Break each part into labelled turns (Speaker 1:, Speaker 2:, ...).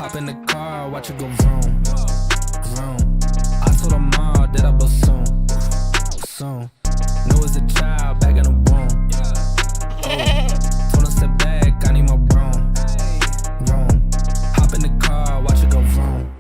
Speaker 1: Hop in the car, watch it go vroom, vroom. I told her mom that I blow soon, soon. Knew as a child back in the womb. Told her step back, I need my room, room. Hop in the car, watch it go vroom.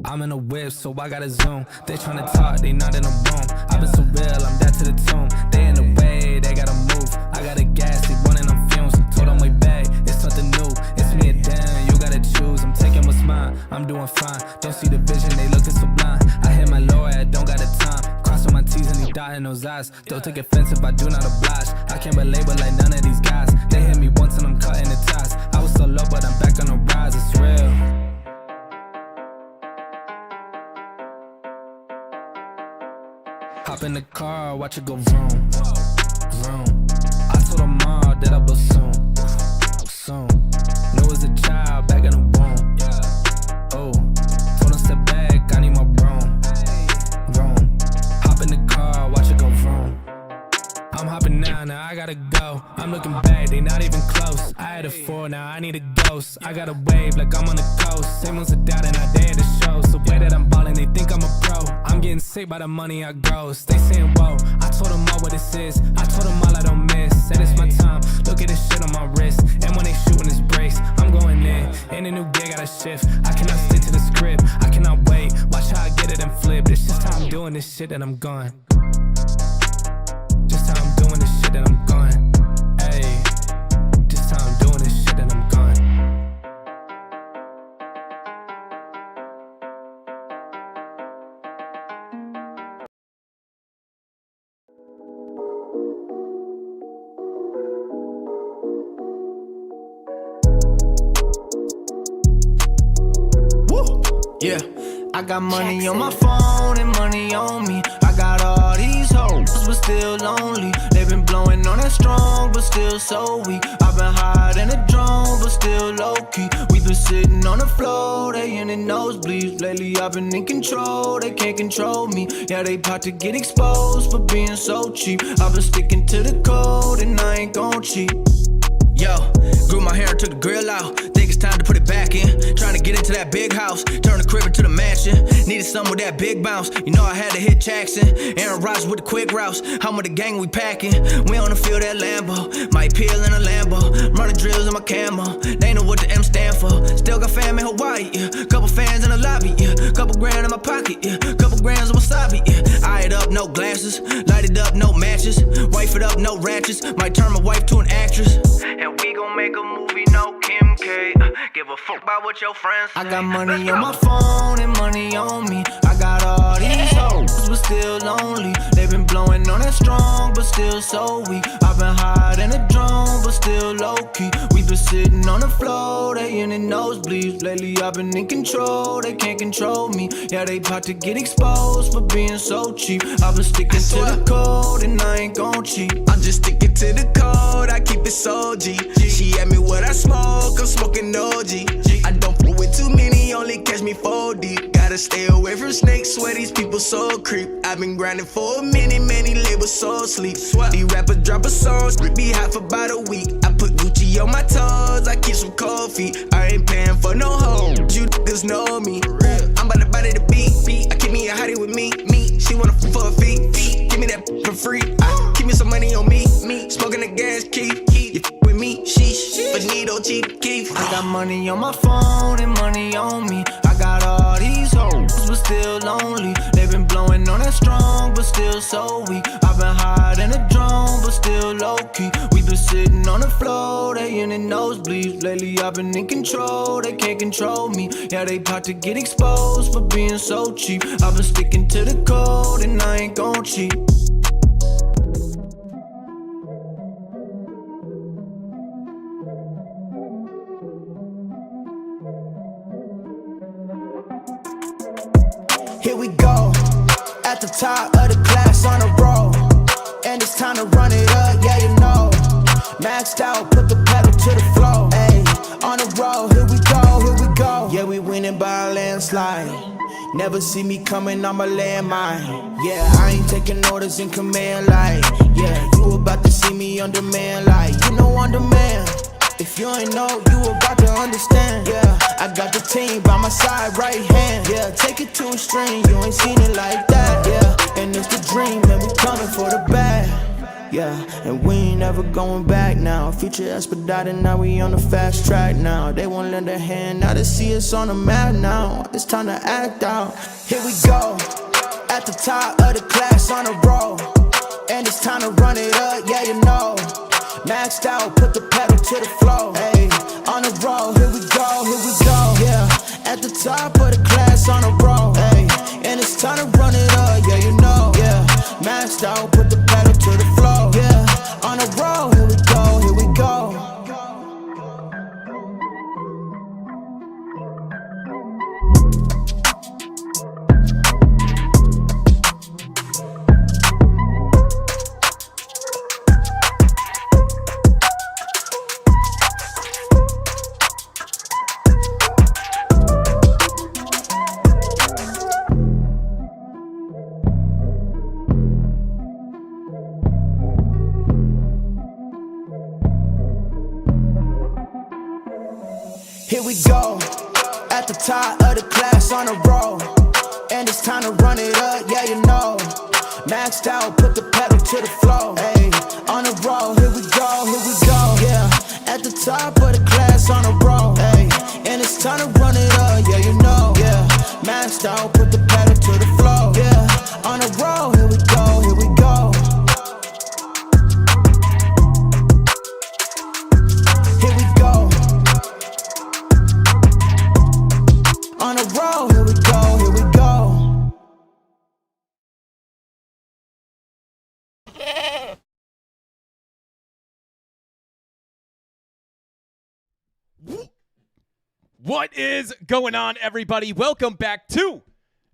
Speaker 1: I'm in a whip, so I gotta zoom. They tryna talk, they not in the room. I been so real, I'm dead to the tomb. They in the way, they gotta move. I got a gas, they running on fumes. Told them way back, it's something new. It's me and Dan, you gotta choose. I'm taking what's mine, I'm doing fine. Don't see the vision, they looking so blind. I hit my lower, I don't got the time. Crossing my T's and he dotting those eyes. Don't take offense if I do not oblige. I can't relate but like none of these guys. They hit me once and I'm cutting the ties. I was so low but I'm back on the rise, it's real. Hop in the car, watch it go vroom, vroom. I told her mom that I blow soon, soon. Knew as a child back in the womb. Oh, told her step back, I need my room, room. Hop in the car, watch it go vroom. I'm hopping now I gotta go. I'm looking back, they not even close. I had a 4, now I need a ghost. I got a wave like I'm on the coast. Same ones are doubting, I dare the show. So way that I'm ballin', they think I'm a pro. I'm getting sick by the money I gross. They saying whoa, I told them all what this is. I told them all I don't miss. Said it's my time, look at this shit on my wrist. And when they shootin' this brace, I'm going in a new gig, gotta shift. I cannot stick to the script, I cannot wait. Watch how I get it and flip. It's just how I'm doing this shit and I'm gone. Just how I'm doing this shit and I'm gone. Ayy, just how I'm doing this shit and I'm gone.
Speaker 2: Yeah, I got money on my phone and money on me. I got all these hoes, but still lonely. They been blowing on that strong, but still so weak. I've been higher than a drone, but still low-key. We been sitting on the floor, they in the nosebleeds. Lately I've been in control, they can't control me. Yeah, they about to get exposed for being so cheap. I've been sticking to the code and I ain't gon' cheat. Yo, grew my hair and took the grill out. Think it's time to put it back in. Trying to get into that big house, turn the crib into the mansion. Needed something with that big bounce. You know I had to hit Jackson. Aaron Rodgers with the quick routes. I'm with the gang, we packing. We on the field at Lambo. Might peel in a Lambo. Running drills in my camo. They know what the M stand for. Still got fam in Hawaii, yeah. Couple fans in the lobby, yeah. Couple grand in my pocket, yeah. Couple grams of wasabi, yeah. Eye it up, no glasses. Light it up, no matches. Wife it up, no ratchets. Might turn my wife to an actress. And we gon' make a movie, no Kim K. Give a fuck about what your friends say. I got money on my phone and money on me. I got all these hoes, but still lonely. They been blowing on that strong, but still so weak. I've been higher than a drone, but still low-key. We been sitting on the floor, they in the nosebleeds. Lately I've been in control, they can't control me. Yeah, they about to get exposed for being so cheap. I've been sticking to the code and I ain't gon' cheat.
Speaker 3: I'm just sticking to the code, I keep it so G. She asked me what I smoke, I'm smoking OG. I don't fool with too many, only catch me 4 deep. Gotta stay away from snakes, swear these people so creep. I've been grinding for a minute, many labels so sleep. These rappers drop a song, be hot for about a week. I put Gucci on my toes, I keep some cold feet. I ain't paying for no hoe, you niggas know me. I'm about to body the beat. I keep me a hottie with me. She wanna for a fee. Give me that for free. Keep me some money on me. Smoking the gas, keep. You with me, sheesh. But need OG keep.
Speaker 2: I got money on my phone and money on me. I got all these hoes, but still lonely. They been blowing on that strong, but still so weak. I've been higher than a drone, but still low-key. We been sitting on the floor, they in the nosebleeds. Lately I've been in control, they can't control me. Yeah, they about to get exposed for being so cheap. I've been sticking to the code and I ain't gon' cheat. Here we go, at the top of the class on a roll. And it's time to run it up, yeah you know. Maxed out, put the pedal to the floor. Ayy, on the road, here we go. Yeah, we winning by a landslide. Never see me coming, I'm a landmine. Yeah, I ain't taking orders in command like. Yeah, you about to see me on demand like. You know on demand. If you ain't know, you about to understand. Yeah, I got the team by my side, right hand. Yeah, take it to a string, you ain't seen it like that. Yeah, and it's the dream, and we coming for the bag. Yeah, and we ain't never going back now. Future expedited, now we on the fast track now. They won't lend a hand, now they see us on the map now. It's time to act out. Here we go, at the top of the class on a roll. And it's time to run it up, yeah you know. Maxed out, put the pedal to the floor. Hey, on the road, here we go, yeah. At the top of the class on a roll. Hey, and it's time to run it up, yeah you know, yeah. Maxed out, put the pedal to the floor. Yeah, on the road, here we go, here we go. Here we go, at the top of the class on a roll. And it's time to run it up, yeah you know. Maxed out, put the pedal to the floor. Hey, on the road, here we go, yeah. At the top of the class on a roll. Hey, and it's time to run it up, yeah you know, yeah. Maxed out, put the pedal to the floor. Yeah, on the road, here we go, here we go. Here we go. On the road, here we go, here we go.
Speaker 4: What is going on, everybody? Welcome back to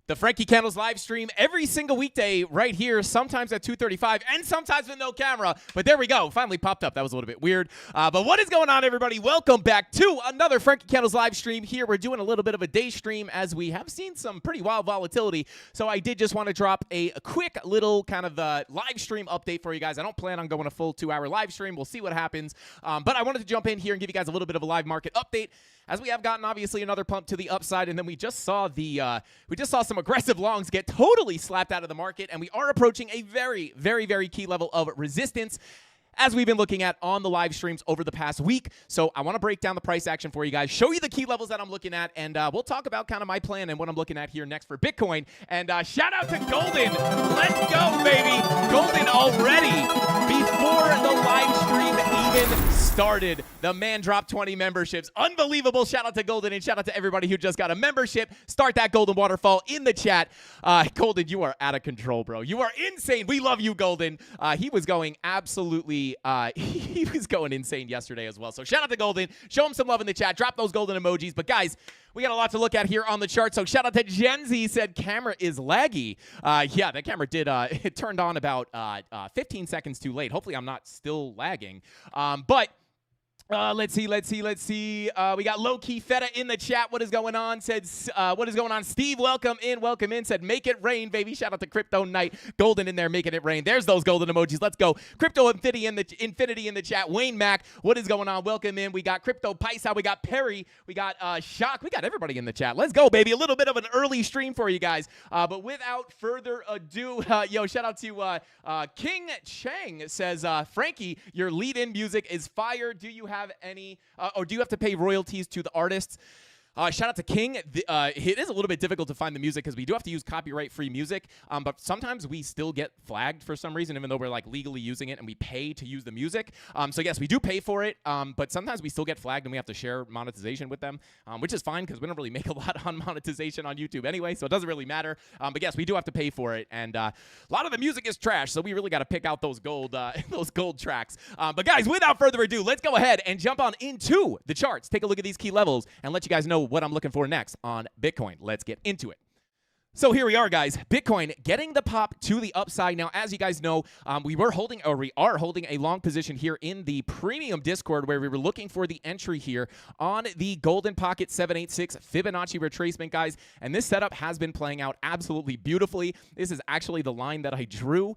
Speaker 4: the Frankie Candles live stream every single weekday right here, sometimes at 2:35 and sometimes with no camera. But there we go. Finally popped up. That was a little bit weird. But what is going on, everybody? Welcome back to another Frankie Candles live stream here. We're doing a little bit of a day stream as we have seen some pretty wild volatility. So I did just want to drop a quick little kind of live stream update for you guys. I don't plan on going a full 2-hour live stream. We'll see what happens. But I wanted to jump in here and give you guys a little bit of a live market update, as we have gotten obviously another pump to the upside, and then we just saw some aggressive longs get totally slapped out of the market, and we are approaching a very, very, very key level of resistance, as we've been looking at on the live streams over the past week. So I want to break down the price action for you guys, show you the key levels that I'm looking at, and we'll talk about kind of my plan and what I'm looking at here next for Bitcoin. And shout out to Golden. Let's go, baby. Golden already, before the live stream even started, the man dropped 20 memberships. Unbelievable. Shout out to Golden, and shout out to everybody who just got a membership. Start that Golden waterfall in the chat. Golden, you are out of control, bro. You are insane. We love you, Golden. He was going absolutely he was going insane yesterday as well. So shout out to Golden. Show him some love in the chat. Drop those golden emojis. But guys, we got a lot to look at here on the chart. So shout out to Gen Z, said camera is laggy. Yeah, that camera did. It turned on about 15 seconds too late. Hopefully I'm not still lagging. But let's see. We got low-key Feta in the chat. What is going on? Said, what is going on? Steve, welcome in. Said, make it rain, baby. Shout out to Crypto Knight. Golden in there, making it rain. There's those golden emojis. Let's go. Crypto Infinity in the chat. Wayne Mac, what is going on? Welcome in. We got Crypto Paisa. We got Perry. We got Shock. We got everybody in the chat. Let's go, baby. A little bit of an early stream for you guys. But without further ado, yo, shout out to King Chang. Says, Frankie, your lead-in music is fire. Do you have any, or do you have to pay royalties to the artists? Shout out to King. It is a little bit difficult to find the music because we do have to use copyright-free music, but sometimes we still get flagged for some reason, even though we're like legally using it and we pay to use the music. So yes, we do pay for it, but sometimes we still get flagged and we have to share monetization with them, which is fine because we don't really make a lot on monetization on YouTube anyway, so it doesn't really matter. But yes, we do have to pay for it, and a lot of the music is trash, so we really got to pick out those gold tracks. But guys, without further ado, let's go ahead and jump on into the charts. Take a look at these key levels and let you guys know what I'm looking for next on Bitcoin. Let's get into it. So here we are, guys. Bitcoin getting the pop to the upside. Now, as you guys know, we are holding a long position here in the premium Discord where we were looking for the entry here on the Golden Pocket 786 Fibonacci retracement, guys. And this setup has been playing out absolutely beautifully. This is actually the line that I drew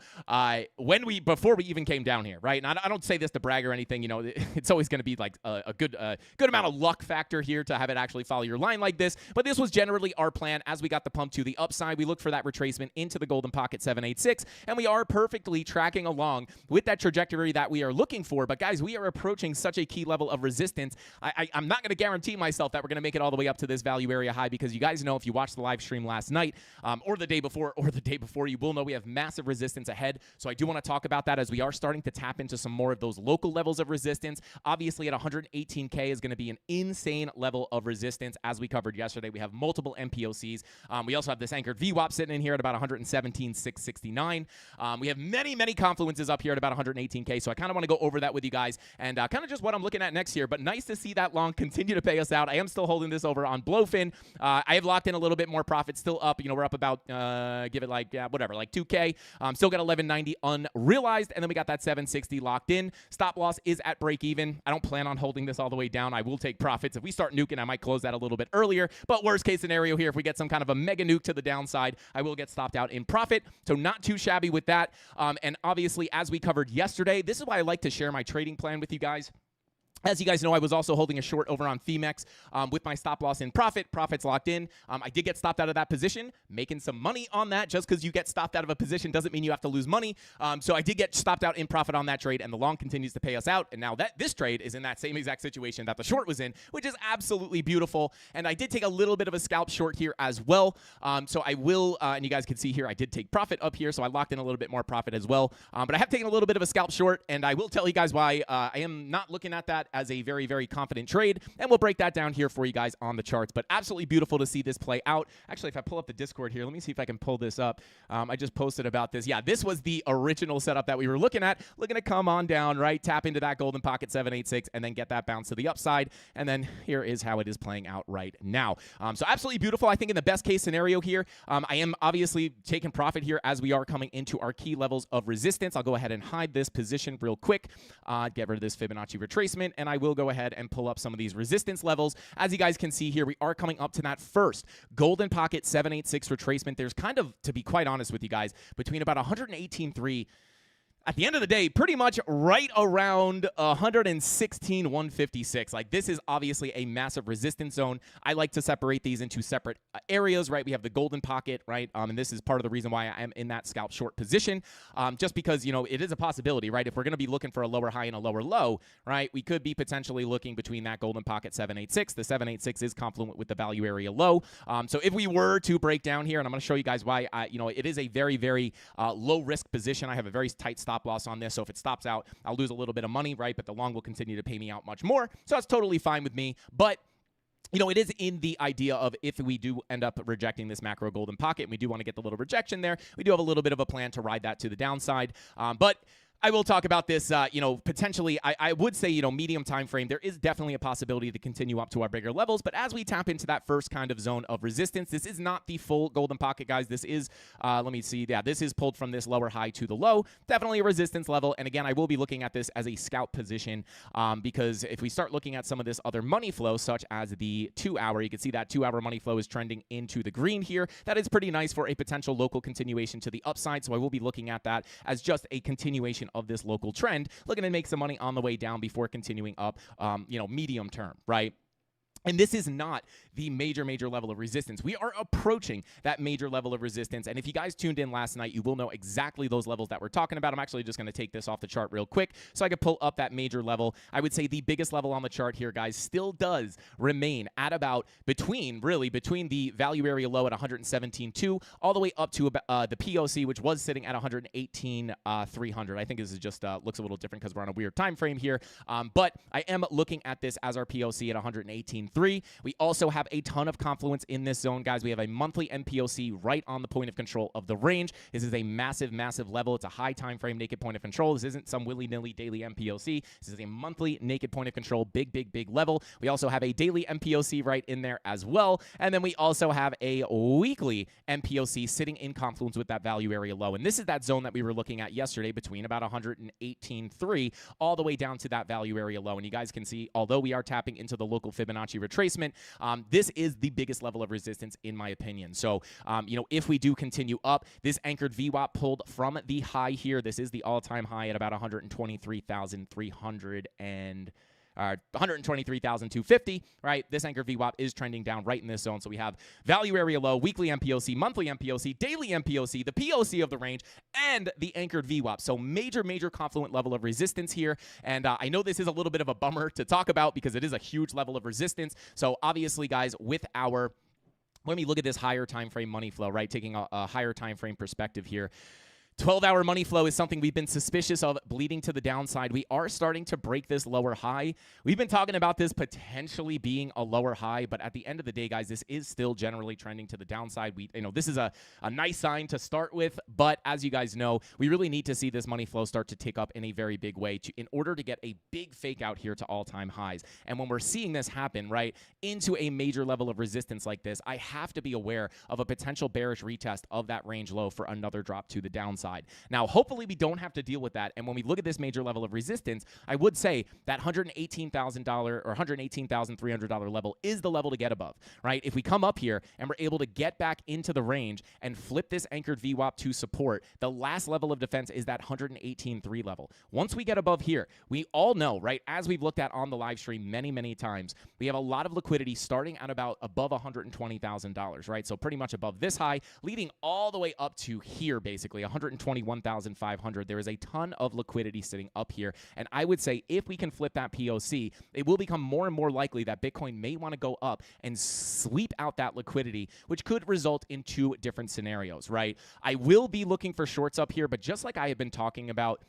Speaker 4: before we even came down here, right? And I don't say this to brag or anything. You know, it's always going to be like a good amount of luck factor here to have it actually follow your line like this. But this was generally our plan as we got the pump to the upside. We look for that retracement into the Golden Pocket 786, and we are perfectly tracking along with that trajectory that we are looking for. But guys, we are approaching such a key level of resistance. I'm not going to guarantee myself that we're going to make it all the way up to this value area high, because you guys know, if you watched the live stream last night or the day before, you will know we have massive resistance ahead. So I do want to talk about that, as we are starting to tap into some more of those local levels of resistance. Obviously, at 118K is going to be an insane level of resistance. As we covered yesterday, we have multiple MPOCs. We also have this anchored VWAP sitting in here at about 117,669. We have many confluences up here at about 118K, so I kind of want to go over that with you guys and kind of just what I'm looking at next here. But nice to see that long continue to pay us out. I am still holding this over on Blowfin. I have locked in a little bit more profit, still up. You know, we're up about, give it like 2K. Still got 1190 unrealized, and then we got that 760 locked in. Stop loss is at break even. I don't plan on holding this all the way down. I will take profits. If we start nuking, I might close that a little bit earlier. But worst case scenario here, if we get some kind of a mega nuke to the downside, I will get stopped out in profit. So not too shabby with that. And obviously, as we covered yesterday, this is why I like to share my trading plan with you guys. As you guys know, I was also holding a short over on Femex with my stop loss in profit. Profits locked in. I did get stopped out of that position, making some money on that. Just because you get stopped out of a position doesn't mean you have to lose money. So I did get stopped out in profit on that trade, and the long continues to pay us out. And now this trade is in that same exact situation that the short was in, which is absolutely beautiful. And I did take a little bit of a scalp short here as well. So I will, and you guys can see here, I did take profit up here, so I locked in a little bit more profit as well. But I have taken a little bit of a scalp short, and I will tell you guys why. I am not looking at that as a very confident trade, and we'll break that down here for you guys on the charts. But absolutely beautiful to see this play out. Actually, if I pull up the Discord here, let me see if I can pull this up. I just posted about this. Yeah, this was the original setup that we were looking at. Looking to come on down, right? Tap into that Golden Pocket 786 and then get that bounce to the upside. And then here is how it is playing out right now. So absolutely beautiful. I think in the best case scenario here, I am obviously taking profit here as we are coming into our key levels of resistance. I'll go ahead and hide this position real quick. Get rid of this Fibonacci retracement, and I will go ahead and pull up some of these resistance levels. As you guys can see here, we are coming up to that first Golden Pocket 786 retracement. There's kind of, to be quite honest with you guys, between about 118.3 at the end of the day, pretty much right around 116,156. Like, this is obviously a massive resistance zone. I like to separate these into separate areas, right? We have the Golden Pocket, right? And this is part of the reason why I am in that scalp short position, just because, you know, it is a possibility, right? If we're going to be looking for a lower high and a lower low, right, we could be potentially looking between that Golden Pocket 786. The 786 is confluent with the value area low. So if we were to break down here, and I'm going to show you guys why, it is a very low risk position. I have a very tight stop loss on this, so if it stops out, I'll lose a little bit of money, right? But the long will continue to pay me out much more, so that's totally fine with me. But you know, it is in the idea of, if we do end up rejecting this macro Golden Pocket, and we do want to get the little rejection there, we do have a little bit of a plan to ride that to the downside. But I will talk about this, potentially, I would say, medium time frame, there is definitely a possibility to continue up to our bigger levels. But as we tap into that first kind of zone of resistance, this is not the full Golden Pocket, guys. This is, let me see, yeah, this is pulled from this lower high to the low. Definitely a resistance level. And again, I will be looking at this as a scalp position, because if we start looking at some of this other money flow, such as the 2 hour, you can see that 2 hour money flow is trending into the green here. That is pretty nice for a potential local continuation to the upside. So I will be looking at that as just a continuation of this local trend, looking to make some money on the way down before continuing up, medium term, right? And this is not the major level of resistance. We are approaching that major level of resistance. And if you guys tuned in last night, you will know exactly those levels that we're talking about. I'm actually just going to take this off the chart real quick so I can pull up that major level. I would say the biggest level on the chart here, guys, still does remain at about between the value area low at 117.2 all the way up to the POC, which was sitting at 118.300. I think this is just looks a little different because we're on a weird time frame here. But I am looking at this as our POC at 118.3. 118.3. We also have a ton of confluence in this zone, guys. We have a monthly MPOC right on the point of control of the range. This is a massive, massive level. It's a high time frame naked point of control. This isn't some willy-nilly daily MPOC. This is a monthly naked point of control, big, big, big level. We also have a daily MPOC right in there as well. And then we also have a weekly MPOC sitting in confluence with that value area low. And this is that zone that we were looking at yesterday between about 118.3 all the way down to that value area low. And you guys can see, although we are tapping into the local Fibonacci retracement, this is the biggest level of resistance in my opinion. So, if we do continue up, this anchored VWAP pulled from the high here. This is the all-time high at about 123,300 and 123,250, right? This anchor VWAP is trending down right in this zone. So we have value area low, weekly MPOC, monthly MPOC, daily MPOC, the POC of the range, and the anchored VWAP. So major, major confluent level of resistance here. And I know this is a little bit of a bummer to talk about because it is a huge level of resistance. So obviously, guys, when we look at this higher time frame money flow, right, taking a higher time frame perspective here, 12-hour money flow is something we've been suspicious of bleeding to the downside. We are starting to break this lower high. We've been talking about this potentially being a lower high, but at the end of the day, guys, this is still generally trending to the downside. This is a nice sign to start with, but as you guys know, we really need to see this money flow start to tick up in a very big way in order to get a big fake out here to all-time highs. And when we're seeing this happen, right, into a major level of resistance like this, I have to be aware of a potential bearish retest of that range low for another drop to the downside. Now, hopefully we don't have to deal with that. And when we look at this major level of resistance, I would say that $118,000 or $118,300 level is the level to get above, right? If we come up here and we're able to get back into the range and flip this anchored VWAP to support, the last level of defense is that 118.3 level. Once we get above here, we all know, right, as we've looked at on the live stream many, many times, we have a lot of liquidity starting at about above $120,000, right? So pretty much above this high, leading all the way up to here, basically, 121,500. There is a ton of liquidity sitting up here. And I would say if we can flip that POC, it will become more and more likely that Bitcoin may want to go up and sweep out that liquidity, which could result in two different scenarios, right? I will be looking for shorts up here, but just like I have been talking about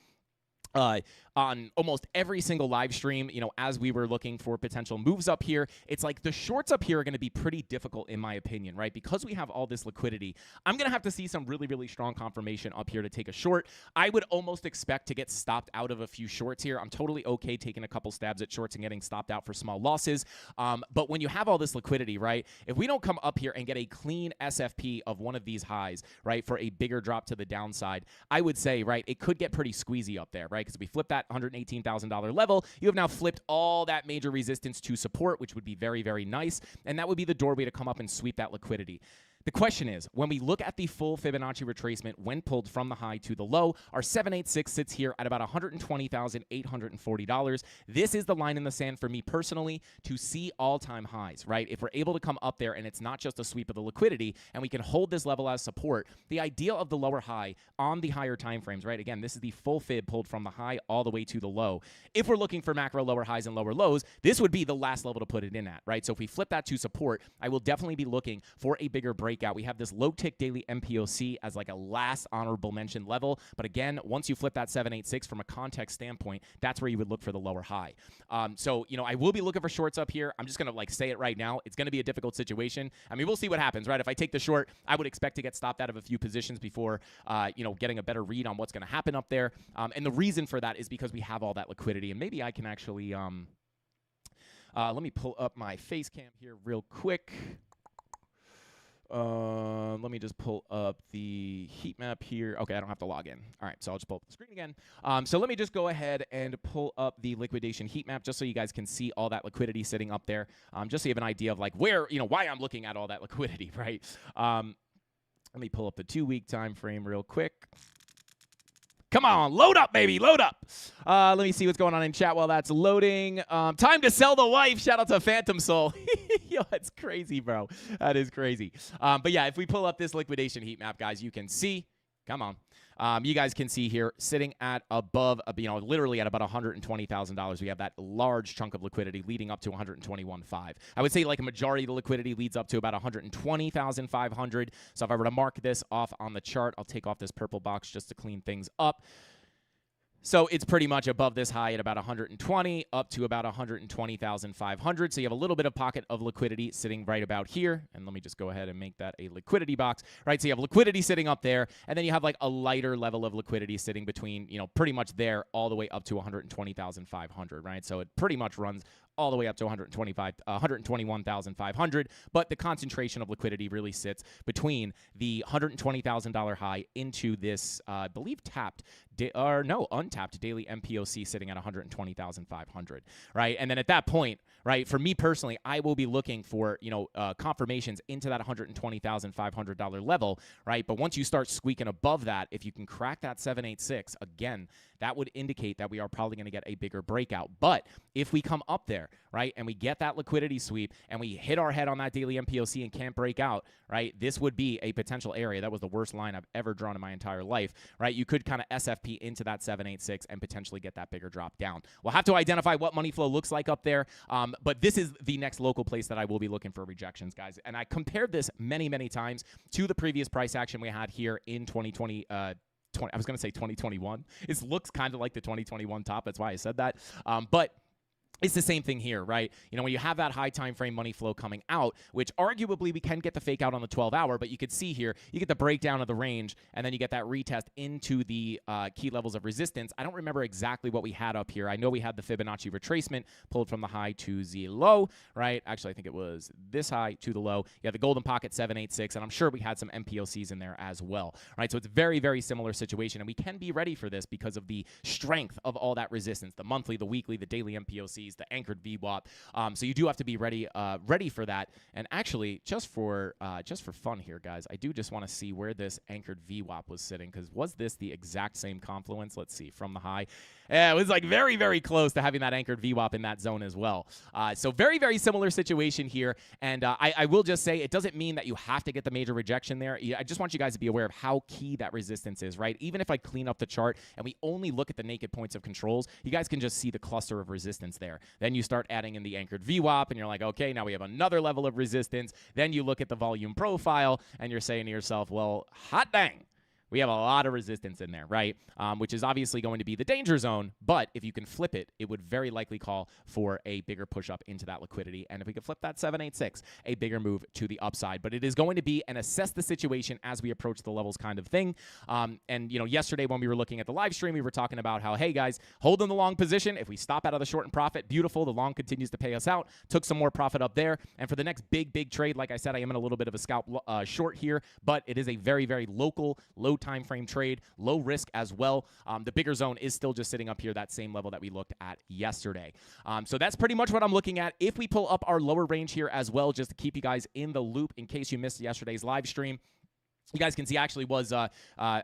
Speaker 4: on almost every single live stream, as we were looking for potential moves up here, it's like the shorts up here are going to be pretty difficult in my opinion, right? Because we have all this liquidity, I'm going to have to see some really, really strong confirmation up here to take a short. I would almost expect to get stopped out of a few shorts here. I'm totally okay taking a couple stabs at shorts and getting stopped out for small losses. But when you have all this liquidity, right, if we don't come up here and get a clean SFP of one of these highs, right, for a bigger drop to the downside, I would say, right, it could get pretty squeezy up there, right? Because if we flip that $118,000 level, you have now flipped all that major resistance to support, which would be very, very nice. And that would be the doorway to come up and sweep that liquidity. The question is, when we look at the full Fibonacci retracement when pulled from the high to the low, our 786 sits here at about $120,840. This is the line in the sand for me personally to see all-time highs, right? If we're able to come up there and it's not just a sweep of the liquidity and we can hold this level as support, the idea of the lower high on the higher time frames, right? Again, this is the full fib pulled from the high all the way to the low. If we're looking for macro lower highs and lower lows, this would be the last level to put it in at, right? So if we flip that to support, I will definitely be looking for a bigger breakout. We have this low tick daily MPOC as like a last honorable mention level. But again, once you flip that 786 from a context standpoint, that's where you would look for the lower high. So, I will be looking for shorts up here. I'm just going to say it right now. It's going to be a difficult situation. I mean, we'll see what happens, right? If I take the short, I would expect to get stopped out of a few positions before, getting a better read on what's going to happen up there. And the reason for that is because we have all that liquidity. And maybe I can actually, let me pull up my face cam here real quick. Let me just pull up the heat map here. Okay, I don't have to log in. All right, so I'll just pull up the screen again. So let me just go ahead and pull up the liquidation heat map just so you guys can see all that liquidity sitting up there. Just so you have an idea of like where, why I'm looking at all that liquidity, right? Let me pull up the 2-week time frame real quick. Come on, load up, baby, load up. Let me see what's going on in chat while that's loading. Time to sell the wife. Shout out to Phantom Soul. Yo, that's crazy, bro. That is crazy. But yeah, if we pull up this liquidation heat map, guys, you can see. Come on. You guys can see here sitting at above, literally at about $120,000. We have that large chunk of liquidity leading up to 121.5. I would say like a majority of the liquidity leads up to about 120,500. So if I were to mark this off on the chart, I'll take off this purple box just to clean things up. So it's pretty much above this high at about 120 up to about 120,500. So you have a little bit of pocket of liquidity sitting right about here. And let me just go ahead and make that a liquidity box, right? So you have liquidity sitting up there, and then you have like a lighter level of liquidity sitting between, pretty much there all the way up to 120,500, right? So it pretty much runs all the way up to 121,500, but the concentration of liquidity really sits between the $120,000 high into this, I believe, untapped daily MPOC sitting at 120,500, right? And then at that point, right, for me personally, I will be looking for, confirmations into that $120,500 level, right? But once you start squeaking above that, if you can crack that 786, again, that would indicate that we are probably going to get a bigger breakout. But if we come up there, right, and we get that liquidity sweep and we hit our head on that daily MPOC and can't break out, right, this would be a potential area. That was the worst line I've ever drawn in my entire life, right? You could kind of SFP into that 786 and potentially get that bigger drop down. We'll have to identify what money flow looks like up there, but this is the next local place that I will be looking for rejections, guys. And I compared this many, many times to the previous price action we had here in 2020. I was going to say 2021. It looks kind of like the 2021 top. That's why I said that. But it's the same thing here, right? When you have that high time frame money flow coming out, which arguably we can get the fake out on the 12-hour, but you could see here, you get the breakdown of the range, and then you get that retest into the key levels of resistance. I don't remember exactly what we had up here. I know we had the Fibonacci retracement pulled from the high to the low, right? Actually, I think it was this high to the low. You had the golden pocket 786, and I'm sure we had some MPOCs in there as well, right? So it's a very, very similar situation, and we can be ready for this because of the strength of all that resistance, the monthly, the weekly, the daily MPOCs, the anchored VWAP. So you do have to be ready for that. And actually, just for fun here, guys, I do just want to see where this anchored VWAP was sitting, because was this the exact same confluence? Let's see, from the high. It was like very, very close to having that anchored VWAP in that zone as well. So very, very similar situation here. And I will just say, it doesn't mean that you have to get the major rejection there. I just want you guys to be aware of how key that resistance is, right? Even if I clean up the chart and we only look at the naked points of controls, you guys can just see the cluster of resistance there. Then you start adding in the anchored VWAP, and you're like, okay, now we have another level of resistance. Then you look at the volume profile, and you're saying to yourself, well, hot dang. We have a lot of resistance in there, right? Which is obviously going to be the danger zone, but if you can flip it, it would very likely call for a bigger push up into that liquidity. And if we could flip that 786, a bigger move to the upside. But it is going to be an assess the situation as we approach the levels kind of thing. And yesterday when we were looking at the live stream, we were talking about how, hey guys, hold in the long position. If we stop out of the short and profit, beautiful. The long continues to pay us out. Took some more profit up there. And for the next big trade, like I said, I am in a little bit of a scalp short here, but it is a very, very local, low time frame trade, low risk as well. The bigger zone is still just sitting up here, that same level that we looked at yesterday. So that's pretty much what I'm looking at. If we pull up our lower range here as well, just to keep you guys in the loop in case you missed yesterday's live stream, you guys can see I actually was, I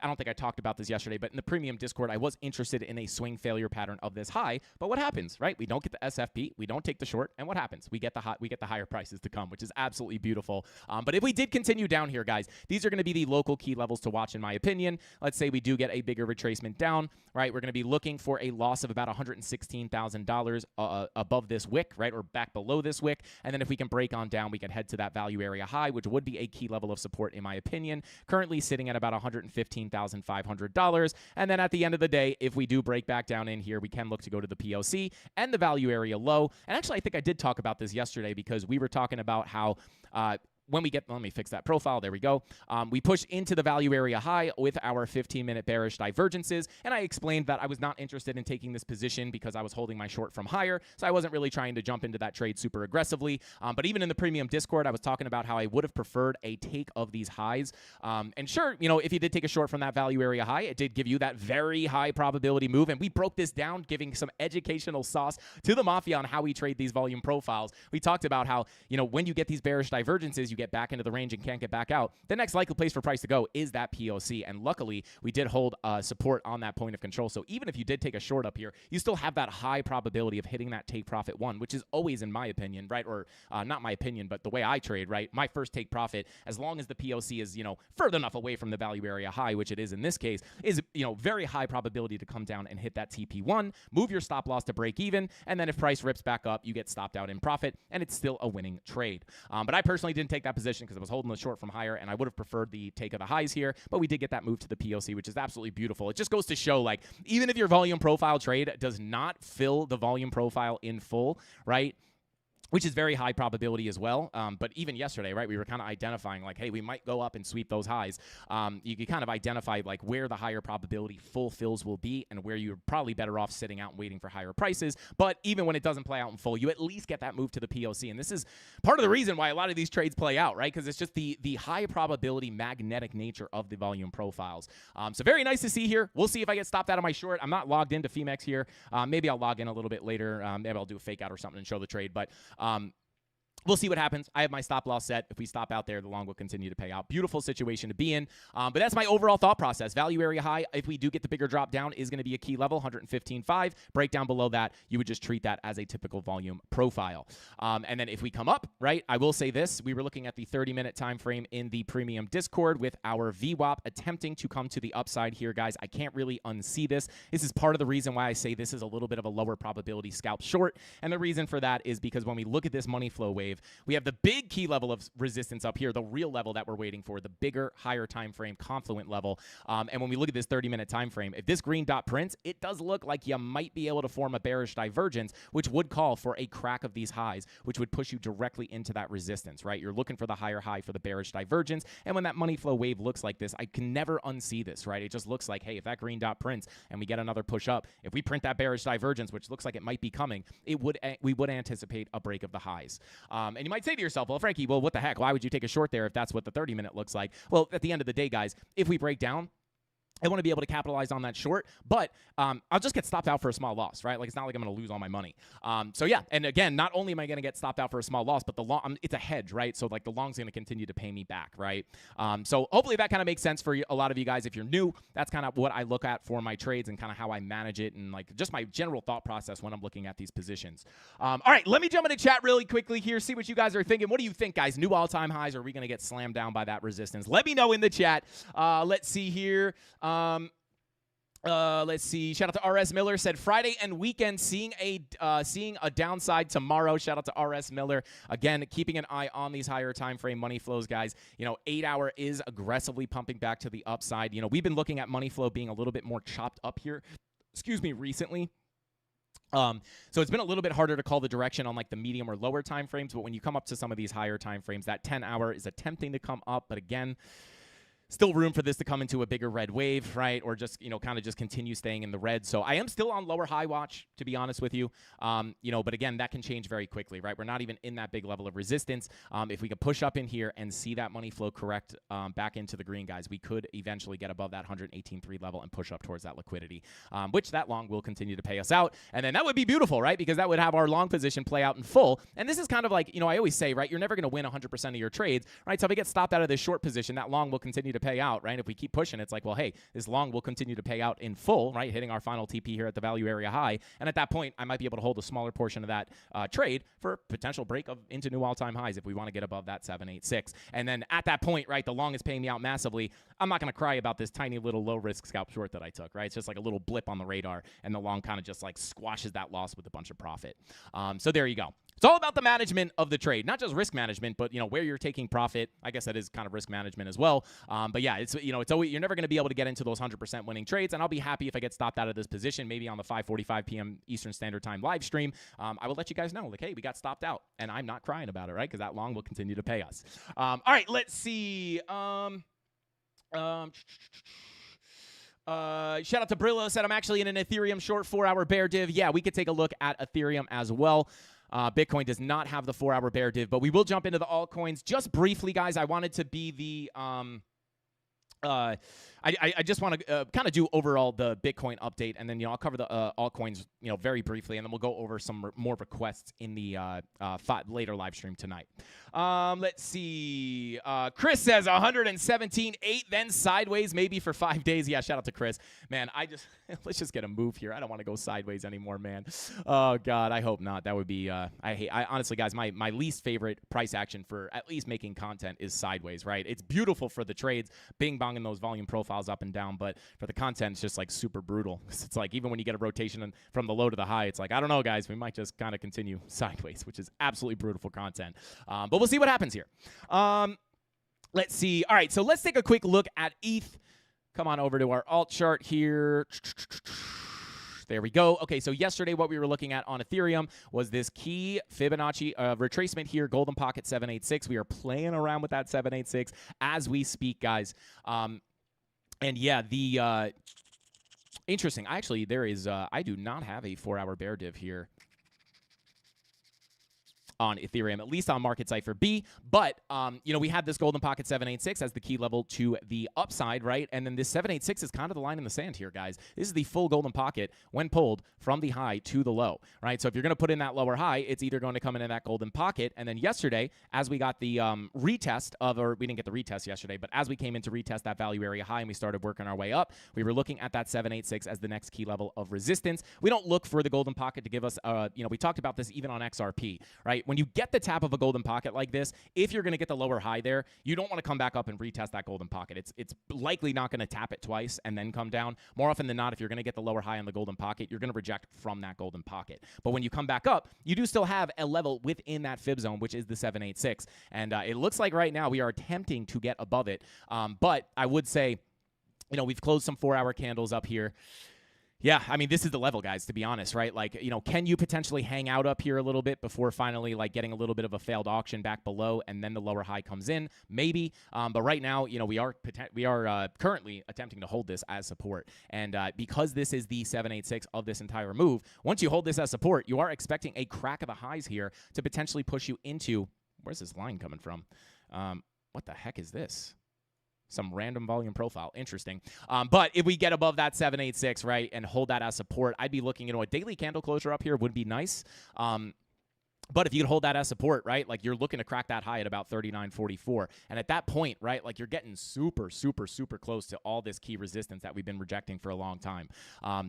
Speaker 4: don't think I talked about this yesterday, but in the premium Discord, I was interested in a swing failure pattern of this high. But what happens, right? We don't get the SFP, we don't take the short, and what happens? We get the higher prices to come, which is absolutely beautiful. But if we did continue down here, guys, these are going to be the local key levels to watch, in my opinion. Let's say we do get a bigger retracement down, right? We're going to be looking for a loss of about $116,000 above this wick, right, or back below this wick. And then if we can break on down, we can head to that value area high, which would be a key level of support, in my opinion. Currently sitting at about $115,500. And then at the end of the day, if we do break back down in here, we can look to go to the POC and the value area low. And actually, I think I did talk about this yesterday, because we were talking about how when we get, let me fix that profile. There we go. We push into the value area high with our 15-minute bearish divergences. And I explained that I was not interested in taking this position because I was holding my short from higher. So I wasn't really trying to jump into that trade super aggressively. But even in the premium Discord, I was talking about how I would have preferred a take of these highs. And sure, if you did take a short from that value area high, it did give you that very high probability move. And we broke this down, giving some educational sauce to the Mafia on how we trade these volume profiles. We talked about how, when you get these bearish divergences, you get back into the range and can't get back out, the next likely place for price to go is that POC. And luckily, we did hold support on that point of control. So even if you did take a short up here, you still have that high probability of hitting that take profit one, which is always, in my opinion, right? Or not my opinion, but the way I trade, right? My first take profit, as long as the POC is, further enough away from the value area high, which it is in this case, is, very high probability to come down and hit that TP1, move your stop loss to break even, and then if price rips back up, you get stopped out in profit, and it's still a winning trade. But I personally didn't take that that position because I was holding the short from higher, and I would have preferred the take of the highs here, but we did get that move to the POC, which is absolutely beautiful. It just goes to show, like, even if your volume profile trade does not fill the volume profile in full, right, which is very high probability as well. But even yesterday, right, we were kind of identifying like, hey, we might go up and sweep those highs. You can kind of identify like where the higher probability full fills will be and where you're probably better off sitting out and waiting for higher prices. But even when it doesn't play out in full, you at least get that move to the POC. And this is part of the reason why a lot of these trades play out, right? Because it's just the high probability magnetic nature of the volume profiles. So very nice to see here. We'll see if I get stopped out of my short. I'm not logged into Femex here. Maybe I'll log in a little bit later. Maybe I'll do a fake out or something and show the trade. But we'll see what happens. I have my stop loss set. If we stop out there, the long will continue to pay out. Beautiful situation to be in. But that's my overall thought process. Value area high, if we do get the bigger drop down, is going to be a key level, 115.5. Breakdown below that, you would just treat that as a typical volume profile. And then if we come up, right, I will say this. We were looking at the 30-minute time frame in the premium Discord with our VWAP attempting to come to the upside here, guys. I can't really unsee this. This is part of the reason why I say this is a little bit of a lower probability scalp short. And the reason for that is because when we look at this money flow wave, we have the big key level of resistance up here, the real level that we're waiting for, the bigger, higher time frame confluent level. And when we look at this 30-minute time frame, if this green dot prints, it does look like you might be able to form a bearish divergence, which would call for a crack of these highs, which would push you directly into that resistance, right? You're looking for the higher high for the bearish divergence. And when that money flow wave looks like this, I can never unsee this, right? It just looks like, hey, if that green dot prints and we get another push up, if we print that bearish divergence, which looks like it might be coming, we would anticipate a break of the highs. And you might say to yourself, well, Frankie, well, what the heck? Why would you take a short there if that's what the 30-minute looks like? Well, at the end of the day, guys, if we break down, I want to be able to capitalize on that short, but I'll just get stopped out for a small loss, right? Like, it's not like I'm going to lose all my money. So yeah, and again, not only am I going to get stopped out for a small loss, but the long, it's a hedge, right? So like the long's going to continue to pay me back, right? So hopefully that kind of makes sense for a lot of you guys. If you're new, that's kind of what I look at for my trades and kind of how I manage it and like just my general thought process when I'm looking at these positions. All right, let me jump into chat really quickly here, see what you guys are thinking. What do you think, guys? New all-time highs? Or are we going to get slammed down by that resistance? Let me know in the chat. Let's see here. Let's see. Shout out to RS Miller. Said Friday and weekend seeing a downside tomorrow. Shout out to RS Miller. Again, keeping an eye on these higher time frame money flows, guys. 8 hour is aggressively pumping back to the upside. We've been looking at money flow being a little bit more chopped up here. Recently. So it's been a little bit harder to call the direction on like the medium or lower time frames, but when you come up to some of these higher time frames, that 10 hour is attempting to come up, but again, still room for this to come into a bigger red wave, right? Or just, kind of just continue staying in the red. So I am still on lower high watch, to be honest with you. But again, that can change very quickly, right? We're not even in that big level of resistance. If we could push up in here and see that money flow correct back into the green, guys, we could eventually get above that 118.3 level and push up towards that liquidity, which that long will continue to pay us out. And then that would be beautiful, right? Because that would have our long position play out in full. And this is kind of like, I always say, right? You're never going to win 100% of your trades, right? So if I get stopped out of this short position, that long will continue to pay out, right? If we keep pushing, it's like, well, hey, this long will continue to pay out in full, right? Hitting our final TP here at the value area high. And at that point, I might be able to hold a smaller portion of that trade for potential break into new all-time highs if we want to get above that 786. And then at that point, right, the long is paying me out massively. I'm not going to cry about this tiny little low-risk scalp short that I took, right? It's just like a little blip on the radar, and the long kind of just like squashes that loss with a bunch of profit. So there you go. It's all about the management of the trade, not just risk management, but where you're taking profit. I guess that is kind of risk management as well. But yeah, it's it's always, you're never going to be able to get into those 100% winning trades. And I'll be happy if I get stopped out of this position, maybe on the 5:45 p.m. Eastern Standard Time live stream. I will let you guys know, like, hey, we got stopped out, and I'm not crying about it, right? Because that long will continue to pay us. All right, let's see. Shout out to Brillo, said I'm actually in an Ethereum short 4-hour bear div. Yeah, we could take a look at Ethereum as well. Bitcoin does not have the 4-hour bear div, but we will jump into the altcoins just briefly, guys. I wanted to be the I just want to kind of do overall the Bitcoin update, and then I'll cover the altcoins very briefly, and then we'll go over some more requests in the later live stream tonight. Let's see. Chris says 117.8, then sideways maybe for 5 days. Yeah, shout out to Chris. Man, let's just get a move here. I don't want to go sideways anymore, man. Oh God, I hope not. That would be honestly, guys, my least favorite price action for at least making content is sideways, right? It's beautiful for the trades, bing bong in those volume profiles. profiles up and down, but for the content, it's just like super brutal. It's like even when you get a rotation from the low to the high, it's like, I don't know, guys, we might just kind of continue sideways, which is absolutely brutal for content. But we'll see what happens here. Let's see. All right, so let's take a quick look at ETH. Come on over to our alt chart here. There we go. Okay, so yesterday what we were looking at on Ethereum was this key Fibonacci retracement here, golden pocket 786. We are playing around with that 786 as we speak, guys. And yeah, the interesting. Actually, there is. I do not have a 4-hour bear div here on Ethereum, at least on Market Cipher B. But, you know, we had this golden pocket 786 as the key level to the upside, right? And then this 786 is kind of the line in the sand here, guys. This is the full golden pocket when pulled from the high to the low, right? So if you're going to put in that lower high, it's either going to come in that golden pocket. And then yesterday, as we got the retest of, or we didn't get the retest yesterday, but as we came in to retest that value area high and we started working our way up, we were looking at that 786 as the next key level of resistance. We don't look for the golden pocket to give us, you know, we talked about this even on XRP, right? When you get the tap of a golden pocket like this, if you're going to get the lower high there, you don't want to come back up and retest that golden pocket. It's likely not going to tap it twice and then come down. More often than not, if you're going to get the lower high on the golden pocket, you're going to reject from that golden pocket. But when you come back up, you do still have a level within that fib zone, which is the 786. And it looks like right now we are attempting to get above it. But I would say, you know, we've closed some 4-hour candles up here. Yeah, I mean, this is the level, guys, to be honest, right? Like, you know, can you potentially hang out up here a little bit before finally, like, getting a little bit of a failed auction back below and then the lower high comes in? Maybe. But right now, you know, we are currently attempting to hold this as support. And because this is the 786 of this entire move, once you hold this as support, you are expecting a crack of the highs here to potentially push you into, where's this line coming from? What the heck is this? Some random volume profile. Interesting. But if we get above that 786, right, and hold that as support, I'd be looking, you know, a daily candle closure up here would be nice. But if you could hold that as support, right, like you're looking to crack that high at about 39.44. And at that point, right, like you're getting super, super, super close to all this key resistance that we've been rejecting for a long time.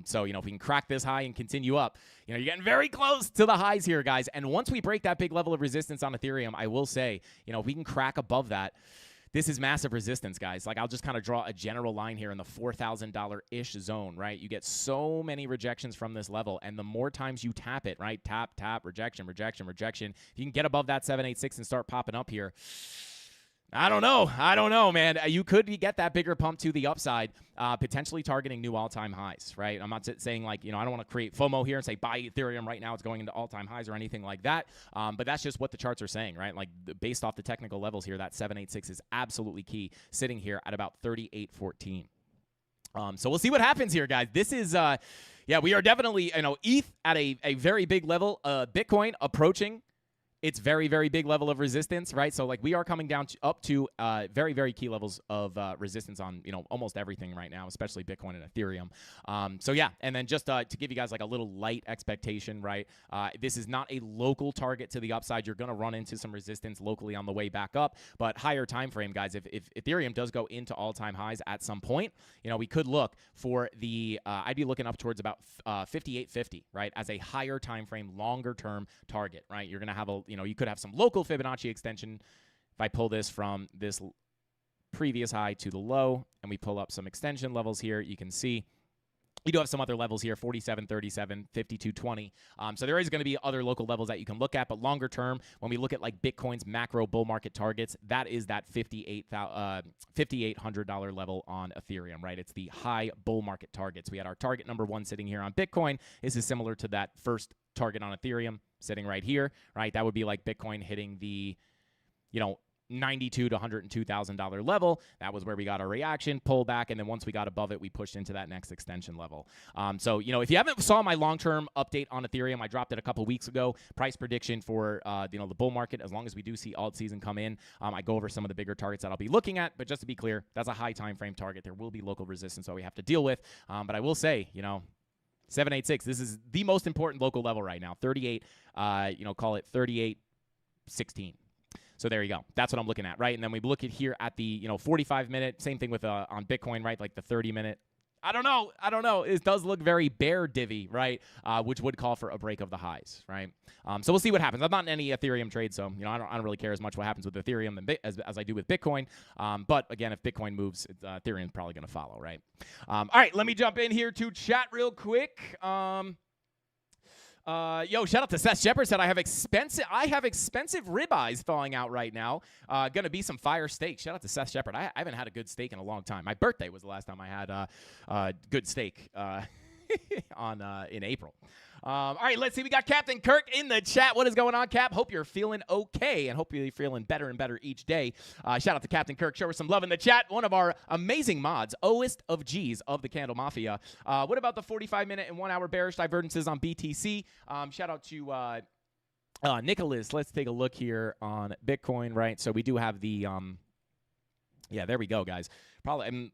Speaker 4: So, you know, if we can crack this high and continue up, you know, you're getting very close to the highs here, guys. And once we break that big level of resistance on Ethereum, I will say, you know, if we can crack above that, this is massive resistance, guys. Like, I'll just kind of draw a general line here in the $4,000-ish zone, right? You get so many rejections from this level, and the more times you tap it, right? Tap, tap, rejection, rejection, rejection. If you can get above that 786 and start popping up here, I don't know, man. You could get that bigger pump to the upside, potentially targeting new all-time highs, right? I'm not saying, like, you know, I don't want to create FOMO here and say buy Ethereum right now, it's going into all-time highs or anything like that. But that's just what the charts are saying, right? Like, based off the technical levels here, that 786 is absolutely key, sitting here at about 38.14. So we'll see what happens here, guys. This is, yeah, we are definitely, you know, ETH at a very big level, Bitcoin approaching it's very, very big level of resistance, right? So, like, we are coming down up to very, very key levels of resistance on, you know, almost everything right now, especially Bitcoin and Ethereum. So, yeah, and then just to give you guys, like, a little light expectation, right? This is not a local target to the upside. You're going to run into some resistance locally on the way back up, but higher time frame, guys, if Ethereum does go into all-time highs at some point, you know, we could look for the, I'd be looking up towards about 58.50, right, as a higher time frame, longer-term target, right? You're going to have a, you know, you could have some local Fibonacci extension. If I pull this from this previous high to the low and we pull up some extension levels here, you can see you do have some other levels here, 47.37, 52.20. So there is going to be other local levels that you can look at, but longer term, when we look at like Bitcoin's macro bull market targets, that is that $5,800 level on Ethereum, right? It's the high bull market targets. We had our target number 1 sitting here on Bitcoin. This is similar to that first target on Ethereum sitting right here, right? That would be like Bitcoin hitting the, you know, $92,000 to $102,000 level. That was where we got our reaction, pull back, and then once we got above it, we pushed into that next extension level. So, you know, if you haven't saw my long-term update on Ethereum, I dropped it a couple weeks ago. Price prediction for, you know, the bull market, as long as we do see alt season come in, I go over some of the bigger targets that I'll be looking at, but just to be clear, that's a high time frame target. There will be local resistance that we have to deal with, but I will say, you know, 786, this is the most important local level right now, 38, you know, call it 38.16. So there you go. That's what I'm looking at, right? And then we look at here at the, you know, 45-minute, same thing with on Bitcoin, right? Like the 30-minute I don't know. It does look very bear divvy, right? Which would call for a break of the highs, right? So we'll see what happens. I'm not in any Ethereum trade, so I don't really care as much what happens with Ethereum as I do with Bitcoin. But again, if Bitcoin moves, Ethereum's probably going to follow, right? All right, let me jump in here to chat real quick. Yo, shout out to Seth Shepard said I have expensive ribeyes thawing out right now. Gonna be some fire steak. Shout out to Seth Shepard. I haven't had a good steak in a long time. My birthday was the last time I had good steak in April. All right, let's see. We got Captain Kirk in the chat. What is going on, Cap? Hope you're feeling okay and hope you're feeling better and better each day. Shout out to Captain Kirk. Show her some love in the chat. One of our amazing mods, Oest of G's of the Candle Mafia. What about the 45-minute and 1 hour bearish divergences on BTC? Shout out to Nicholas. Let's take a look here on Bitcoin, right? So we do have the yeah, there we go, guys. Probably,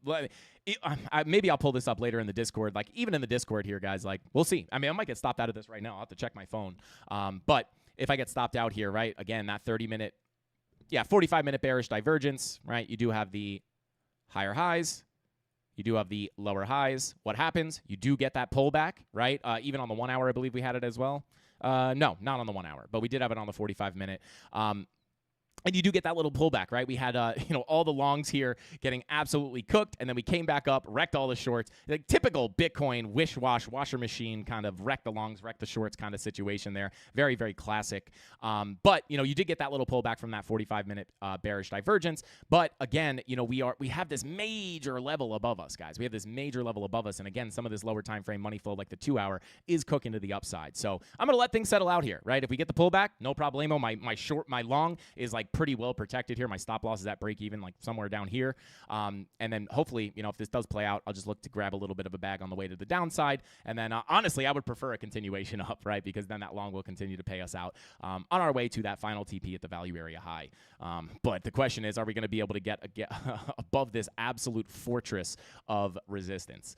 Speaker 4: maybe I'll pull this up later in the Discord. Like, even in the Discord here, guys, like, we'll see. I mean, I might get stopped out of this right now. I'll have to check my phone. But if I get stopped out here, right, again, that 45-minute bearish divergence, right, you do have the higher highs. You do have the lower highs. What happens? You do get that pullback, right? Even on the 1 hour, I believe we had it as well. No, not on the 1 hour, but we did have it on the 45-minute. And you do get that little pullback, right? We had, all the longs here getting absolutely cooked, and then we came back up, wrecked all the shorts. Like typical Bitcoin washer machine kind of wreck the longs, wreck the shorts kind of situation there. Very, very classic. But you did get that little pullback from that 45-minute bearish divergence. But again, we have this major level above us, guys. We have this major level above us, and again, some of this lower time frame money flow, like the 2 hour, is cooking to the upside. So I'm gonna let things settle out here, right? If we get the pullback, no problemo. My long is like pretty well protected here. My stop loss is at break even, like somewhere down here. And then hopefully, if this does play out, I'll just look to grab a little bit of a bag on the way to the downside. And then honestly, I would prefer a continuation up, right? Because then that long will continue to pay us out on our way to that final TP at the value area high. But the question is, are we going to be able to get above this absolute fortress of resistance?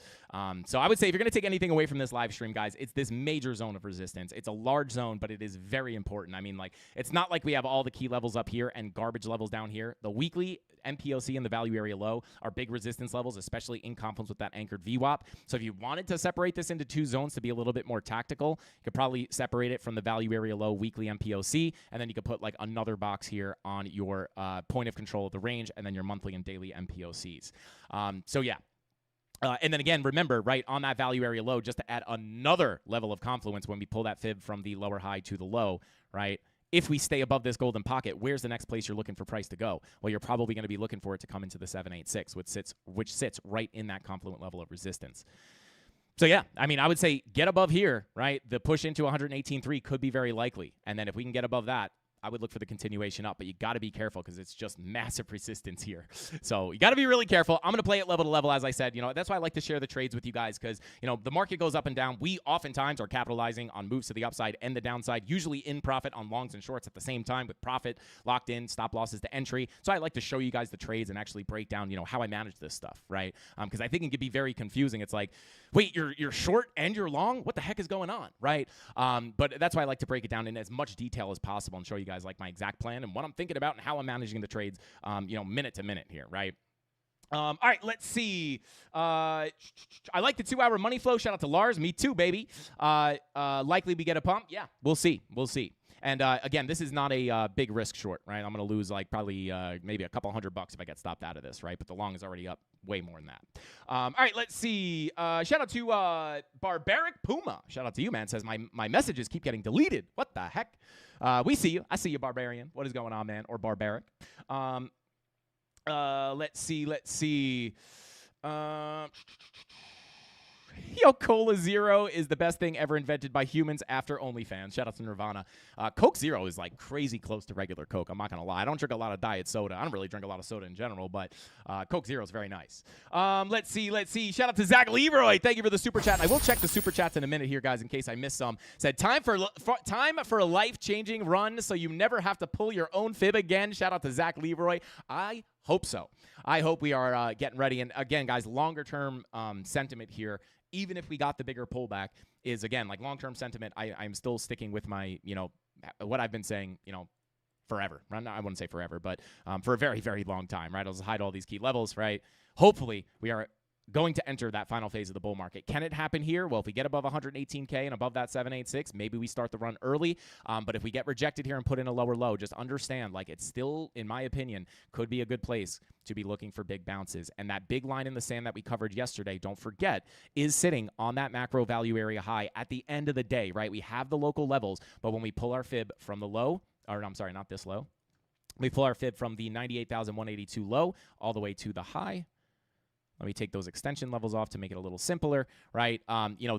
Speaker 4: So I would say if you're going to take anything away from this live stream, guys, it's this major zone of resistance. It's a large zone, but it is very important. I mean, like, it's not like we have all the key levels up here and garbage levels down here. The weekly MPOC and the value area low are big resistance levels, especially in confluence with that anchored VWAP. So if you wanted to separate this into two zones to be a little bit more tactical, you could probably separate it from the value area low weekly MPOC, and then you could put like another box here on your point of control of the range, and then your monthly and daily MPOCs. So yeah. And then again, remember, right, on that value area low, just to add another level of confluence when we pull that fib from the lower high to the low, right? If we stay above this golden pocket, where's the next place you're looking for price to go? Well, you're probably going to be looking for it to come into the 786, which sits right in that confluent level of resistance. So yeah, I mean, I would say get above here, right? The push into 118.3 could be very likely. And then if we can get above that, I would look for the continuation up, but you got to be careful because it's just massive resistance here. So you got to be really careful. I'm going to play it level to level, as I said. That's why I like to share the trades with you guys because, the market goes up and down. We oftentimes are capitalizing on moves to the upside and the downside, usually in profit on longs and shorts at the same time with profit locked in, stop losses to entry. So I like to show you guys the trades and actually break down, how I manage this stuff, right? Because I think it can be very confusing. It's like, wait, you're short and you're long? What the heck is going on, right? But that's why I like to break it down in as much detail as possible and show you guys like my exact plan and what I'm thinking about and how I'm managing the trades, minute to minute here, right? All right, let's see. I like the 2 hour money flow. Shout out to Lars. Me too, baby. Likely we get a pump. Yeah, we'll see. And again, this is not a big risk short, right? I'm going to lose like probably maybe a couple $100 if I get stopped out of this, right? But the long is already up way more than that. All right, let's see. Shout out to Barbaric Puma. Shout out to you, man. Says my messages keep getting deleted. What the heck? We see you. I see you, Barbarian. What is going on, man? Or Barbaric. Let's see. Yo, Cola Zero is the best thing ever invented by humans after OnlyFans. Shout out to Nirvana. Coke Zero is like crazy close to regular Coke. I'm not going to lie. I don't drink a lot of diet soda. I don't really drink a lot of soda in general, but Coke Zero is very nice. Let's see. Shout out to Zach Leroy. Thank you for the super chat. I will check the super chats in a minute here, guys, in case I missed some. Said, time for a life-changing run so you never have to pull your own fib again. Shout out to Zach Leroy. I hope so. I hope we are getting ready. And again, guys, longer-term sentiment here, even if we got the bigger pullback, is, again, like long-term sentiment, I'm still sticking with my, what I've been saying, forever. I wouldn't say forever, but for a very, very long time, right? I'll just hide all these key levels, right? Hopefully, we are going to enter that final phase of the bull market. Can it happen here? Well, if we get above 118K and above that 786, maybe we start the run early. But if we get rejected here and put in a lower low, just understand, like, it's still, in my opinion, could be a good place to be looking for big bounces. And that big line in the sand that we covered yesterday, don't forget, is sitting on that macro value area high at the end of the day, right? We have the local levels, but when we pull our fib from the low, or I'm sorry, not this low, we pull our fib from the 98,182 low all the way to the high. Let me take those extension levels off to make it a little simpler, right?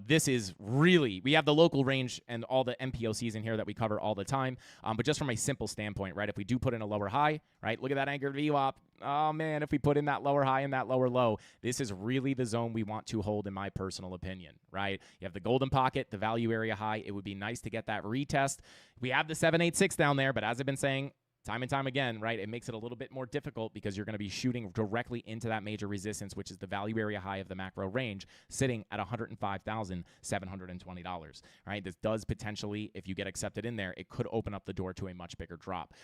Speaker 4: This is really, we have the local range and all the MPOCs in here that we cover all the time. But just from a simple standpoint, right, if we do put in a lower high, right, look at that anchored VWAP. Oh, man, if we put in that lower high and that lower low, this is really the zone we want to hold, in my personal opinion, right? You have the golden pocket, the value area high. It would be nice to get that retest. We have the 786 down there, but as I've been saying, time and time again, right, it makes it a little bit more difficult because you're going to be shooting directly into that major resistance, which is the value area high of the macro range, sitting at $105,720, right? This does potentially, if you get accepted in there, it could open up the door to a much bigger drop.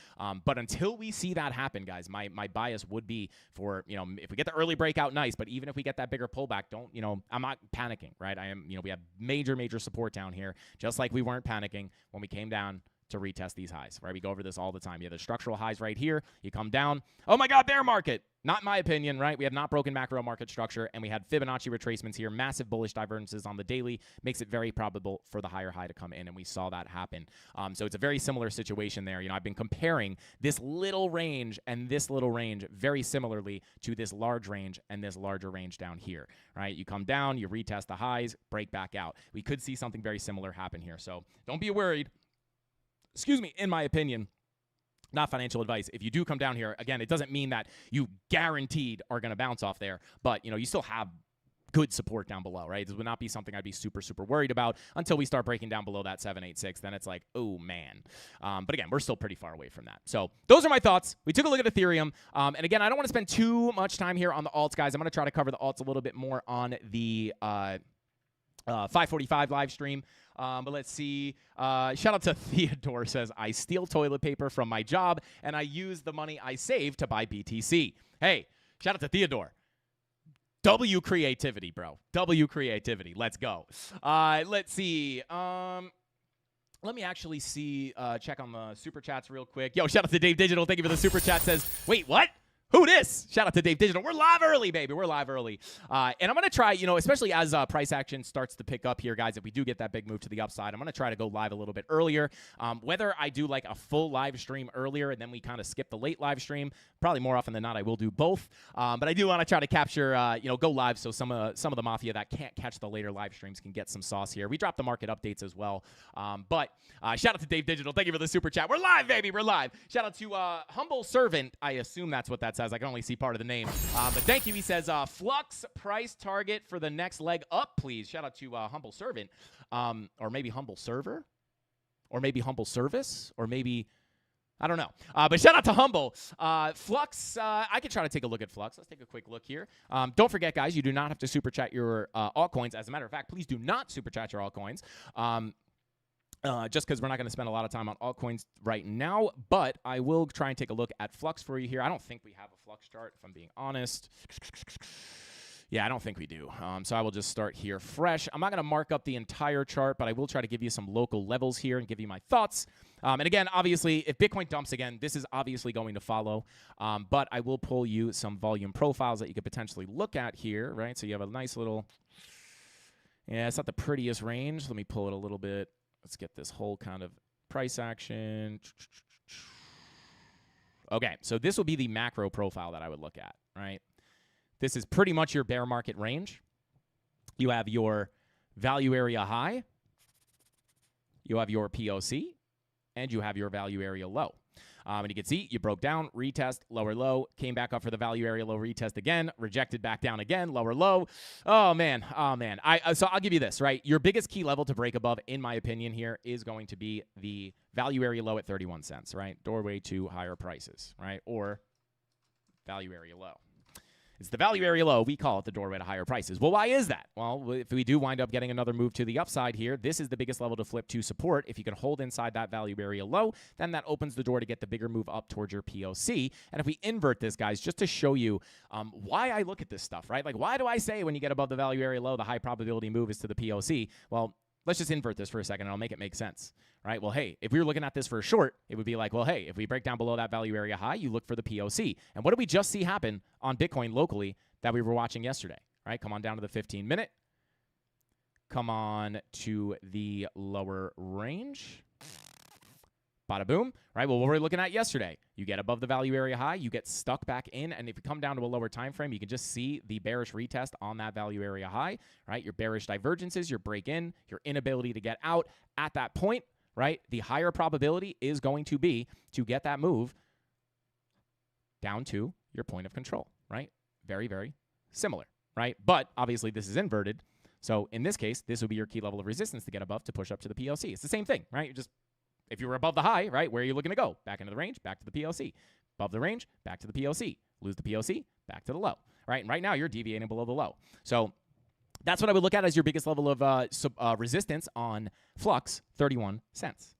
Speaker 4: But until we see that happen, guys, my bias would be for, if we get the early breakout, nice, but even if we get that bigger pullback, I'm not panicking, right? We have major support down here, just like we weren't panicking when we came down to retest these highs, right? We go over this all the time. You have the structural highs right here. You come down. Oh, my God, bear market. Not in my opinion, right? We have not broken macro market structure, and we had Fibonacci retracements here. Massive bullish divergences on the daily. Makes it very probable for the higher high to come in, and we saw that happen. So it's a very similar situation there. I've been comparing this little range and this little range very similarly to this large range and this larger range down here, right? You come down, you retest the highs, break back out. We could see something very similar happen here. So don't be worried. Excuse me, in my opinion, not financial advice. If you do come down here, again, it doesn't mean that you guaranteed are going to bounce off there, but, you still have good support down below, right? This would not be something I'd be super worried about until we start breaking down below that 786. Then it's like, oh, man. But again, we're still pretty far away from that. So those are my thoughts. We took a look at Ethereum. And again, I don't want to spend too much time here on the alts, guys. I'm going to try to cover the alts a little bit more on the 545 live stream. But let's see. Shout out to Theodore, says, I steal toilet paper from my job, and I use the money I save to buy BTC. Hey, shout out to Theodore. W creativity, bro. W creativity. Let's go. Let's see. Let me actually see, check on the super chats real quick. Yo, shout out to Dave Digital. Thank you for the super chat. Says, wait, what? Who dis? Shout out to Dave Digital. We're live early, baby. We're live early. And I'm going to try, especially as price action starts to pick up here, guys, if we do get that big move to the upside, I'm going to try to go live a little bit earlier. Whether I do like a full live stream earlier and then we kind of skip the late live stream, probably more often than not, I will do both. But I do want to try to capture, go live so some of the Mafia that can't catch the later live streams can get some sauce here. We drop the market updates as well. But shout out to Dave Digital. Thank you for the super chat. We're live, baby. We're live. Shout out to Humble Servant. I assume that's what that says. I can only see part of the name. But thank you. He says, Flux price target for the next leg up, please. Shout out to Humble Servant. Or maybe Humble Server. Or maybe Humble Service. Or maybe, I don't know. But shout out to Humble. Flux, I can try to take a look at Flux. Let's take a quick look here. Don't forget, guys, you do not have to super chat your altcoins. As a matter of fact, please do not super chat your altcoins. Just because we're not going to spend a lot of time on altcoins right now, but I will try and take a look at Flux for you here. I don't think we have a Flux chart, if I'm being honest. Yeah, I don't think we do. So I will just start here fresh. I'm not going to mark up the entire chart, but I will try to give you some local levels here and give you my thoughts. And again, obviously, if Bitcoin dumps again, this is obviously going to follow. But I will pull you some volume profiles that you could potentially look at here, right? So you have a nice little, yeah, it's not the prettiest range. Let me pull it a little bit. Let's get this whole kind of price action. Okay, so this will be the macro profile that I would look at, right? This is pretty much your bear market range. You have your value area high, you have your POC, and you have your value area low. And you can see you broke down, retest, lower low, came back up for the value area low, retest again, rejected back down again, lower low. Oh, man. So I'll give you this, right? Your biggest key level to break above, in my opinion here, is going to be the value area low at 31 cents, right? Doorway to higher prices, right? Or value area low. It's the value area low. We call it the doorway to higher prices. Well, why is that? Well, if we do wind up getting another move to the upside here, this is the biggest level to flip to support. If you can hold inside that value area low, then that opens the door to get the bigger move up towards your POC. And if we invert this, guys, just to show you why I look at this stuff, right? Like, why do I say when you get above the value area low, the high probability move is to the POC? Well, let's just invert this for a second and I'll make it make sense, right? Well, hey, if we were looking at this for a short, it would be like, well, hey, if we break down below that value area high, you look for the POC. And what did we just see happen on Bitcoin locally that we were watching yesterday, right? Come on down to the 15-minute. Come on to the lower range. Bada boom, right? Well, what were we looking at yesterday? You get above the value area high, you get stuck back in, and if you come down to a lower time frame, you can just see the bearish retest on that value area high, right? Your bearish divergences, your break in, your inability to get out at that point, right? The higher probability is going to be to get that move down to your point of control, right? Very, very similar, right? But obviously this is inverted. So in this case, this would be your key level of resistance to get above to push up to the PLC. It's the same thing, right? You just, if you were above the high, right, where are you looking to go? Back into the range, back to the PLC. Above the range, back to the PLC. Lose the PLC, back to the low, right? And right now you're deviating below the low. So that's what I would look at as your biggest level of resistance on Flux, 31 cents.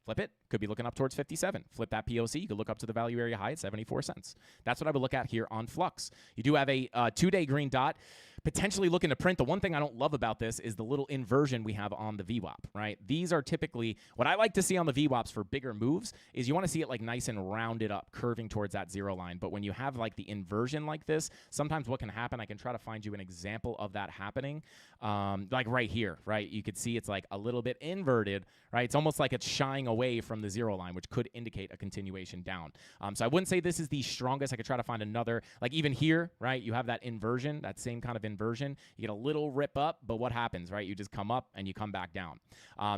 Speaker 4: Flip it, could be looking up towards 57. Flip that POC, you could look up to the value area high at 74 cents. That's what I would look at here on Flux. You do have a 2-day green dot, potentially looking to print. The one thing I don't love about this is the little inversion we have on the VWAP, right? These are typically, what I like to see on the VWAPs for bigger moves is you want to see it like nice and rounded up, curving towards that zero line. But when you have like the inversion like this, sometimes what can happen, I can try to find you an example of that happening. Like right here, right? You could see it's like a little bit inverted, right? It's almost like it's shying away from the zero line, which could indicate a continuation down. So I wouldn't say this is the strongest. I could try to find another, like even here, right? You have that inversion, that same kind of inversion. You get a little rip up, but what happens, right? You just come up and you come back down.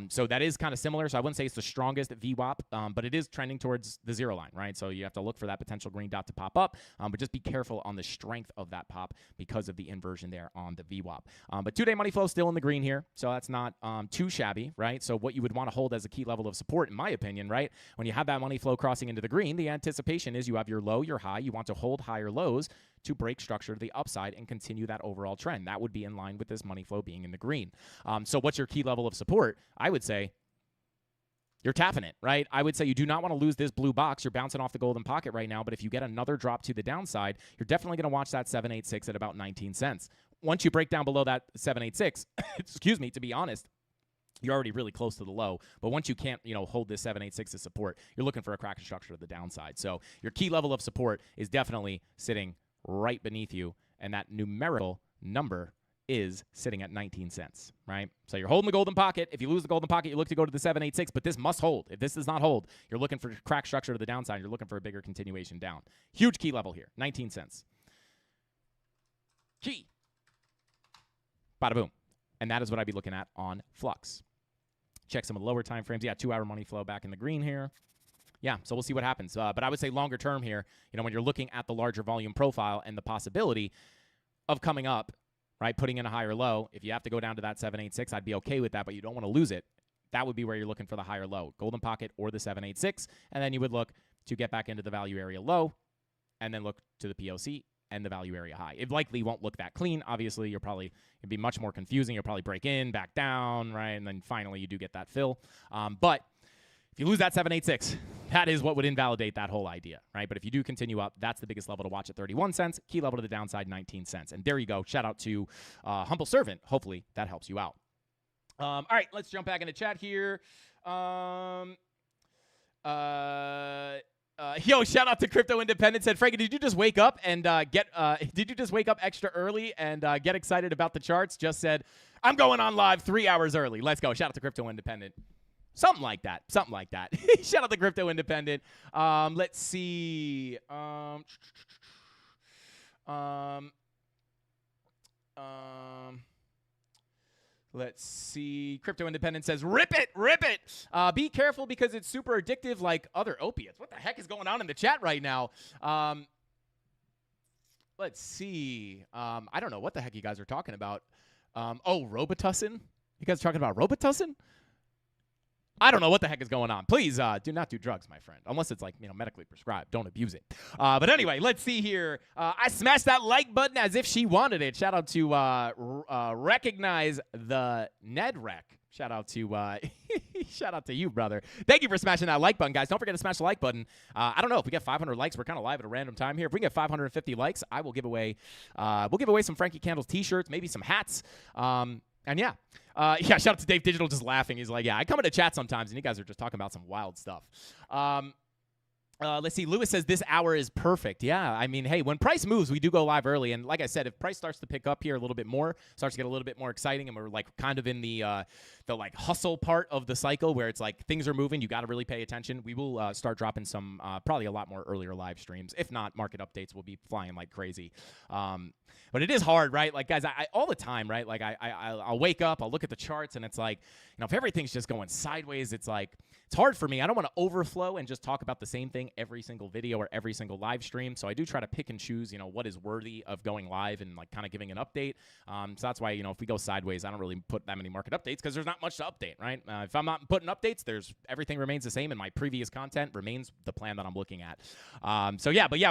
Speaker 4: So that is kind of similar. So I wouldn't say it's the strongest VWAP, but it is trending towards the zero line, right? So you have to look for that potential green dot to pop up, but just be careful on the strength of that pop because of the inversion there on the VWAP. But 2-day money flow still in the green here, so that's not too shabby, right? So what you would want to hold as a key level of support, in my opinion, right? When you have that money flow crossing into the green, the anticipation is you have your low, your high. You want to hold higher lows to break structure to the upside and continue that overall trend. That would be in line with this money flow being in the green. So what's your key level of support? I would say you're tapping it, right? I would say you do not want to lose this blue box. You're bouncing off the golden pocket right now, but if you get another drop to the downside, you're definitely going to watch that 786 at about 19 cents. Once you break down below that 786, excuse me, to be honest, you're already really close to the low, but once you can't, hold this 786 as support, you're looking for a crack structure to the downside. So your key level of support is definitely sitting right beneath you, and that numerical number is sitting at 19 cents, right? So you're holding the golden pocket. If you lose the golden pocket, you look to go to the 786, but this must hold. If this does not hold, you're looking for crack structure to the downside. You're looking for a bigger continuation down. Huge key level here, 19 cents. Key. Bada boom. And that is what I'd be looking at on Flux. Check some of the lower time frames. Yeah, 2-hour money flow back in the green here. Yeah, so we'll see what happens. But I would say longer term here, when you're looking at the larger volume profile and the possibility of coming up, right, putting in a higher low, if you have to go down to that 786, I'd be okay with that, but you don't want to lose it. That would be where you're looking for the higher low, golden pocket or the 786, and then you would look to get back into the value area low and then look to the POC and the value area high. It likely won't look that clean. Obviously, it'd be much more confusing. You'll probably break in, back down, right? And then finally you do get that fill. But if you lose that 786, that is what would invalidate that whole idea, right? But if you do continue up, that's the biggest level to watch at 31 cents. Key level to the downside, 19 cents. And there you go. Shout out to Humble Servant. Hopefully that helps you out. All right, let's jump back into chat here. Yo, shout out to Crypto Independent. Said, Frankie, did you just wake up and did you just wake up extra early and get excited about the charts? Just said, I'm going on live 3 hours early. Let's go. Shout out to Crypto Independent. Something like that. Shout out to Crypto Independent. Let's see. Let's see. Crypto Independent says, rip it. Be careful because it's super addictive like other opiates. What the heck is going on in the chat right now? Let's see. I don't know what the heck you guys are talking about. Robitussin? You guys are talking about Robitussin? I don't know what the heck is going on. Please do not do drugs, my friend, unless it's like, medically prescribed. Don't abuse it. But anyway, let's see here. I smashed that like button as if she wanted it. Shout out to Recognize the Ned Rec. Shout out to shout out to you, brother. Thank you for smashing that like button, guys. Don't forget to smash the like button. I don't know if we get 500 likes. We're kind of live at a random time here. If we get 550 likes, I will give away some Frankie Candles t-shirts, maybe some hats. And yeah, shout out to Dave Digital just laughing. He's like, yeah, I come into chat sometimes, and you guys are just talking about some wild stuff. Let's see. Lewis says this hour is perfect. Yeah, I mean, hey, when price moves, we do go live early. And like I said, if price starts to pick up here a little bit more, starts to get a little bit more exciting, and we're like kind of in the like hustle part of the cycle where it's like things are moving, you got to really pay attention. We will start dropping some probably a lot more earlier live streams. If not, market updates will be flying like crazy. But it is hard, right? Like, guys, I all the time, right? Like, I'll wake up, I'll look at the charts, and it's like, if everything's just going sideways, it's like, it's hard for me. I don't want to overflow and just talk about the same thing every single video or every single live stream. So I do try to pick and choose, what is worthy of going live and like kind of giving an update. So that's why, if we go sideways, I don't really put that many market updates because there's not much to update, right? If I'm not putting updates, everything remains the same, and my previous content remains the plan that I'm looking at.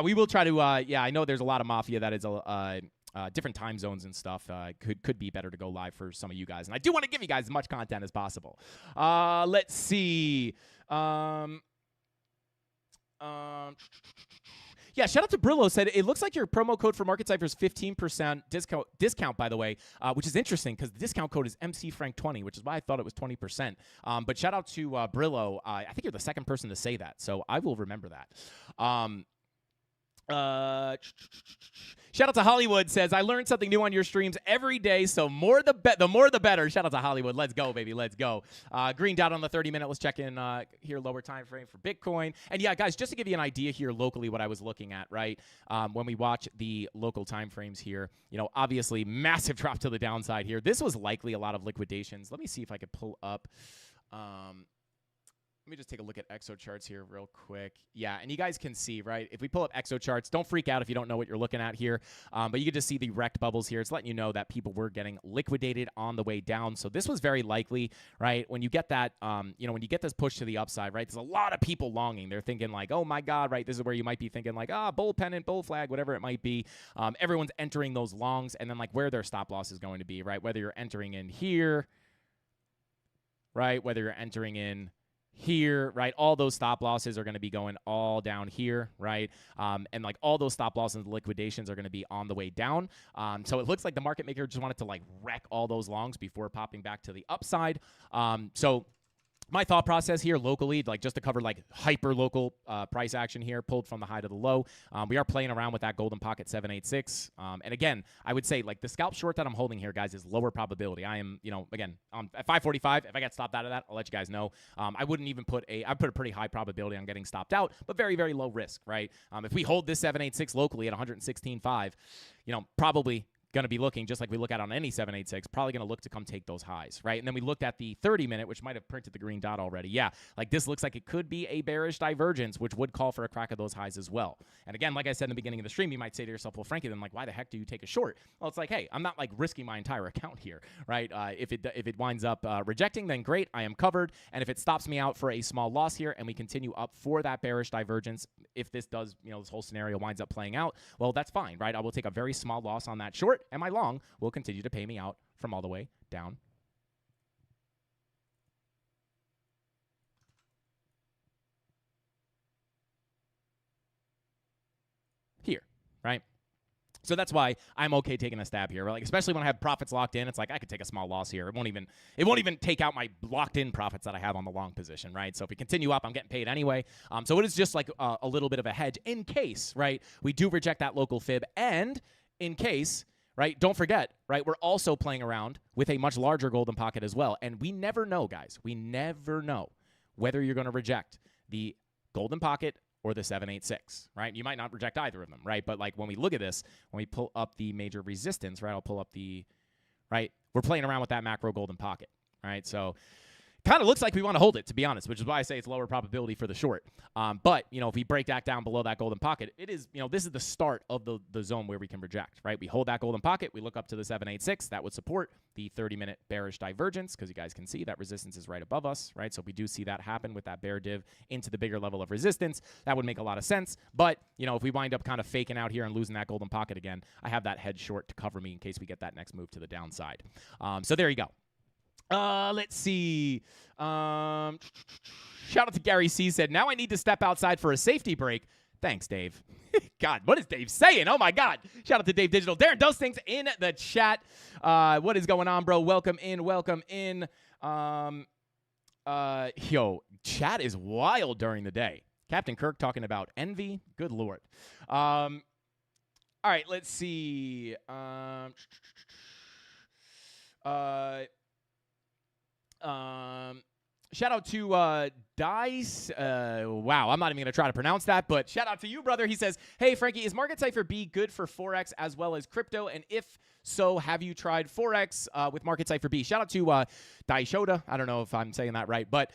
Speaker 4: We will try to. I know there's a lot of Mafia that is different time zones and stuff. Could be better to go live for some of you guys, and I do want to give you guys as much content as possible. Let's see. Yeah, shout out to Brillo. Said it looks like your promo code for Market Cypher is 15% discount, by the way, which is interesting because the discount code is MCFrank20, which is why I thought it was 20%. But shout out to Brillo. I think you're the second person to say that, so I will remember that. Shout out to Hollywood. Says I learned something new on your streams every day, so the more the better. Shout out to Hollywood. Let's go, baby. Let's go. Green dot on the 30-minute. Let's check in here. Lower time frame for Bitcoin. And yeah, guys, just to give you an idea here locally, what I was looking at, right? When we watch the local time frames here, obviously massive drop to the downside here. This was likely a lot of liquidations. Let me see if I could pull up. Let me just take a look at exo charts here real quick. Yeah, and you guys can see, right? If we pull up exo charts, don't freak out if you don't know what you're looking at here. But you can just see the wrecked bubbles here. It's letting you know that people were getting liquidated on the way down. So this was very likely, right? When you get that, when you get this push to the upside, right? There's a lot of people longing. They're thinking like, oh my God, right? This is where you might be thinking like, bull pennant, bull flag, whatever it might be. Everyone's entering those longs, and then like where their stop loss is going to be, right? Whether you're entering in here, right? Whether you're entering in here, right? All those stop losses are going to be going all down here, right? And like all those stop losses and liquidations are going to be on the way down. So it looks like the market maker just wanted to like wreck all those longs before popping back to the upside. So my thought process here locally, like just to cover like hyper local price action here, pulled from the high to the low. We are playing around with that golden pocket 786. And again, I would say like the scalp short that I'm holding here, guys, is lower probability. I am, again, at 545, if I get stopped out of that, I'll let you guys know. I wouldn't even put a pretty high probability on getting stopped out, but very, very low risk, right? If we hold this 786 locally at 116.5, probably going to be looking just like we look at on any 786, probably going to look to come take those highs, right? And then we looked at the 30-minute, which might have printed the green dot already. Yeah, like this looks like it could be a bearish divergence, which would call for a crack of those highs as well. And again, like I said in the beginning of the stream, you might say to yourself, well, Frankie, then like, why the heck do you take a short? Well, it's like, hey, I'm not like risking my entire account here, right? If it winds up rejecting, then great, I am covered. And if it stops me out for a small loss here and we continue up for that bearish divergence, if this does, this whole scenario winds up playing out, well, that's fine, right? I will take a very small loss on that short, and my long will continue to pay me out from all the way down here, right? So that's why I'm okay taking a stab here, right? Like especially when I have profits locked in, it's like I could take a small loss here. It won't even take out my locked in profits that I have on the long position, right? So if we continue up, I'm getting paid anyway. So it is just like a little bit of a hedge in case, right? We do reject that local fib, and in case, right? Don't forget, right? We're also playing around with a much larger golden pocket as well, and we never know, guys. We never know whether you're going to reject the golden pocket or the 786, right? You might not reject either of them, right? But like when we look at this, when we pull up the major resistance, right? I'll pull up the, right? We're playing around with that macro golden pocket, right? So kind of looks like we want to hold it, to be honest, which is why I say it's lower probability for the short. But, if we break that down below that golden pocket, it is, this is the start of the zone where we can reject, right? We hold that golden pocket. We look up to the 786. That would support the 30-minute bearish divergence because you guys can see that resistance is right above us, right? So if we do see that happen with that bear div into the bigger level of resistance, that would make a lot of sense. But, if we wind up kind of faking out here and losing that golden pocket again, I have that head short to cover me in case we get that next move to the downside. So there you go. Let's see. Shout out to Gary C. Said, now I need to step outside for a safety break. Thanks, Dave. God, what is Dave saying? Oh, my God. Shout out to Dave Digital. Darren does things in the chat. What is going on, bro? Welcome in. Welcome in. Yo, chat is wild during the day. Captain Kirk talking about envy. Good Lord. All right, let's see. Shout out to Dice. Wow, I'm not even going to try to pronounce that, but shout out to you, brother. He says, hey, Frankie, is Market Cipher B good for Forex as well as crypto? And if so, have you tried Forex with Market Cipher B? Shout out to Daishoda. I don't know if I'm saying that right, but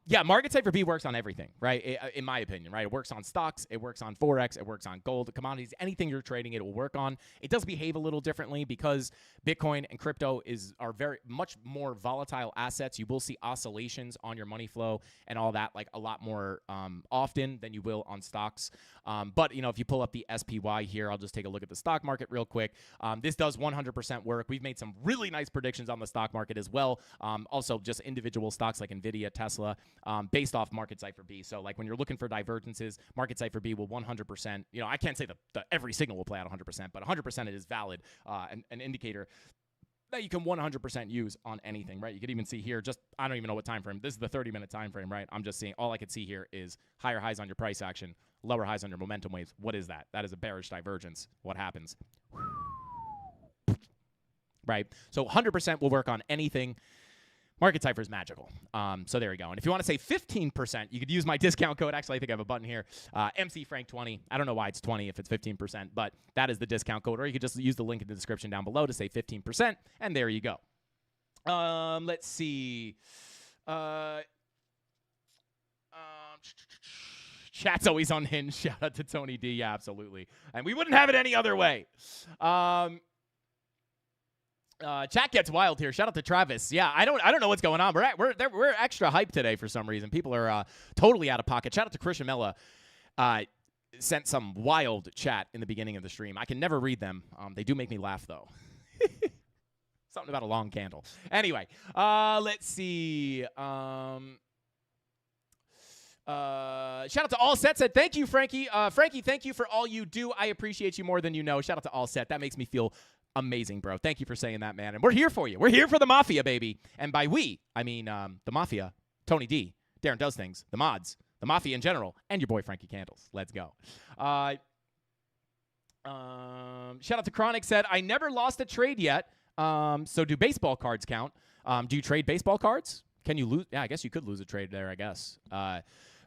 Speaker 4: yeah, Market Cipher B works on everything, right? In my opinion, right? It works on stocks, it works on Forex, it works on gold, commodities, anything you're trading, it will work on. It does behave a little differently because Bitcoin and crypto are very much more volatile assets. You will see oscillations on your money flow and all that like a lot more often than you will on stocks. But if you pull up the SPY here, I'll just take a look at the stock market real quick. This does 100% work. We've made some really nice predictions on the stock market as well. Also just individual stocks like Nvidia, Tesla, based off Market Cipher B. So like when you're looking for divergences, Market Cipher B will 100%, I can't say that every signal will play out 100%, but 100% it is valid, an indicator that you can 100% use on anything, right? You could even see here, I don't even know what time frame. This is the 30-minute time frame, right? I'm just seeing, all I could see here is higher highs on your price action, lower highs on your momentum waves. What is that? That is a bearish divergence. What happens? Right? So 100% will work on anything. Market Cipher is magical. So there you go. And if you want to say 15%, you could use my discount code. Actually, I think I have a button here. MCFrank20. I don't know why it's 20 if it's 15%, but that is the discount code. Or you could just use the link in the description down below to say 15%, and there you go. Let's see. Chat's always unhinged. Shout out to Tony D. Yeah, absolutely. And we wouldn't have it any other way. Chat gets wild here. Shout out to Travis. Yeah, I don't know what's going on. We're extra hyped today for some reason. People are totally out of pocket. Shout out to Christian Mella. Sent some wild chat in the beginning of the stream. I can never read them. They do make me laugh though. Something about a long candle. Anyway, let's see. Shout out to All Set. Said, thank you, Frankie. Frankie, thank you for all you do. I appreciate you more than you know. Shout out to All Set. That makes me feel amazing, bro. Thank you for saying that, man. And we're here for you. We're here for the Mafia, baby. And by we, I mean the Mafia, Tony D, Darren Does Things, the mods, the Mafia in general, and your boy Frankie Candles. Let's go. Shout out to Chronic. Said, I never lost a trade yet. So do baseball cards count? Do you trade baseball cards? Can you lose? Yeah, I guess you could lose a trade there, I guess.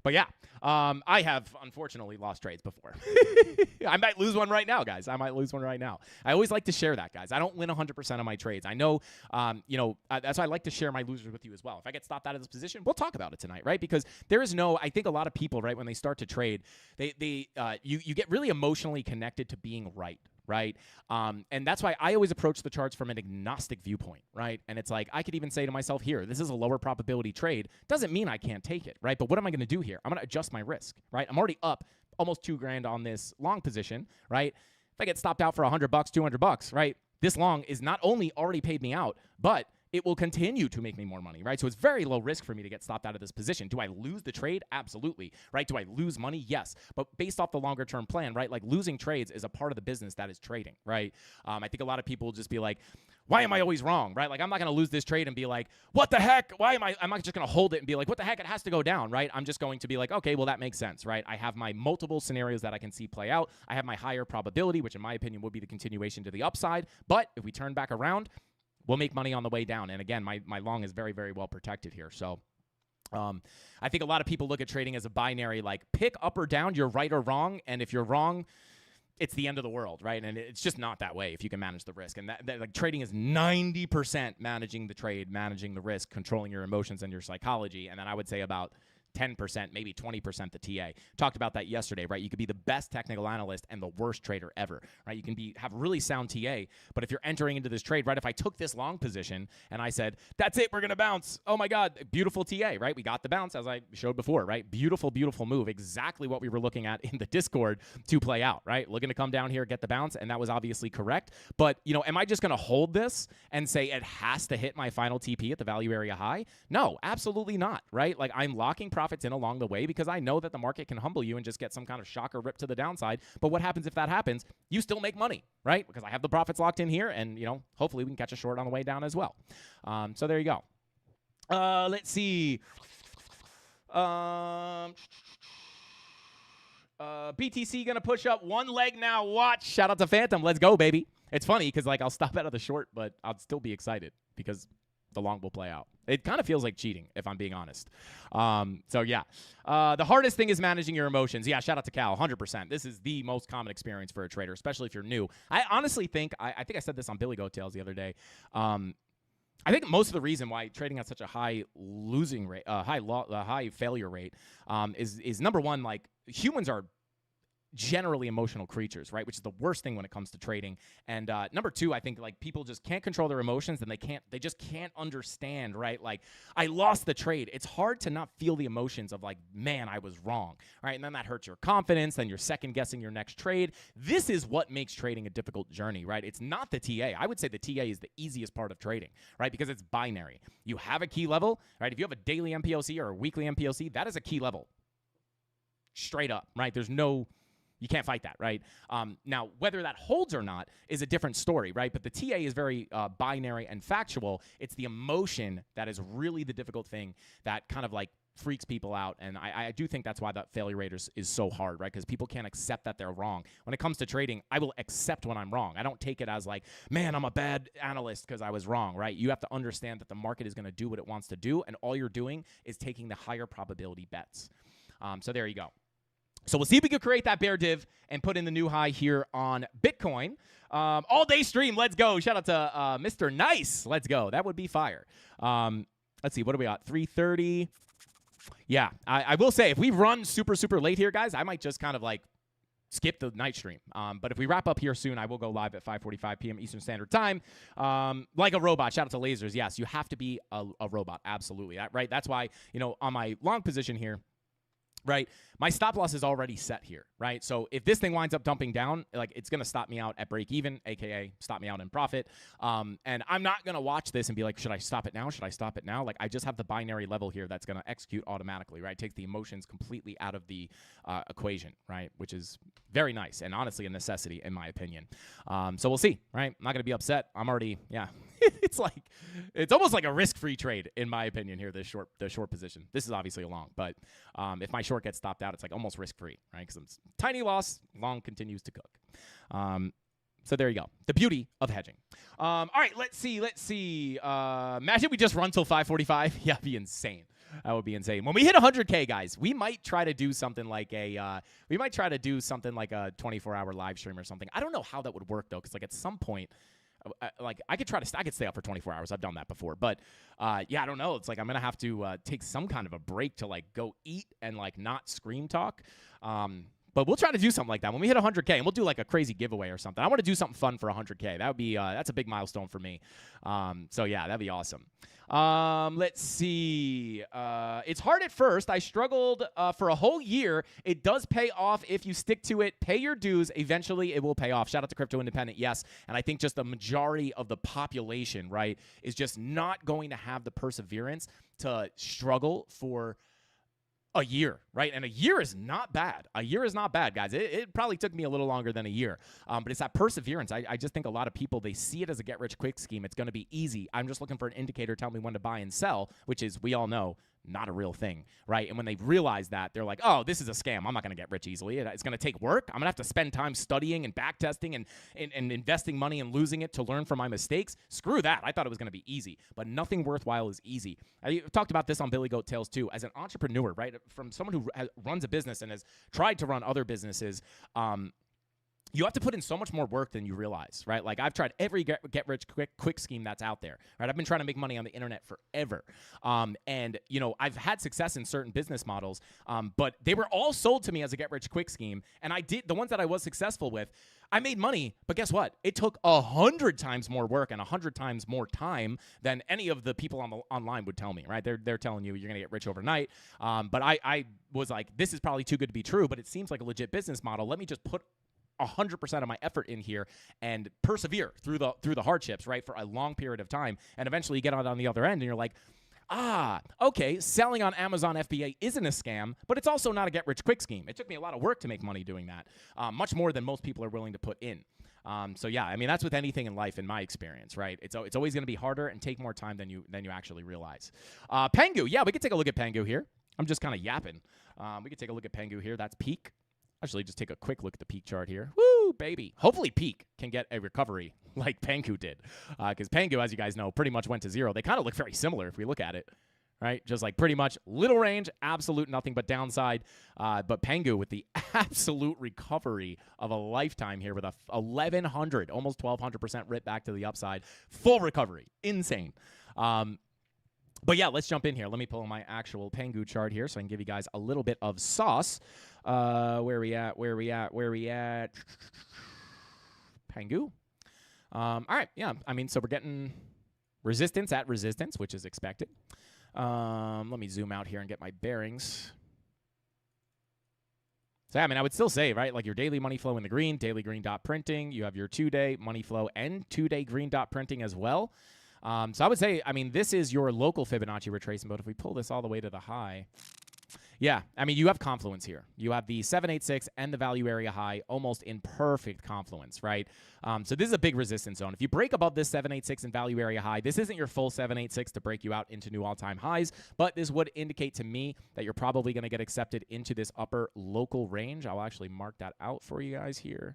Speaker 4: But yeah, I have unfortunately lost trades before. I might lose one right now, guys. I might lose one right now. I always like to share that, guys. I don't win 100% of my trades. I know, that's why I like to share my losers with you as well. If I get stopped out of this position, we'll talk about it tonight, right? Because there is I think a lot of people, right, when they start to trade, you get really emotionally connected to being right. Right. And that's why I always approach the charts from an agnostic viewpoint. Right. And it's like I could even say to myself here, this is a lower probability trade. Doesn't mean I can't take it. Right. But what am I going to do here? I'm going to adjust my risk. Right. I'm already up almost $2,000 on this long position. Right. If I get stopped out for $100, $200, right, this long is not only already paid me out, but it will continue to make me more money, right? So it's very low risk for me to get stopped out of this position. Do I lose the trade? Absolutely, right? Do I lose money? Yes. But based off the longer term plan, right, like losing trades is a part of the business that is trading, right? I think a lot of people will just be like, why am I always wrong, right? Like, I'm not going to lose this trade and be like, what the heck? I'm not just going to hold it and be like, what the heck? It has to go down, right? I'm just going to be like, okay, well, that makes sense, right? I have my multiple scenarios that I can see play out. I have my higher probability, which in my opinion would be the continuation to the upside. But if we turn back around, we'll make money on the way down. And again, my long is very, very well protected here. So I think a lot of people look at trading as a binary, like pick up or down, you're right or wrong. And if you're wrong, it's the end of the world, right? And it's just not that way if you can manage the risk. And that like trading is 90% managing the trade, managing the risk, controlling your emotions and your psychology. And then I would say about 10%, maybe 20% the TA. Talked about that yesterday, right? You could be the best technical analyst and the worst trader ever, right? You can have really sound TA, but if you're entering into this trade, right? If I took this long position and I said, that's it, we're going to bounce. Oh my God, beautiful TA, right? We got the bounce as I showed before, right? Beautiful, beautiful move. Exactly what we were looking at in the Discord to play out, right? Looking to come down here, get the bounce, and that was obviously correct. But, am I just going to hold this and say it has to hit my final TP at the value area high? No, absolutely not, right? Like I'm locking profits in along the way because I know that the market can humble you and just get some kind of shocker rip to the downside. But what happens if that happens? You still make money, right? Because I have the profits locked in here, and hopefully we can catch a short on the way down as well. So there you go. Let's see. BTC gonna push up one leg now. Watch. Shout out to Phantom. Let's go, baby. It's funny because I'll stop out of the short, but I'll still be excited because the long will play out. It kind of feels like cheating, if I'm being honest. So, yeah. The hardest thing is managing your emotions. Yeah, shout out to Cal, 100%. This is the most common experience for a trader, especially if you're new. I honestly think, I think I said this on Billy Goat Tales the other day. I think most of the reason why trading at such a high losing rate, high failure rate, is number one, like humans are generally emotional creatures, right? Which is the worst thing when it comes to trading. And number two, I think like people just can't control their emotions, and they just can't understand, right? Like I lost the trade. It's hard to not feel the emotions of like, man, I was wrong, right? And then that hurts your confidence. Then you're second guessing your next trade. This is what makes trading a difficult journey, right? It's not the TA. I would say the TA is the easiest part of trading, right? Because it's binary. You have a key level, right? If you have a daily MPOC or a weekly MPOC, that is a key level. Straight up, right? You can't fight that, right? Now, whether that holds or not is a different story, right? But the TA is very binary and factual. It's the emotion that is really the difficult thing that kind of like freaks people out. And I do think that's why that failure rate is so hard, right? Because people can't accept that they're wrong. When it comes to trading, I will accept when I'm wrong. I don't take it as like, man, I'm a bad analyst because I was wrong, right? You have to understand that the market is going to do what it wants to do, and all you're doing is taking the higher probability bets. So there you go. So we'll see if we can create that bear div and put in the new high here on Bitcoin. All day stream. Let's go. Shout out to Mr. Nice. Let's go. That would be fire. Let's see. What do we got? 3:30. Yeah, I will say if we run super, super late here, guys, I might just kind of like skip the night stream. But if we wrap up here soon, I will go live at 5:45 p.m. Eastern Standard Time. Like a robot. Shout out to Lasers. Yes, you have to be a robot. Absolutely. Right. That's why, on my long position here, right, my stop loss is already set here, right? So if this thing winds up dumping down, like it's going to stop me out at break even, aka stop me out in profit. And I'm not going to watch this and be like, should I stop it now? Should I stop it now? Like I just have the binary level here that's going to execute automatically, right? It takes the emotions completely out of the equation, right? Which is very nice and honestly a necessity in my opinion. So we'll see, right? I'm not going to be upset. I'm already, yeah. it's almost like a risk-free trade in my opinion here, the short position. This is obviously a long, but if my short gets stopped out, it's like almost risk-free, right? Because it's tiny loss, long continues to cook. So there you go. The beauty of hedging. All right, let's see. Imagine we just run till 5:45. Yeah, that'd be insane. That would be insane. When we hit 100K, guys, we might try to do something like a 24-hour live stream or something. I don't know how that would work though, because like at some point, like I could stay up for 24 hours. I've done that before, but yeah, I don't know. It's like I'm gonna have to take some kind of a break to like go eat and like not scream talk. But we'll try to do something like that when we hit 100K, and we'll do like a crazy giveaway or something. I want to do something fun for 100K. That would be that's a big milestone for me. So yeah, that'd be awesome. Let's see. It's hard at first. I struggled for a whole year. It does pay off if you stick to it. Pay your dues. Eventually, it will pay off. Shout out to Crypto Independent. Yes, and I think just the majority of the population, right, is just not going to have the perseverance to struggle for a year, right? And a year is not bad. A year is not bad, guys. It probably took me a little longer than a year, but it's that perseverance. I just think a lot of people, they see it as a get-rich-quick scheme. It's going to be easy. I'm just looking for an indicator telling me when to buy and sell, which is, we all know, not a real thing, right? And when they realize that, they're like, oh, this is a scam. I'm not going to get rich easily. It's going to take work. I'm going to have to spend time studying and backtesting and investing money and losing it to learn from my mistakes. Screw that. I thought it was going to be easy, but nothing worthwhile is easy. I talked about this on Billy Goat Tales too. As an entrepreneur, right, from someone who runs a business and has tried to run other businesses, you have to put in so much more work than you realize, right? Like I've tried every get rich quick scheme that's out there, right? I've been trying to make money on the internet forever. And, you know, I've had success in certain business models, but they were all sold to me as a get rich quick scheme. And I did the ones that I was successful with, I made money, but guess what? It took 100 times more work and 100 times more time than any of the people online would tell me, right? They're telling you you're going to get rich overnight. But I was like, this is probably too good to be true, but it seems like a legit business model. Let me just put 100% of my effort in here and persevere through the hardships, right, for a long period of time, and eventually you get on the other end and you're like, okay, selling on Amazon FBA isn't a scam, but it's also not a get-rich-quick scheme. It took me a lot of work to make money doing that, much more than most people are willing to put in. So yeah, I mean, that's with anything in life, in my experience, right? It's always going to be harder and take more time than you actually realize. Pengu, yeah, we could take a look at Pengu here. I'm just kind of yapping. We could take a look at Pengu here. That's peak. Actually, just take a quick look at the peak chart here. Woo, baby. Hopefully peak can get a recovery like Pengu did. Because Pengu, as you guys know, pretty much went to zero. They kind of look very similar if we look at it, right? Just like pretty much little range, absolute nothing but downside. But Pengu with the absolute recovery of a lifetime here with a 1,100, almost 1,200% rip back to the upside. Full recovery. Insane. But yeah, let's jump in here. Let me pull my actual Pengu chart here so I can give you guys a little bit of sauce. Where we at? Pengu. All right, yeah. I mean, so we're getting resistance at resistance, which is expected. Let me zoom out here and get my bearings. So, I mean, I would still say, right, like your daily money flow in the green, daily green dot printing. You have your 2-day money flow and 2-day green dot printing as well. So I would say, I mean, this is your local Fibonacci retracement, but if we pull this all the way to the high, yeah, I mean, you have confluence here. You have the 786 and the value area high almost in perfect confluence, right? So this is a big resistance zone. If you break above this 786 and value area high, this isn't your full 786 to break you out into new all-time highs, but this would indicate to me that you're probably going to get accepted into this upper local range. I'll actually mark that out for you guys here.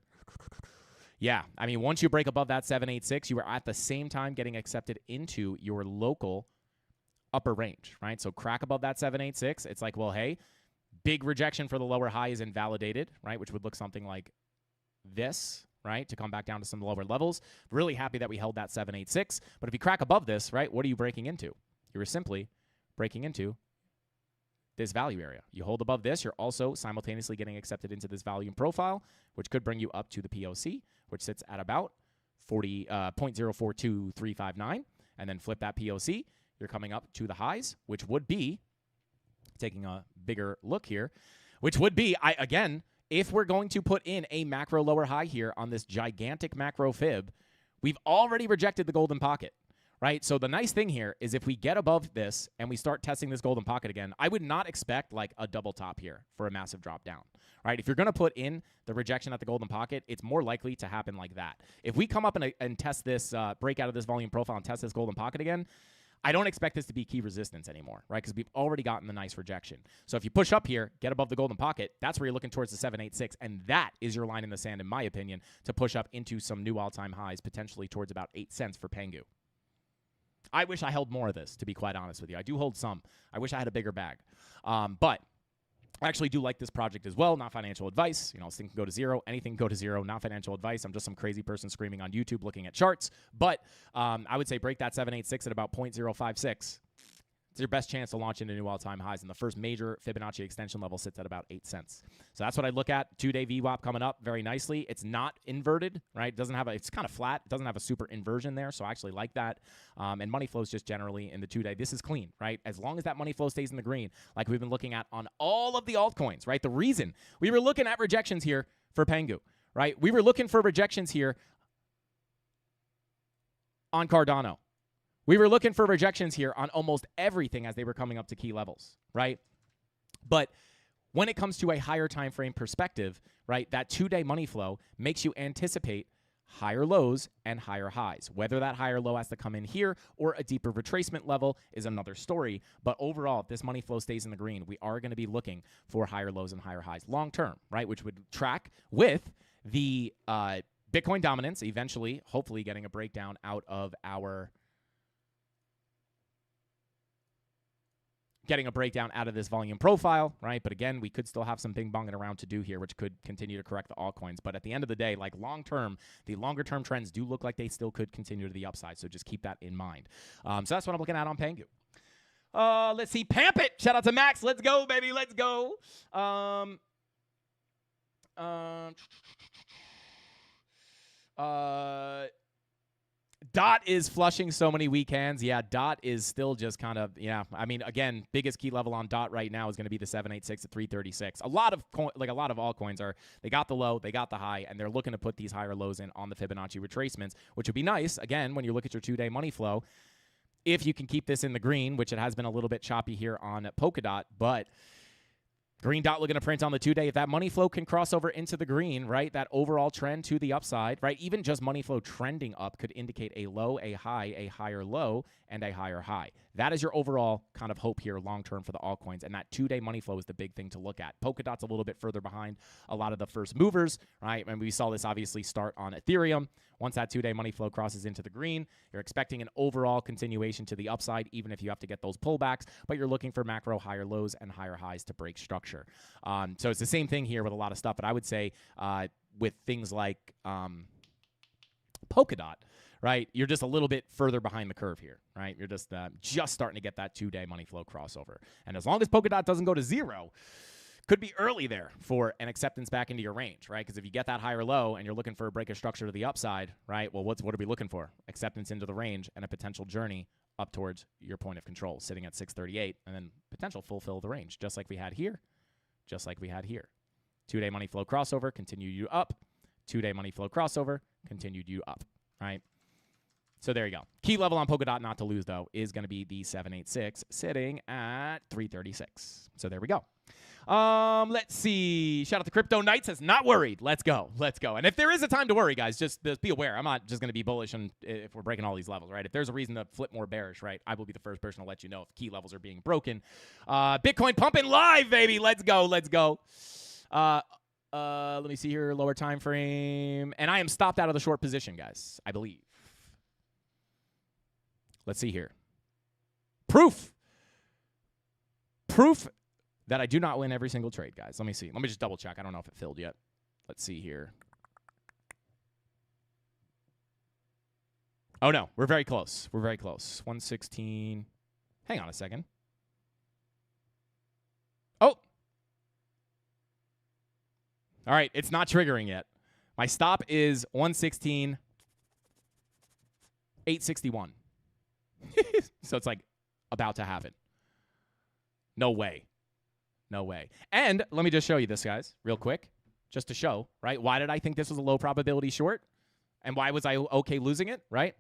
Speaker 4: Yeah, I mean, once you break above that 786, you are at the same time getting accepted into your local upper range, right? So crack above that 786, it's like, well, hey, big rejection for the lower high is invalidated, right? Which would look something like this, right? To come back down to some lower levels. Really happy that we held that 786. But if you crack above this, right, what are you breaking into? You're simply breaking into this value area. You hold above this, you're also simultaneously getting accepted into this volume profile, which could bring you up to the POC, which sits at about 0.042359, and then flip that POC. You're coming up to the highs, which would be, taking a bigger look here, which would be, again, if we're going to put in a macro lower high here on this gigantic macro fib, we've already rejected the golden pocket. Right? So the nice thing here is if we get above this and we start testing this golden pocket again, I would not expect like a double top here for a massive drop down. Right? If you're going to put in the rejection at the golden pocket, it's more likely to happen like that. If we come up and test this, break out of this volume profile and test this golden pocket again, I don't expect this to be key resistance anymore, right? Because we've already gotten the nice rejection. So if you push up here, get above the golden pocket, that's where you're looking towards the 786, and that is your line in the sand, in my opinion, to push up into some new all-time highs, potentially towards about 8 cents for Pengu. I wish I held more of this, to be quite honest with you. I do hold some. I wish I had a bigger bag. But I actually do like this project as well. Not financial advice. You know, this thing can go to zero. Anything can go to zero. Not financial advice. I'm just some crazy person screaming on YouTube looking at charts. But I would say break that 786 at about 0.056. It's your best chance to launch into new all-time highs. And the first major Fibonacci extension level sits at about 8 cents. So that's what I look at. 2-day VWAP coming up very nicely. It's not inverted, right? It doesn't have it's kind of flat. It doesn't have a super inversion there. So I actually like that. And money flows just generally in the 2-day. This is clean, right? As long as that money flow stays in the green, like we've been looking at on all of the altcoins, right? The reason we were looking at rejections here for Pengu, right? We were looking for rejections here on Cardano. We were looking for rejections here on almost everything as they were coming up to key levels, right? But when it comes to a higher time frame perspective, right, that 2-day money flow makes you anticipate higher lows and higher highs. Whether that higher low has to come in here or a deeper retracement level is another story. But overall, if this money flow stays in the green, we are going to be looking for higher lows and higher highs long term, right, which would track with the Bitcoin dominance, eventually, hopefully getting a breakdown out of our getting a breakdown out of this volume profile, right? But again, we could still have some ping-ponging around to do here, which could continue to correct the altcoins. But at the end of the day, like long-term, the longer-term trends do look like they still could continue to the upside. So just keep that in mind. So that's what I'm looking at on Pengu. Let's see. Pamp it. Shout out to Max. Let's go, baby. Let's go. Dot is flushing so many weak hands. Yeah, Dot is still just kind of, yeah. I mean, again, biggest key level on Dot right now is going to be the 786 at 336. A lot of altcoins are, they got the low, they got the high, and they're looking to put these higher lows in on the Fibonacci retracements, which would be nice, again, when you look at your 2-day money flow, if you can keep this in the green, which it has been a little bit choppy here on Polkadot, but green dot looking to print on the 2-day. If that money flow can cross over into the green, right, that overall trend to the upside, right, even just money flow trending up could indicate a low, a high, a higher low, and a higher high. That is your overall kind of hope here long-term for the altcoins, and that 2-day money flow is the big thing to look at. Polkadot's a little bit further behind a lot of the first movers, right, and we saw this obviously start on Ethereum. Once that 2-day money flow crosses into the green, you're expecting an overall continuation to the upside, even if you have to get those pullbacks, but you're looking for macro higher lows and higher highs to break structure. So it's the same thing here with a lot of stuff, but I would say with things like Polkadot, right, you're just a little bit further behind the curve here, right? You're just starting to get that 2-day money flow crossover. And as long as Polkadot doesn't go to zero, could be early there for an acceptance back into your range, right? Because if you get that higher low and you're looking for a break of structure to the upside, right, well, what are we looking for? Acceptance into the range and a potential journey up towards your point of control, sitting at 638, and then potential fulfill the range, just like we had here, just like we had here. 2-day money flow crossover, continue you up. 2-day money flow crossover, continued you up, right? So there you go. Key level on Polkadot not to lose, though, is going to be the 786 sitting at 336. So there we go. Let's see. Shout out to Crypto Knight, says, not worried. Let's go. Let's go. And if there is a time to worry, guys, just be aware. I'm not just going to be bullish if we're breaking all these levels, right? If there's a reason to flip more bearish, right, I will be the first person to let you know if key levels are being broken. Bitcoin pumping live, baby. Let's go. Let's go. Let me see here. Lower time frame. And I am stopped out of the short position, guys, I believe. Let's see here. Proof that I do not win every single trade, guys. Let me see. Let me just double check. I don't know if it filled yet. Let's see here. Oh, no. We're very close. We're very close. 116. Hang on a second. Oh. All right. It's not triggering yet. My stop is 116, 861. So it's like about to happen. No way. No way. And let me just show you this, guys, real quick, just to show, right? Why did I think this was a low probability short? And why was I okay losing it, right?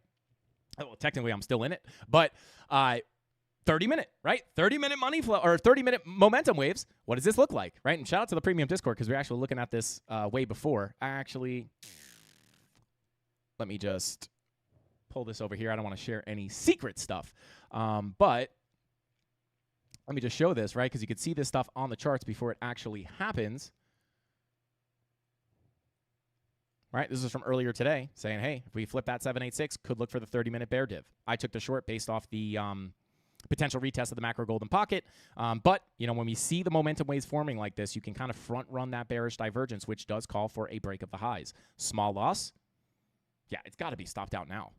Speaker 4: Well, technically, I'm still in it. But 30-minute, right? 30-minute money flow or 30-minute momentum waves. What does this look like, right? And shout out to the premium Discord because we're actually looking at this way before. Actually, let me just pull this over here. I don't want to share any secret stuff. But let me just show this, right? Because you can see this stuff on the charts before it actually happens. Right? This is from earlier today saying, hey, if we flip that 786, could look for the 30-minute bear div. I took the short based off the potential retest of the macro golden pocket. But, you know, when we see the momentum waves forming like this, you can kind of front run that bearish divergence, which does call for a break of the highs. Small loss. Yeah, it's got to be stopped out now.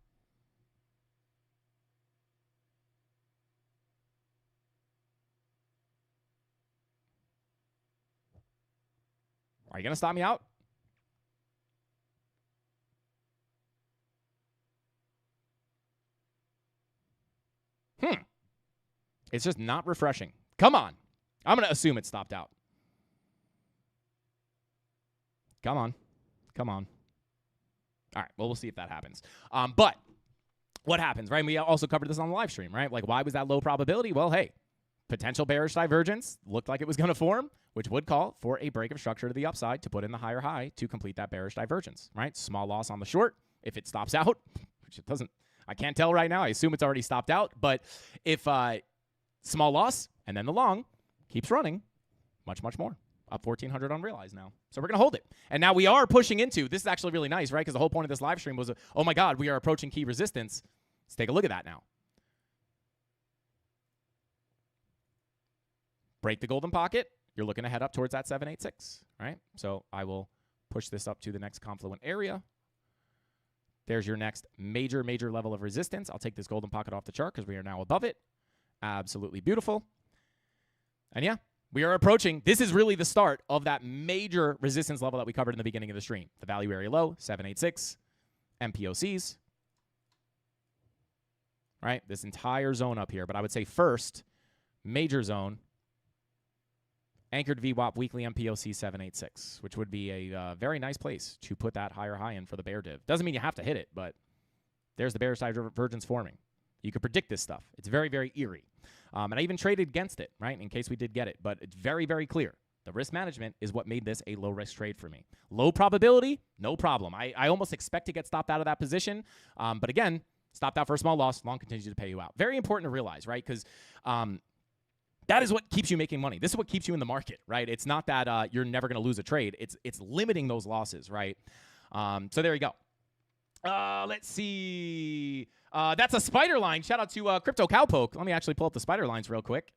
Speaker 4: Are you going to stop me out? It's just not refreshing. Come on. I'm going to assume it stopped out. Come on. Come on. All right. Well, we'll see if that happens. But what happens, right? We also covered this on the live stream, right? Like, why was that low probability? Well, hey, potential bearish divergence looked like it was going to form, which would call for a break of structure to the upside to put in the higher high to complete that bearish divergence, right? Small loss on the short if it stops out, which it doesn't. I can't tell right now. I assume it's already stopped out. But if small loss and then the long keeps running, much, much more. Up 1,400 unrealized now. So we're going to hold it. And now we are pushing into, this is actually really nice, right? Because the whole point of this live stream was, oh my God, we are approaching key resistance. Let's take a look at that now. break the golden pocket, you're looking to head up towards that 786, right? So I will push this up to the next confluent area. There's your next major level of resistance. I'll take this golden pocket off the chart because we are now above it. Absolutely beautiful. And yeah, we are approaching. This is really the start of that major resistance level that we covered in the beginning of the stream. The value area low, 786, MPOCs. Right? This entire zone up here. But I would say first, major zone, anchored VWAP weekly MPOC 786, which would be a very nice place to put that higher high in for the bear div. Doesn't mean you have to hit it, but there's the bearish divergence forming. You could predict this stuff. It's very, very eerie. And I even traded against it, right, in case we did get it. But it's very, very clear. The risk management is what made this a low-risk trade for me. Low probability, no problem. I almost expect to get stopped out of that position. But again, stopped out for a small loss, long continues to pay you out. Very important to realize, right, because that is what keeps you making money. This is what keeps you in the market, right? It's not that you're never going to lose a trade. It's limiting those losses, right? So there you go. Let's see. That's a spider line. Shout out to Crypto Cowpoke. Let me actually pull up the spider lines real quick.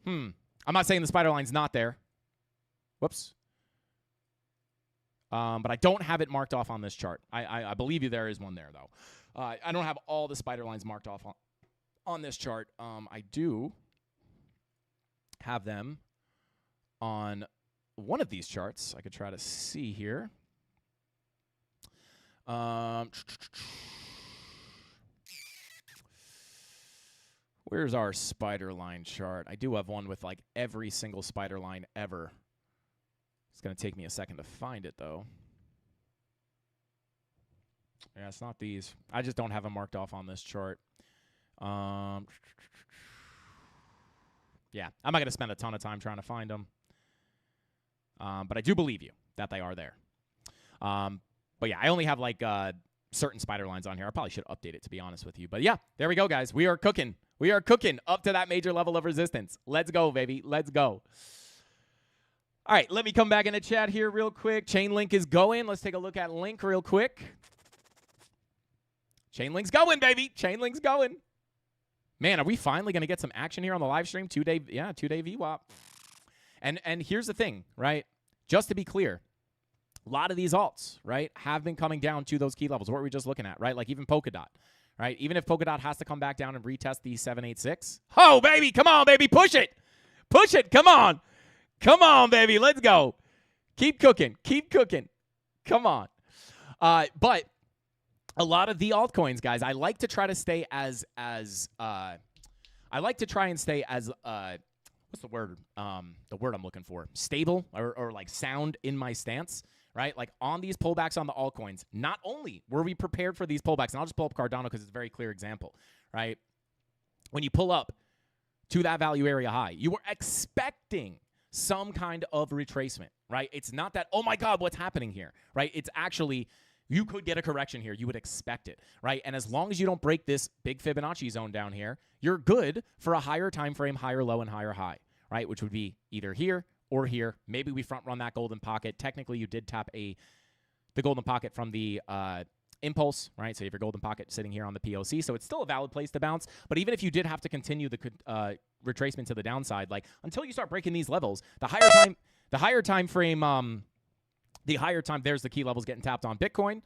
Speaker 4: I'm not saying the spider line's not there. Whoops. But I don't have it marked off on this chart. I believe you there is one there, though. I don't have all the spider lines marked off on this chart. I do have them on one of these charts. I could try to see here. Where's our spider line chart? I do have one with like every single spider line ever. It's going to take me a second to find it, though. Yeah, it's not these. I just don't have them marked off on this chart. Yeah, I'm not going to spend a ton of time trying to find them. But I do believe you that they are there. But yeah, I only have like certain spider lines on here. I probably should update it, to be honest with you. But yeah, there we go, guys. We are cooking. We are cooking up to that major level of resistance. Let's go, baby. Let's go. All right, let me come back in the chat here real quick. Chainlink is going. Let's take a look at Link real quick. Chainlink's going, baby. Chainlink's going. Man, are we finally going to get some action here on the live stream? Two-day VWAP. And here's the thing, right? Just to be clear, a lot of these alts, right, have been coming down to those key levels. What were we just looking at, right? Like even Polkadot, right? Even if Polkadot has to come back down and retest the 786. Oh, baby, come on, baby, push it. Push it, come on. Come on, baby, let's go. Keep cooking, keep cooking. Come on. But a lot of the altcoins, guys, I like to try to stay as what's the word? The word I'm looking for. Stable or like sound in my stance, right? Like on these pullbacks on the altcoins, not only were we prepared for these pullbacks, and I'll just pull up Cardano because it's a very clear example, right? When you pull up to that value area high, you were expecting some kind of retracement, right? It's not that, oh my God, what's happening here, right? It's actually, you could get a correction here. You would expect it, right? And as long as you don't break this big Fibonacci zone down here, you're good for a higher time frame, higher low and higher high, right? Which would be either here or here. Maybe we front run that golden pocket. Technically, you did tap the golden pocket from the impulse, right? So you have your golden pocket sitting here on the POC. So it's still a valid place to bounce. But even if you did have to continue the retracement to the downside, like until you start breaking these levels, the higher time frame, there's the key levels getting tapped on Bitcoin.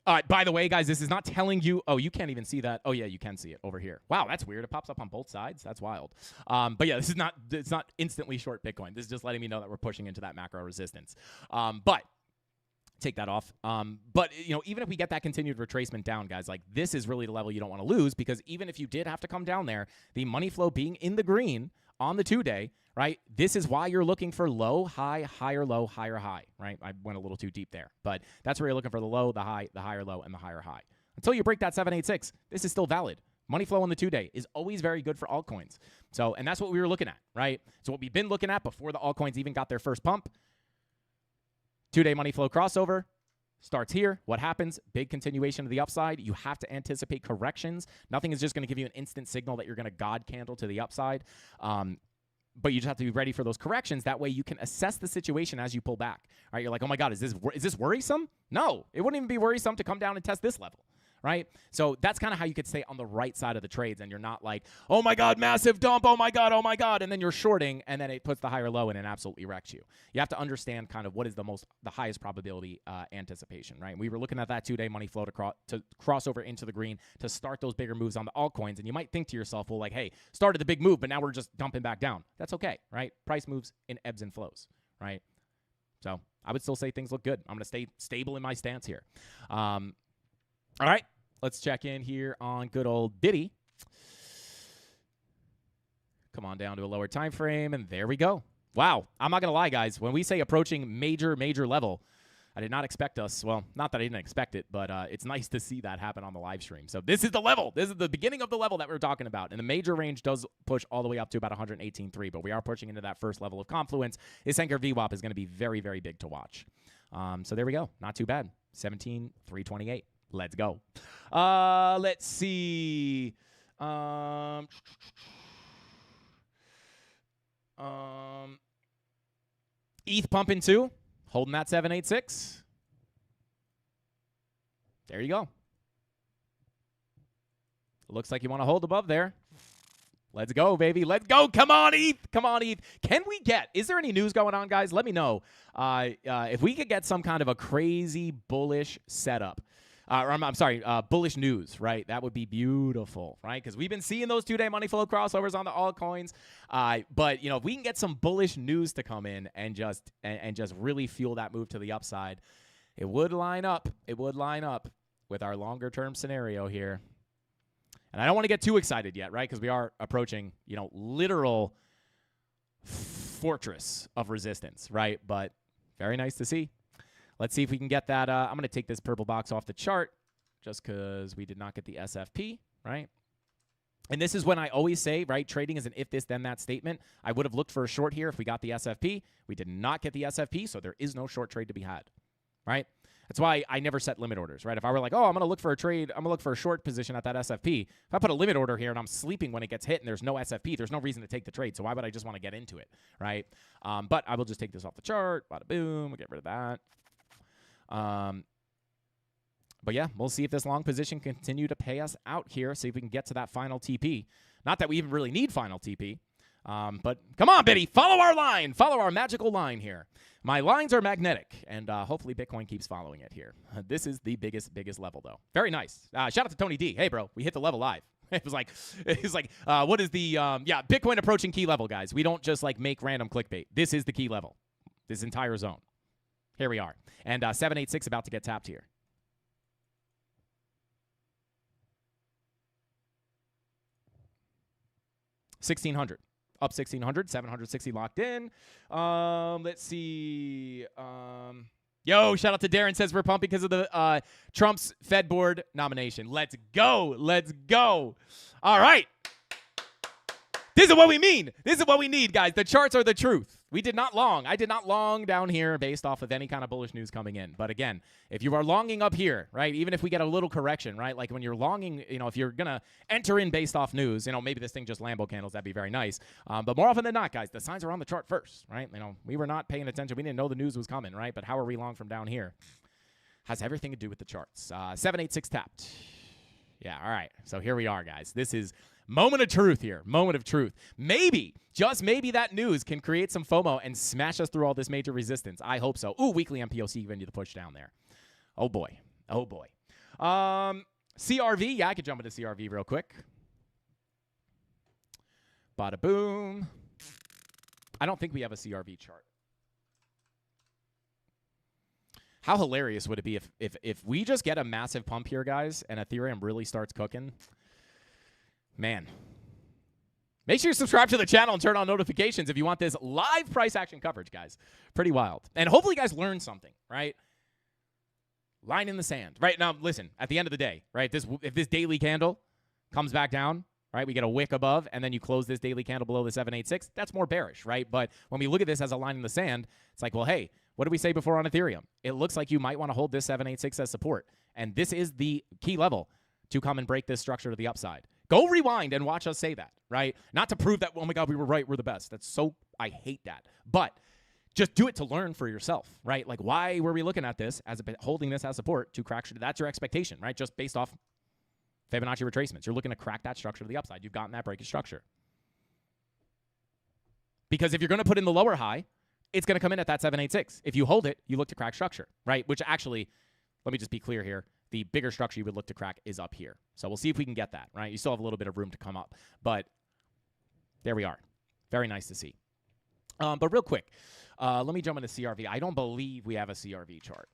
Speaker 4: By the way, guys, this is not telling you, oh, you can't even see that. Oh, yeah, you can see it over here. Wow, that's weird. It pops up on both sides. That's wild. But yeah, it's not instantly short Bitcoin. This is just letting me know that we're pushing into that macro resistance. But take that off. But, you know, even if we get that continued retracement down, guys, like this is really the level you don't want to lose, because even if you did have to come down there, the money flow being in the green on the 2-day, right? This is why you're looking for low, high, higher, low, higher, high, right? I went a little too deep there, but that's where you're looking for the low, the high, the higher low, and the higher high. Until you break that 786, this is still valid. Money flow on the 2-day is always very good for altcoins. So, and that's what we were looking at, right? So what we've been looking at before the altcoins even got their first pump, 2-day money flow crossover starts here. What happens? Big continuation of the upside. You have to anticipate corrections. Nothing is just going to give you an instant signal that you're going to God candle to the upside. But you just have to be ready for those corrections. That way you can assess the situation as you pull back. Right? You're like, oh my God, is this worrisome? No, it wouldn't even be worrisome to come down and test this level. right? So that's kind of how you could stay on the right side of the trades, and you're not like, oh my God, massive dump, oh my God, and then you're shorting, and then it puts the higher low in and absolutely wrecks you. You have to understand kind of what is the highest probability anticipation, right? We were looking at that 2-day money flow to cross over into the green to start those bigger moves on the altcoins, and you might think to yourself, well, like, hey, started the big move, but now we're just dumping back down. That's okay, right? Price moves in ebbs and flows, right? So I would still say things look good. I'm going to stay stable in my stance here. All right, let's check in here on good old Diddy. Come on down to a lower time frame, and there we go. Wow, I'm not going to lie, guys. When we say approaching major level, I did not expect us. Well, not that I didn't expect it, but it's nice to see that happen on the live stream. So this is the level. This is the beginning of the level that we're talking about. And the major range does push all the way up to about 118.3, but we are pushing into that first level of confluence. This anchor VWAP is going to be very, very big to watch. So there we go. Not too bad. 17,328. Let's go. Let's see. ETH pumping too. Holding that 786. There you go. Looks like you want to hold above there. Let's go, baby. Let's go. Come on, ETH. Come on, ETH. Is there any news going on, guys? Let me know. If we could get some kind of a crazy bullish setup. Bullish news, right? That would be beautiful, right? Because we've been seeing those 2-day money flow crossovers on the altcoins. But, if we can get some bullish news to come in and just really fuel that move to the upside, it would line up. It would line up with our longer-term scenario here. And I don't want to get too excited yet, right? Because we are approaching, literal fortress of resistance, right? But very nice to see. Let's see if we can get that. I'm going to take this purple box off the chart just because we did not get the SFP, right? And this is when I always say, right, trading is an if this, then that statement. I would have looked for a short here if we got the SFP. We did not get the SFP, so there is no short trade to be had, right? That's why I never set limit orders, right? If I were like, oh, I'm going to look for a trade, I'm going to look for a short position at that SFP. If I put a limit order here and I'm sleeping when it gets hit and there's no SFP, there's no reason to take the trade. So why would I just want to get into it, right? But I will just take this off the chart. Bada boom. We'll get rid of that. But yeah, we'll see if this long position can continue to pay us out here. See if we can get to that final TP. Not that we even really need final TP. But come on, Biddy, follow our line. Follow our magical line here. My lines are magnetic, and hopefully Bitcoin keeps following it here. This is the biggest level, though. Very nice. Shout out to Tony D. Hey, bro, we hit the level live. It was like, what is the, Bitcoin approaching key level, guys. We don't just, make random clickbait. This is the key level, this entire zone. Here we are. And 786 about to get tapped here. $1,600. Up 1,600, 760 locked in. Let's see. Yo, shout out to Darren, says we're pumping because of the Trump's Fed board nomination. Let's go. Let's go. All right. This is what we mean. This is what we need, guys. The charts are the truth. We did not long. I did not long down here based off of any kind of bullish news coming in. But again, if you are longing up here, right, even if we get a little correction, right, like when you're longing, if you're going to enter in based off news, maybe this thing just Lambo candles, that'd be very nice. But more often than not, guys, the signs are on the chart first, right? We were not paying attention. We didn't know the news was coming, right? But how are we long from down here? Has everything to do with the charts. 786 tapped. Yeah, all right. So here we are, guys. This is moment of truth here. Moment of truth. Maybe, just maybe that news can create some FOMO and smash us through all this major resistance. I hope so. Ooh, weekly MPOC giving you the push down there. Oh, boy. Oh, boy. CRV. Yeah, I could jump into CRV real quick. Bada boom. I don't think we have a CRV chart. How hilarious would it be if we just get a massive pump here, guys, and Ethereum really starts cooking? Man. Make sure you subscribe to the channel and turn on notifications if you want this live price action coverage, guys. Pretty wild. And hopefully you guys learn something, right? Line in the sand. Right now, listen, at the end of the day, right, if this daily candle comes back down, right, we get a wick above, and then you close this daily candle below the 786, that's more bearish, right? But when we look at this as a line in the sand, it's like, well, hey, what did we say before on Ethereum? It looks like you might want to hold this 786 as support. And this is the key level to come and break this structure to the upside. Go rewind and watch us say that, right? Not to prove that, oh my God, we were right, we're the best. I hate that. But just do it to learn for yourself, right? Like, why were we looking at this, holding this as support to crack? That's your expectation, right? Just based off Fibonacci retracements. You're looking to crack that structure to the upside. You've gotten that breakage structure. Because if you're going to put in the lower high, it's going to come in at that 786. If you hold it, you look to crack structure, right? Which actually, let me just be clear here. The bigger structure you would look to crack is up here. So we'll see if we can get that, right? You still have a little bit of room to come up. But there we are. Very nice to see. But real quick, let me jump into CRV. I don't believe we have a CRV chart.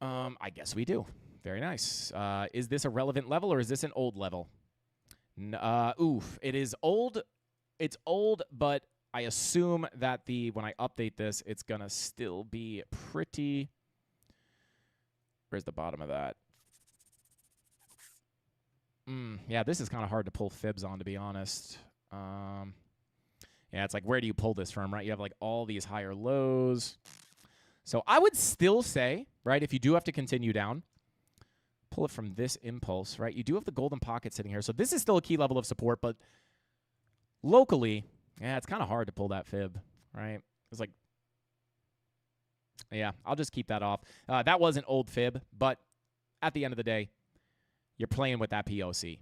Speaker 4: I guess we do. Very nice. Is this a relevant level or is this an old level? Oof. It is old. It's old, but I assume that when I update this, it's going to still be pretty... Where's the bottom of that? Yeah, this is kind of hard to pull fibs on, to be honest. Yeah, it's like, where do you pull this from, right? You have like all these higher lows. So I would still say, right, if you do have to continue down, pull it from this impulse, right? You do have the golden pocket sitting here. So this is still a key level of support, but locally, yeah, it's kind of hard to pull that fib, right? It's like, yeah, I'll just keep that off. That was an old fib, but at the end of the day, you're playing with that POC.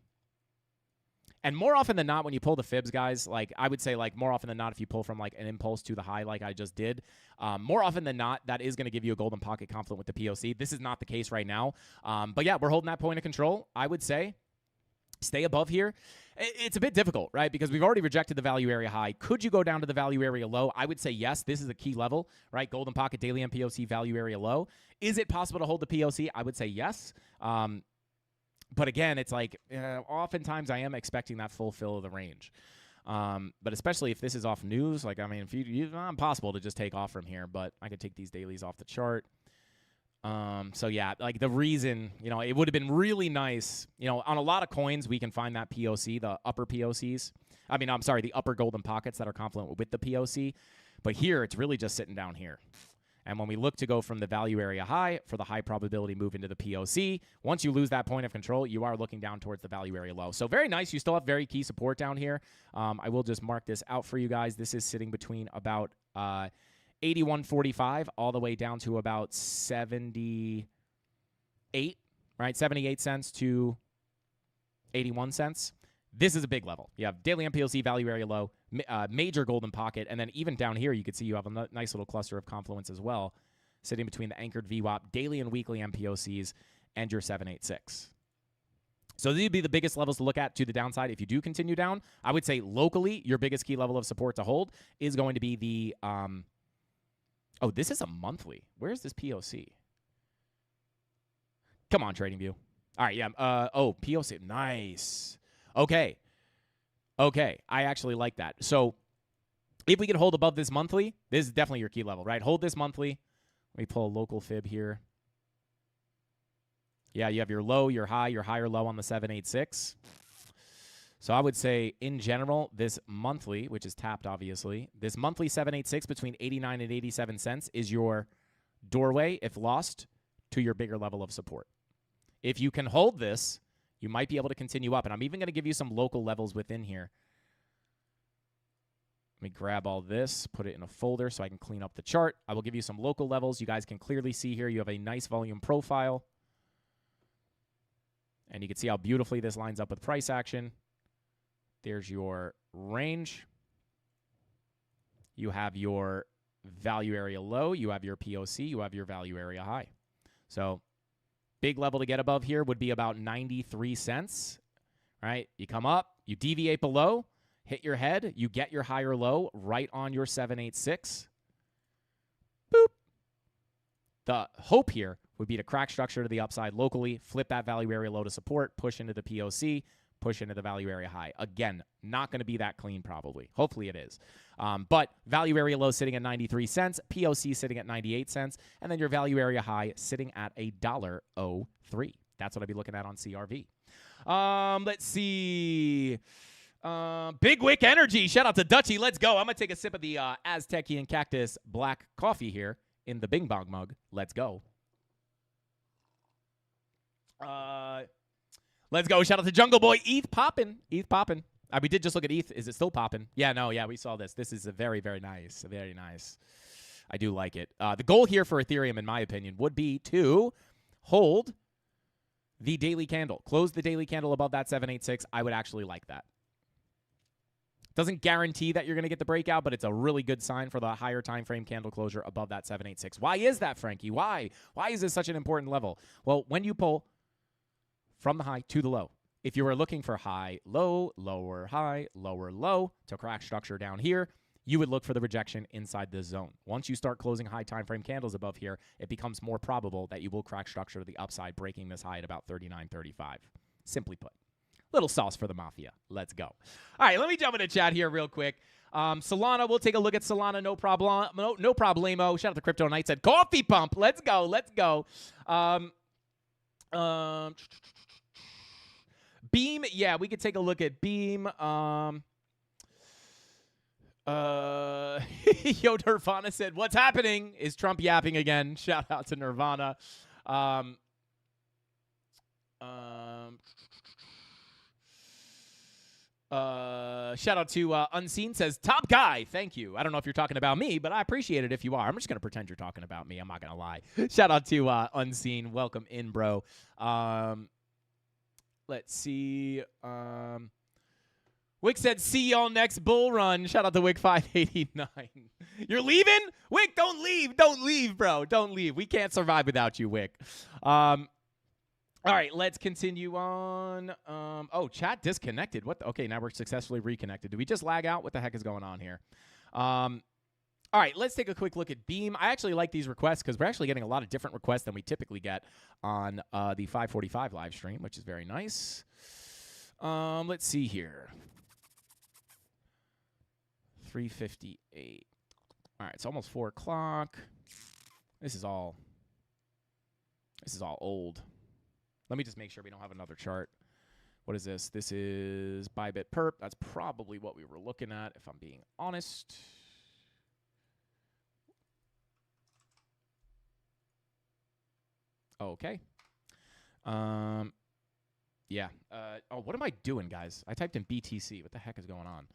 Speaker 4: And more often than not, when you pull the fibs, guys, like I would say, like more often than not, if you pull from like an impulse to the high, like I just did, more often than not, that is going to give you a golden pocket confluent with the POC. This is not the case right now. But yeah, we're holding that point of control. I would say stay above here. It's a bit difficult, right? Because we've already rejected the value area high. Could you go down to the value area low? I would say yes. This is a key level, right? Golden pocket, daily MPOC, value area low. Is it possible to hold the POC? I would say yes. But again, it's like oftentimes I am expecting that full fill of the range. But especially if this is off news, like, I mean, if it's not impossible to just take off from here, but I could take these dailies off the chart. So yeah, like the reason, it would have been really nice, on a lot of coins, we can find that POC, the upper POCs. I mean, I'm sorry, the upper golden pockets that are confluent with the POC. But here, it's really just sitting down here. And when we look to go from the value area high for the high probability move into the POC, once you lose that point of control, you are looking down towards the value area low. So very nice. You still have very key support down here. I will just mark this out for you guys. This is sitting between about 81.45 all the way down to about 78, right? 78 cents to 81 cents. This is a big level. You have daily MPLC, value area low, major golden pocket, and then even down here, you can see you have a nice little cluster of confluence as well, sitting between the anchored VWAP, daily and weekly MPOCs, and your 786. So these would be the biggest levels to look at to the downside. If you do continue down, I would say locally, your biggest key level of support to hold is going to be the... oh, this is a monthly. Where's this POC? Come on, TradingView. All right, yeah. Oh, POC. Nice. Okay. I actually like that. So if we can hold above this monthly, this is definitely your key level, right? Hold this monthly. Let me pull a local fib here. Yeah, you have your low, your high, your higher low on the 786. So I would say, in general, this monthly, which is tapped, obviously, this monthly 786 between 89 and 87 cents is your doorway, if lost, to your bigger level of support. If you can hold this, you might be able to continue up. And I'm even going to give you some local levels within here. Let me grab all this, put it in a folder so I can clean up the chart. I will give you some local levels. You guys can clearly see here you have a nice volume profile. And you can see how beautifully this lines up with price action. There's your range. You have your value area low. You have your POC. You have your value area high. So big level to get above here would be about 93 cents, right? You come up, you deviate below, hit your head, you get your higher low right on your 786. Boop. The hope here would be to crack structure to the upside locally, flip that value area low to support, push into the POC, push into the value area high. Again, not going to be that clean probably. Hopefully it is. But value area low sitting at 93 cents, POC sitting at 98 cents, and then your value area high sitting at $1.03. That's what I'd be looking at on CRV. Let's see. Big Wick Energy. Shout out to Dutchy. Let's go. I'm going to take a sip of the Aztecian Cactus black coffee here in the Bing Bong mug. Let's go. Let's go. Shout out to Jungle Boy. ETH poppin'. ETH poppin'. We did just look at ETH. Is it still popping? Yeah, no, yeah, we saw this. This is a very, very nice. Very nice. I do like it. The goal here for Ethereum, in my opinion, would be to hold the daily candle. Close the daily candle above that 786. I would actually like that. Doesn't guarantee that you're going to get the breakout, but it's a really good sign for the higher time frame candle closure above that 786. Why is that, Frankie? Why? Why is this such an important level? Well, when you pull from the high to the low, if you were looking for high, low, lower, high, lower, low to crack structure down here, you would look for the rejection inside this zone. Once you start closing high time frame candles above here, it becomes more probable that you will crack structure to the upside, breaking this high at about 39.35. Simply put. Little sauce for the Mafia. Let's go. All right, let me jump into chat here real quick. Solana, we'll take a look at Solana. No problem. No problemo. Shout out to Crypto Knight. Said coffee pump. Let's go. Let's go. Beam. Yeah, we could take a look at Beam. Yo, Nirvana said, "What's happening? Is Trump yapping again?" Shout out to Nirvana. Shout out to Unseen says, "Top guy, thank you." I don't know if you're talking about me, but I appreciate it if you are. I'm just going to pretend you're talking about me. I'm not going to lie. Shout out to Unseen. Welcome in, bro. Let's see. Wick said, "See y'all next bull run." Shout out to Wick 589. You're leaving? Wick, don't leave. Don't leave, bro. Don't leave. We can't survive without you, Wick. All right, let's continue on. Oh, chat disconnected. What? Okay, now we're successfully reconnected. Did we just lag out? What the heck is going on here? All right, let's take a quick look at Beam. I actually like these requests because we're actually getting a lot of different requests than we typically get on the 545 live stream, which is very nice. Let's see here. 3:58. All right, it's almost 4 o'clock. This is all old. Let me just make sure we don't have another chart. What is this? This is Bybit Perp. That's probably what we were looking at, if I'm being honest. Okay. Yeah. Oh, what am I doing, guys? I typed in BTC. What the heck is going on?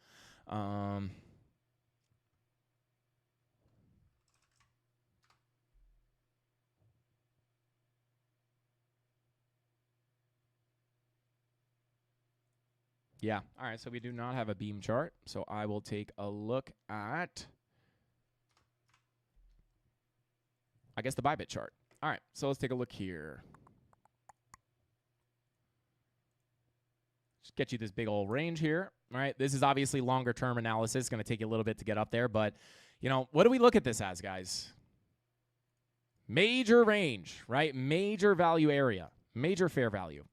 Speaker 4: Yeah. All right. So we do not have a beam chart. So I will take a look at, I guess, the Bybit chart. All right. So let's take a look here. Just get you this big old range here. All right. This is obviously longer term analysis. It's going to take you a little bit to get up there. But, you know, what do we look at this as, guys? Major range, right? Major value area, major fair value.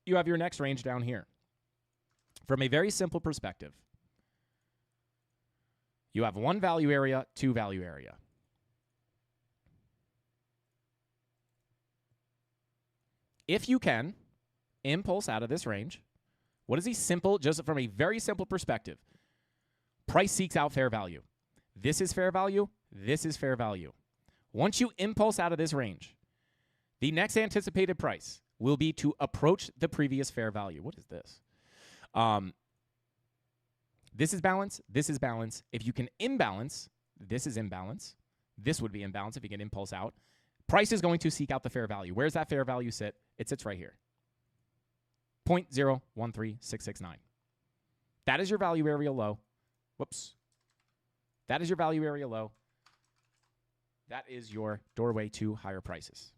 Speaker 4: You have your next range down here. From a very simple perspective, you have 1 value area, 2 value area. If you can impulse out of this range, what is just from a very simple perspective, price seeks out fair value. This is fair value. This is fair value. Once you impulse out of this range, the next anticipated price will be to approach the previous fair value. What is this? This is balance. This is balance. If you can imbalance, this is imbalance. This would be imbalance if you can impulse out. Price is going to seek out the fair value. Where's that fair value sit? It sits right here. 0.013669. That is your value area low. Whoops. That is your value area low. That is your doorway to higher prices.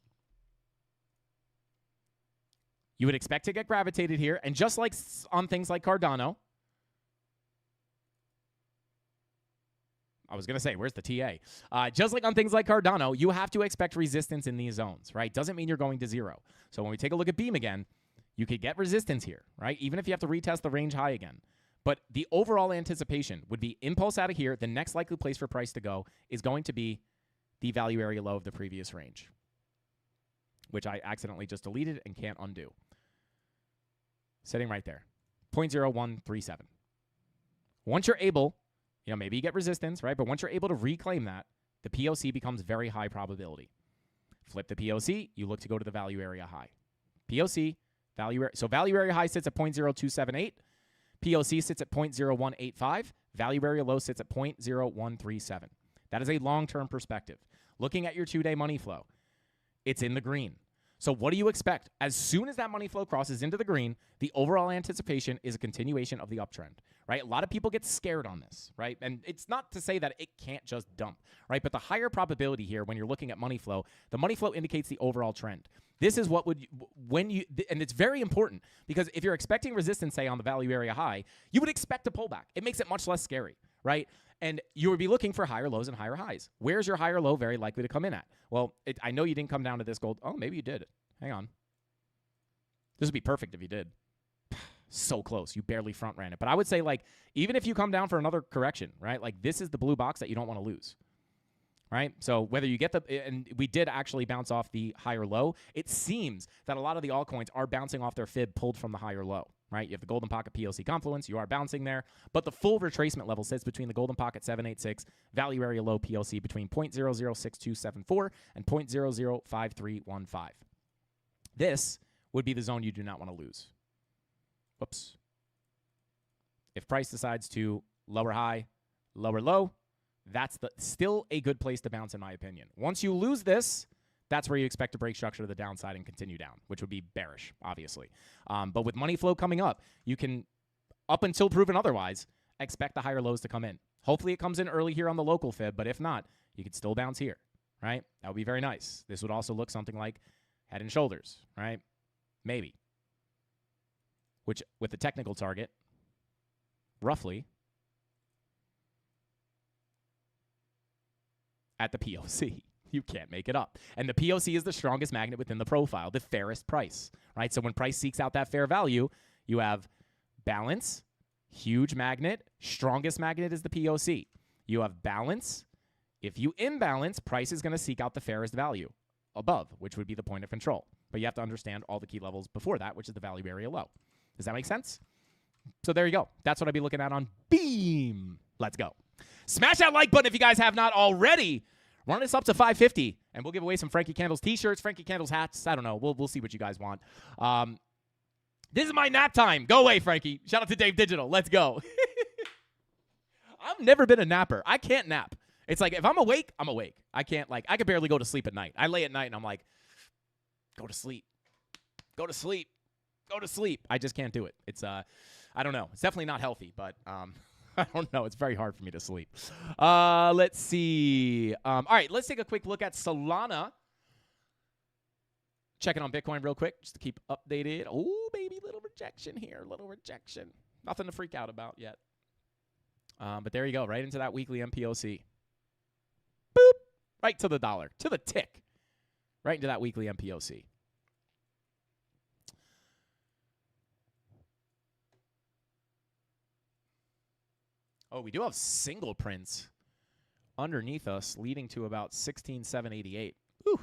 Speaker 4: You would expect to get gravitated here, and just like on things like Cardano, I was going to say, where's the TA? Just like on things like Cardano, you have to expect resistance in these zones, right? Doesn't mean you're going to zero. So when we take a look at Beam again, you could get resistance here, right? Even if you have to retest the range high again. But the overall anticipation would be impulse out of here. The next likely place for price to go is going to be the value area low of the previous range, which I accidentally just deleted and can't undo. Sitting right there, 0.0137. Once you're able, you know, maybe you get resistance, right? But once you're able to reclaim that, the POC becomes very high probability. Flip the POC, you look to go to the value area high. POC, value area. So value area high sits at 0.0278. POC sits at 0.0185. Value area low sits at 0.0137. That is a long-term perspective. Looking at your 2-day money flow, it's in the green. So what do you expect? As soon as that money flow crosses into the green, the overall anticipation is a continuation of the uptrend, right? A lot of people get scared on this, right? And it's not to say that it can't just dump, right? But the higher probability here when you're looking at money flow, the money flow indicates the overall trend. This is what would, and it's very important because if you're expecting resistance, say on the value area high, you would expect a pullback. It makes it much less scary, right? And you would be looking for higher lows and higher highs. Where's your higher low very likely to come in at? Well, I know you didn't come down to this gold. Oh, maybe you did. Hang on. This would be perfect if you did. So close. You barely front ran it. But I would say, like, even if you come down for another correction, right? Like, this is the blue box that you don't want to lose, right? So whether you get and we did actually bounce off the higher low, it seems that a lot of the altcoins are bouncing off their fib pulled from the higher low, right? You have the Golden Pocket PLC confluence. You are bouncing there. But the full retracement level sits between the Golden Pocket 786, value area low PLC between 0.006274 and 0.005315. This would be the zone you do not want to lose. Oops. If price decides to lower high, lower low, that's still a good place to bounce, in my opinion. Once you lose this, that's where you expect to break structure to the downside and continue down, which would be bearish, obviously. But with money flow coming up, you can, up until proven otherwise, expect the higher lows to come in. Hopefully it comes in early here on the local fib, but if not, you could still bounce here, right? That would be very nice. This would also look something like head and shoulders, right? Maybe. Which, with the technical target, roughly, at the POC. You can't make it up. And the POC is the strongest magnet within the profile, the fairest price, right? So when price seeks out that fair value, you have balance, huge magnet, strongest magnet is the POC. You have balance. If you imbalance, price is going to seek out the fairest value above, which would be the point of control. But you have to understand all the key levels before that, which is the value area low. Does that make sense? So there you go. That's what I'd be looking at on Beam. Let's go. Smash that like button if you guys have not already. Run this up to 550, and we'll give away some Frankie Candles t-shirts, Frankie Candles hats. I don't know. We'll see what you guys want. This is my nap time. Go away, Frankie. Shout out to Dave Digital. Let's go. I've never been a napper. I can't nap. It's like if I'm awake, I'm awake. I can't, like, I could barely go to sleep at night. I lay at night, and I'm like, go to sleep. Go to sleep. Go to sleep. I just can't do it. It's, I don't know. It's definitely not healthy, but I don't know. It's very hard for me to sleep. Let's see. All right, let's take a quick look at Solana. Checking on Bitcoin real quick just to keep updated. Oh, baby, little rejection here. Little rejection. Nothing to freak out about yet. But there you go. Right into that weekly MPOC. Boop. Right to the dollar. To the tick. Right into that weekly MPOC. Oh, we do have single prints underneath us, leading to about 16,788. Whew.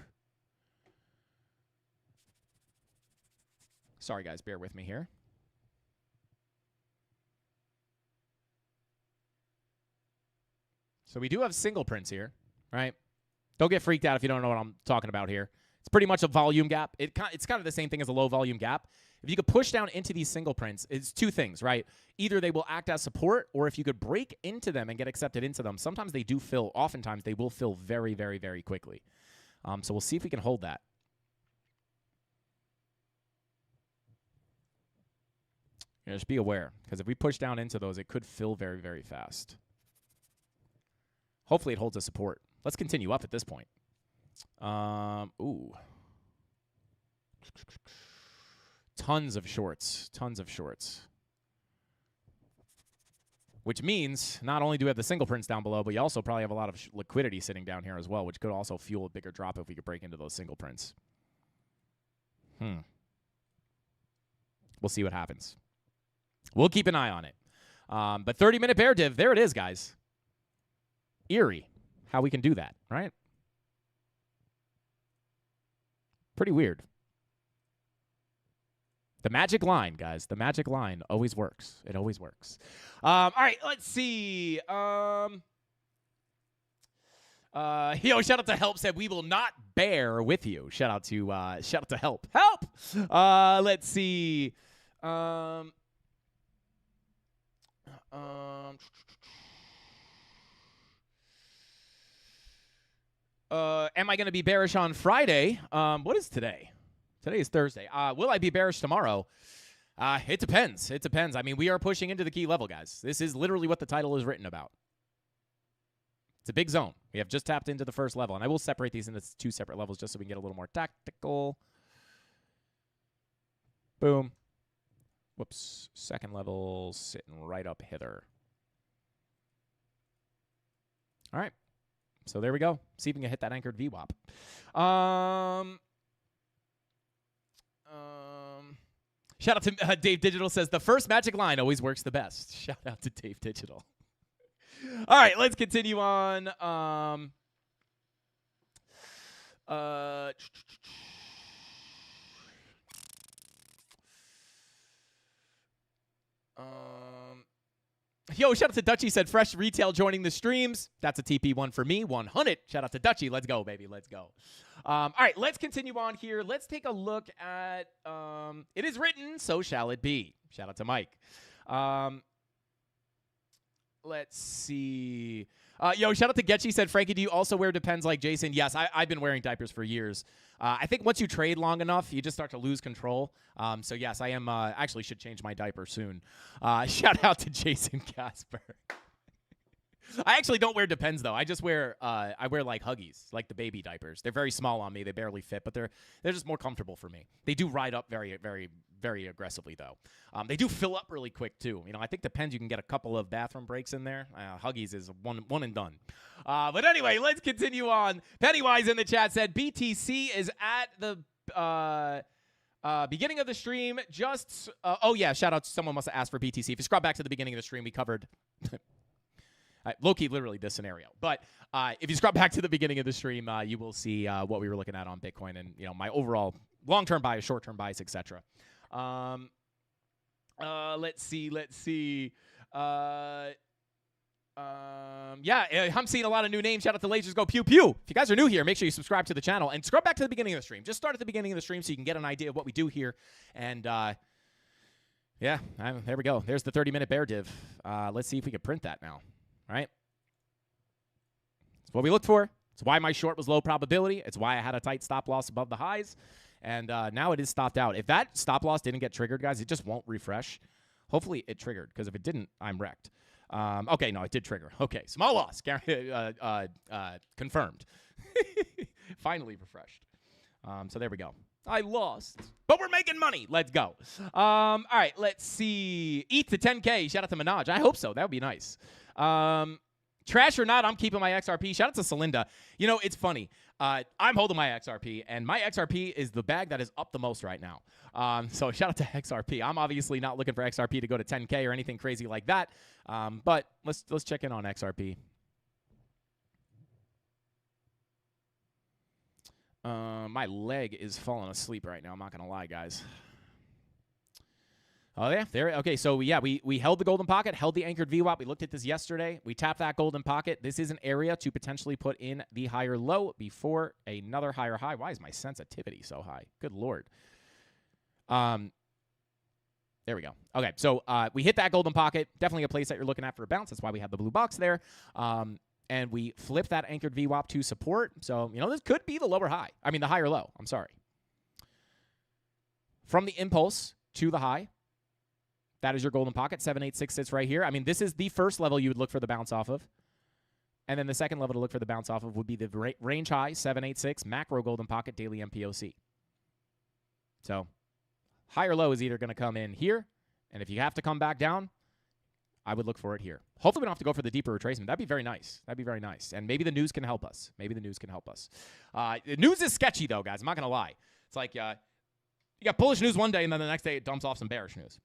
Speaker 4: Sorry, guys. Bear with me here. So we do have single prints here, right? Don't get freaked out if you don't know what I'm talking about here. It's pretty much a volume gap. It's kind of the same thing as a low volume gap. If you could push down into these single prints, it's two things, right? Either they will act as support, or if you could break into them and get accepted into them, sometimes they do fill. Oftentimes, they will fill very, very, very quickly. So we'll see if we can hold that. Just be aware, because if we push down into those, it could fill very, very fast. Hopefully, it holds a support. Let's continue up at this point. Ooh. Tons of shorts. Tons of shorts. Which means not only do we have the single prints down below, but you also probably have a lot of liquidity sitting down here as well, which could also fuel a bigger drop if we could break into those single prints. We'll see what happens. We'll keep an eye on it. But 30-minute bear div, there it is, guys. Eerie how we can do that, right? Pretty weird. The magic line, guys. The magic line always works. It always works. All right, let's see. Yo, shout out to Help said we will not bear with you. Shout out to Help. Help. Let's see. Am I going to be bearish on Friday? What is today? Today is Thursday. Will I be bearish tomorrow? It depends. It depends. I mean, we are pushing into the key level, guys. This is literally what the title is written about. It's a big zone. We have just tapped into the first level, and I will separate these into 2 separate levels just so we can get a little more tactical. Boom. Whoops. Second level sitting right up hither. All right. So there we go. See if we can hit that anchored VWAP. Shout out to Dave Digital says, the first magic line always works the best. Shout out to Dave Digital. All right, let's continue on. Yo, shout out to Dutchy, said fresh retail joining the streams. That's a TP1 for me, 100. Shout out to Dutchy. Let's go, baby. Let's go. All right, let's continue on here. Let's take a look at it is written, so shall it be. Shout out to Mike. Let's see. Yo, shout out to Getchy, said, Frankie, do you also wear Depends like Jason? Yes, I've been wearing diapers for years. I think once you trade long enough, you just start to lose control. So, yes, I am actually should change my diaper soon. Shout out to Jason Casper. I actually don't wear Depends, though. I just wear I wear like Huggies, like the baby diapers. They're very small on me. They barely fit, but they're just more comfortable for me. They do ride up very, very, very aggressively, though. They do fill up really quick, too. You know, I think Depends, you can get a couple of bathroom breaks in there. Huggies is one and done. But anyway, let's continue on. Pennywise in the chat said, BTC is at the beginning of the stream. Just, oh, yeah, shout out. Someone must have asked for BTC. If you scrub back to the beginning of the stream, we covered... Low-key, literally this scenario. But if you scrub back to the beginning of the stream, you will see what we were looking at on Bitcoin and, you know, my overall long-term bias, short-term bias, etc. Let's see. Yeah, I'm seeing a lot of new names. Shout out to Lasers Go Pew Pew. If you guys are new here, make sure you subscribe to the channel and scrub back to the beginning of the stream. Just start at the beginning of the stream so you can get an idea of what we do here. And yeah, there we go. There's the 30-minute bear div. Let's see if we can print that now. All right. It's what we looked for. It's why my short was low probability. It's why I had a tight stop loss above the highs. And now it is stopped out. If that stop loss didn't get triggered, guys, it just won't refresh. Hopefully it triggered, because if it didn't, I'm wrecked. Okay, no, it did trigger. Okay, small loss. Confirmed. Finally refreshed. So there we go. I lost, but we're making money. Let's go. All right, let's see. Eat to 10K. Shout out to Minaj. I hope so. That would be nice. Trash or not, I'm keeping my XRP. Shout out to Celinda. You know, it's funny. I'm holding my XRP, and my XRP is the bag that is up the most right now. So shout out to XRP. I'm obviously not looking for XRP to go to 10K or anything crazy like that. But let's check in on XRP. My leg is falling asleep right now. I'm not gonna lie, guys. Oh yeah, there. Okay, so we held the golden pocket, held the anchored VWAP. We looked at this yesterday. We tapped that golden pocket. This is an area to potentially put in the higher low before another higher high. Why is my sensitivity so high? Good Lord. There we go. Okay, so we hit that golden pocket. Definitely a place that you're looking at for a bounce. That's why we have the blue box there. And we flipped that anchored VWAP to support. So, you know, this could be the lower high. I mean, the higher low. I'm sorry. From the impulse to the high, that is your golden pocket. 786 sits right here. I mean, this is the first level you would look for the bounce off of. And then the second level to look for the bounce off of would be the range high, 786, macro golden pocket, daily MPOC. So, higher low is either going to come in here, and if you have to come back down, I would look for it here. Hopefully we don't have to go for the deeper retracement. That'd be very nice. That'd be very nice. And maybe the news can help us. Maybe the news can help us. The news is sketchy, though, guys. I'm not going to lie. It's like you got bullish news one day, and then the next day it dumps off some bearish news.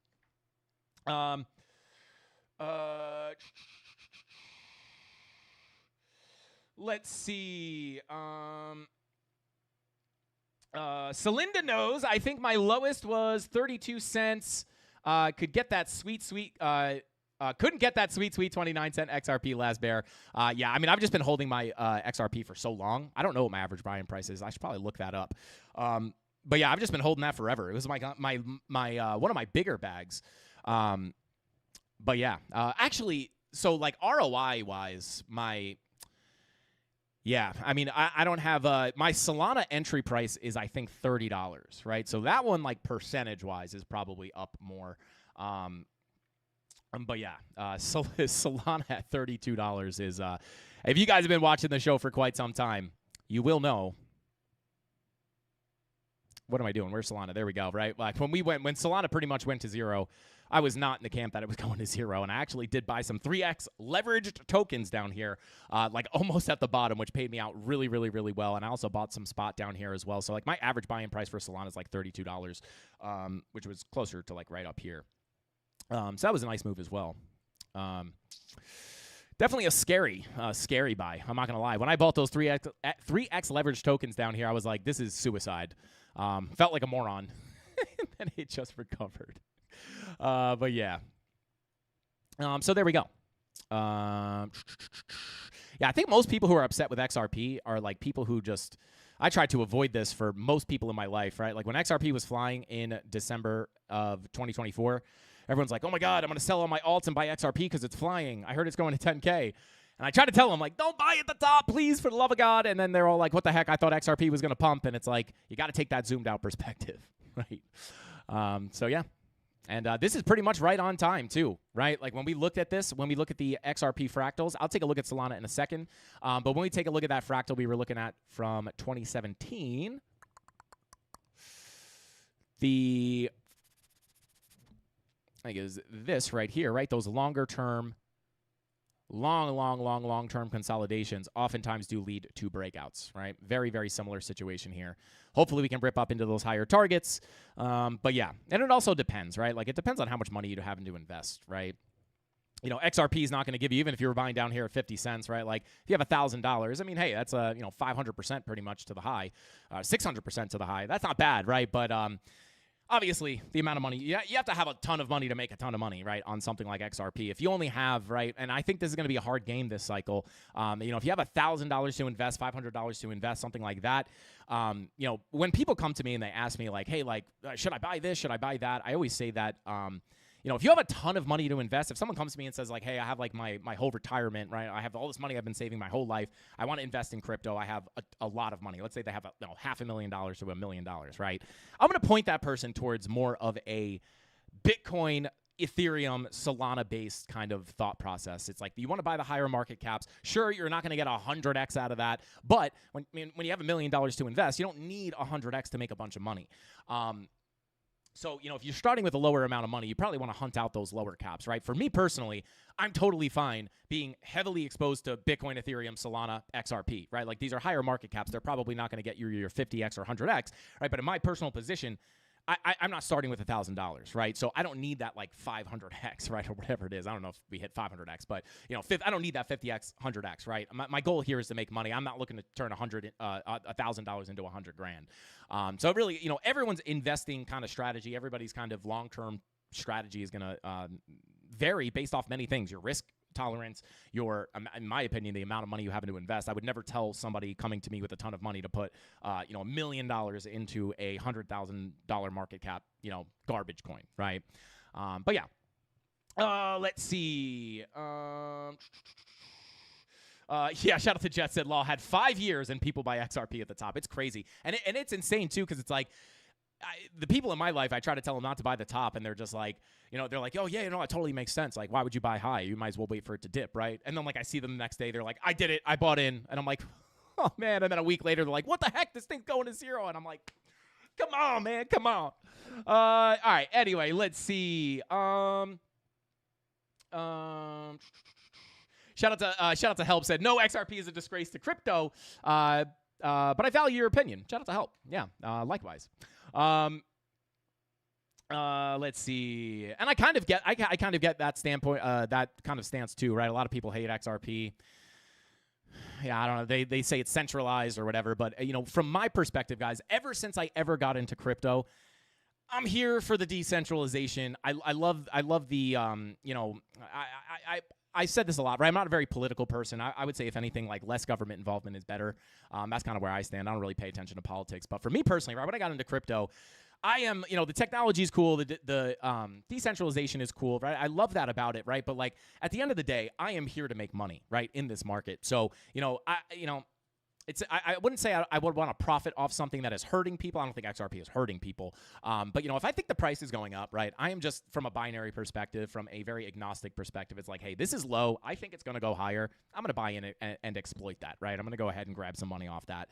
Speaker 4: Let's see. Celinda knows. I think my lowest was 32 cents. Could get that sweet. Couldn't get that sweet 29-cent XRP last bear. Yeah, I mean, I've just been holding my XRP for so long. I don't know what my average buying price is. I should probably look that up. But yeah, I've just been holding that forever. It was my one of my bigger bags. But yeah, actually, so like ROI wise, my Yeah, I mean, I don't have my Solana entry price is I think $30, right? So that one, like percentage wise, is probably up more. But yeah, Solana at $32 is. If you guys have been watching the show for quite some time, you will know. What am I doing? Where's Solana? There we go. Right, like when Solana pretty much went to zero, I was not in the camp that it was going to zero, and I actually did buy some 3x leveraged tokens down here, like almost at the bottom, which paid me out really, really, really well. And I also bought some spot down here as well. So like my average buy-in price for Solana is like $32, which was closer to like right up here. So that was a nice move as well. Definitely a scary buy. I'm not gonna lie. When I bought those 3x leveraged tokens down here, I was like, this is suicide. Felt like a moron, and then it just recovered. But yeah. So there we go. Yeah, I think most people who are upset with XRP are like people who just. I tried to avoid this for most people in my life, right? Like when XRP was flying in December of 2024, everyone's like, "Oh my God, I'm gonna sell all my alts and buy XRP because it's flying. I heard it's going to 10K." And I tried to tell them, like, don't buy at the top, please, for the love of God. And then they're all like, what the heck? I thought XRP was going to pump. And it's like, you got to take that zoomed out perspective, right? So, yeah. And this is pretty much right on time, too, right? Like, when we looked at this, when we look at the XRP fractals, I'll take a look at Solana in a second. But when we take a look at that fractal we were looking at from 2017, I think it was this right here, right? Those longer-term long-term consolidations oftentimes do lead to breakouts, right? Very, very similar situation here. Hopefully we can rip up into those higher targets. But yeah, and it also depends, right? Like it depends on how much money you're having to invest, right? You know, XRP is not going to give you, even if you were buying down here at 50 cents, right? Like if you have $1,000, I mean, hey, that's 500% pretty much to the high, 600% to the high. That's not bad, right? But obviously, the amount of money, you have to have a ton of money to make a ton of money, right, on something like XRP. If you only have, right, and I think this is going to be a hard game this cycle, if you have $1,000 to invest, $500 to invest, something like that, when people come to me and they ask me, like, hey, like, should I buy this, should I buy that, I always say that, if you have a ton of money to invest, if someone comes to me and says, like, hey, I have, like, my whole retirement, right, I have all this money I've been saving my whole life, I want to invest in crypto, I have a lot of money. Let's say they have $500,000 to $1 million, right? I'm going to point that person towards more of a Bitcoin, Ethereum, Solana-based kind of thought process. It's like, you want to buy the higher market caps. Sure, you're not going to get 100x out of that, but when you have $1 million to invest, you don't need 100x to make a bunch of money. So, if you're starting with a lower amount of money, you probably want to hunt out those lower caps, right? For me personally, I'm totally fine being heavily exposed to Bitcoin, Ethereum, Solana, XRP, right? Like these are higher market caps. They're probably not going to get you your 50x or 100x, right? But in my personal position, I'm not starting with $1,000, right? So I don't need that like 500x, right, or whatever it is. I don't know if we hit 500x, but I don't need that 50x, 100x, right? My goal here is to make money. I'm not looking to turn $1,000 into $100,000. So really, everyone's investing kind of strategy. Everybody's kind of long-term strategy is going to vary based off many things. Your risk tolerance, in my opinion, the amount of money you have to invest. I would never tell somebody coming to me with a ton of money to put, $1 million into a $100,000 market cap, garbage coin, right? But yeah, let's see. Shout out to Jet said Law had 5 years and people buy XRP at the top. It's crazy. And it's insane too, because it's like, the people in my life, I try to tell them not to buy the top, and they're just like, they're like, oh, yeah, it totally makes sense. Like, why would you buy high? You might as well wait for it to dip, right? And then, like, I see them the next day. They're like, I did it. I bought in. And I'm like, oh, man. And then a week later, they're like, what the heck? This thing's going to zero. And I'm like, come on, man. Come on. All right. Anyway, let's see. Shout out to Help said, no, XRP is a disgrace to crypto, but I value your opinion. Shout out to Help. Yeah, likewise. Let's see. And I kind of get that standpoint, that kind of stance too, right? A lot of people hate XRP. Yeah, I don't know. They say it's centralized or whatever, but from my perspective, guys, ever since I ever got into crypto, I'm here for the decentralization. I love the I said this a lot, right? I'm not a very political person. I would say, if anything, like less government involvement is better. That's kind of where I stand. I don't really pay attention to politics. But for me personally, right, when I got into crypto, I am, the technology is cool. The decentralization is cool, right? I love that about it, right? But like at the end of the day, I am here to make money, right, in this market. So, I wouldn't say I would want to profit off something that is hurting people. I don't think XRP is hurting people. But if I think the price is going up, right, I am just from a binary perspective, from a very agnostic perspective. It's like, hey, this is low. I think it's going to go higher. I'm going to buy in it and exploit that, right? I'm going to go ahead and grab some money off that.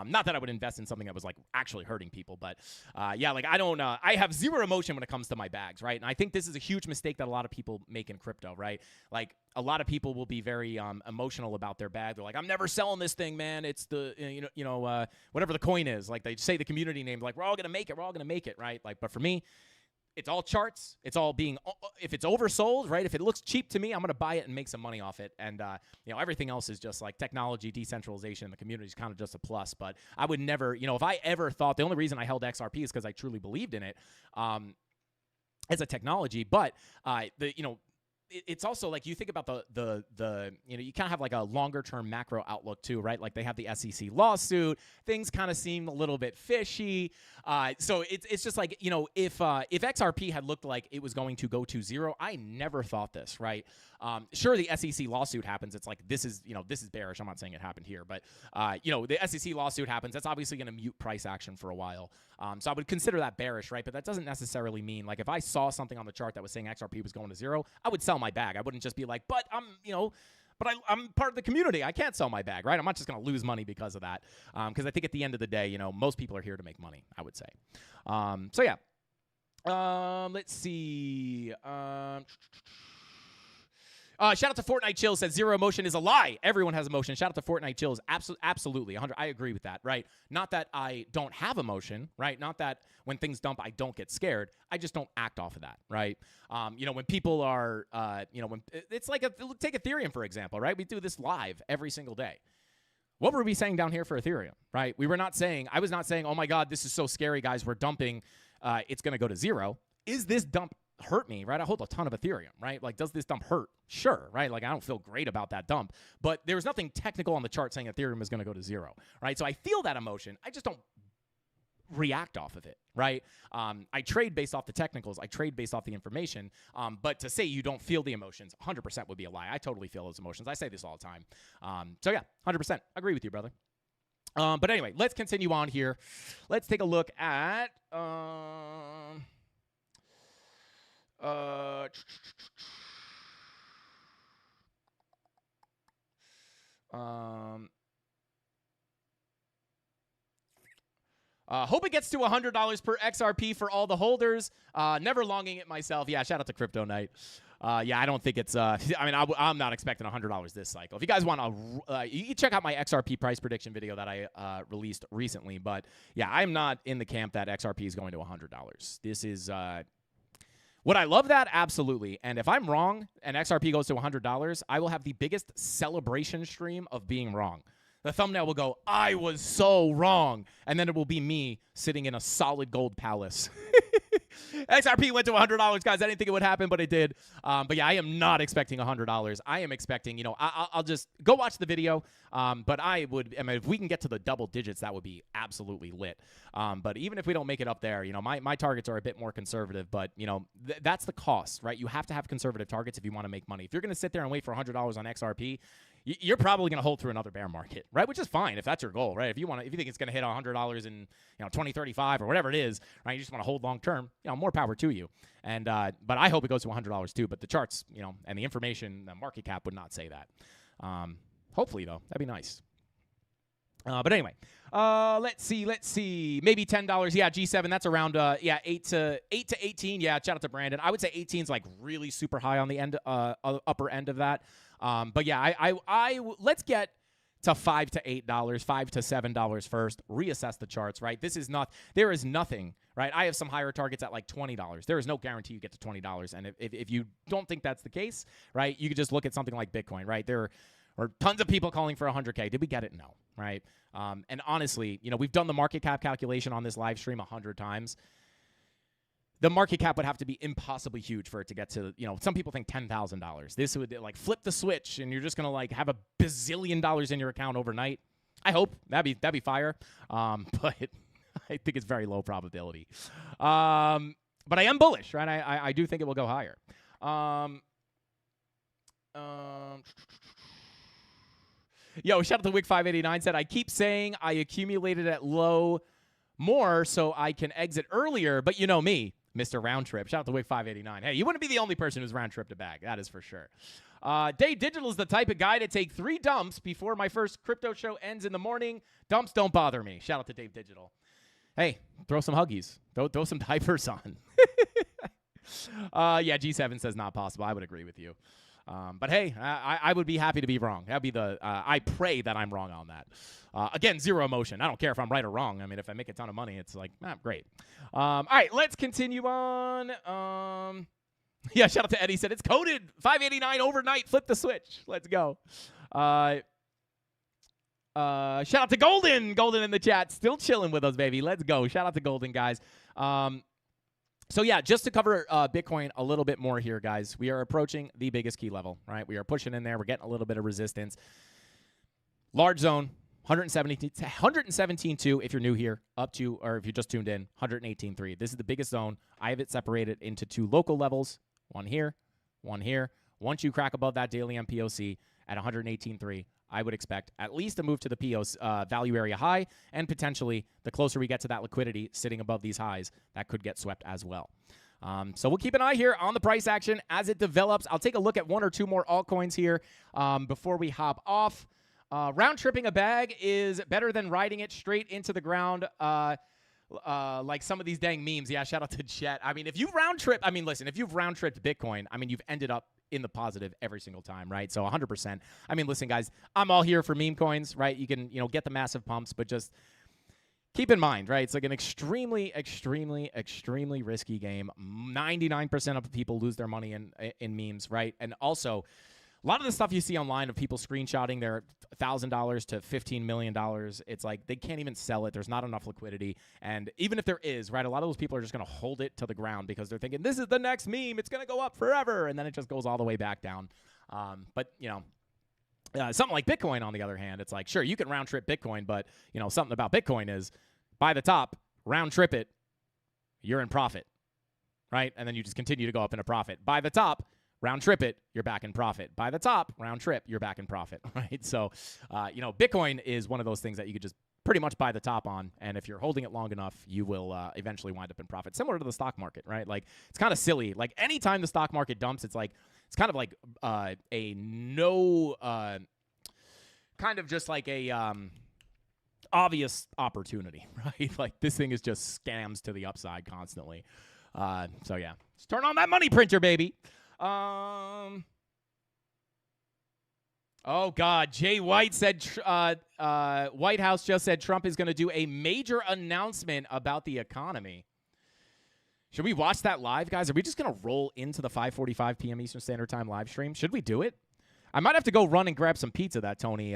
Speaker 4: Not that I would invest in something that was like actually hurting people, but like I don't. I have zero emotion when it comes to my bags, right? And I think this is a huge mistake that a lot of people make in crypto, right? Like a lot of people will be very emotional about their bag. They're like, I'm never selling this thing, man. It's the whatever the coin is. Like they say the community name, like we're all gonna make it. We're all gonna make it, right? Like, but for me, it's all charts. It's all being, if it's oversold, right? If it looks cheap to me, I'm going to buy it and make some money off it. And, everything else is just like technology, decentralization, and the community is kind of just a plus. But I would never, if I ever thought, the only reason I held XRP is because I truly believed in it as a technology. But, it's also like you think about the you kind of have like a longer term macro outlook too, right? Like they have the SEC lawsuit, things kind of seem a little bit fishy. So it's just like, if XRP had looked like it was going to go to zero, I never thought this, right? Sure, the SEC lawsuit happens. It's like this is bearish. I'm not saying it happened here, but the SEC lawsuit happens. That's obviously going to mute price action for a while. So I would consider that bearish, right? But that doesn't necessarily mean like if I saw something on the chart that was saying XRP was going to zero, I would sell my bag. I wouldn't just be like, but I'm part of the community. I can't sell my bag, right? I'm not just going to lose money because of that. Because I think at the end of the day, most people are here to make money, I would say. So yeah. Let's see. Shout out to Fortnite Chills, says zero emotion is a lie. Everyone has emotion. Shout out to Fortnite Chills. Absolutely. 100. I agree with that, right? Not that I don't have emotion, right? Not that when things dump, I don't get scared. I just don't act off of that, right? When people are, when it's like, take Ethereum, for example, right? We do this live every single day. What were we saying down here for Ethereum, right? I was not saying, oh my God, this is so scary, guys. We're dumping. It's going to go to zero. Is this dump hurt me, right? I hold a ton of Ethereum, right? Like, does this dump hurt? Sure, right? Like, I don't feel great about that dump, but there's nothing technical on the chart saying Ethereum is going to go to zero, right? So I feel that emotion. I just don't react off of it, right? I trade based off the technicals. I trade based off the information. But to say you don't feel the emotions, 100% would be a lie. I totally feel those emotions. I say this all the time. So yeah, 100%. Agree with you, brother. But anyway, let's continue on here. Let's take a look at... hope it gets to $100 per XRP for all the holders. Never longing it myself. Yeah, shout out to Crypto Night. I don't think it's. I'm not expecting $100 this cycle. If you guys want to, you can check out my XRP price prediction video that I released recently. But yeah, I'm not in the camp that XRP is going to $100. This is. Would I love that? Absolutely. And if I'm wrong and XRP goes to $100, I will have the biggest celebration stream of being wrong. The thumbnail will go, I was so wrong. And then it will be me sitting in a solid gold palace. XRP went to $100, guys. I didn't think it would happen, but it did. But yeah, I am not expecting $100. I am expecting, I'll just go watch the video. But if we can get to the double digits, that would be absolutely lit. But even if we don't make it up there, my targets are a bit more conservative. But, that's the cost, right? You have to have conservative targets if you want to make money. If you're going to sit there and wait for $100 on XRP, you're probably going to hold through another bear market, right? Which is fine if that's your goal, right? If you think it's going to hit $100 in 2035 or whatever it is, right? You just want to hold long term, more power to you. And but I hope it goes to $100 too. But the charts, and the information, the market cap would not say that. Hopefully though, that'd be nice. But anyway, let's see. Maybe $10. Yeah, G7. That's around 8 to 18. Yeah, shout out to Brandon. I would say 18 is like really super high on the end, upper end of that. But yeah, I let's get to $5 to $8, $5 to $7 first. Reassess the charts, right? There is nothing, right? I have some higher targets at like $20. There is no guarantee you get to $20. And if you don't think that's the case, right, you could just look at something like Bitcoin, right? There are tons of people calling for 100K. Did we get it? No, right? And honestly, we've done the market cap calculation on this live stream 100 times. The market cap would have to be impossibly huge for it to get to, some people think $10,000. This would like flip the switch and you're just going to like have $1 billion in your account overnight. I hope that'd be fire. But I think it's very low probability. But I am bullish, right? I do think it will go higher. Yo, shout out to Wick589 said, I keep saying I accumulated at low more so I can exit earlier, but you know me, Mr. Round Trip. Shout out to Wick589. Hey, you wouldn't be the only person who's round tripped a bag. That is for sure. Dave Digital is the type of guy to take 3 dumps before my first crypto show ends in the morning. Dumps don't bother me. Shout out to Dave Digital. Hey, throw some huggies. Throw some diapers on. Yeah, G7 says not possible. I would agree with you. But hey, I would be happy to be wrong. That'd be I pray that I'm wrong on that. Again, zero emotion. I don't care if I'm right or wrong. I mean, if I make a ton of money, it's like, great. All right, let's continue on. Yeah, shout out to Eddie. Said it's coded 589 overnight. Flip the switch. Let's go. Shout out to Golden. Golden in the chat. Still chilling with us, baby. Let's go. Shout out to Golden, guys. So, yeah, just to cover Bitcoin a little bit more here, guys, we are approaching the biggest key level, right? We are pushing in there. We're getting a little bit of resistance. Large zone, 117.2 if you're new here, up to, or if you just tuned in, 118.3. This is the biggest zone. I have it separated into 2 local levels, one here, one here. Once you crack above that daily MPOC at 118.3, I would expect at least a move to the PO's value area high, and potentially the closer we get to that liquidity sitting above these highs, that could get swept as well. So we'll keep an eye here on the price action as it develops. I'll take a look at 1 or 2 more altcoins here before we hop off. Round tripping a bag is better than riding it straight into the ground like some of these dang memes. Yeah, shout out to Jet. I mean, if you've round tripped Bitcoin, I mean, you've ended up in the positive every single time, right? So 100%. I mean, listen, guys, I'm all here for meme coins, right? You can, get the massive pumps, but just keep in mind, right? It's like an extremely, extremely, extremely risky game. 99% of people lose their money in memes, right? And also, a lot of the stuff you see online of people screenshotting their $1,000 to $15 million, it's like they can't even sell it. There's not enough liquidity. And even if there is, right, a lot of those people are just going to hold it to the ground because they're thinking, this is the next meme. It's going to go up forever. And then it just goes all the way back down. But something like Bitcoin, on the other hand, it's like, sure, you can round trip Bitcoin, but, something about Bitcoin is by the top, round trip it, you're in profit, right? And then you just continue to go up in a profit. By the top, round trip it, you're back in profit. By the top, round trip, you're back in profit, right? So, Bitcoin is one of those things that you could just pretty much buy the top on, and if you're holding it long enough, you will eventually wind up in profit. Similar to the stock market, right? Like, it's kind of silly. Like, anytime the stock market dumps, it's kind of like a no, kind of just like a obvious opportunity, right? Like, this thing is just scams to the upside constantly. So, yeah. Let's turn on that money printer, baby. Oh, God. Jay White said, White House just said Trump is going to do a major announcement about the economy. Should we watch that live, guys? Are we just going to roll into the 5:45 p.m. Eastern Standard Time live stream? Should we do it? I might have to go run and grab some pizza that Tony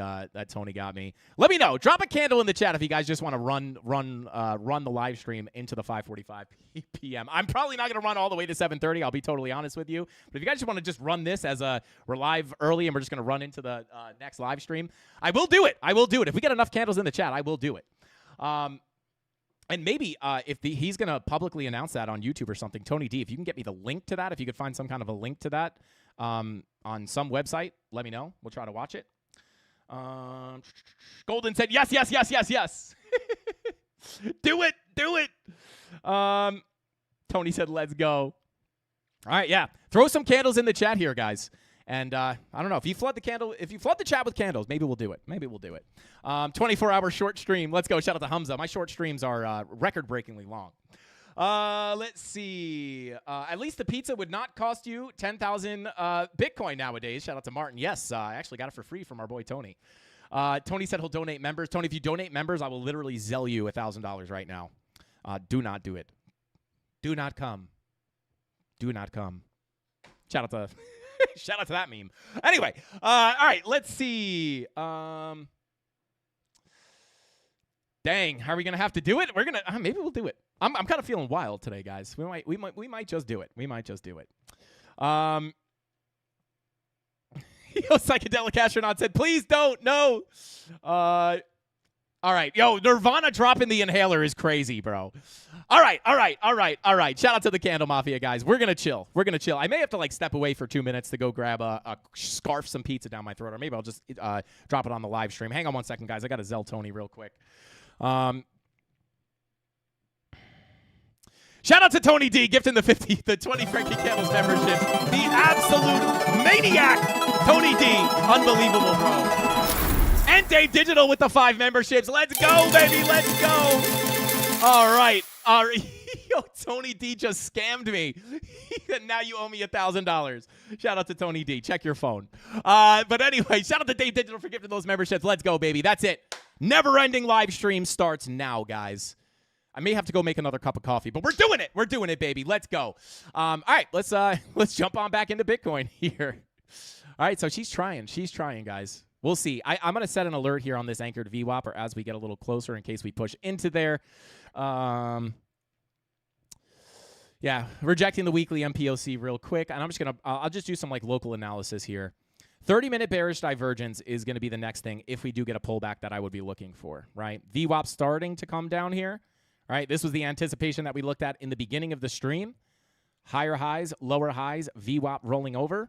Speaker 4: got me. Let me know. Drop a candle in the chat if you guys just want to run the live stream into the 5:45 p.m. I'm probably not going to run all the way to 7:30. I'll be totally honest with you. But if you guys just want to just run this as we're live early and we're just going to run into the next live stream, I will do it. If we get enough candles in the chat, I will do it. And maybe if he's going to publicly announce that on YouTube or something, Tony D, if you can get me the link to that, if you could find some kind of a link to that on some website, let me know. We'll try to watch it. Golden said, yes. Do it. Tony said, let's go. All right, yeah. Throw some candles in the chat here, guys. And I don't know, if you flood the chat with candles, maybe we'll do it. 24-hour short stream. Let's go. Shout out to Hamza. My short streams are record-breakingly long. Let's see. At least the pizza would not cost you 10,000 Bitcoin nowadays. Shout out to Martin. Yes, I actually got it for free from our boy Tony. Tony said he'll donate members. Tony, if you donate members, I will literally zell you $1,000 right now. Do not do it. Do not come. Shout out to... Shout out to that meme. Anyway, all right, let's see. Dang, are we gonna have to do it? We're gonna maybe we'll do it. I'm kind of feeling wild today, guys. We might just do it. Yo, Psychedelic Astronaut said, please don't. No. All right. Yo, Nirvana dropping the inhaler is crazy, bro. All right. Shout out to the CandleMafia guys. We're going to chill. I may have to, like, step away for 2 minutes to go grab scarf some pizza down my throat, or maybe I'll just drop it on the live stream. Hang on 1 second, guys. I got to Zell Tony real quick. Shout out to Tony D gifting the 20 Frankie Candles membership. The absolute maniac, Tony D. Unbelievable, bro. And Dave Digital with the 5 memberships. Let's go, baby. Let's go. All right. Yo, Tony D just scammed me. Now you owe me $1,000. Shout out to Tony D. Check your phone. But anyway, shout out to Dave Digital for gifting those memberships. Let's go, baby. That's it. Never-ending live stream starts now, guys. I may have to go make another cup of coffee, but we're doing it. We're doing it, baby. Let's go. All right, let's jump on back into Bitcoin here. All right, so she's trying, guys. We'll see. I'm going to set an alert here on this anchored VWAP or as we get a little closer in case we push into there. Yeah, rejecting the weekly MPOC real quick. And I'm just going to, I'll just do some like local analysis here. 30-minute bearish divergence is going to be the next thing if we do get a pullback that I would be looking for, right? VWAP starting to come down here. All right, this was the anticipation that we looked at in the beginning of the stream. Higher highs, lower highs, VWAP rolling over.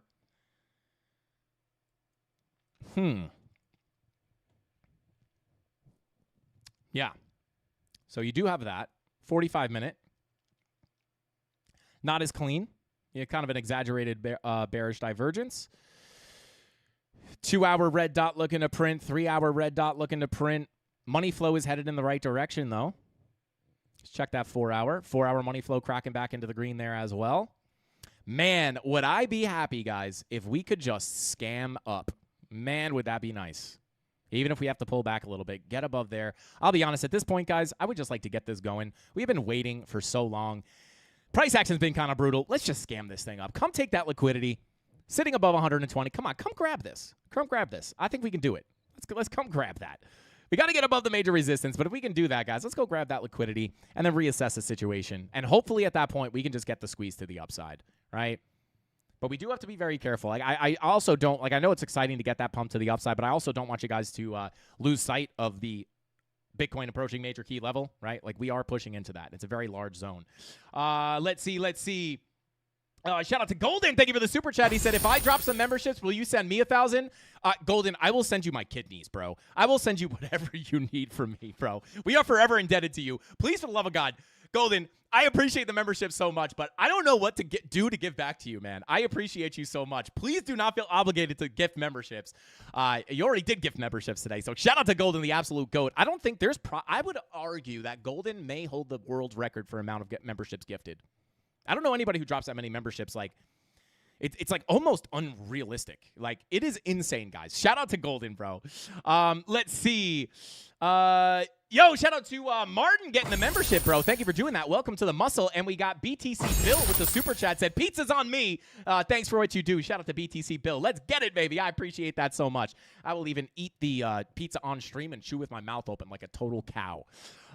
Speaker 4: Yeah. So you do have that. 45-minute. Not as clean. Yeah, kind of an exaggerated bearish divergence. 2-hour red dot looking to print. 3-hour red dot looking to print. Money flow is headed in the right direction, though. Let's check that 4-hour. 4-hour money flow cracking back into the green there as well. Man, would I be happy, guys, if we could just scam up. Man, would that be nice. Even if we have to pull back a little bit, get above there. I'll be honest, at this point, guys, I would just like to get this going. We've been waiting for so long. Price action's been kind of brutal. Let's just scam this thing up. Come take that liquidity. Sitting above 120. Come on, come grab this. Come grab this. I think we can do it. Let's come grab that. We got to get above the major resistance, but if we can do that, guys, let's go grab that liquidity and then reassess the situation. And hopefully at that point, we can just get the squeeze to the upside, right? But we do have to be very careful. Like I also don't, like I know it's exciting to get that pump to the upside, but I also don't want you guys to lose sight of the Bitcoin approaching major key level, right? Like we are pushing into that. It's a very large zone. Let's see. Shout out to Golden. Thank you for the super chat. He said, if I drop some memberships, will you send me 1,000? Golden, I will send you my kidneys, bro. I will send you whatever you need from me, bro. We are forever indebted to you. Please, for the love of God, Golden, I appreciate the membership so much, but I don't know what to do to give back to you, man. I appreciate you so much. Please do not feel obligated to gift memberships. You already did gift memberships today, so shout out to Golden, the absolute GOAT. I don't think there's I would argue that Golden may hold the world record for amount of memberships gifted. I don't know anybody who drops that many memberships. Like, it's like almost unrealistic. Like, it is insane, guys. Shout out to Golden, bro. Let's see. Shout out to Martin getting the membership, bro. Thank you for doing that. Welcome to the muscle. And we got BTC Bill with the super chat. Said, pizza's on me. Thanks for what you do. Shout out to BTC Bill. Let's get it, baby. I appreciate that so much. I will even eat the pizza on stream and chew with my mouth open like a total cow.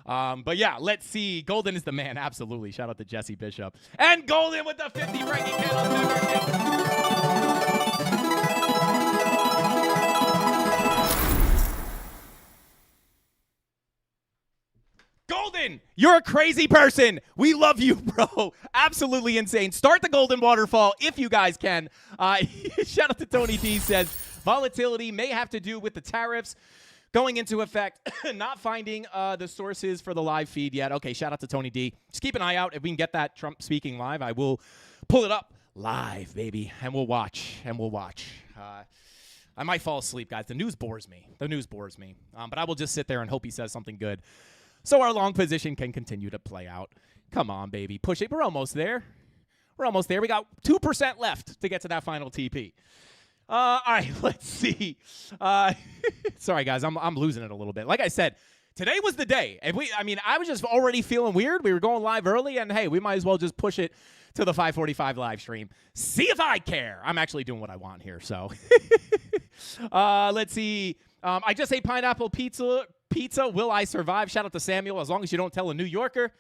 Speaker 4: But yeah, let's see. Golden is the man. Absolutely. Shout out to Jesse Bishop. And Golden with the 50 Frankie Candles membership. Golden, you're a crazy person. We love you, bro. Absolutely insane. Start the golden waterfall if you guys can. Shout out to Tony D says, volatility may have to do with the tariffs going into effect, not finding the sources for the live feed yet. Okay, shout out to Tony D. Just keep an eye out. If we can get that Trump speaking live, I will pull it up live, baby, and we'll watch, I might fall asleep, guys. The news bores me. But I will just sit there and hope he says something good so our long position can continue to play out. Come on, baby. Push it. We're almost there. We got 2% left to get to that final TP. All right, let's see. Sorry, guys, I'm losing it a little bit. Like I said, today was the day. I was just already feeling weird. We were going live early, and hey, we might as well just push it to the 5:45 live stream. See if I care. I'm actually doing what I want here, so. Let's see. I just ate pineapple pizza. Will I survive? Shout out to Samuel. As long as you don't tell a New Yorker.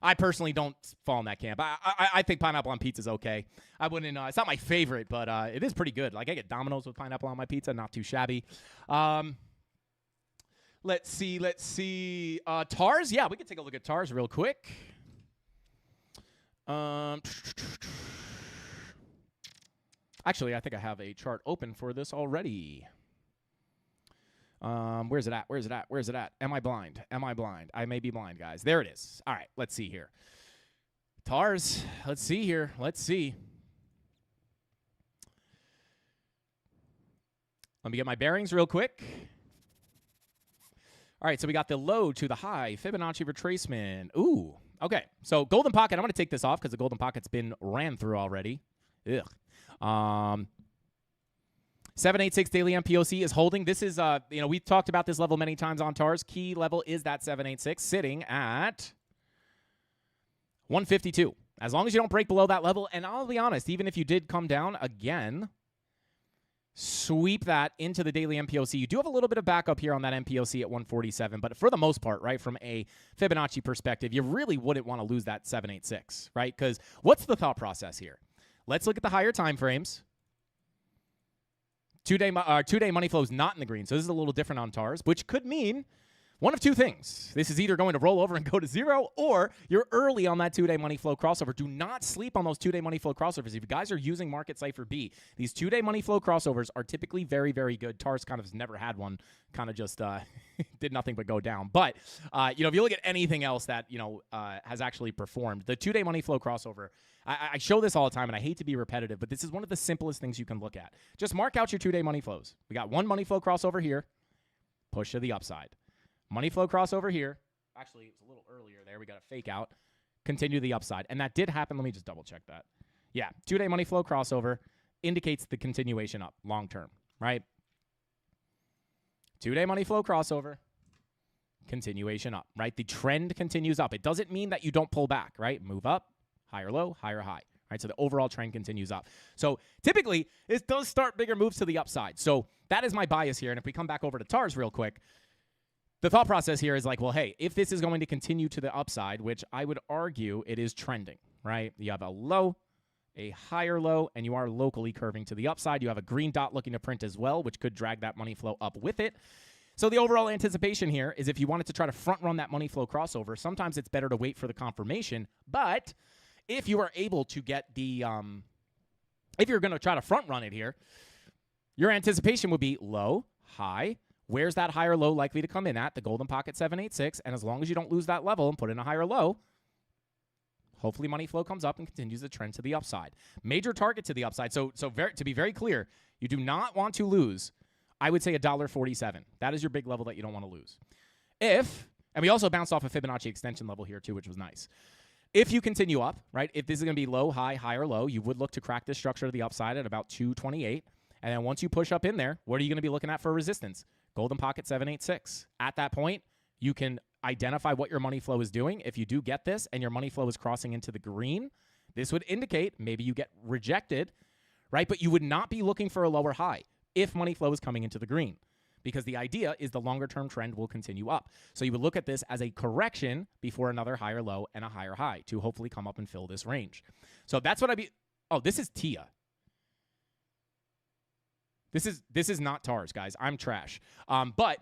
Speaker 4: I personally don't fall in that camp. I think pineapple on pizza is okay. I wouldn't. It's not my favorite, but it is pretty good. Like I get Domino's with pineapple on my pizza, not too shabby. Let's see. TARS? Yeah, we can take a look at TARS real quick. Actually, I think I have a chart open for this already. Where's it at? Am I blind? I may be blind, guys. There it is. All right, let's see here. TARS. Let's see here. Let me get my bearings real quick. All right, so we got the low to the high, Fibonacci retracement. Ooh, okay. So golden pocket, I'm going to take this off because the golden pocket's been ran through already. Ugh. 786 daily MPOC is holding. This is, we've talked about this level many times on TARS. Key level is that 786 sitting at 152. As long as you don't break below that level, and I'll be honest, even if you did come down again, sweep that into the daily MPOC. You do have a little bit of backup here on that MPOC at 147, but for the most part, right, from a Fibonacci perspective, you really wouldn't want to lose that 786, right? Because what's the thought process here? Let's look at the higher time frames. Two-day money flow is not in the green, so this is a little different on TARS, which could mean one of two things. This is either going to roll over and go to zero, or you're early on that two-day money flow crossover. Do not sleep on those two-day money flow crossovers. If you guys are using Market Cipher B, these two-day money flow crossovers are typically very, very good. TARS kind of has never had one, kind of just did nothing but go down. But, if you look at anything else that, has actually performed, the two-day money flow crossover, I show this all the time, and I hate to be repetitive, but this is one of the simplest things you can look at. Just mark out your two-day money flows. We got one money flow crossover here, push to the upside. Money flow crossover here. Actually, it was a little earlier there. We got a fake out. Continue the upside. And that did happen. Let me just double check that. Yeah, two-day money flow crossover indicates the continuation up long term, right? Two-day money flow crossover, continuation up, right? The trend continues up. It doesn't mean that you don't pull back, right? Move up, higher low, higher high, right? So the overall trend continues up. So typically, it does start bigger moves to the upside. So that is my bias here. And if we come back over to TARS real quick, the thought process here is like, well, hey, if this is going to continue to the upside, which I would argue it is trending, right? You have a low, a higher low, and you are locally curving to the upside. You have a green dot looking to print as well, which could drag that money flow up with it. So the overall anticipation here is if you wanted to try to front run that money flow crossover, sometimes it's better to wait for the confirmation. But if you are able to get the, if you're going to try to front run it here, your anticipation would be low, high. Where's that higher low likely to come in at? The golden pocket 786. And as long as you don't lose that level and put in a higher low, hopefully money flow comes up and continues the trend to the upside. Major target to the upside. So to be very clear, you do not want to lose, I would say, $1.47. That is your big level that you don't want to lose. And we also bounced off a Fibonacci extension level here too, which was nice. If you continue up, right, if this is going to be low, high, higher, low, you would look to crack this structure to the upside at about 228. And then once you push up in there, what are you going to be looking at for resistance? Golden pocket 786. At that point, you can identify what your money flow is doing. If you do get this and your money flow is crossing into the green, this would indicate maybe you get rejected, right? But you would not be looking for a lower high if money flow is coming into the green, because the idea is the longer-term trend will continue up. So you would look at this as a correction before another higher low and a higher high to hopefully come up and fill this range. So that's what oh, this is TIA. This is not TARS, guys. I'm trash. But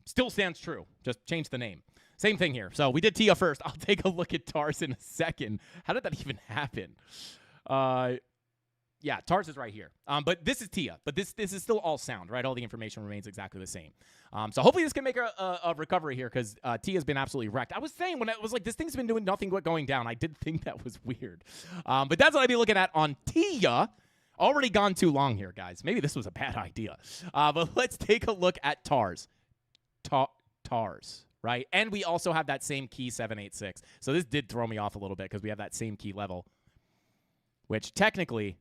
Speaker 4: still stands true. Just change the name. Same thing here. So we did TIA first. I'll take a look at TARS in a second. How did that even happen? Yeah, TARS is right here. But this is TIA. But this is still all sound, right? All the information remains exactly the same. So hopefully this can make a recovery here, because TIA's been absolutely wrecked. I was saying when it was like, this thing's been doing nothing but going down, I did think that was weird. But that's what I'd be looking at on TIA. Already gone too long here, guys. Maybe this was a bad idea. But let's take a look at TARS. TARS, right? And we also have that same key 786. So this did throw me off a little bit because we have that same key level, which technically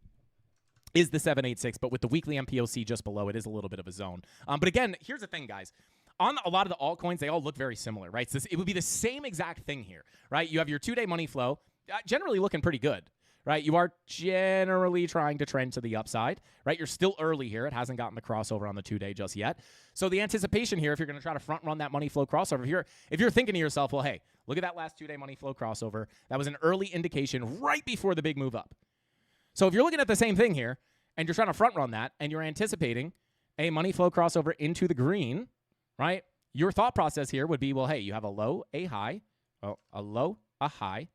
Speaker 4: is the 786, but with the weekly MPOC just below, it is a little bit of a zone. But again, here's the thing, guys. On a lot of the altcoins, they all look very similar, right? So it would be the same exact thing here, right? You have your two-day money flow, generally looking pretty good. Right, you are generally trying to trend to the upside, right? You're still early here. It hasn't gotten the crossover on the two-day just yet. So the anticipation here, if you're going to try to front run that money flow crossover, if you're thinking to yourself, well, hey, look at that last two-day money flow crossover. That was an early indication right before the big move up. So if you're looking at the same thing here and you're trying to front run that and you're anticipating a money flow crossover into the green, right? your thought process here would be, well, hey, you have a low, a high, a low, a high,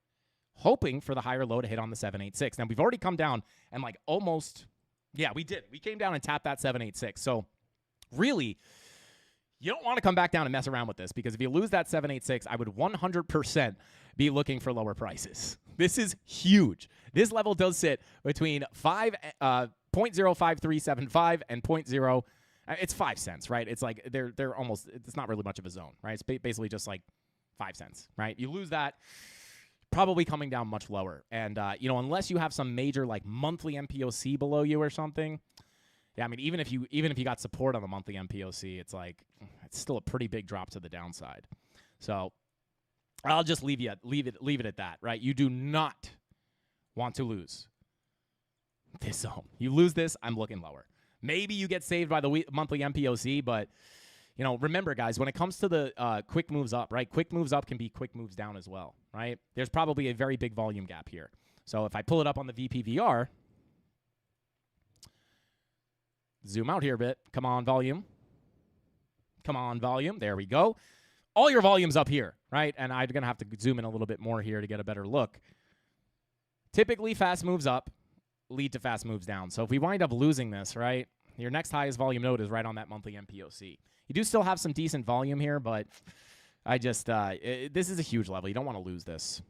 Speaker 4: hoping for the higher low to hit on the 786. Now, we've already come down and like almost, yeah, we did. We came down and tapped that 786. So really, you don't want to come back down and mess around with this, because if you lose that 786, I would 100% be looking for lower prices. This is huge. This level does sit between 0.05375 and 0.0. It's 5 cents, right? It's like they're almost. It's not really much of a zone, right? It's basically just like 5 cents, right? You lose that, probably coming down much lower. And unless you have some major like monthly MPOC below you or something. Yeah, I mean, even if you got support on the monthly MPOC, it's still a pretty big drop to the downside. So I'll just leave it at that, right? You do not want to lose this zone. You lose this, I'm looking lower. Maybe you get saved by the monthly MPOC, but remember, guys, when it comes to the quick moves up, right? Quick moves up can be quick moves down as well, right? There's probably a very big volume gap here. So if I pull it up on the VPVR. Zoom out here a bit. Come on, volume. Come on, volume. There we go. All your volume's up here, right? And I'm going to have to zoom in a little bit more here to get a better look. Typically, fast moves up lead to fast moves down. So if we wind up losing this, right, your next highest volume node is right on that monthly MPOC. You do still have some decent volume here, but I just this is a huge level. You don't want to lose this.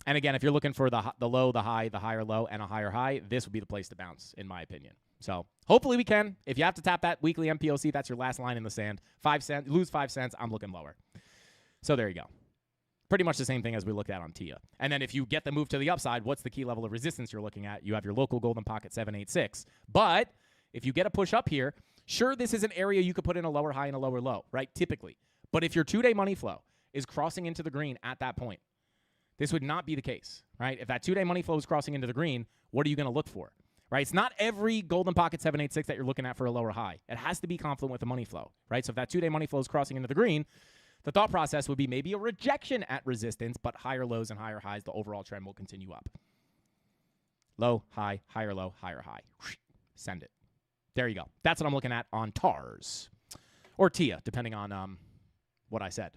Speaker 4: And again, if you're looking for the low, the high, the higher low, and a higher high, this would be the place to bounce, in my opinion. So hopefully we can. If you have to tap that weekly MPOC, that's your last line in the sand. 5 cents, lose 5 cents, I'm looking lower. So there you go. Pretty much the same thing as we looked at on TIA. And then if you get the move to the upside, what's the key level of resistance you're looking at? You have your local golden pocket 786. But if you get a push up here, sure, this is an area you could put in a lower high and a lower low, right? Typically. But if your 2-day money flow is crossing into the green at that point, this would not be the case, right? If that 2-day money flow is crossing into the green, what are you going to look for? Right? It's not every golden pocket 786 that you're looking at for a lower high. It has to be confluent with the money flow, right? So if that 2-day money flow is crossing into the green, the thought process would be maybe a rejection at resistance, but higher lows and higher highs, the overall trend will continue up. Low, high, higher low, higher high. Send it. There you go. That's what I'm looking at on TARS. Or TIA, depending on what I said.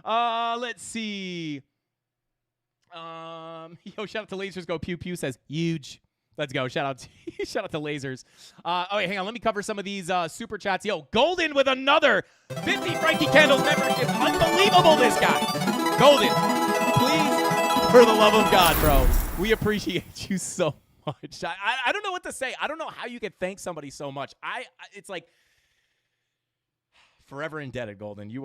Speaker 4: Let's see. Shout out to Lasers Go Pew Pew says huge. Let's go. Shout out to Lasers. Wait, hang on. Let me cover some of these super chats. Yo, Golden with another 50 Frankie Candles membership. Unbelievable, this guy. Golden, please, for the love of God, bro, we appreciate you so much. I don't know what to say. I don't know how you could thank somebody so much. It's like forever indebted, Golden.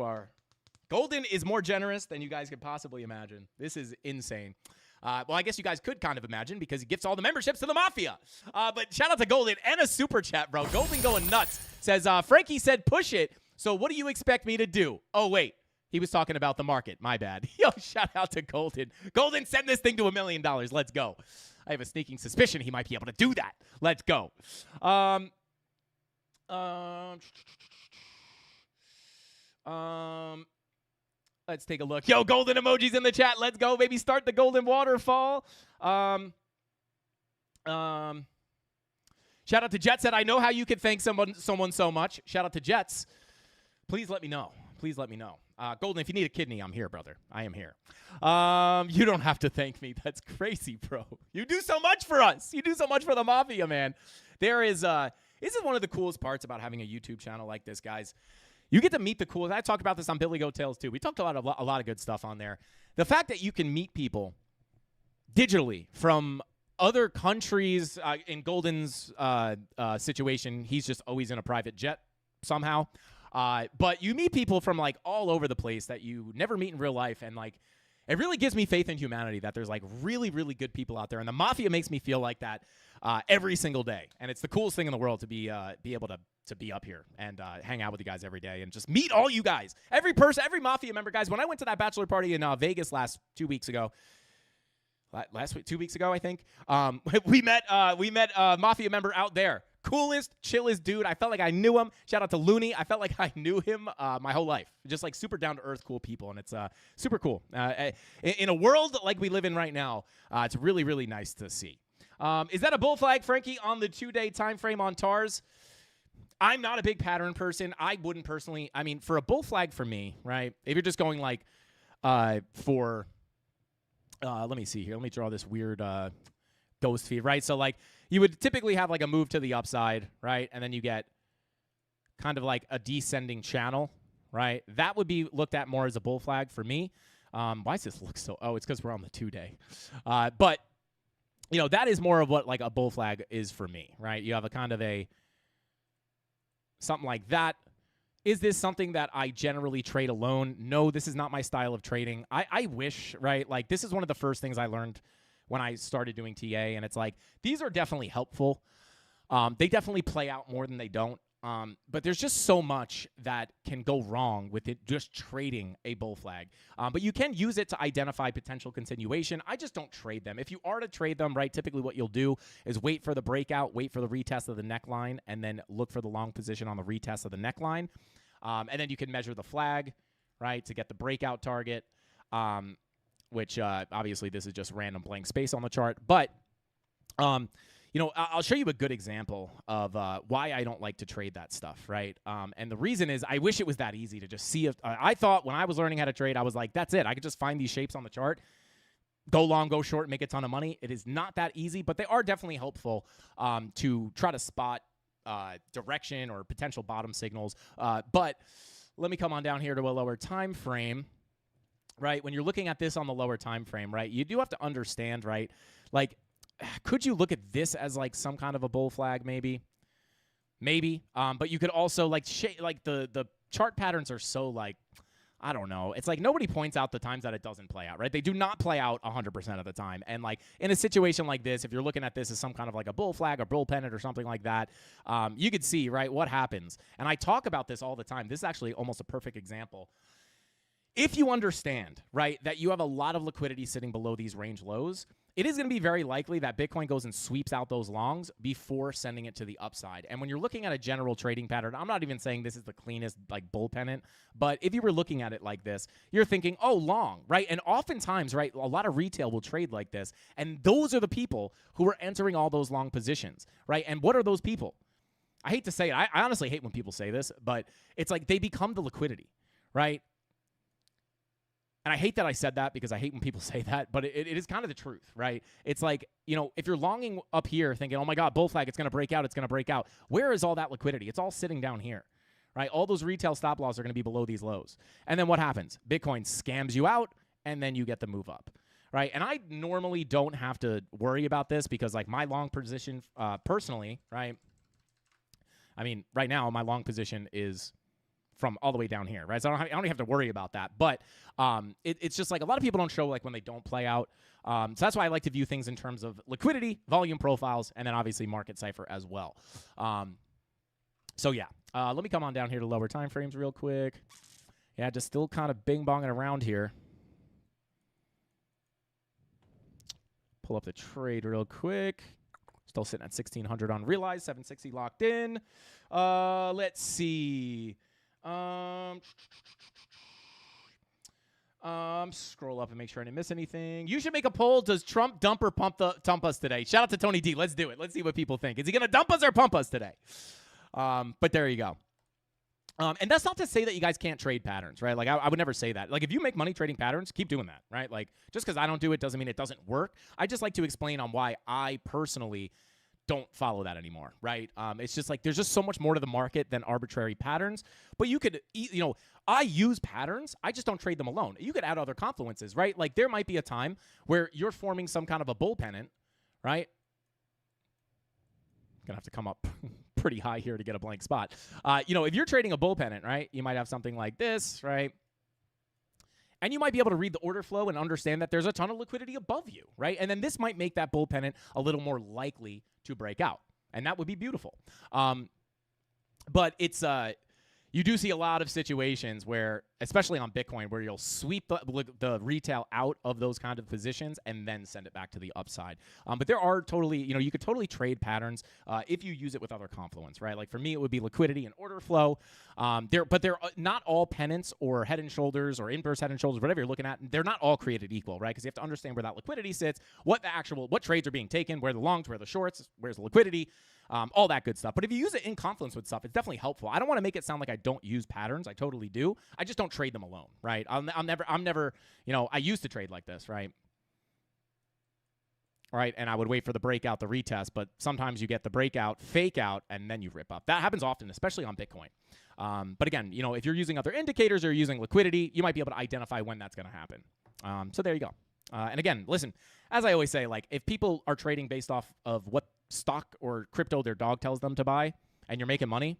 Speaker 4: Golden is more generous than you guys could possibly imagine. This is insane. Well, I guess you guys could kind of imagine because he gifts all the memberships to the Mafia. But shout out to Golden and a super chat, bro. Golden going nuts. Says, Frankie said push it, so what do you expect me to do? Oh, wait. He was talking about the market. My bad. Yo, shout out to Golden. Golden, send this thing to $1 million. Let's go. I have a sneaking suspicion he might be able to do that. Let's go. Let's take a look. Yo, golden emojis in the chat. Let's go, baby. Start the golden waterfall. Shout out to Jets. Said, I know how you could thank someone so much. Shout out to Jets. Please let me know. Please let me know. Golden, if you need a kidney, I'm here, brother. I am here. You don't have to thank me. That's crazy, bro. You do so much for us. You do so much for the Mafia, man. This is one of the coolest parts about having a YouTube channel like this, guys. You get to meet the coolest. I talked about this on Billy Goat Tales, too. We talked about a lot of good stuff on there. The fact that you can meet people digitally from other countries. In Golden's situation, he's just always in a private jet somehow. But you meet people from, like, all over the place that you never meet in real life. And, like, it really gives me faith in humanity that there's, like, really, really good people out there. And the Mafia makes me feel like that every single day. And it's the coolest thing in the world to be able to be up here and hang out with you guys every day and just meet all you guys. Every person, every Mafia member, guys. When I went to that bachelor party in Vegas 2 weeks ago, last week, 2 weeks ago, I think, we met a Mafia member out there. Coolest, chillest dude. I felt like I knew him. Shout out to Looney. I felt like I knew him my whole life. Just like super down-to-earth, cool people, and it's super cool. In a world like we live in right now, it's really, really nice to see. Is that a bull flag, Frankie, on the 2-day time frame on TARS? I'm not a big pattern person. I wouldn't personally. I mean, for a bull flag for me, right? If you're just going like for, let me see here. Let me draw this weird ghost feed, right? So like you would typically have like a move to the upside, right? And then you get kind of like a descending channel, right? That would be looked at more as a bull flag for me. Why does this look so? Oh, it's because we're on the 2-day. But you know, that is more of what like a bull flag is for me, right? You have a kind of a something like that. Is this something that I generally trade alone? No, this is not my style of trading. I wish, right? Like this is one of the first things I learned when I started doing TA, and it's like these are definitely helpful. They definitely play out more than they don't. But there's just so much that can go wrong with it just trading a bull flag. But you can use it to identify potential continuation. I just don't trade them. If you are to trade them, right, typically what you'll do is wait for the breakout, wait for the retest of the neckline, and then look for the long position on the retest of the neckline. And then you can measure the flag, right, to get the breakout target, which obviously this is just random blank space on the chart. But you know, I'll show you a good example of why I don't like to trade that stuff, right? And the reason is I wish it was that easy to just see if I thought when I was learning how to trade, I was like, that's it. I could just find these shapes on the chart, go long, go short, make a ton of money. It is not that easy, but they are definitely helpful to try to spot direction or potential bottom signals. But let me come on down here to a lower time frame, right? When you're looking at this on the lower time frame, right, you do have to understand, right, like, could you look at this as like some kind of a bull flag? Maybe. But you could also like the chart patterns are so like, I don't know. It's like nobody points out the times that it doesn't play out, right? They do not play out 100% of the time. And like in a situation like this, if you're looking at this as some kind of like a bull flag or bull pennant or something like that, you could see, right, what happens. And I talk about this all the time. This is actually almost a perfect example. If you understand, right, that you have a lot of liquidity sitting below these range lows, it is going to be very likely that Bitcoin goes and sweeps out those longs before sending it to the upside. And when you're looking at a general trading pattern, I'm not even saying this is the cleanest like bull pennant, but if you were looking at it like this, you're thinking, oh, long, right? And oftentimes, right, a lot of retail will trade like this. And those are the people who are entering all those long positions, right? And what are those people? I hate to say it. I honestly hate when people say this, but it's like they become the liquidity, right? And I hate that I said that because I hate when people say that, but it is kind of the truth, right? It's like, you know, if you're longing up here thinking, oh my God, bull flag, it's going to break out, it's going to break out. Where is all that liquidity? It's all sitting down here, right? All those retail stop loss are going to be below these lows. And then what happens? Bitcoin scams you out, and then you get the move up, right? And I normally don't have to worry about this because like my long position personally, right? I mean, right now my long position is from all the way down here, right? So I don't have to worry about that. But it's just like a lot of people don't show like when they don't play out. So that's why I like to view things in terms of liquidity, volume profiles, and then obviously market cipher as well. So yeah, let me come on down here to lower time frames real quick. Yeah, just still kind of bing-bonging around here. Pull up the trade real quick. Still sitting at 1,600 unrealized, 760 locked in. Let's see. Scroll up and make sure I didn't miss anything. You should make a poll. Does Trump dump or pump us today? Shout out to Tony D. Let's do it. Let's see what people think. Is he going to dump us or pump us today? But there you go. And that's not to say that you guys can't trade patterns, right? Like I would never say that. Like if you make money trading patterns, keep doing that, right? Like just because I don't do it doesn't mean it doesn't work. I just like to explain on why I personally don't follow that anymore, right? It's just like there's just so much more to the market than arbitrary patterns. But you could, you know, I use patterns. I just don't trade them alone. You could add other confluences, right? Like there might be a time where you're forming some kind of a bull pennant, right? Gonna have to come up pretty high here to get a blank spot. You know, if you're trading a bull pennant, right, you might have something like this, right? And you might be able to read the order flow and understand that there's a ton of liquidity above you, right? And then this might make that bull pennant a little more likely to break out. And that would be beautiful. But it's you do see a lot of situations where especially on Bitcoin, where you'll sweep the retail out of those kind of positions and then send it back to the upside. But there are totally, you could totally trade patterns if you use it with other confluence, right? Like for me, it would be liquidity and order flow. But they're not all pennants or head and shoulders or inverse head and shoulders, whatever you're looking at. They're not all created equal, right? Because you have to understand where that liquidity sits, what trades are being taken, where the longs, where the shorts, where's the liquidity. All that good stuff. But if you use it in confluence with stuff, it's definitely helpful. I don't want to make it sound like I don't use patterns. I totally do. I just don't trade them alone, right? I'm never, I used to trade like this, right? Right, and I would wait for the breakout, the retest, but sometimes you get the breakout, fake out, and then you rip up. That happens often, especially on Bitcoin. But again, if you're using other indicators or using liquidity, you might be able to identify when that's going to happen. So there you go. And again, listen, as I always say, like if people are trading based off of what stock or crypto their dog tells them to buy and you're making money,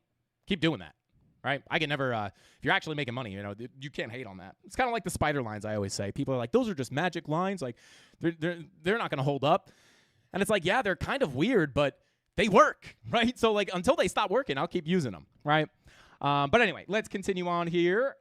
Speaker 4: keep doing that, right? I can never, if you're actually making money, you can't hate on that. It's kind of like the spider lines I always say. People are like, those are just magic lines. Like they're not going to hold up. And it's like, yeah, they're kind of weird, but they work, right? So like until they stop working, I'll keep using them, right? But anyway, let's continue on here.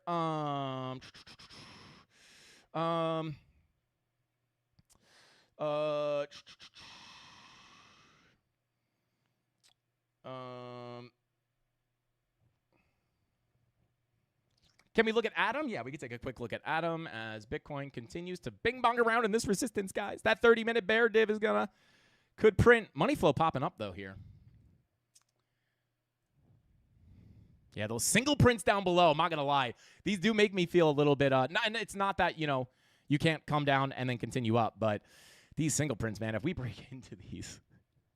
Speaker 4: Can we look at Atom? Yeah, we can take a quick look at Atom as Bitcoin continues to bing bong around in this resistance, guys. That 30-minute bear div is could print. Money flow popping up though here. Yeah, those single prints down below, I'm not going to lie. These do make me feel a little bit, and it's not that, you can't come down and then continue up, but these single prints, man, if we break into these,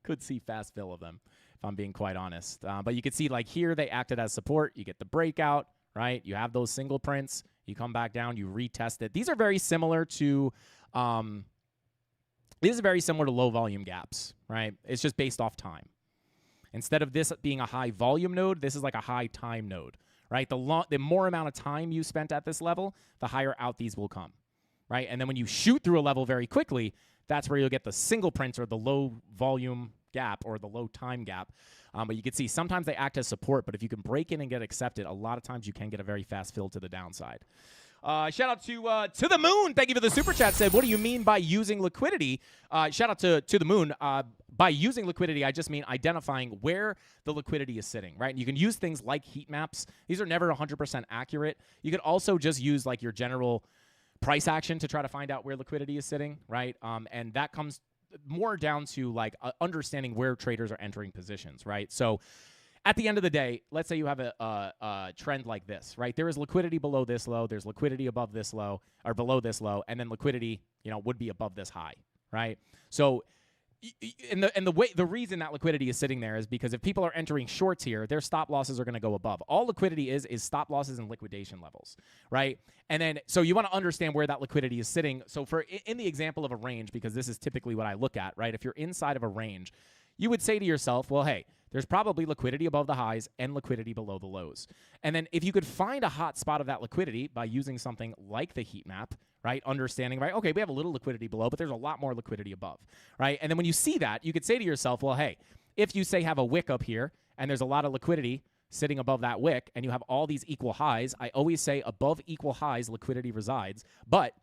Speaker 4: could see fast fill of them, if I'm being quite honest. But you can see, like here, they acted as support. You get the breakout, right? You have those single prints. You come back down, you retest it. These are very similar to, low volume gaps, right? It's just based off time. Instead of this being a high volume node, this is like a high time node, right? The more amount of time you spent at this level, the higher out these will come, right? And then when you shoot through a level very quickly, that's where you'll get the single prints or the low volume gap or the low time gap. But you can see sometimes they act as support, but if you can break in and get accepted, a lot of times you can get a very fast fill to the downside. Shout out to the moon. Thank you for the super chat. Said, what do you mean by using liquidity? Shout out to the moon. By using liquidity, I just mean identifying where the liquidity is sitting, right? And you can use things like heat maps. These are never 100% accurate. You could also just use like your general price action to try to find out where liquidity is sitting, right? And that comes more down to like understanding where traders are entering positions, right? So at the end of the day, let's say you have a trend like this, right? There is liquidity below this low, there's liquidity above this low, or below this low, and then liquidity, would be above this high, right? So the reason that liquidity is sitting there is because if people are entering shorts here, their stop losses are going to go above. All liquidity is stop losses and liquidation levels, right? And then so you want to understand where that liquidity is sitting. So in the example of a range, because this is typically what I look at, right? If you're inside of a range, you would say to yourself, well, hey, there's probably liquidity above the highs and liquidity below the lows. And then if you could find a hot spot of that liquidity by using something like the heat map, right, understanding, right, okay, we have a little liquidity below, but there's a lot more liquidity above, right? And then when you see that, you could say to yourself, well, hey, if you say have a wick up here and there's a lot of liquidity sitting above that wick and you have all these equal highs, I always say above equal highs, liquidity resides. But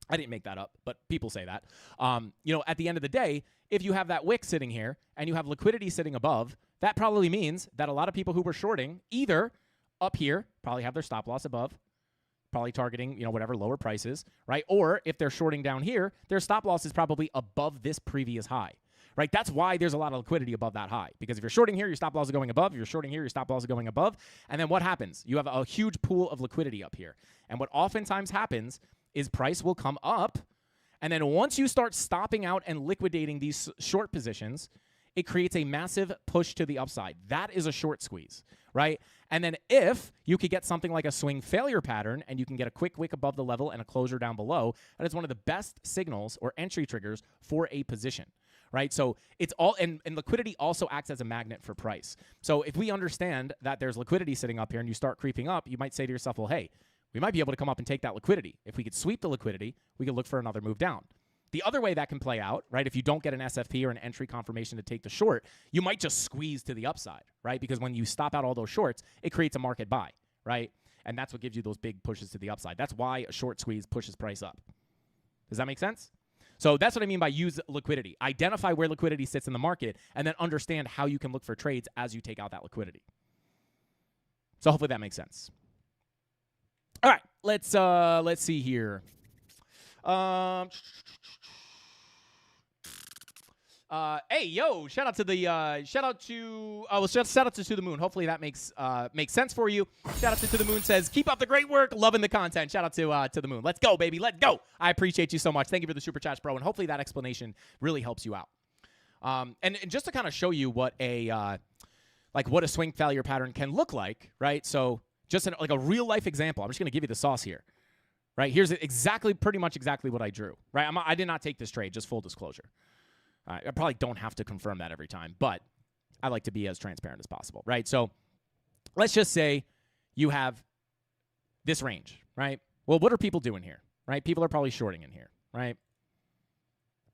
Speaker 4: I didn't make that up, but people say that. At the end of the day, if you have that wick sitting here and you have liquidity sitting above, that probably means that a lot of people who were shorting either up here probably have their stop loss above, probably targeting, whatever lower prices, right? Or if they're shorting down here, their stop loss is probably above this previous high, right? That's why there's a lot of liquidity above that high. Because if you're shorting here, your stop loss is going above. If you're shorting here, your stop loss is going above. And then what happens? You have a huge pool of liquidity up here. And what oftentimes happens is price will come up. And then once you start stopping out and liquidating these short positions, it creates a massive push to the upside. That is a short squeeze, right? And then if you could get something like a swing failure pattern and you can get a quick wick above the level and a closure down below, that is one of the best signals or entry triggers for a position, right? So it's all, and liquidity also acts as a magnet for price. So if we understand that there's liquidity sitting up here and you start creeping up, you might say to yourself, well, hey, we might be able to come up and take that liquidity. If we could sweep the liquidity, we could look for another move down. The other way that can play out, right, if you don't get an SFP or an entry confirmation to take the short, you might just squeeze to the upside, right? Because when you stop out all those shorts, it creates a market buy, right? and that's what gives you those big pushes to the upside. That's why a short squeeze pushes price up. Does that make sense? So that's what I mean by use liquidity. Identify where liquidity sits in the market, and then understand how you can look for trades as you take out that liquidity. So hopefully that makes sense. All right, let's see here. Hey, yo, shout out to To the Moon. Hopefully that makes sense for you. Shout out to the Moon says, keep up the great work, loving the content. Shout out to the Moon. Let's go, baby. Let's go. I appreciate you so much. Thank you for the super chats, bro. And hopefully that explanation really helps you out. And just to kind of show you what a swing failure pattern can look like, right? So just like a real life example. I'm just going to give you the sauce here, right? Here's pretty much exactly what I drew, right? I did not take this trade, just full disclosure. I probably don't have to confirm that every time, but I like to be as transparent as possible, right? So let's just say you have this range, right? Well, what are people doing here, right? People are probably shorting in here, right?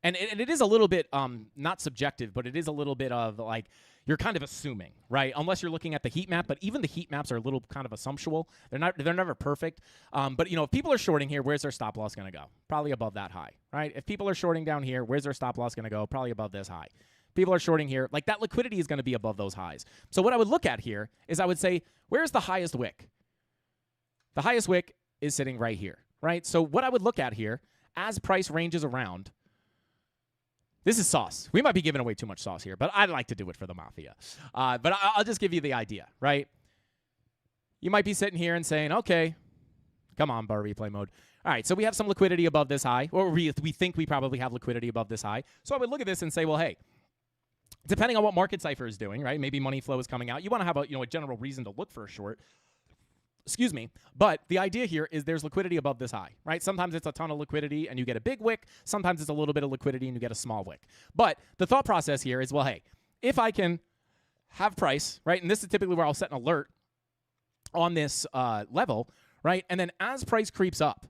Speaker 4: And it is a little bit, not subjective, but it is a little bit of like, you're kind of assuming, right? Unless you're looking at the heat map, but even the heat maps are a little kind of assumptual. They're never perfect. But if people are shorting here, where's their stop loss going to go? Probably above that high, right? If people are shorting down here, where's their stop loss going to go? Probably above this high. People are shorting here, like that liquidity is going to be above those highs. So what I would look at here is I would say, where's the highest wick? The highest wick is sitting right here, right? So what I would look at here, as price ranges around, this is sauce. We might be giving away too much sauce here, but I'd like to do it for the Mafia. But I'll just give you the idea, right? You might be sitting here and saying, okay, come on, bar replay mode. All right, so we have some liquidity above this high, or we think we probably have liquidity above this high. So I would look at this and say, well, hey, depending on what market cipher is doing, right? Maybe money flow is coming out. You want to have a general reason to look for a short. Excuse me. But the idea here is there's liquidity above this high, right? Sometimes it's a ton of liquidity and you get a big wick. Sometimes it's a little bit of liquidity and you get a small wick. But the thought process here is, well, hey, if I can have price, right? And this is typically where I'll set an alert on this level, right? And then as price creeps up,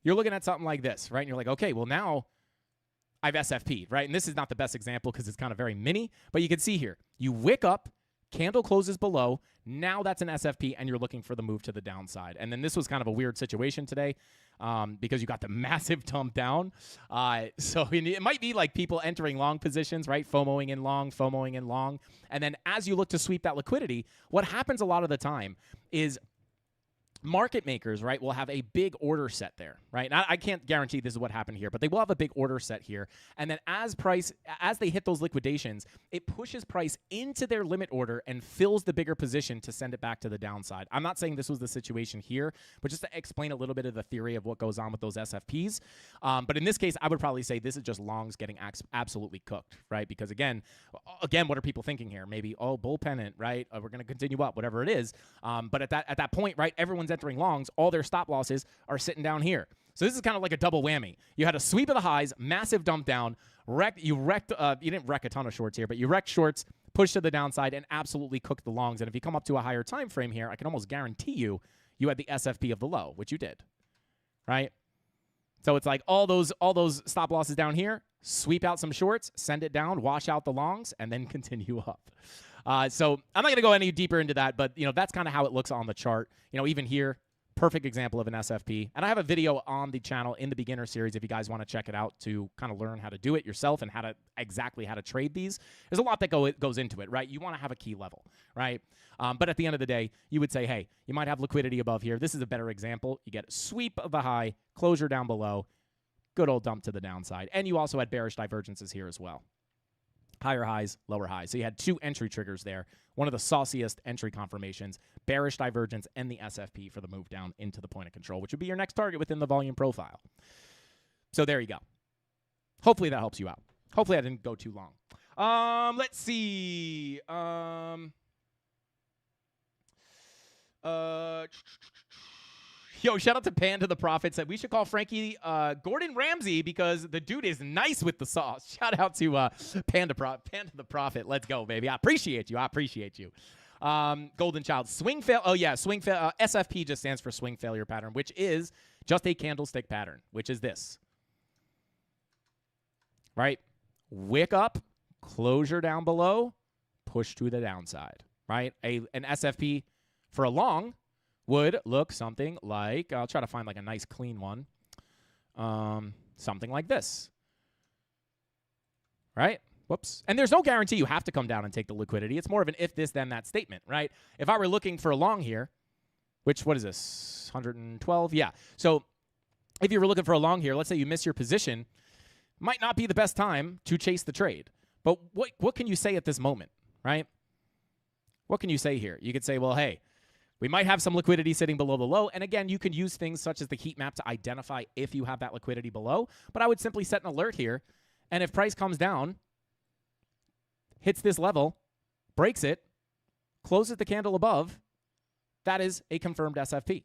Speaker 4: you're looking at something like this, right? And you're like, okay, well now I've SFP'd, right? And this is not the best example because it's kind of very mini, but you can see here, you wick up, candle closes below. Now that's an SFP, and you're looking for the move to the downside. And then this was kind of a weird situation today because you got the massive dump down. So it might be like people entering long positions, right? FOMOing in long. And then as you look to sweep that liquidity, what happens a lot of the time is market makers, right, will have a big order set there, right? And I can't guarantee this is what happened here, but they will have a big order set here. And then as they hit those liquidations, it pushes price into their limit order and fills the bigger position to send it back to the downside. I'm not saying this was the situation here, but just to explain a little bit of the theory of what goes on with those SFPs. But in this case, I would probably say this is just longs getting absolutely cooked, right? Because again, what are people thinking here? Maybe, oh, bull pennant, right? We're going to continue up, whatever it is. But at that point, right, everyone's entering longs, all their stop losses are sitting down here. So this is kind of like a double whammy. You had a sweep of the highs, massive dump down, you didn't wreck a ton of shorts here, but you wrecked shorts, pushed to the downside, and absolutely cooked the longs. And if you come up to a higher time frame here, I can almost guarantee you had the SFP of the low, which you did, right? So it's like all those stop losses down here, sweep out some shorts, send it down, wash out the longs, and then continue up. So I'm not going to go any deeper into that, but that's kind of how it looks on the chart. Even here, perfect example of an SFP. And I have a video on the channel in the beginner series if you guys want to check it out to kind of learn how to do it yourself and how to trade these. There's a lot that goes into it, right? You want to have a key level, right? But at the end of the day, you would say, hey, you might have liquidity above here. This is a better example. You get a sweep of the high, closure down below, good old dump to the downside. And you also had bearish divergences here as well. Higher highs, lower highs. So you had two entry triggers there. One of the sauciest entry confirmations, bearish divergence, and the SFP for the move down into the point of control, which would be your next target within the volume profile. So there you go. Hopefully that helps you out. Hopefully I didn't go too long. Let's see. Yo, shout out to Pan to the Prophet. Said we should call Frankie Gordon Ramsay because the dude is nice with the sauce. Shout out to Pan to the Prophet. Let's go, baby. I appreciate you. Golden Child. Swing fail. Oh, yeah. Swing fail. SFP just stands for swing failure pattern, which is just a candlestick pattern, which is this. Right? Wick up, closure down below, push to the downside. Right? An SFP for a long would look something like, I'll try to find like a nice clean one, something like this, right? Whoops. And there's no guarantee you have to come down and take the liquidity. It's more of an if this, then that statement, right? If I were looking for a long here, which, what is this, 112? Yeah. So if you were looking for a long here, let's say you miss your position, might not be the best time to chase the trade. But what can you say at this moment, right? What can you say here? You could say, well, hey, we might have some liquidity sitting below the low. And again, you can use things such as the heat map to identify if you have that liquidity below. But I would simply set an alert here. And if price comes down, hits this level, breaks it, closes the candle above, that is a confirmed SFP.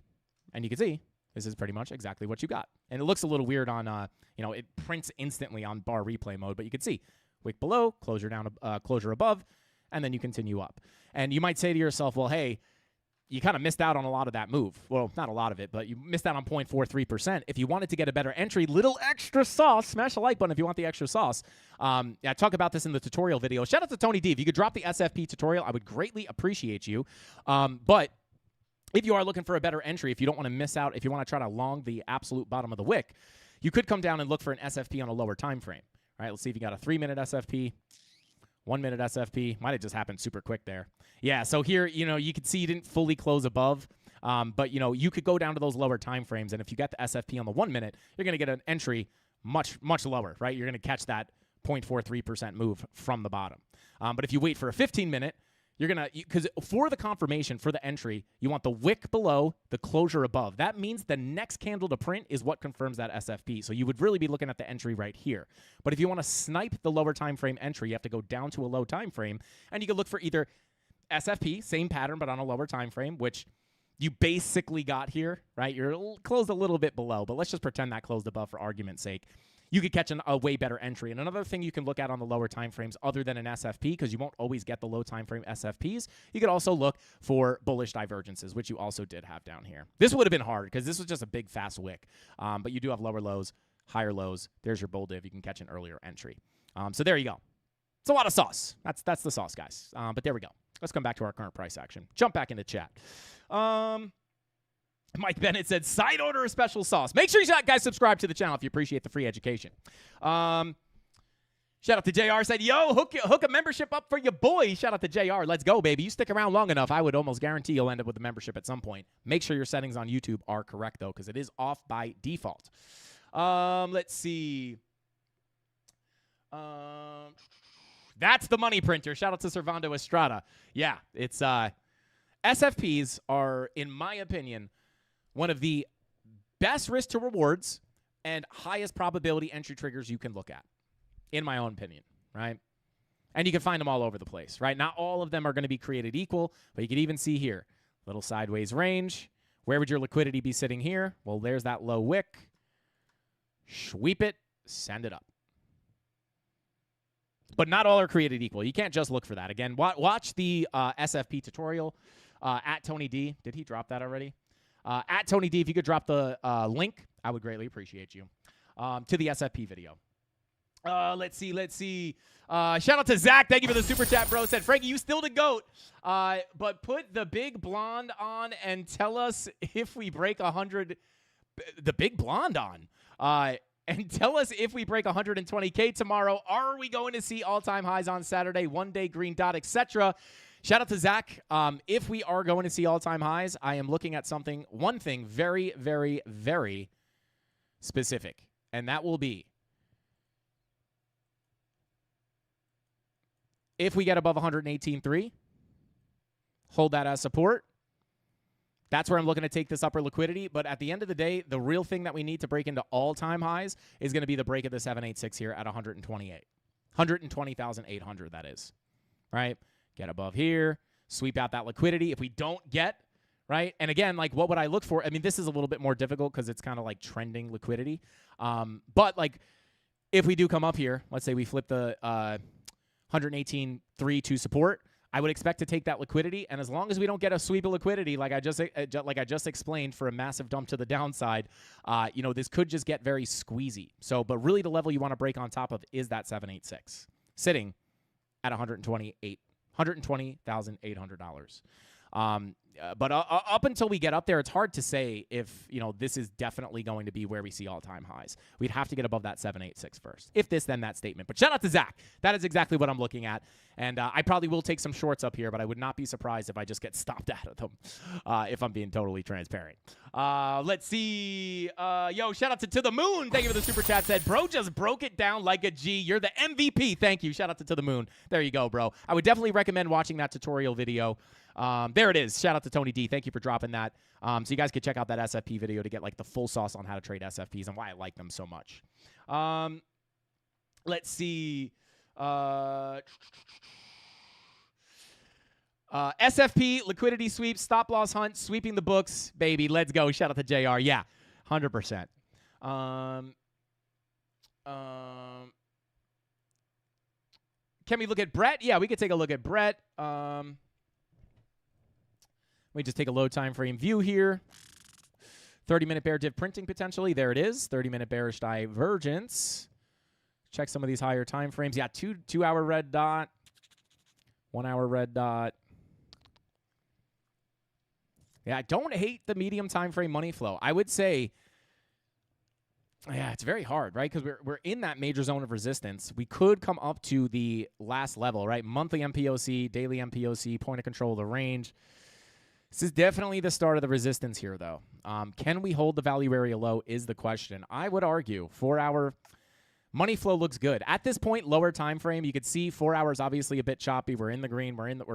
Speaker 4: And you can see this is pretty much exactly what you got. And it looks a little weird on, it prints instantly on bar replay mode, but you can see wick below, closure down, closure above, and then you continue up. And you might say to yourself, well, hey, you kind of missed out on a lot of that move. Well, not a lot of it, but you missed out on 0.43%. If you wanted to get a better entry, little extra sauce, smash the like button if you want the extra sauce. I talk about this in the tutorial video. Shout out to Tony D. If you could drop the SFP tutorial, I would greatly appreciate you. But if you are looking for a better entry, if you don't want to miss out, if you want to try to long the absolute bottom of the wick, you could come down and look for an SFP on a lower time frame. All right, let's see if you got a 3-minute SFP. 1-minute SFP. Might have just happened super quick there. Yeah, so here, you can see you didn't fully close above, but, you could go down to those lower time frames, and if you got the SFP on the 1 minute, you're going to get an entry much, much lower, right? You're going to catch that 0.43% move from the bottom. But if you wait for a 15-minute, you're going to, because for the confirmation, for the entry, you want the wick below, the closure above. That means the next candle to print is what confirms that SFP. So you would really be looking at the entry right here. But if you want to snipe the lower time frame entry, you have to go down to a low time frame, and you can look for either SFP, same pattern, but on a lower time frame, which you basically got here, right? You're closed a little bit below, but let's just pretend that closed above for argument's sake. You could catch a way better entry. And another thing you can look at on the lower time frames other than an SFP, because you won't always get the low time frame SFPs, you could also look for bullish divergences, which you also did have down here. This would have been hard because this was just a big, fast wick. But you do have lower lows, higher lows. There's your bull div. You can catch an earlier entry. So there you go. It's a lot of sauce. That's the sauce, guys. But there we go. Let's come back to our current price action. Jump back into chat. Mike Bennett said, side order a special sauce. Make sure you guys subscribe to the channel if you appreciate the free education. Shout out to JR. Said, yo, hook a membership up for your boy. Shout out to JR. Let's go, baby. You stick around long enough, I would almost guarantee you'll end up with a membership at some point. Make sure your settings on YouTube are correct, though, because it is off by default. Let's see. That's the money printer. Shout out to Servando Estrada. Yeah, it's SFPs are, in my opinion, one of the best risk to rewards and highest probability entry triggers you can look at, in my own opinion, right? And you can find them all over the place, right? Not all of them are going to be created equal, but you can even see here, little sideways range. Where would your liquidity be sitting here? Well, there's that low wick. Sweep it, send it up. But not all are created equal. You can't just look for that. Again, watch the SFP tutorial at Tony D. Did he drop that already? At Tony D, if you could drop the link, I would greatly appreciate you, to the SFP video. Let's see. Shout out to Zach. Thank you for the super chat, bro. Said, Frankie, you still the GOAT. But put the big blonde on and tell us if we break 100. The big blonde on. And tell us if we break 120K tomorrow. Are we going to see all-time highs on Saturday, one-day green dot, etc.? Shout out to Zach. If we are going to see all-time highs, I am looking at one thing very, very, very specific, and that will be if we get above 118.3, hold that as support. That's where I'm looking to take this upper liquidity. But at the end of the day, the real thing that we need to break into all-time highs is going to be the break of the 786 here at 128. 120,800, that is. Right? Get above here. Sweep out that liquidity. If we don't get, right? And again, like, what would I look for? I mean, this is a little bit more difficult because it's kind of like trending liquidity. But, like, if we do come up here, let's say we flip the 118.3 to support, I would expect to take that liquidity, and as long as we don't get a sweep of liquidity, like I just explained, for a massive dump to the downside, this could just get very squeezy. So, but really, the level you want to break on top of is that 786, sitting at $120,800. But up until we get up there, it's hard to say if, this is definitely going to be where we see all-time highs. We'd have to get above that 786 first. If this, then that statement. But shout out to Zach. That is exactly what I'm looking at. And I probably will take some shorts up here, but I would not be surprised if I just get stopped out of them, if I'm being totally transparent. Let's see. Yo, shout out to the Moon. Thank you for the super chat. Said, bro just broke it down like a G. You're the MVP. Thank you. Shout out to the Moon. There you go, bro. I would definitely recommend watching that tutorial video. There it is. Shout out to Tony D. Thank you for dropping that. So you guys could check out that SFP video to get like the full sauce on how to trade SFPs and why I like them so much. Let's see. SFP, liquidity sweep, stop loss hunt, sweeping the books, baby. Let's go. Shout out to JR. Yeah, 100%. Can we look at Brett? Yeah, we could take a look at Brett. Let me just take a low time frame view here. 30-minute bear div printing potentially. There it is. 30-minute bearish divergence. Check some of these higher time frames. Yeah, 2-hour red dot. 1 hour red dot. Yeah, I don't hate the medium time frame money flow. I would say, yeah, it's very hard, right? Because we're in that major zone of resistance. We could come up to the last level, right? Monthly MPOC, daily MPOC, point of control of the range. This is definitely the start of the resistance here, though. Can we hold the value area low is the question. I would argue 4-hour money flow looks good. At this point, lower time frame, you could see 4 hours obviously a bit choppy. We're in the green. We're in the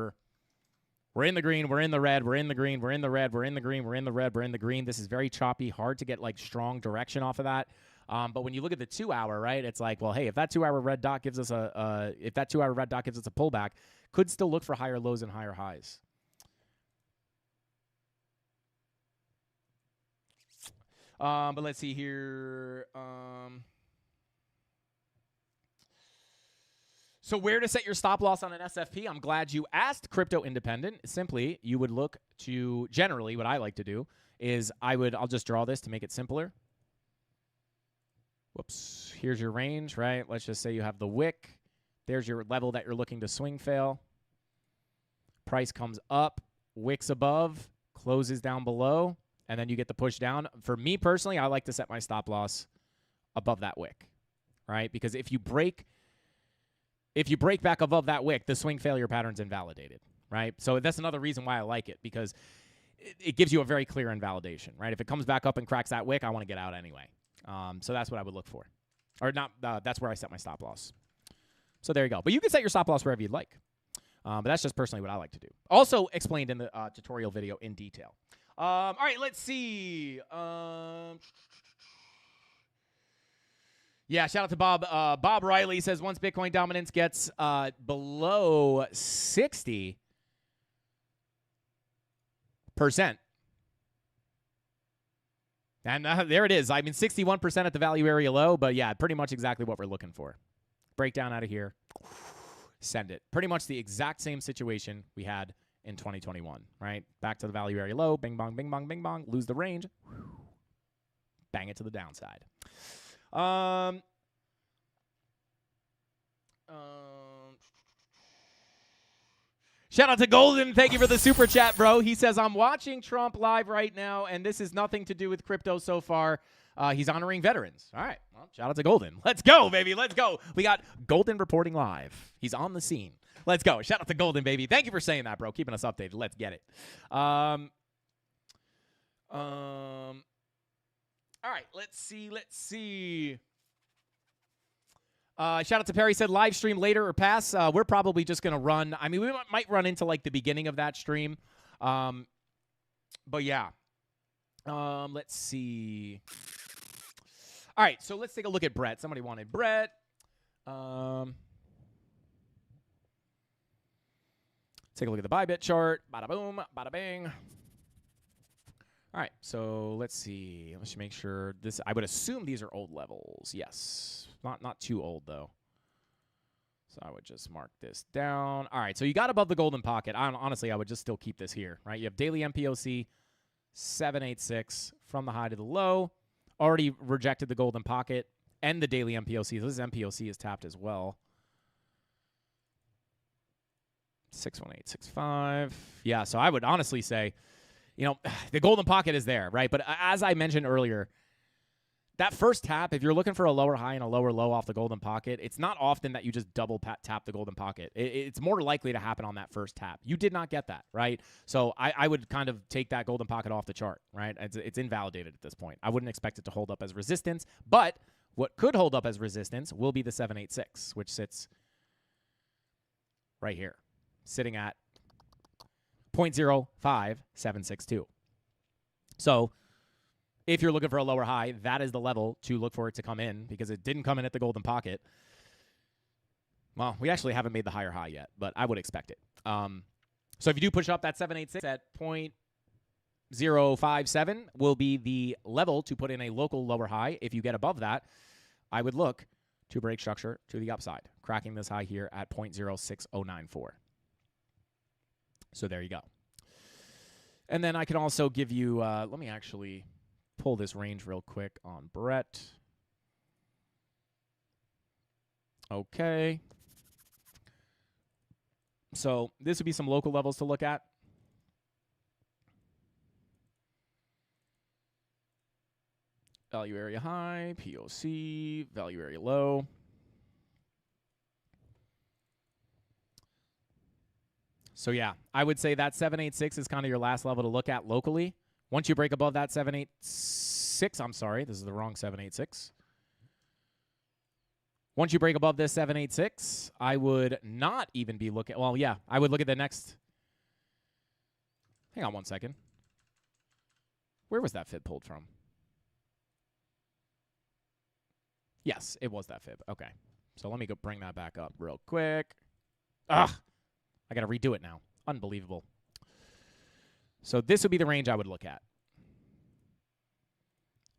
Speaker 4: green. We're in the red. We're in the green. We're in the red. We're in the green. We're in the red. We're in the green. This is very choppy. Hard to get like strong direction off of that. But when you look at the 2-hour, right, it's like, well, hey, if that 2-hour red dot gives us a pullback, could still look for higher lows and higher highs. But let's see here. So where to set your stop loss on an SFP? I'm glad you asked, Crypto Independent. Simply, you would look to, generally, what I like to do is I'll just draw this to make it simpler. Whoops. Here's your range, right? Let's just say you have the wick. There's your level that you're looking to swing fail. Price comes up, wicks above, closes down below. And then you get the push down. For me personally, I like to set my stop loss above that wick, right? Because if you break back above that wick, the swing failure pattern's invalidated, right? So that's another reason why I like it, because it gives you a very clear invalidation, right? If it comes back up and cracks that wick, I want to get out anyway. So that's what I would look for. Or not, that's where I set my stop loss. So there you go. But you can set your stop loss wherever you'd like. But that's just personally what I like to do. Also explained in the tutorial video in detail. All right, let's see. Yeah, shout out to Bob. Bob Riley says once Bitcoin dominance gets below 60%. And there it is. I mean, 61% at the value area low, but yeah, pretty much exactly what we're looking for. Breakdown out of here. Send it. Pretty much the exact same situation we had in 2021, right? Back to the value area low, bing bong, bing bong, bing bong, lose the range, bang it to the downside. Shout out to Golden. Thank you for the super chat, bro. He says, I'm watching Trump live right now, and this is nothing to do with crypto so far. He's honoring veterans. All right. Well, shout out to Golden. Let's go, baby. Let's go. We got Golden reporting live. He's on the scene. Let's go. Shout out to Golden, baby. Thank you for saying that, bro. Keeping us updated. Let's get it. All right. Let's see. Shout out to Perry. Said live stream later or pass. We're probably just going to run. I mean, we might run into like the beginning of that stream. But yeah. Let's see. All right. So let's take a look at Brett. Somebody wanted Brett. Take a look at the Bybit chart. Bada boom, bada bang. All right, so let's see. Let's make sure this. I would assume these are old levels. Yes, not too old though. So I would just mark this down. All right, so you got above the golden pocket. Honestly, I would just still keep this here, right? You have daily MPOC 786 from the high to the low. Already rejected the golden pocket and the daily MPOC. So this MPOC is tapped as well. 61865. Yeah, so I would honestly say, the golden pocket is there, right? But as I mentioned earlier, that first tap, if you're looking for a lower high and a lower low off the golden pocket, it's not often that you just double tap the golden pocket. It's more likely to happen on that first tap. You did not get that, right? So I would kind of take that golden pocket off the chart, right? It's invalidated at this point. I wouldn't expect it to hold up as resistance, but what could hold up as resistance will be the 786, which sits right here, sitting at 0.05762. So if you're looking for a lower high, that is the level to look for it to come in because it didn't come in at the golden pocket. Well, we actually haven't made the higher high yet, but I would expect it. So if you do push up, that 786 at 0.057 will be the level to put in a local lower high. If you get above that, I would look to break structure to the upside, cracking this high here at 0.06094. So there you go. And then I can also give you, let me actually pull this range real quick on Brett. Okay. So this would be some local levels to look at. Value area high, POC, value area low. So yeah, I would say that 786 is kind of your last level to look at locally. Once you break above that 786, I'm sorry, this is the wrong 786. Once you break above this 786, I would not even be looking. Well, yeah, I would look at the next. Hang on one second. Where was that fib pulled from? Yes, it was that fib. Okay. So let me go bring that back up real quick. Ugh. I got to redo it now. Unbelievable. So this would be the range I would look at.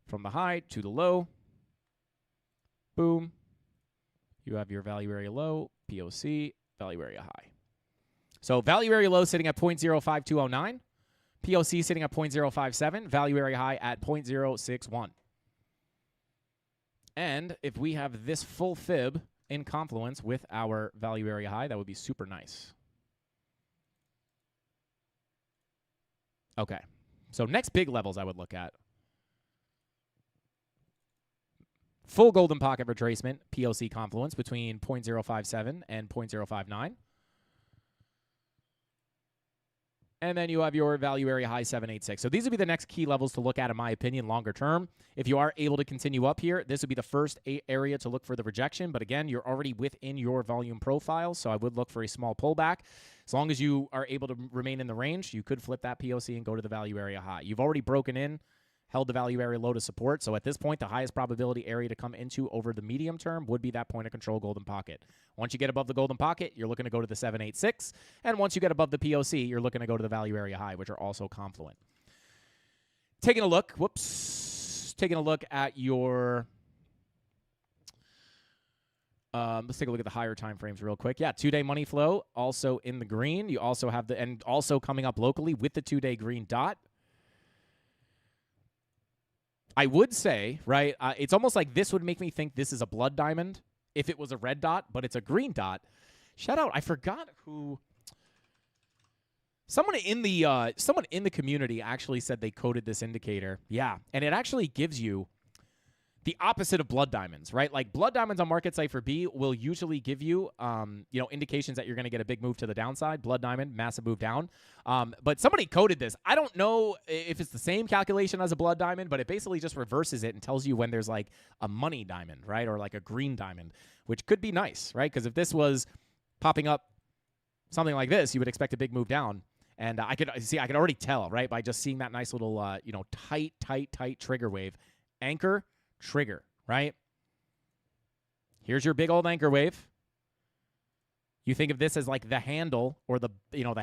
Speaker 4: From the high to the low. Boom. You have your value area low, POC, value area high. So value area low sitting at 0.05209. POC sitting at 0.057. Value area high at 0.061. And if we have this full fib in confluence with our value area high, that would be super nice. Okay, so next big levels I would look at. Full golden pocket retracement, POC confluence between 0.057 and 0.059. And then you have your value area high 786. So these would be the next key levels to look at, in my opinion, longer term. If you are able to continue up here, this would be the first area to look for the rejection. But again, you're already within your volume profile, so I would look for a small pullback. As long as you are able to remain in the range, you could flip that POC and go to the value area high. You've already broken in, held the value area low to support. So at this point, the highest probability area to come into over the medium term would be that point of control golden pocket. Once you get above the golden pocket, you're looking to go to the 786. And once you get above the POC, you're looking to go to the value area high, which are also confluent. Taking a look at your... let's take a look at the higher time frames real quick. Yeah, 2-day money flow also in the green. You also have and also coming up locally with the 2-day green dot. I would say, right, it's almost like this would make me think this is a blood diamond if it was a red dot, but it's a green dot. Shout out, I forgot who. Someone in the community actually said they coded this indicator. Yeah, and it actually gives you the opposite of blood diamonds, right? Like blood diamonds on Market Cipher B will usually give you, indications that you're going to get a big move to the downside. Blood diamond, massive move down. But somebody coded this. I don't know if it's the same calculation as a blood diamond, but it basically just reverses it and tells you when there's like a money diamond, right? Or like a green diamond, which could be nice, right? Because if this was popping up something like this, you would expect a big move down. And I could already tell, right, by just seeing that nice little, tight trigger wave. Anchor, trigger, right? Here's your big old anchor wave. You think of this as like the handle or the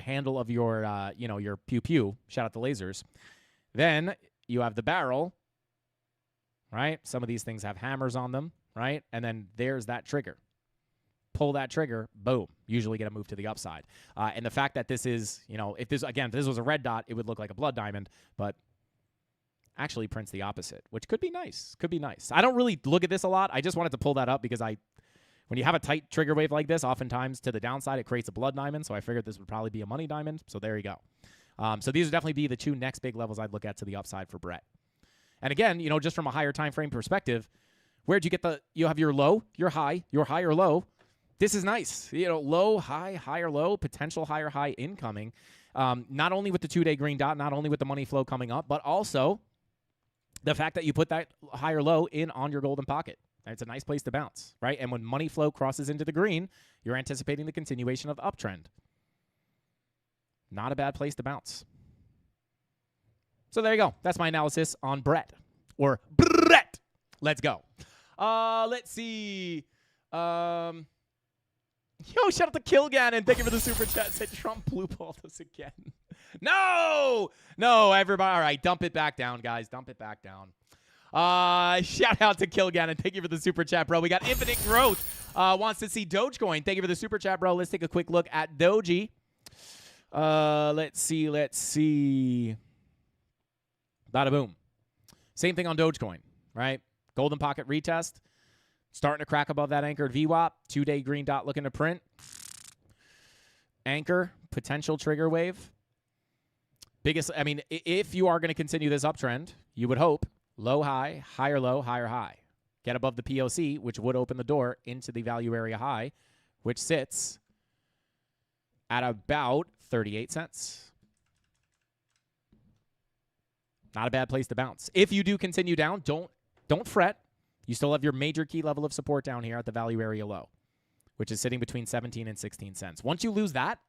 Speaker 4: handle of your, your pew-pew. Shout out the lasers. Then you have the barrel, right? Some of these things have hammers on them, right? And then there's that trigger. Pull that trigger, boom. Usually get a move to the upside. And the fact that this is, if this was a red dot, it would look like a blood diamond, but actually prints the opposite, which could be nice. I don't really look at this a lot. I just wanted to pull that up because I When you have a tight trigger wave like this, oftentimes to the downside, it creates a blood diamond. So I figured this would probably be a money diamond. So there you go. So these would definitely be the two next big levels I'd look at to the upside for Brett. And again, just from a higher time frame perspective, where'd you get you have your low, your high or low. This is nice. Low, high, higher low, potential higher high incoming. Not only with the 2-day green dot, not only with the money flow coming up, but also the fact that you put that higher low in on your golden pocket. It's a nice place to bounce, right? And when money flow crosses into the green, you're anticipating the continuation of the uptrend. Not a bad place to bounce. So there you go. That's my analysis on Brett. Or Brett. Let's go. Let's see. Yo, shout out to Kilgannon. Thank you for the super chat. Said Trump blue balled us again. No, everybody. All right, dump it back down, guys. Dump it back down. Shout out to Kilgannon. Thank you for the super chat, bro. We got Infinite Growth. Wants to see Dogecoin. Thank you for the super chat, bro. Let's take a quick look at Doji. Let's see. Bada boom. Same thing on Dogecoin, right? Golden pocket retest. Starting to crack above that anchored VWAP. 2-day green dot looking to print. Anchor, potential trigger wave. If you are going to continue this uptrend, you would hope low, high, higher low, higher high. Get above the POC, which would open the door into the value area high, which sits at about 38 cents. Not a bad place to bounce. If you do continue down, don't fret. You still have your major key level of support down here at the value area low, which is sitting between 17 and 16 cents. Once you lose that,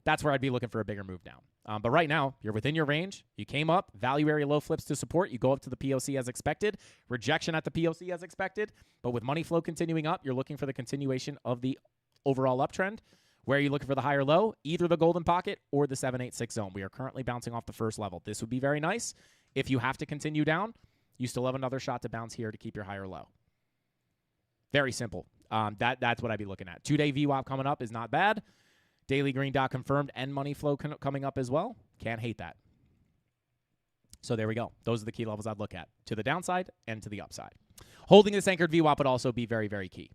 Speaker 4: that's where I'd be looking for a bigger move down. But right now, you're within your range. You came up, value area low flips to support. You go up to the POC as expected. Rejection at the POC as expected. But with money flow continuing up, you're looking for the continuation of the overall uptrend. Where are you looking for the higher low? Either the golden pocket or the 786 zone. We are currently bouncing off the first level. This would be very nice. If you have to continue down, you still have another shot to bounce here to keep your higher low. Very simple. That's what I'd be looking at. 2-day VWAP coming up is not bad. Daily green dot confirmed and money flow coming up as well. Can't hate that. So there we go. Those are the key levels I'd look at. To the downside and to the upside. Holding this anchored VWAP would also be very, very key.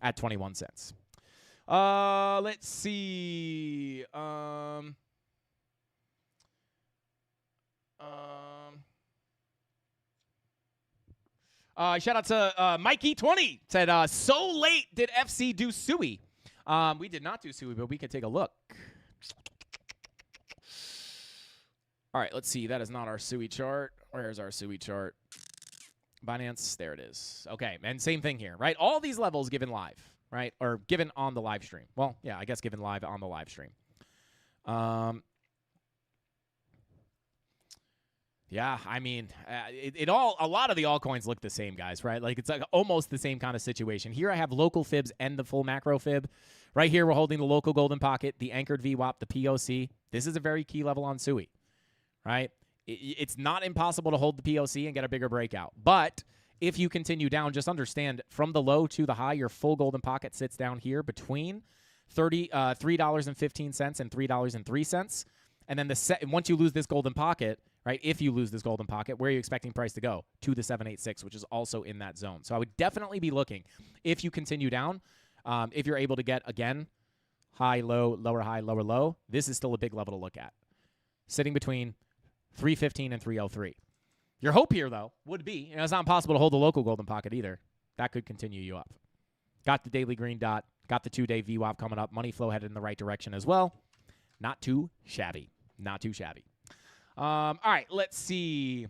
Speaker 4: At 21 cents. Let's see. Shout out to Mikey20. Said, so late did FC do Sui. We did not do Sui, but we could take a look. All right, let's see. That is not our Sui chart. Where's our Sui chart? Binance, there it is. Okay, and same thing here, right? All these levels given live, right? Or given on the live stream. Well, yeah, I guess given live on the live stream. Yeah, I mean, a lot of the altcoins look the same, guys, right? Like it's like almost the same kind of situation. Here I have local fibs and the full macro fib. Right here, we're holding the local golden pocket, the anchored VWAP, the POC. This is a very key level on Sui, right? It's not impossible to hold the POC and get a bigger breakout. But if you continue down, just understand from the low to the high, your full golden pocket sits down here between $3.15 and $3.03. And then once you lose this golden pocket, right, if you lose this golden pocket, where are you expecting price to go? To the 786, which is also in that zone. So I would definitely be looking, if you continue down, if you're able to get, again, high, low, lower, high, lower, low, this is still a big level to look at. Sitting between 315 and 303. Your hope here, though, would be, it's not impossible to hold the local golden pocket either. That could continue you up. Got the daily green dot. Got the 2-day VWAP coming up. Money flow headed in the right direction as well. Not too shabby. Not too shabby. All right, let's see.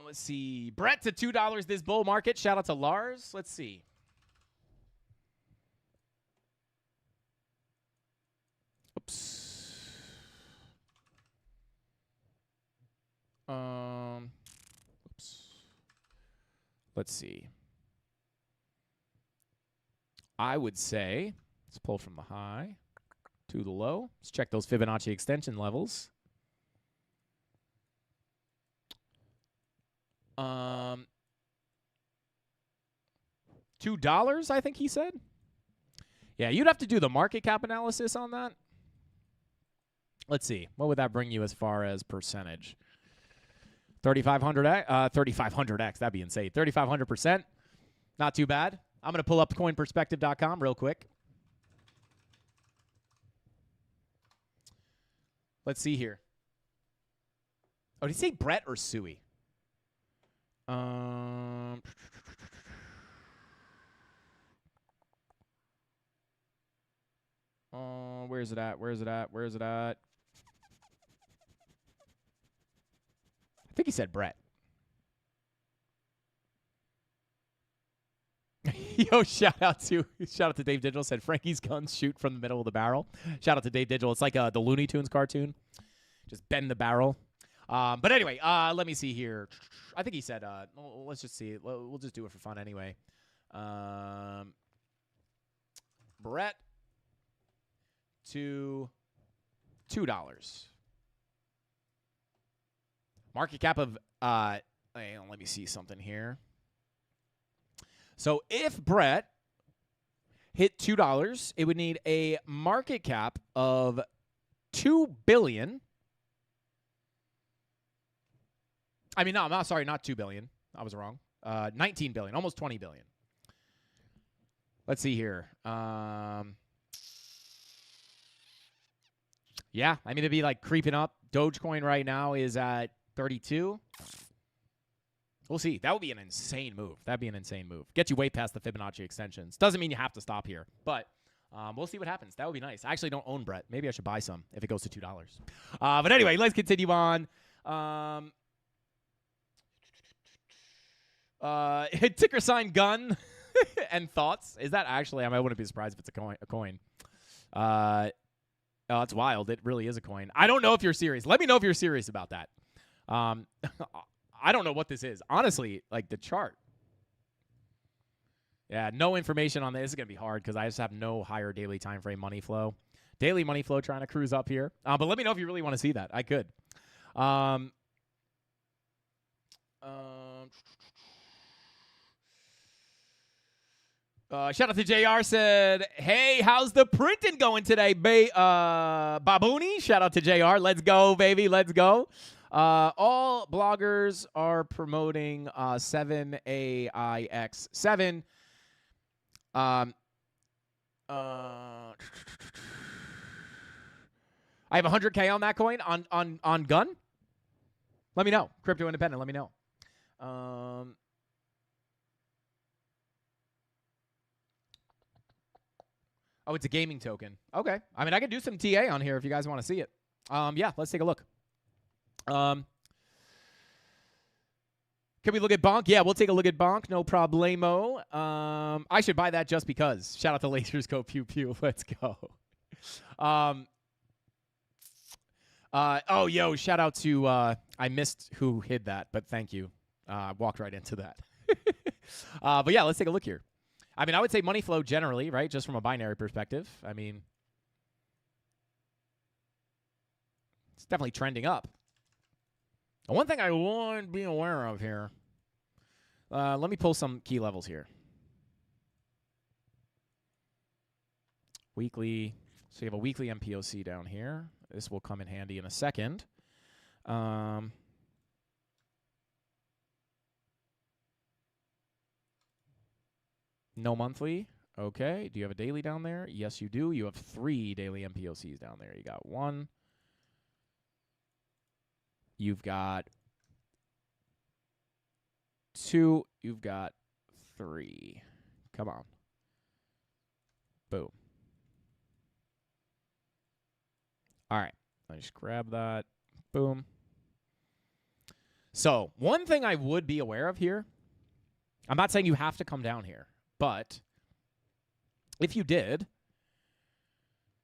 Speaker 4: Let's see. Brett to $2 this bull market. Shout out to Lars. Let's see. Oops. Oops. Let's see. I would say, let's pull from the high to the low. Let's check those Fibonacci extension levels. $2, I think he said. Yeah, you'd have to do the market cap analysis on that. Let's see. What would that bring you as far as percentage? 3,500x? 3,500x. That'd be insane. 3,500%. Not too bad. I'm going to pull up coinperspective.com real quick. Let's see here. Oh, did he say Brett or Suey? Where's it at? Where's it at? Where's it at? I think he said Brett. Yo, shout out to Dave Digital. Said Frankie's guns shoot from the middle of the barrel. Shout out to Dave Digital. It's like the Looney Tunes cartoon. Just bend the barrel. But anyway, let me see here. I think he said, let's just see. We'll just do it for fun anyway. Brett to $2. Market cap of, let me see something here. So if Brett hit $2, it would need a market cap of $2 billion. I mean, no, I'm not sorry, not $2 billion. I was wrong. 19 billion, almost 20 billion. Let's see here. Yeah, I mean, it'd be like creeping up. Dogecoin right now is at 32. We'll see. That would be an insane move. That'd be an insane move. Get you way past the Fibonacci extensions. Doesn't mean you have to stop here, but we'll see what happens. That would be nice. I actually don't own Brett. Maybe I should buy some if it goes to $2. But anyway, let's continue on. Ticker sign gun and thoughts. Is that actually? I wouldn't be surprised if it's a coin. Oh, it's wild. It really is a coin. I don't know if you're serious. Let me know if you're serious about that. I don't know what this is. Honestly, like the chart. Yeah, no information on this. This is going to be hard because I just have no higher daily time frame money flow. Daily money flow trying to cruise up here. But let me know if you really want to see that. I could. Shout out to JR said, hey, how's the printing going today, Babooni? Shout out to JR. Let's go, baby. Let's go. All bloggers are promoting 7AIX7. I have 100K on that coin on gun. Let me know. Crypto Independent, let me know. Oh, it's a gaming token. Okay. I mean, I can do some TA on here if you guys want to see it. Yeah, let's take a look. Can we look at Bonk? Yeah, we'll take a look at Bonk. No problemo. I should buy that just because. Shout out to Lasers Go Pew Pew. Let's go. Oh, yo, shout out to, I missed who hid that, but thank you. Walked right into that. But yeah, let's take a look here. I mean, I would say money flow generally, right? Just from a binary perspective. I mean, it's definitely trending up. And one thing I want to be aware of here, let me pull some key levels here. Weekly. So you have a weekly MPOC down here. This will come in handy in a second. No monthly. Okay. Do you have a daily down there? Yes, you do. You have 3 daily MPOCs down there. You got 1. You've got 2. You've got 3. Come on. Boom. All right. Let me just grab that. Boom. So, one thing I would be aware of here, I'm not saying you have to come down here, but if you did,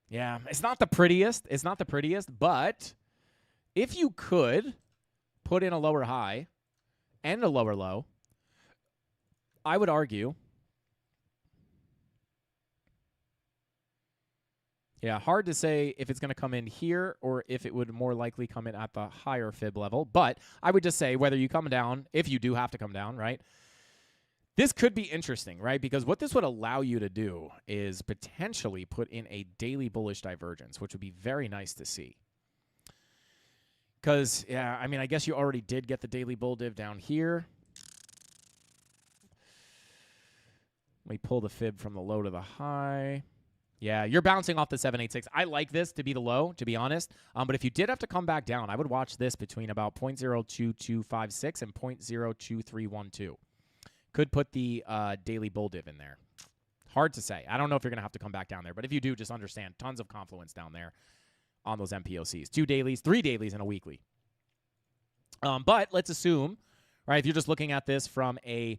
Speaker 4: yeah, it's not the prettiest. It's not the prettiest, but if you could put in a lower high and a lower low, I would argue, yeah, hard to say if it's going to come in here or if it would more likely come in at the higher fib level. But I would just say whether you come down, if you do have to come down, right, this could be interesting, right? Because what this would allow you to do is potentially put in a daily bullish divergence, which would be very nice to see. Because, yeah, I mean, I guess you already did get the daily bull div down here. Let me pull the fib from the low to the high. Yeah, you're bouncing off the 786. I like this to be the low, to be honest. But if you did have to come back down, I would watch this between about 0.02256 and 0.02312. Could put the daily bull div in there. Hard to say. I don't know if you're going to have to come back down there. But if you do, just understand, tons of confluence down there on those MPOCs. 2 dailies, 3 dailies, and a weekly. But let's assume, right, if you're just looking at this from a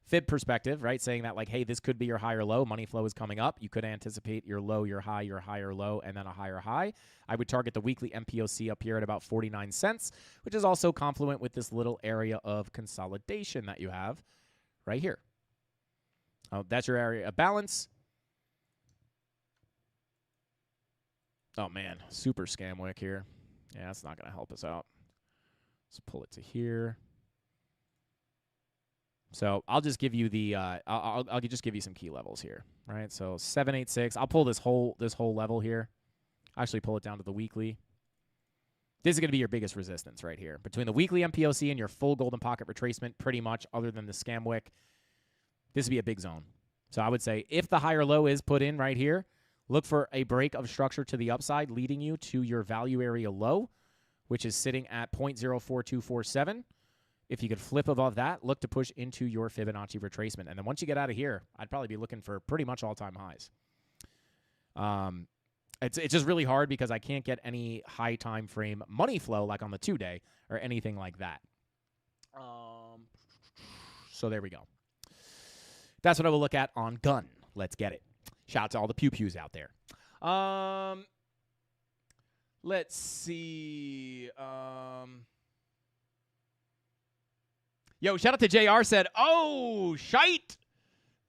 Speaker 4: fib perspective, right, saying that, like, hey, this could be your high or low. Money flow is coming up. You could anticipate your low, your higher low, and then a higher high. I would target the weekly MPOC up here at about 49 cents, which is also confluent with this little area of consolidation that you have right here. That's your area of balance. Oh, man, super scam wick here. Yeah, that's not going to help us out. Let's pull it to here. So I'll just give you the I'll just give you some key levels here, right? So 786. I'll pull this whole level here. Actually, pull it down to the weekly. This is going to be your biggest resistance right here between the weekly MPOC and your full golden pocket retracement. Pretty much, other than the scam wick, this would be a big zone. So I would say if the higher low is put in right here, look for a break of structure to the upside, leading you to your value area low, which is sitting at 0.04247. If you could flip above that, look to push into your Fibonacci retracement. And then once you get out of here, I'd probably be looking for pretty much all-time highs. It's just really hard because I can't get any high time frame money flow like on the 2-day or anything like that. So there we go. That's what I will look at on Gun. Let's get it. Shout out to all the pew-pews out there. Let's see. Yo, shout out to JR said, oh, shite.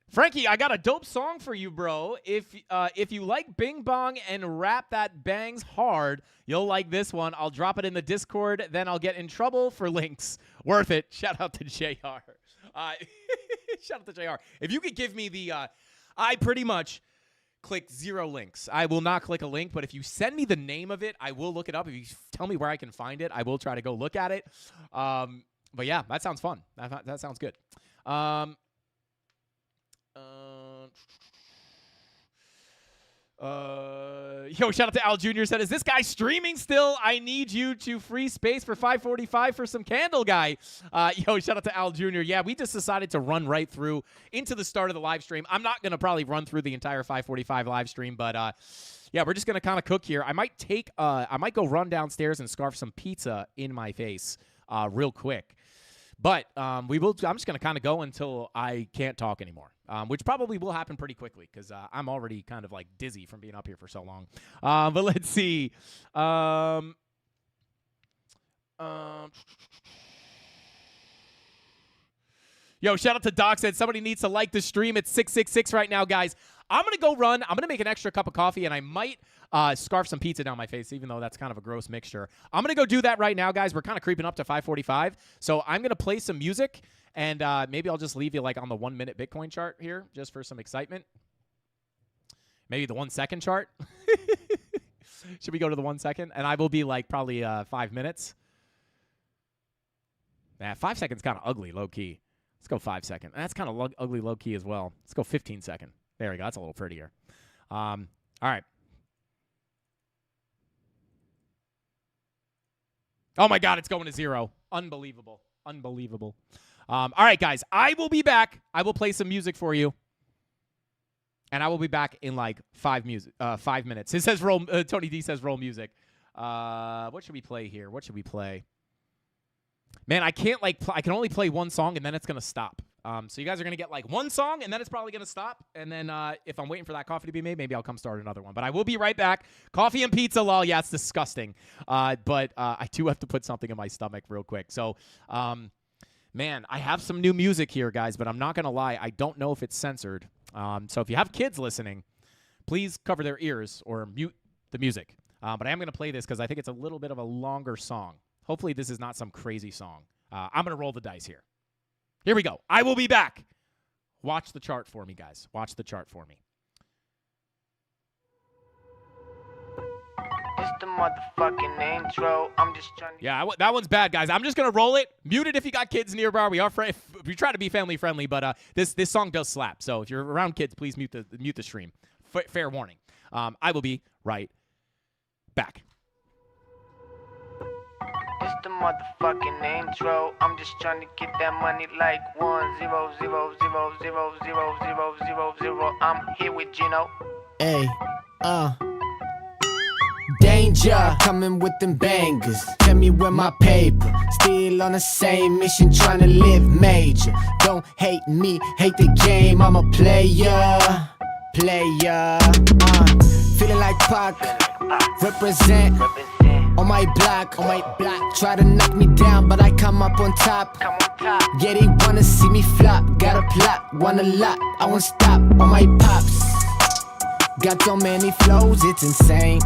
Speaker 4: Frankie, I got a dope song for you, bro. If you like Bing Bong and rap that bangs hard, you'll like this one. I'll drop it in the Discord, then I'll get in trouble for links. Worth it. Shout out to JR. Shout out to JR. If you could give me the I pretty much click 0 links. I will not click a link, but if you send me the name of it, I will look it up. If you tell me where I can find it, I will try to go look at it. But yeah, that sounds fun. That sounds good. Yo, shout out to Al Jr. said, is this guy streaming still? I need you to free space for 5:45 for some candle guy. Yo, shout out to Al Jr. Yeah, we just decided to run right through into the start of the live stream. I'm not going to probably run through the entire 5:45 live stream, but yeah, we're just going to kind of cook here. I might go run downstairs and scarf some pizza in my face real quick. But I'm just going to kind of go until I can't talk anymore, which probably will happen pretty quickly because I'm already kind of like dizzy from being up here for so long. But let's see. Yo, shout out to Doc said somebody needs to like the stream. It's 666 right now, guys. I'm going to go run. I'm going to make an extra cup of coffee, and I might scarf some pizza down my face, even though that's kind of a gross mixture. I'm going to go do that right now, guys. We're kind of creeping up to 5:45, so I'm going to play some music, and maybe I'll just leave you like on the 1-minute Bitcoin chart here just for some excitement. Maybe the 1-second chart. Should we go to the 1 second? And I will be like probably 5 minutes. Nah, 5 seconds kind of ugly, low-key. Let's go 5 second. That's kind of ugly, low-key as well. Let's go 15 second. There we go. That's a little prettier. All right. Oh, my God. It's going to 0. Unbelievable. Unbelievable. All right, guys. I will be back. I will play some music for you. And I will be back in like 5 minutes. It says roll. Tony D says roll music. What should we play here? What should we play? Man, I can't I can only play one song and then it's going to stop. So you guys are going to get like one song, and then it's probably going to stop. And then if I'm waiting for that coffee to be made, maybe I'll come start another one. But I will be right back. Coffee and pizza, lol. Yeah, it's disgusting. But I do have to put something in my stomach real quick. So, man, I have some new music here, guys. But I'm not going to lie. I don't know if it's censored. So if you have kids listening, please cover their ears or mute the music. But I am going to play this because I think it's a little bit of a longer song. Hopefully this is not some crazy song. I'm going to roll the dice here. Here we go. I will be back. Watch the chart for me, guys. Watch the chart for me.
Speaker 2: It's the motherfucking intro. I'm just trying to.
Speaker 4: Yeah, that one's bad, guys. I'm just gonna roll it. Mute it if you got kids nearby. We try to be family friendly, but this song does slap. So if you're around kids, please mute the stream. Fair warning. I will be right back.
Speaker 2: It's the motherfucking intro. I'm just trying to get that money like 1-0-0-0-0-0-0-0-0-0. I'm here with Gino.
Speaker 5: Hey, danger, coming with them bangers. Tell me where my paper. Still on the same mission, trying to live major. Don't hate me, hate the game. I'm a player. Feeling like Pac. Represent. On my block, try to knock me down, but I come up on top. Yeah, they wanna see me flop. Got a plot, want a lot, I won't stop on my pops. Got so many flows, it's insane.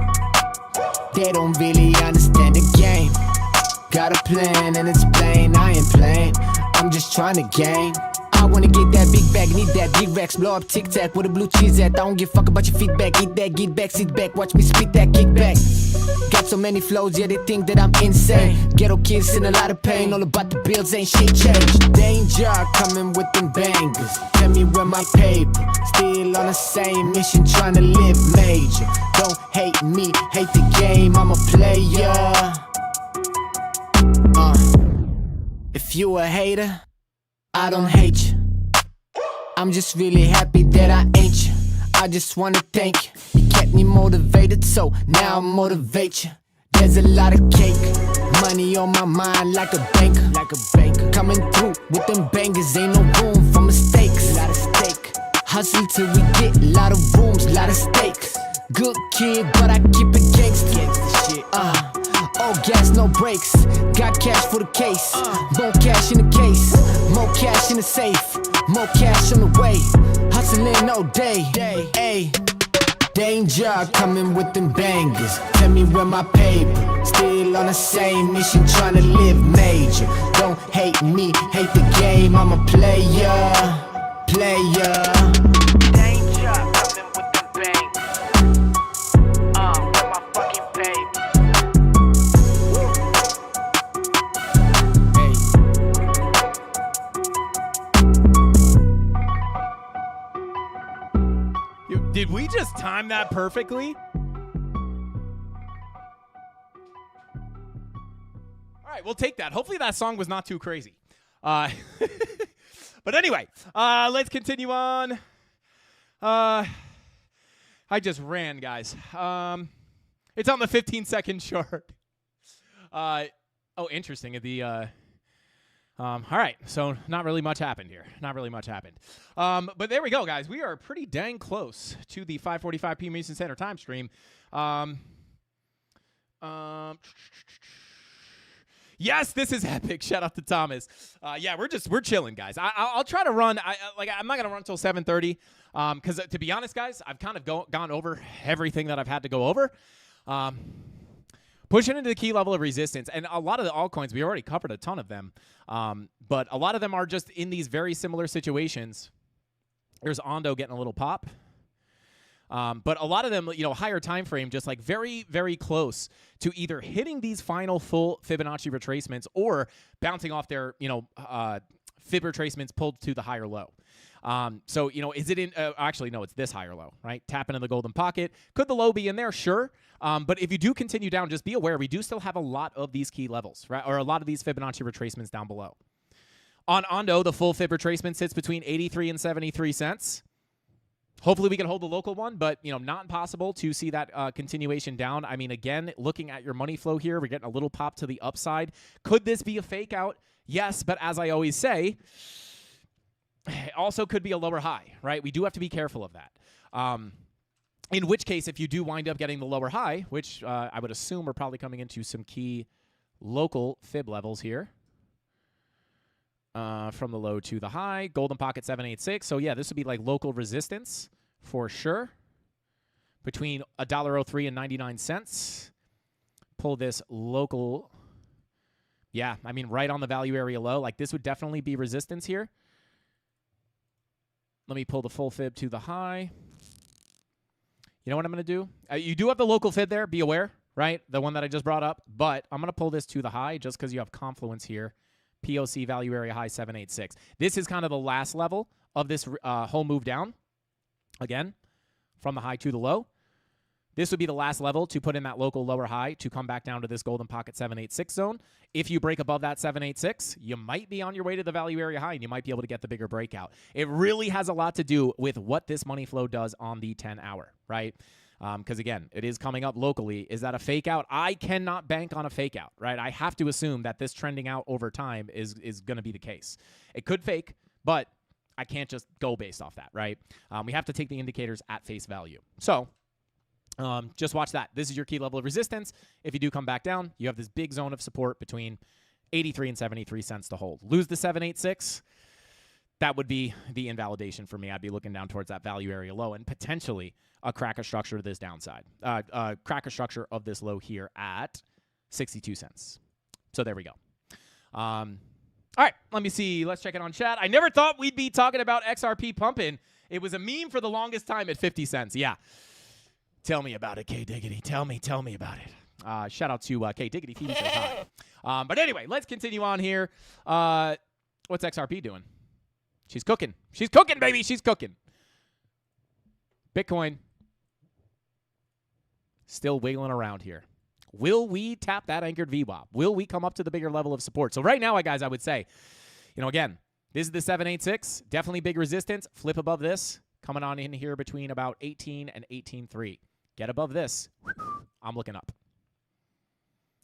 Speaker 5: They don't really understand the game. Got a plan and it's plain, I ain't playing. I'm just trying to gain. I wanna get that big bag, need that big Rex. Blow up Tic Tac, where the blue cheese at. I don't give a fuck about your feedback. Eat that, get back, sit back, watch me spit that kickback. Got so many flows, yeah, they think that I'm insane. Ghetto kids in a lot of pain, all about the bills, ain't shit changed. Danger, coming with them bangers. Tell me where my paper. Still on the same mission, trying to live major. Don't hate me, hate the game, I'm a player. If you a hater, I don't hate you. I'm just really happy that I ain't you. I just wanna thank you. You kept me motivated, so now I motivate you. There's a lot of cake, money on my mind like a banker. Coming through with them bangers, ain't no room for mistakes. Lot of stake, hustle till we get a lot of rooms, lot of stakes. Good kid, but I keep it gangsta. All gas, no brakes. Got cash for the case. More cash in the case. More cash in the safe. More cash on the way. Hustling all day. Ay. Danger, coming with them bangers. Tell me where my paper. Still on the same mission, trying to live major. Don't hate me, hate the game. I'm a player.
Speaker 2: Danger, coming with them bangers. Where my fucking paper.
Speaker 4: Did we just time that perfectly? All right, we'll take that. Hopefully that song was not too crazy. But anyway, let's continue on. I just ran, guys. It's on the 15-second chart. Oh, interesting. All right, so not really much happened here. But there we go, guys. We are pretty dang close to the 5:45 p.m. Eastern Standard Time stream. Yes, this is epic. Shout out to Thomas. Yeah, we're chilling, guys. I'll try to run. I'm not gonna run until 7:30. Because to be honest, guys, I've kind of gone over everything that I've had to go over. Pushing into the key level of resistance, and a lot of the altcoins, we already covered a ton of them, but a lot of them are just in these very similar situations. There's Ondo getting a little pop, but a lot of them, higher time frame, just like very, very close to either hitting these final full Fibonacci retracements or bouncing off their, Fib retracements pulled to the higher low. So, is it in, actually, no, it's this higher low, right? Tapping in the golden pocket. Could the low be in there? Sure. But if you do continue down, just be aware, we do still have a lot of these key levels, right? Or a lot of these Fibonacci retracements down below. On Ondo, the full Fib retracement sits between 83 and 73 cents. Hopefully we can hold the local one, but, not impossible to see that continuation down. I mean, again, looking at your money flow here, we're getting a little pop to the upside. Could this be a fake out? Yes, but as I always say, also could be a lower high, right? We do have to be careful of that. In which case, if you do wind up getting the lower high, which I would assume we're probably coming into some key local Fib levels here. From the low to the high. Golden pocket 786. So, yeah, this would be like local resistance for sure. Between $1.03 and 99 cents. Pull this local. Yeah, I mean, right on the value area low. Like, this would definitely be resistance here. Let me pull the full Fib to the high. You know what I'm going to do? You do have the local Fib there. Be aware, right? The one that I just brought up. But I'm going to pull this to the high just because you have confluence here. POC value area high 786. This is kind of the last level of this whole move down. Again, from the high to the low. This would be the last level to put in that local lower high to come back down to this golden pocket 786 zone. If you break above that 786, you might be on your way to the value area high, and you might be able to get the bigger breakout. It really has a lot to do with what this money flow does on the 10-hour, right? Because, again, it is coming up locally. Is that a fake out? I cannot bank on a fake out, right? I have to assume that this trending out over time is going to be the case. It could fake, but I can't just go based off that, right? We have to take the indicators at face value. So just watch that. This is your key level of resistance. If you do come back down, you have this big zone of support between 83 and 73 cents to hold. Lose the 786. That would be the invalidation for me. I'd be looking down towards that value area low and potentially a cracker structure to this downside. Cracker structure of this low here at 62 cents. So there we go. All right, let me see. Let's check it on chat. I never thought we'd be talking about XRP pumping. It was a meme for the longest time at 50 cents. Yeah. Tell me about it, K Diggity. Tell me about it. Shout out to K Diggity. Phoebe says hi. But anyway, let's continue on here. What's XRP doing? She's cooking. She's cooking, baby. She's cooking. Bitcoin still wiggling around here. Will we tap that anchored VWAP? Will we come up to the bigger level of support? So right now, guys, I would say, again, this is the 786. Definitely big resistance. Flip above this. Coming on in here between about 18 and 18.3. Get above this. I'm looking up.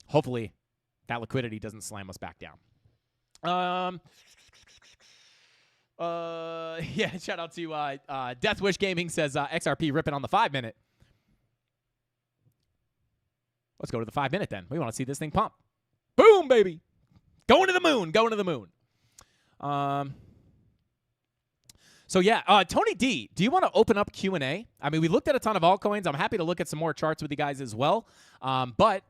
Speaker 4: Hopefully, that liquidity doesn't slam us back down. Yeah, shout out to Death Wish Gaming says XRP ripping on the 5-minute. Let's go to the 5-minute then. We want to see this thing pump. Boom, baby. Going to the moon. Going to the moon. So, yeah, Tony D, do you want to open up Q&A? I mean, we looked at a ton of altcoins. I'm happy to look at some more charts with you guys as well. But,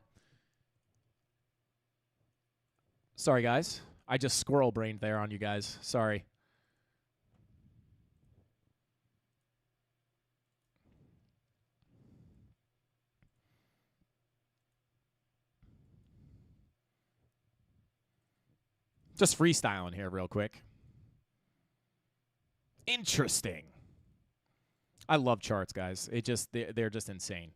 Speaker 4: sorry, guys. I just squirrel-brained there on you guys. Sorry. Just freestyling here real quick. Interesting. I love charts, guys. They're just insane.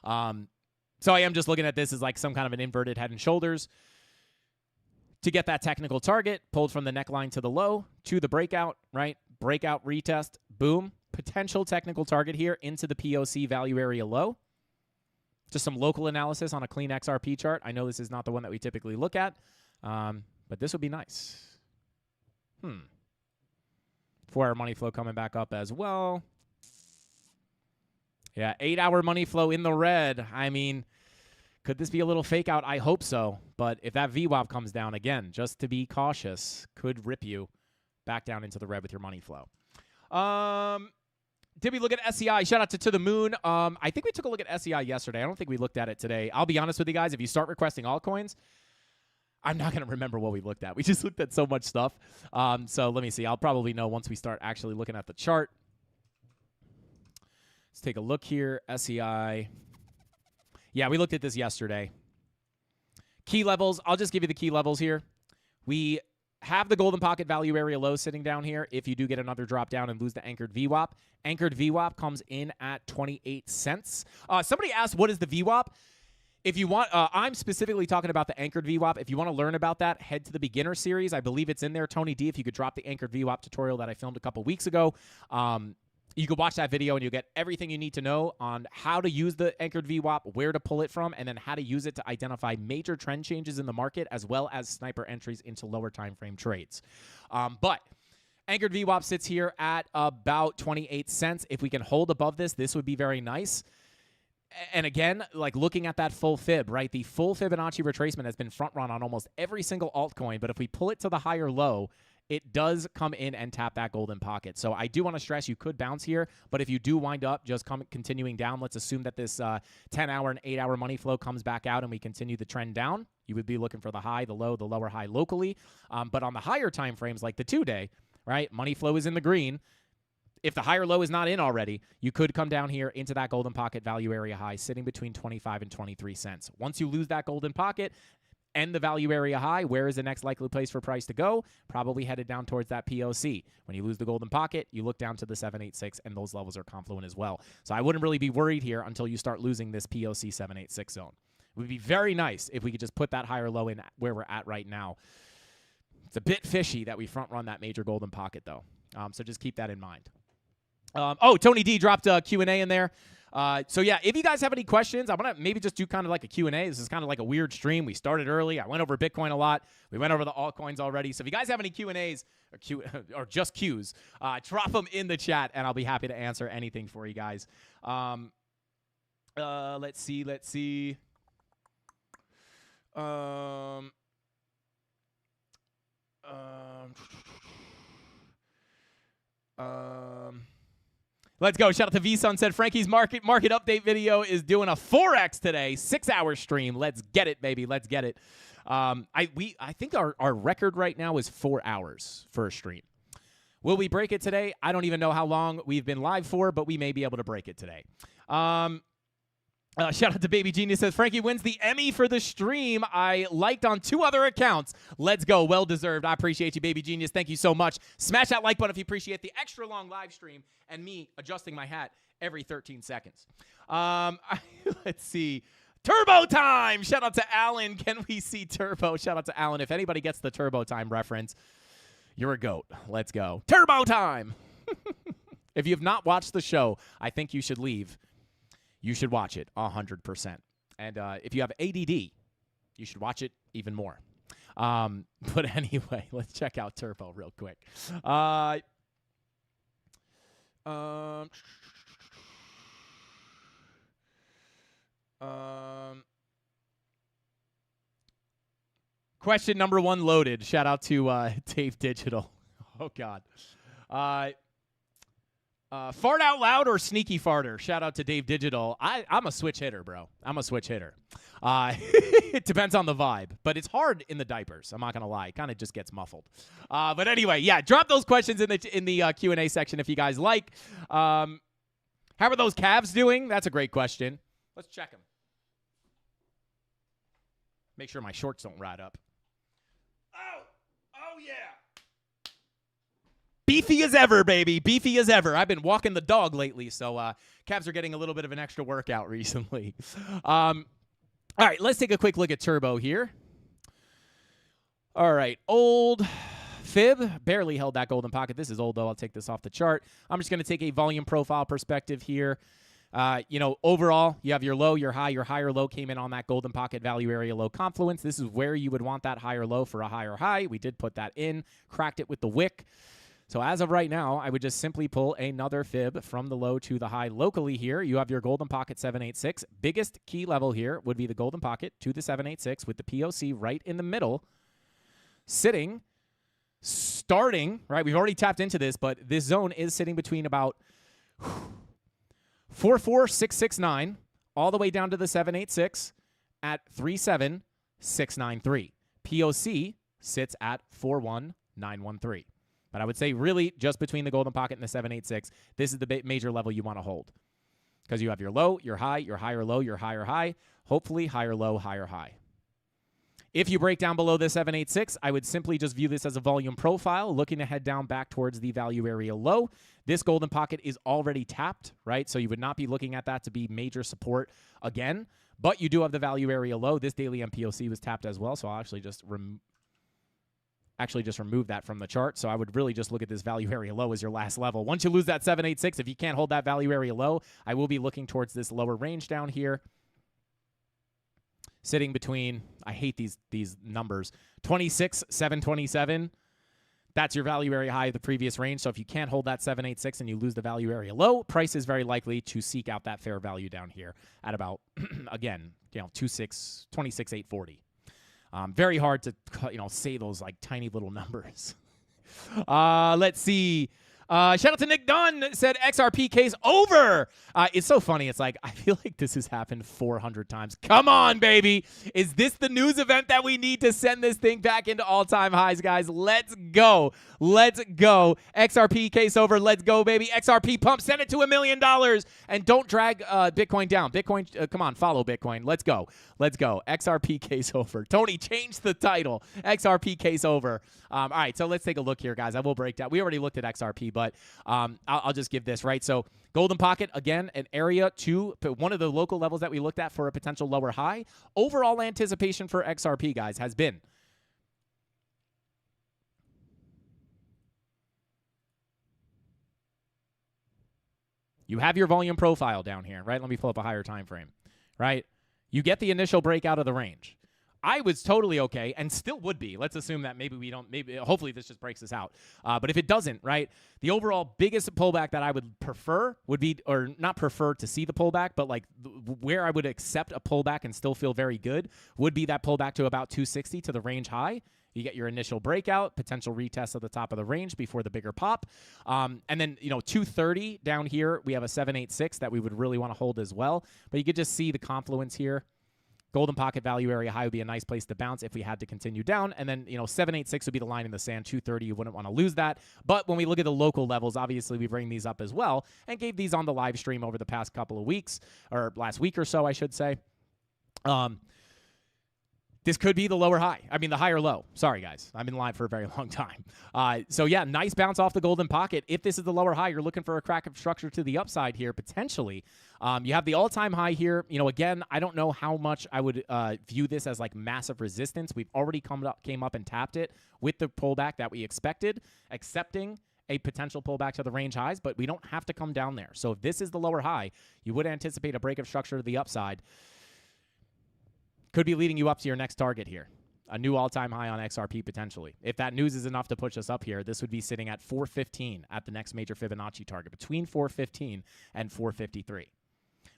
Speaker 4: So I am just looking at this as like some kind of an inverted head and shoulders. To get that technical target, pulled from the neckline to the low, to the breakout, right? Breakout, retest, boom. Potential technical target here into the POC value area low. Just some local analysis on a clean XRP chart. I know this is not the one that we typically look at, but this would be nice. 4-hour money flow coming back up as well. Yeah, 8-hour money flow in the red. I mean, could this be a little fake out? I hope so. But if that VWAP comes down again, just to be cautious, could rip you back down into the red with your money flow. Did we look at SEI? Shout out to the Moon. I think we took a look at SEI yesterday. I don't think we looked at it today. I'll be honest with you guys. If you start requesting altcoins, I'm not going to remember what we looked at. We just looked at so much stuff. So let me see. I'll probably know once we start actually looking at the chart. Let's take a look here. SEI. Yeah, we looked at this yesterday. Key levels. I'll just give you the key levels here. We have the golden pocket value area low sitting down here. If you do get another drop down and lose the anchored VWAP. Anchored VWAP comes in at 28 cents. Somebody asked, what is the VWAP? If you want, I'm specifically talking about the anchored VWAP. If you want to learn about that, head to the beginner series. I believe it's in there. Tony D, if you could drop the anchored VWAP tutorial that I filmed a couple weeks ago, you could watch that video and you'll get everything you need to know on how to use the anchored VWAP, where to pull it from, and then how to use it to identify major trend changes in the market as well as sniper entries into lower time frame trades. But anchored VWAP sits here at about 28 cents. If we can hold above this, this would be very nice. And again, like looking at that full fib, right? The full Fibonacci retracement has been front run on almost every single altcoin, but if we pull it to the higher low, it does come in and tap that golden pocket. So I do want to stress you could bounce here, but if you do wind up just continuing down, let's assume that this 10-hour and 8-hour money flow comes back out and we continue the trend down. You would be looking for the high, the low, the lower high locally. But on the higher time frames, like the 2-day, right? Money flow is in the green. if the higher low is not in already, you could come down here into that golden pocket value area high sitting between 25 and 23 cents. Once you lose that golden pocket and the value area high, where is the next likely place for price to go? Probably headed down towards that POC. When you lose the golden pocket, you look down to the 786, and those levels are confluent as well. So I wouldn't really be worried here until you start losing this POC 786 zone. It would be very nice if we could just put that higher low in where we're at right now. It's a bit fishy that we front run that major golden pocket, though. So just keep that in mind. Tony D dropped a Q&A in there. So yeah, if you guys have any questions, I want to maybe just do kind of like a Q&A. This is kind of like a weird stream. We started early. I went over Bitcoin a lot. We went over the altcoins already. So if you guys have any Q&As or just Qs, drop them in the chat, and I'll be happy to answer anything for you guys. Let's see. Let's go. Shout out to VSun said Frankie's market update video is doing a 4x today, 6-hour stream. Let's get it, baby. Let's get it. I think our record right now is 4 hours for a stream. Will we break it today? I don't even know how long we've been live for, but we may be able to break it today. Shout out to Baby Genius says, Frankie wins the Emmy for the stream I liked on 2 other accounts. Let's go. Well deserved. I appreciate you, Baby Genius. Thank you so much. Smash that like button if you appreciate the extra long live stream and me adjusting my hat every 13 seconds. Let's see. Turbo time. Shout out to Alan. Can we see Turbo? Shout out to Alan. If anybody gets the Turbo time reference, you're a goat. Let's go. Turbo time. If you have not watched the show, I think you should leave. You should watch it 100%. And if you have ADD, you should watch it even more. But anyway, let's check out Turbo real quick. Question number 1 loaded. Shout out to Dave Digital. Oh, God. Fart out loud or sneaky farter? Shout out to Dave Digital. I'm a switch hitter, bro. I'm a switch hitter. It depends on the vibe, but it's hard in the diapers. I'm not gonna lie. It kind of just gets muffled. But anyway, yeah, drop those questions in the Q&A section if you guys like. How are those calves doing? That's a great question. Let's check them. Make sure my shorts don't ride up. Oh yeah. Beefy as ever, baby. Beefy as ever. I've been walking the dog lately, so calves are getting a little bit of an extra workout recently. All right, let's take a quick look at Turbo here. All right, old fib. Barely held that golden pocket. This is old, though. I'll take this off the chart. I'm just going to take a volume profile perspective here. Overall, you have your low, your high. Your higher low came in on that golden pocket value area low confluence. This is where you would want that higher low for a higher high. We did put that in, cracked it with the wick. So as of right now, I would just simply pull another fib from the low to the high locally here. You have your golden pocket 786. Biggest key level here would be the golden pocket to the 786 with the POC right in the middle, starting, right? We've already tapped into this, but this zone is sitting between about 44669 all the way down to the 786 at 37693. POC sits at 41913. But I would say really just between the golden pocket and the 786, this is the major level you want to hold. Because you have your low, your high, your higher low, your higher high, hopefully higher low, higher high. If you break down below the 786, I would simply just view this as a volume profile, looking to head down back towards the value area low. This golden pocket is already tapped, right? So you would not be looking at that to be major support again. But you do have the value area low. This daily MPOC was tapped as well, so I'll actually just remove that from the chart. So I would really just look at this value area low as your last level. Once you lose that 786, if you can't hold that value area low, I will be looking towards this lower range down here. Sitting between, I hate these numbers, 26,727. That's your value area high of the previous range. So if you can't hold that 786 and you lose the value area low, price is very likely to seek out that fair value down here at about, again, 26,840. Very hard to, say those like tiny little numbers. Let's see. Shout out to Nick Dunn, said XRP case over. It's so funny. It's like, I feel like this has happened 400 times. Come on, baby. Is this the news event that we need to send this thing back into all-time highs, guys? Let's go. Let's go. XRP case over. Let's go, baby. XRP pump. Send it to $1 million. And don't drag Bitcoin down. Bitcoin, come on, follow Bitcoin. Let's go. Let's go. XRP case over. Tony, change the title. XRP case over. All right, so let's take a look here, guys. I will break down. We already looked at XRP, but I'll just give this, right? So golden pocket, again, an area to one of the local levels that we looked at for a potential lower high. Overall anticipation for XRP, guys, has been you have your volume profile down here, right? Let me pull up a higher time frame, right? You get the initial breakout of the range. I was totally okay and still would be. Let's assume that hopefully this just breaks us out. But if it doesn't, right, the overall biggest pullback that I would prefer would be, or not prefer to see the pullback, but like where I would accept a pullback and still feel very good would be that pullback to about 260 to the range high. You get your initial breakout, potential retest at the top of the range before the bigger pop. And then, 230 down here, we have a 786 that we would really want to hold as well. But you could just see the confluence here. Golden pocket value area high would be a nice place to bounce if we had to continue down. And then, 786 would be the line in the sand. 230, you wouldn't want to lose that. But when we look at the local levels, obviously we bring these up as well and gave these on the live stream over the past couple of weeks, or last week or so, I should say. This could be the lower high. I mean, the higher low. Sorry, guys. I've been live for a very long time. So, yeah, nice bounce off the golden pocket. If this is the lower high, you're looking for a crack of structure to the upside here, potentially. You have the all-time high here. Again, I don't know how much I would view this as, like, massive resistance. We've already came up and tapped it with the pullback that we expected, accepting a potential pullback to the range highs, but we don't have to come down there. So if this is the lower high, you would anticipate a break of structure to the upside. Could be leading you up to your next target here. A new all-time high on XRP potentially. If that news is enough to push us up here, this would be sitting at 415 at the next major Fibonacci target, between 415 and 453.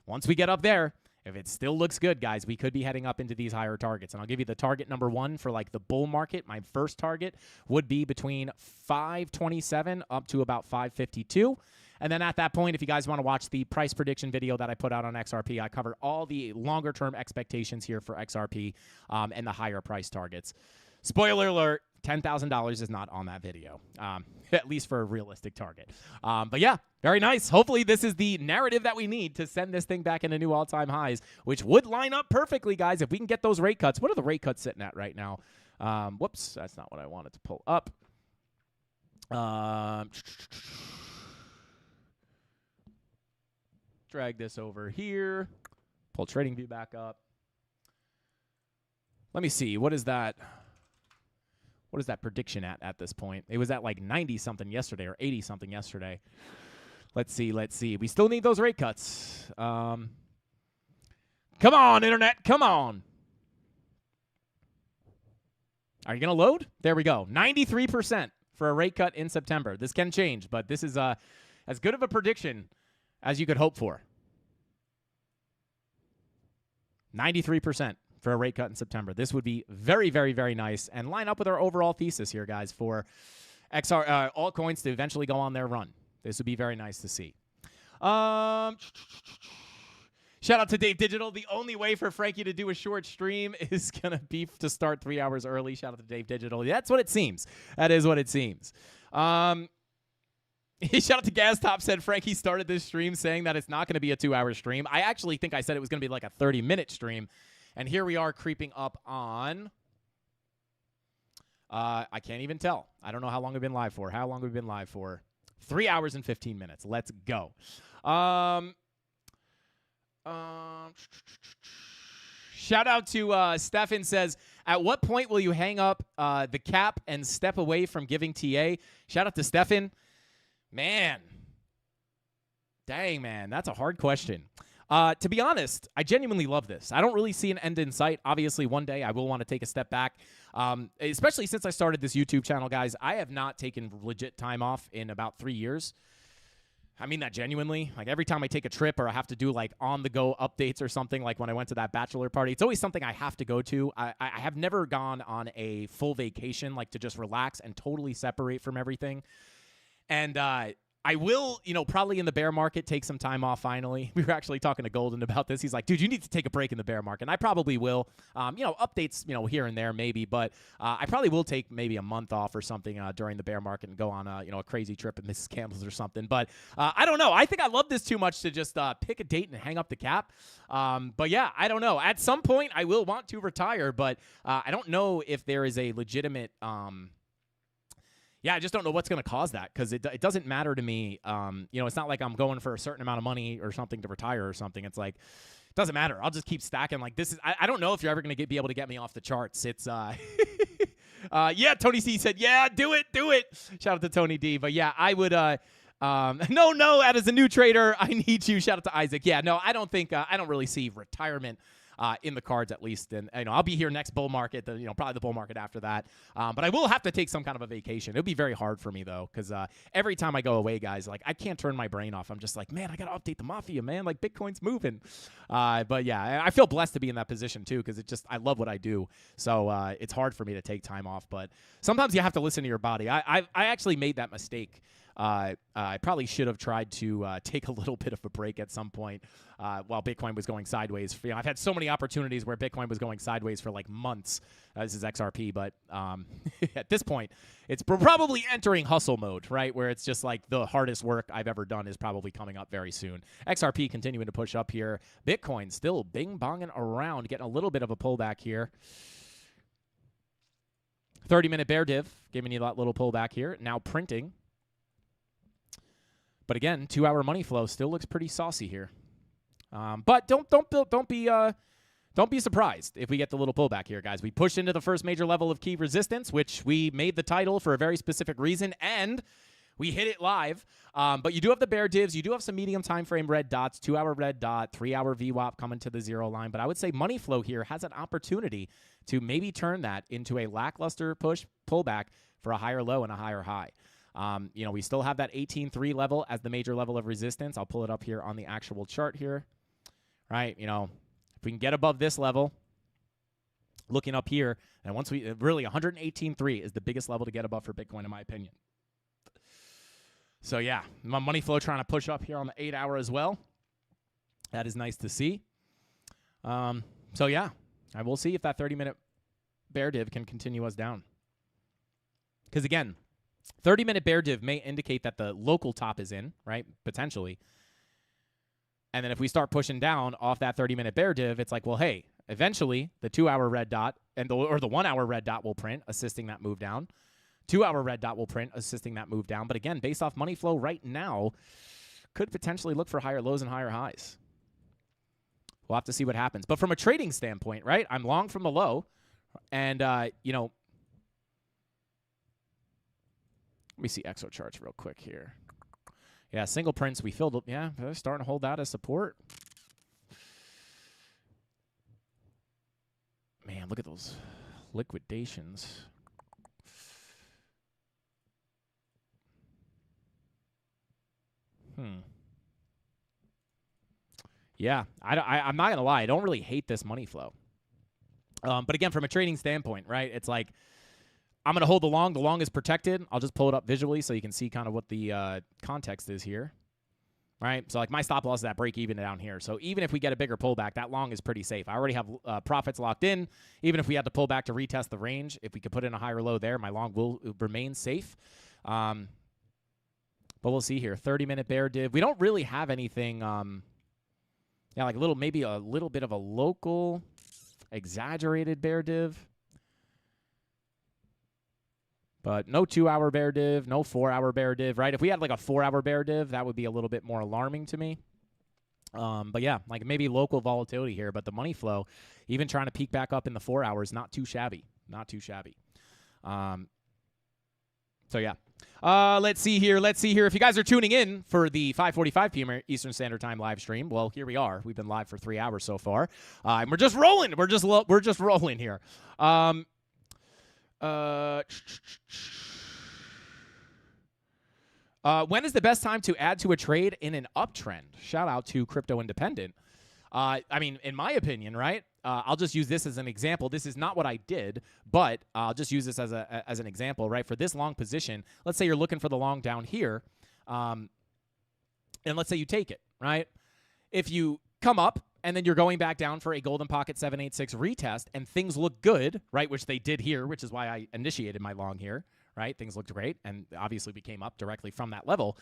Speaker 4: Once we get up there, if it still looks good, guys, we could be heading up into these higher targets. And I'll give you the target number one for like the bull market. My first target would be between 527 up to about 552. And then at that point, if you guys want to watch the price prediction video that I put out on XRP, I cover all the longer-term expectations here for XRP and the higher price targets. Spoiler alert, $10,000 is not on that video, at least for a realistic target. But yeah, very nice. Hopefully this is the narrative that we need to send this thing back into new all-time highs, which would line up perfectly, guys, if we can get those rate cuts. What are the rate cuts sitting at right now? Whoops, that's not what I wanted to pull up. Drag this over here. Pull trading view back up. Let me see. What is that? What is that prediction at this point? It was at like 90-something yesterday or 80-something yesterday. Let's see. Let's see. We still need those rate cuts. Come on, Internet. Come on. Are you going to load? There we go. 93% for a rate cut in September. This can change, but this is as good of a prediction as you could hope for. 93% for a rate cut in September. This would be very, very, very nice and line up with our overall thesis here, guys, for altcoins to eventually go on their run. This would be very nice to see. Shout out to Dave Digital. The only way for Frankie to do a short stream is going to be to start 3 hours early. Shout out to Dave Digital. That's what it seems. That is what it seems. Shout out to Gastop, said Frankie started this stream saying that it's not going to be a 2-hour stream. I actually think I said it was going to be like a 30-minute stream. And here we are creeping up on, I can't even tell. I don't know how long we've been live for. How long we've been live for? 3 hours and 15 minutes. Let's go. Shout out to Stefan, says, at what point will you hang up the cap and step away from giving TA? Shout out to Stefan. Man. Dang, man. That's a hard question. To be honest, I genuinely love this. I don't really see an end in sight. Obviously, one day I will want to take a step back, especially since I started this YouTube channel, guys. I have not taken legit time off in about 3 years. I mean that genuinely. Like every time I take a trip or I have to do like on-the-go updates or something, like when I went to that bachelor party, it's always something I have to go to. I have never gone on a full vacation, like to just relax and totally separate from everything. And I will, probably in the bear market take some time off finally. We were actually talking to Golden about this. He's like, dude, you need to take a break in the bear market. And I probably will. Updates, here and there maybe. But I probably will take maybe a month off or something during the bear market and go on, a crazy trip at Mrs. Campbell's or something. But I don't know. I think I love this too much to just pick a date and hang up the cap. But, yeah, I don't know. At some point, I will want to retire. But I don't know if there is a legitimate I just don't know what's going to cause that because it doesn't matter to me. It's not like I'm going for a certain amount of money or something to retire or something. It's like, it doesn't matter. I'll just keep stacking. Like this is, I don't know if you're ever going to be able to get me off the charts. It's, Tony C said, yeah, do it. Shout out to Tony D. But yeah, I would, no, as a new trader, I need you. Shout out to Isaac. Yeah, no, I don't think, I don't really see retirement in the cards at least. And, I'll be here next bull market, probably the bull market after that. But I will have to take some kind of a vacation. It'll be very hard for me, though, because every time I go away, guys, like I can't turn my brain off. I'm just like, man, I got to update the Mafia, man. Like Bitcoin's moving. But, yeah, I feel blessed to be in that position, too, because I love what I do. So it's hard for me to take time off. But sometimes you have to listen to your body. I actually made that mistake. I probably should have tried to take a little bit of a break at some point while Bitcoin was going sideways. I've had so many opportunities where Bitcoin was going sideways for like months. This is XRP, but at this point, it's probably entering hustle mode, right? Where it's just like the hardest work I've ever done is probably coming up very soon. XRP continuing to push up here. Bitcoin still bing-bonging around, getting a little bit of a pullback here. 30-minute bear div, giving you that little pullback here. Now printing. But again, 2-hour money flow still looks pretty saucy here. But don't be surprised if we get the little pullback here, guys. We pushed into the first major level of key resistance, which we made the title for a very specific reason, and we hit it live. But you do have the bear divs. You do have some medium time frame red dots, 2-hour red dot, 3-hour VWAP coming to the zero line. But I would say money flow here has an opportunity to maybe turn that into a lackluster pullback for a higher low and a higher high. We still have that 18.3 level as the major level of resistance. I'll pull it up here on the actual chart here, right? If we can get above this level, looking up here, and once we really 118.3 is the biggest level to get above for Bitcoin, in my opinion. So yeah, my money flow trying to push up here on the 8-hour as well. That is nice to see. So yeah, I will see if that 30-minute bear div can continue us down. Because again, 30-minute bear div may indicate that the local top is in, right? Potentially. And then if we start pushing down off that 30-minute bear div, it's like, well, hey, eventually the 2-hour red dot or the 1-hour red dot will print, assisting that move down. 2-hour red dot will print, assisting that move down. But again, based off money flow right now, could potentially look for higher lows and higher highs. We'll have to see what happens. But from a trading standpoint, right, I'm long from the low. And, let me see exo charts real quick here. Yeah, single prints we filled up. Yeah, they're starting to hold that as support. Man, look at those liquidations. Yeah, I'm not going to lie. I don't really hate this money flow. But again, from a trading standpoint, right, it's like, I'm going to hold the long. The long is protected. I'll just pull it up visually so you can see kind of what the context is here. Right? So like my stop loss is at break even down here. So even if we get a bigger pullback, that long is pretty safe. I already have profits locked in. Even if we had to pull back to retest the range, if we could put in a higher low there, my long will remain safe. But we'll see here. 30-minute bear div. We don't really have anything, like maybe a little bit of a local exaggerated bear div. But no 2-hour bear div, no 4-hour bear div, right? If we had like a 4-hour bear div, that would be a little bit more alarming to me. But yeah, like maybe local volatility here. But the money flow, even trying to peak back up in the 4 hours, not too shabby. Not too shabby. So yeah. Let's see here. If you guys are tuning in for the 5:45 p.m. Eastern Standard Time live stream, well, here we are. We've been live for 3 hours so far. And we're just rolling. We're just rolling here. When is the best time to add to a trade in an uptrend? Shout out to Crypto Independent. I mean, in my opinion, right? I'll just use this as an example. This is not what I did, but I'll just use this as an example, right? For this long position, let's say you're looking for the long down here. And let's say you take it, right? If you come up and then you're going back down for a golden pocket 786 retest and things look good, right, which they did here, which is why I initiated my long here, right? Things looked great, and obviously we came up directly from that level.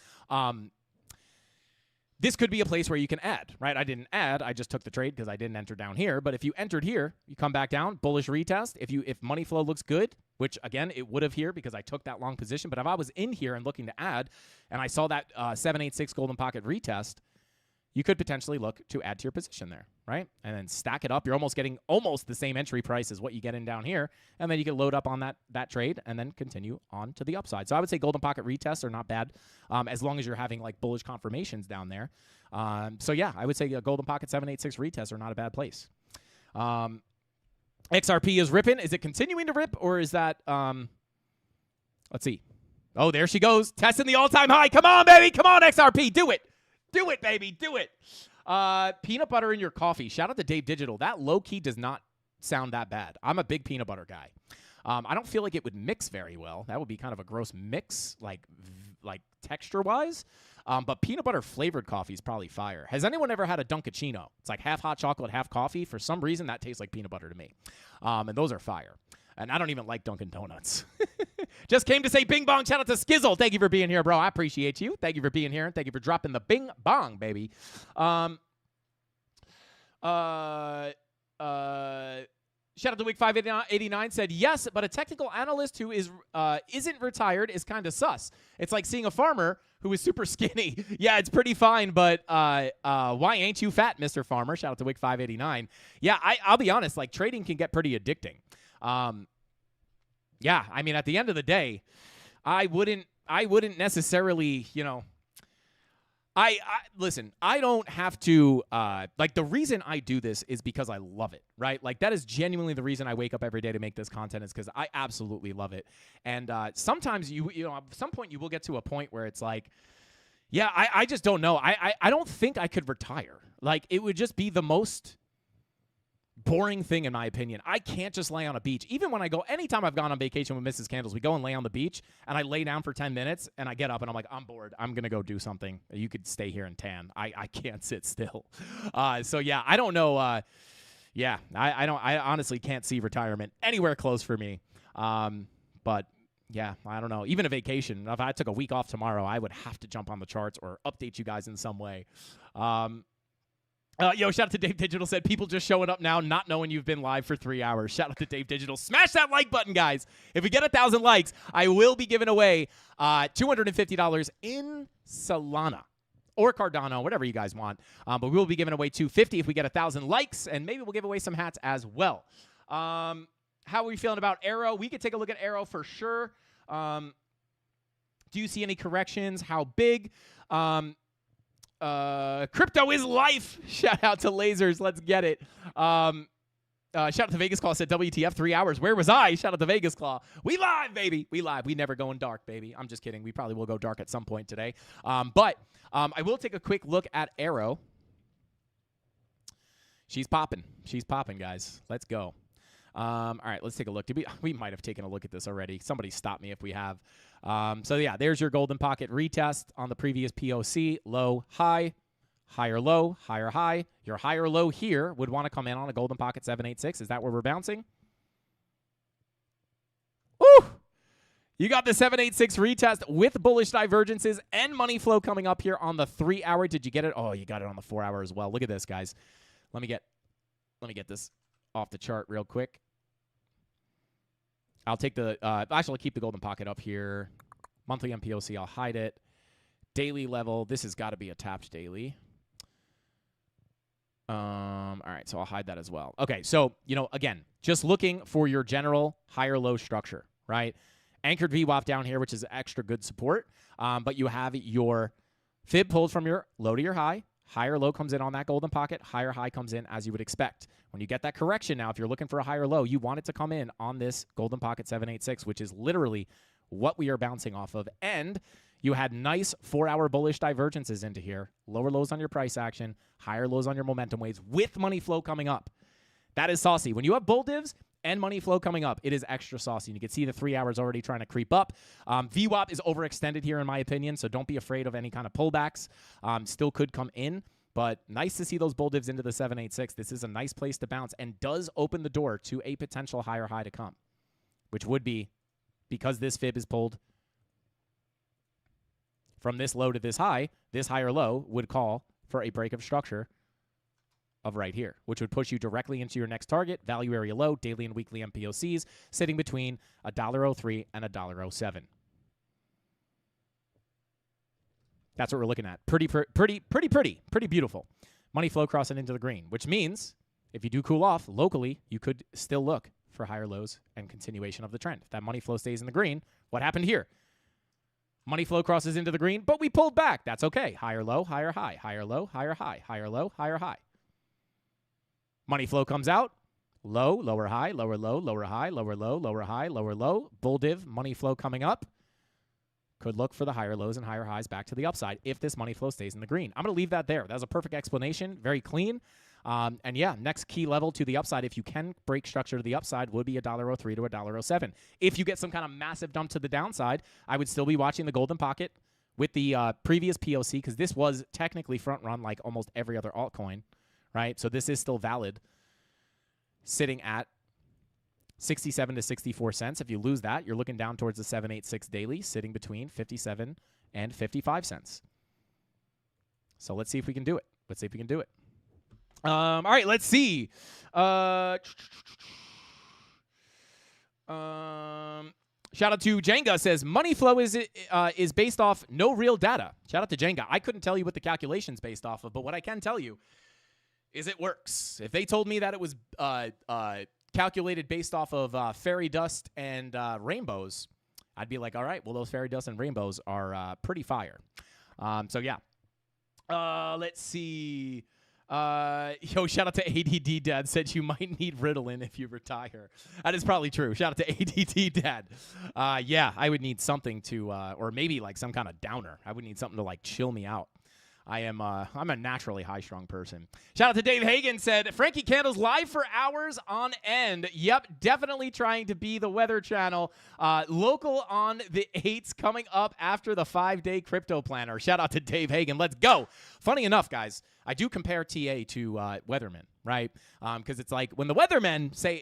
Speaker 4: This could be a place where you can add, right? I didn't add. I just took the trade because I didn't enter down here. But if you entered here, you come back down, bullish retest. If money flow looks good, which, again, it would have here because I took that long position. But if I was in here and looking to add and I saw that 786 golden pocket retest, you could potentially look to add to your position there, right? And then stack it up. You're almost getting almost the same entry price as what you get in down here. And then you can load up on that trade and then continue on to the upside. So I would say golden pocket retests are not bad as long as you're having like bullish confirmations down there. So yeah, I would say a golden pocket 786 retests are not a bad place. XRP is ripping. Is it continuing to rip or is that, let's see. Oh, there she goes. Testing the all-time high. Come on, baby. Come on, XRP. Do it. Do it, baby. Do it. Peanut butter in your coffee. Shout out to Dave Digital. That low-key does not sound that bad. I'm a big peanut butter guy. I don't feel like it would mix very well. That would be kind of a gross mix, like texture-wise. But peanut butter flavored coffee is probably fire. Has anyone ever had a Dunkachino? It's like half hot chocolate, half coffee. For some reason, that tastes like peanut butter to me. And those are fire. And I don't even like Dunkin' Donuts. Just came to say bing bong. Shout out to Skizzle. Thank you for being here, bro. I appreciate you. Thank you for being here. And thank you for dropping the bing bong, baby. Shout out to Week 589 said, yes, but a technical analyst who isn't retired is kind of sus. It's like seeing a farmer who is super skinny. Yeah, it's pretty fine, but why ain't you fat, Mr. Farmer? Shout out to Week 589. Yeah, I'll be honest, like trading can get pretty addicting. Yeah, I mean, at the end of the day, I wouldn't necessarily, listen, I don't have to, like, the reason I do this is because I love it, right? Like, that is genuinely the reason I wake up every day to make this content is because I absolutely love it. And sometimes, at some point you will get to a point where it's like, yeah, I just don't know. I don't think I could retire. Like, it would just be the most boring thing in my opinion. I can't just lay on a beach. Even when anytime I've gone on vacation with Mrs. Candles, we go and lay on the beach and I lay down for 10 minutes and I get up and I'm like, I'm bored. I'm going to go do something. You could stay here and tan. I can't sit still. So yeah, I don't know. I honestly can't see retirement anywhere close for me. But yeah, I don't know. Even a vacation, if I took a week off tomorrow, I would have to jump on the charts or update you guys in some way. Shout out to Dave Digital said, people just showing up now, not knowing you've been live for 3 hours. Shout out to Dave Digital. Smash that like button, guys. If we get 1,000 likes, I will be giving away $250 in Solana or Cardano, whatever you guys want. But we will be giving away $250 if we get 1,000 likes, and maybe we'll give away some hats as well. How are we feeling about Arrow? We could take a look at Arrow for sure. Do you see any corrections? How big? Crypto is life. Shout out to Lasers. Let's get it. Shout out to Vegas Claw. Said WTF 3 hours. Where was I? Shout out to Vegas Claw. We live, baby. We live. We never going dark, baby. I'm just kidding. We probably will go dark at some point today. But I will take a quick look at Arrow. She's popping. She's popping, guys. Let's go. All right, let's take a look. We might have taken a look at this already. Somebody stop me if we have. So yeah, there's your golden pocket retest on the previous POC. Low, high, higher low, higher high. Your higher low here would want to come in on a golden pocket 786. Is that where we're bouncing? Woo! You got the 786 retest with bullish divergences and money flow coming up here on the 3 hour. Did you get it? Oh, you got it on the 4 hour as well. Look at this, guys. Let me get this off the chart real quick. I'll take the actually I'll keep the golden pocket up here. Monthly MPOC, I'll hide it. Daily level, this has got to be a tapped daily. All right, so I'll hide that as well. Okay, so, again, just looking for your general higher low structure, right? Anchored VWAP down here, which is extra good support. But you have your fib pulled from your low to your high. Higher low comes in on that golden pocket. Higher high comes in as you would expect. When you get that correction now, if you're looking for a higher low, you want it to come in on this golden pocket 786, which is literally what we are bouncing off of. And you had nice 4 hour bullish divergences into here. Lower lows on your price action, higher lows on your momentum waves with money flow coming up. That is saucy. When you have bull divs and money flow coming up, it is extra saucy. And you can see the 3 hours already trying to creep up. VWAP is overextended here in my opinion, so don't be afraid of any kind of pullbacks. Still could come in, but nice to see those bull divs into the 786. This is a nice place to bounce and does open the door to a potential higher high to come, which would be, because this fib is pulled from this low to this higher low would call for a break of structure of right here, which would push you directly into your next target, value area low, daily and weekly MPOCs, sitting between $1.03 and $1.07. That's what we're looking at. Pretty beautiful. Money flow crossing into the green, which means if you do cool off locally, you could still look for higher lows and continuation of the trend. If that money flow stays in the green, what happened here? Money flow crosses into the green, but we pulled back. That's okay. Higher low, higher high, higher low, higher high, higher low, higher high. Money flow comes out. Low, lower high, lower low, lower high, lower low, lower high, lower low. Bull div, money flow coming up. Could look for the higher lows and higher highs back to the upside if this money flow stays in the green. I'm going to leave that there. That was a perfect explanation. Very clean. And yeah, next key level to the upside, if you can break structure to the upside, would be $1.03 to $1.07. If you get some kind of massive dump to the downside, I would still be watching the golden pocket with the previous POC, because this was technically front run like almost every other altcoin, right? So this is still valid, sitting at 67 to 64 cents. If you lose that, you're looking down towards the 786 daily, sitting between 57 and 55 cents. So let's see if we can do it. All right, let's see. Shout out to Jenga, says money flow is based off no real data. Shout out to Jenga. I couldn't tell you what the calculation's based off of, but what I can tell you is it works. If they told me that it was calculated based off of fairy dust and rainbows, I'd be like, all right, well, those fairy dust and rainbows are pretty fire. So yeah. Let's see. Shout out to ADD Dad, said you might need Ritalin if you retire. That is probably true. Shout out to ADD Dad. Yeah, I would need something to, or maybe like some kind of downer. I would need something to like chill me out. I'm a naturally high-strung person. Shout out to Dave Hagen, said, Frankie Candles live for hours on end. Yep, definitely trying to be the Weather Channel. Local on the 8s coming up after the 5-day crypto planner. Shout out to Dave Hagen. Let's go. Funny enough, guys, I do compare TA to weathermen, right? Because it's like when the weathermen say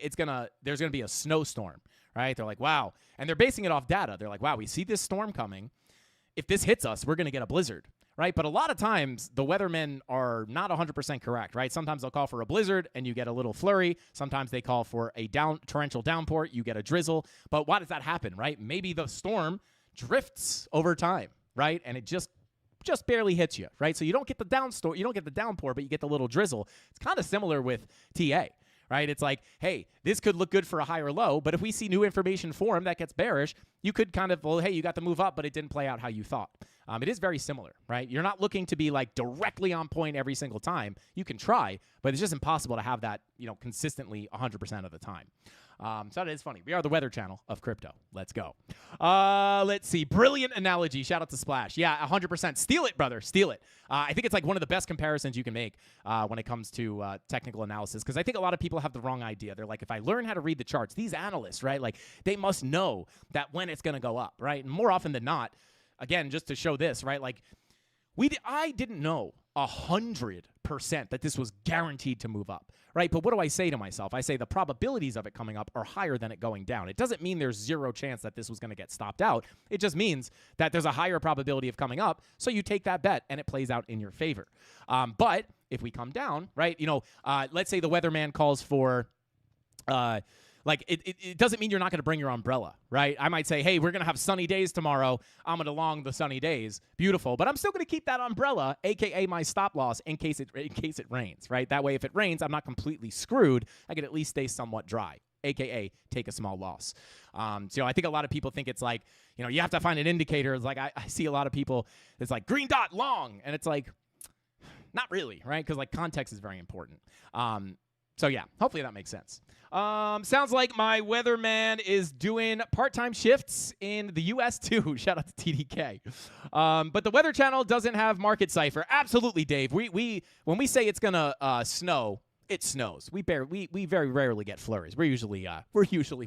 Speaker 4: there's gonna be a snowstorm, right? They're like, wow. And they're basing it off data. They're like, wow, we see this storm coming. If this hits us, we're going to get a blizzard, right? But a lot of times, the weathermen are not 100% correct, right? Sometimes they'll call for a blizzard, and you get a little flurry. Sometimes they call for a torrential downpour. You get a drizzle. But why does that happen, right? Maybe the storm drifts over time, right? And it just barely hits you, right? So you don't get the downpour, but you get the little drizzle. It's kind of similar with TA. Right? It's like, hey, this could look good for a higher low, but if we see new information form that gets bearish, you could kind of, well, hey, you got the move up, but it didn't play out how you thought. It is very similar, right? You're not looking to be like directly on point every single time. You can try, but it's just impossible to have that, consistently 100% of the time. So that is funny. We are the Weather Channel of crypto. Let's go. Let's see. Brilliant analogy. Shout out to Splash. Yeah, 100%. Steal it, brother. Steal it. I think it's like one of the best comparisons you can make when it comes to technical analysis, because I think a lot of people have the wrong idea. They're like, if I learn how to read the charts, these analysts, right, like they must know that when it's going to go up, right? And more often than not, again, just to show this, right, like I didn't know 100% that this was guaranteed to move up, right? But what do I say to myself? I say the probabilities of it coming up are higher than it going down. It doesn't mean there's zero chance that this was going to get stopped out. It just means that there's a higher probability of coming up, so you take that bet and it plays out in your favor. But if we come down, right, let's say the weatherman calls for it doesn't mean you're not going to bring your umbrella, right? I might say, hey, we're going to have sunny days tomorrow. I'm going to long the sunny days. Beautiful. But I'm still going to keep that umbrella, a.k.a. my stop loss, in case it rains, right? That way, if it rains, I'm not completely screwed. I can at least stay somewhat dry, a.k.a. take a small loss. So I think a lot of people think it's like, you have to find an indicator. It's like I see a lot of people, it's like green dot long. And it's like, not really, right? Because like context is very important. So yeah, hopefully that makes sense. Sounds like my weatherman is doing part-time shifts in the U.S. too. Shout out to TDK. But the Weather Channel doesn't have market cipher. Absolutely, Dave. When we say it's gonna snow, it snows. We very rarely get flurries. We're usually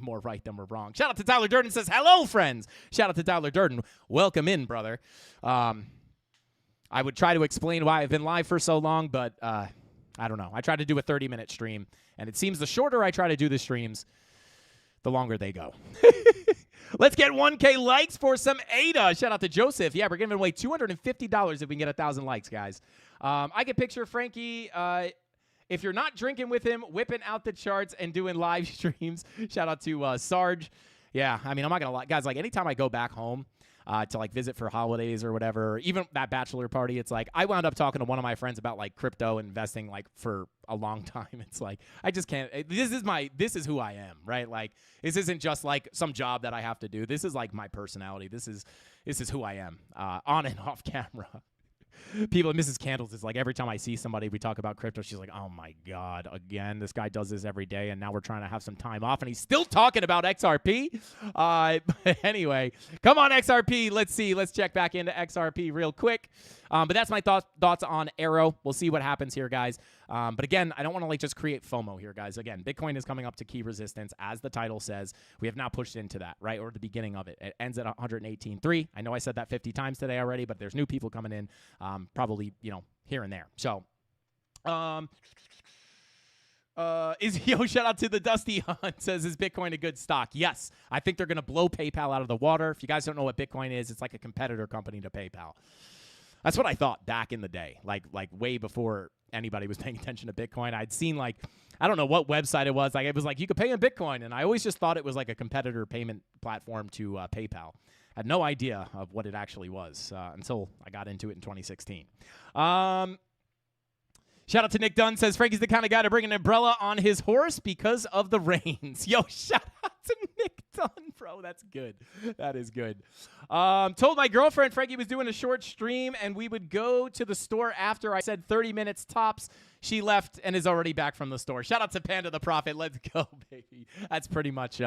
Speaker 4: more right than we're wrong. Shout out to Tyler Durden, says, hello, friends. Shout out to Tyler Durden. Welcome in, brother. I would try to explain why I've been live for so long, but I don't know. I tried to do a 30-minute stream, and it seems the shorter I try to do the streams, the longer they go. Let's get 1K likes for some Ada. Shout out to Joseph. Yeah, we're giving away $250 if we can get 1,000 likes, guys. I can picture Frankie, if you're not drinking with him, whipping out the charts and doing live streams. Shout out to Sarge. Yeah, I mean, I'm not going to lie. Guys, like, anytime I go back home to, like, visit for holidays or whatever, even that bachelor party, it's like I wound up talking to one of my friends about, like, crypto investing, like, for a long time. It's like I just can't. This is who I am, right? Like, this isn't just, like, some job that I have to do. This is, like, my personality. This is who I am on and off camera. People, Mrs. Candles is like, every time I see somebody, we talk about crypto, she's like, oh my God, again, this guy does this every day, and now we're trying to have some time off, and he's still talking about XRP. But anyway, come on, XRP. Let's see. Let's check back into XRP real quick. But that's my thoughts on Arrow. We'll see what happens here, guys. But again, I don't want to like just create FOMO here, guys. Again, Bitcoin is coming up to key resistance, as the title says. We have now pushed into that, right, or the beginning of it. It ends at 118.3. I know I said that 50 times today already, but there's new people coming in, probably, here and there. So, shout out to the Dusty Hunt, says, is Bitcoin a good stock? Yes. I think they're going to blow PayPal out of the water. If you guys don't know what Bitcoin is, it's like a competitor company to PayPal. That's what I thought back in the day, like way before anybody was paying attention to Bitcoin. I'd seen, like, I don't know what website it was. Like, it was like you could pay in Bitcoin, and I always just thought it was like a competitor payment platform to PayPal. I had no idea of what it actually was until I got into it in 2016. Shout out to Nick Dunn, says Frankie's the kind of guy to bring an umbrella on his horse because of the rains. Yo, shout out to Nick Dunn, bro. That's good. That is good. Told my girlfriend Frankie was doing a short stream and we would go to the store after. I said 30 minutes tops. She left and is already back from the store. Shout out to Panda the Prophet. Let's go, baby. That's pretty much...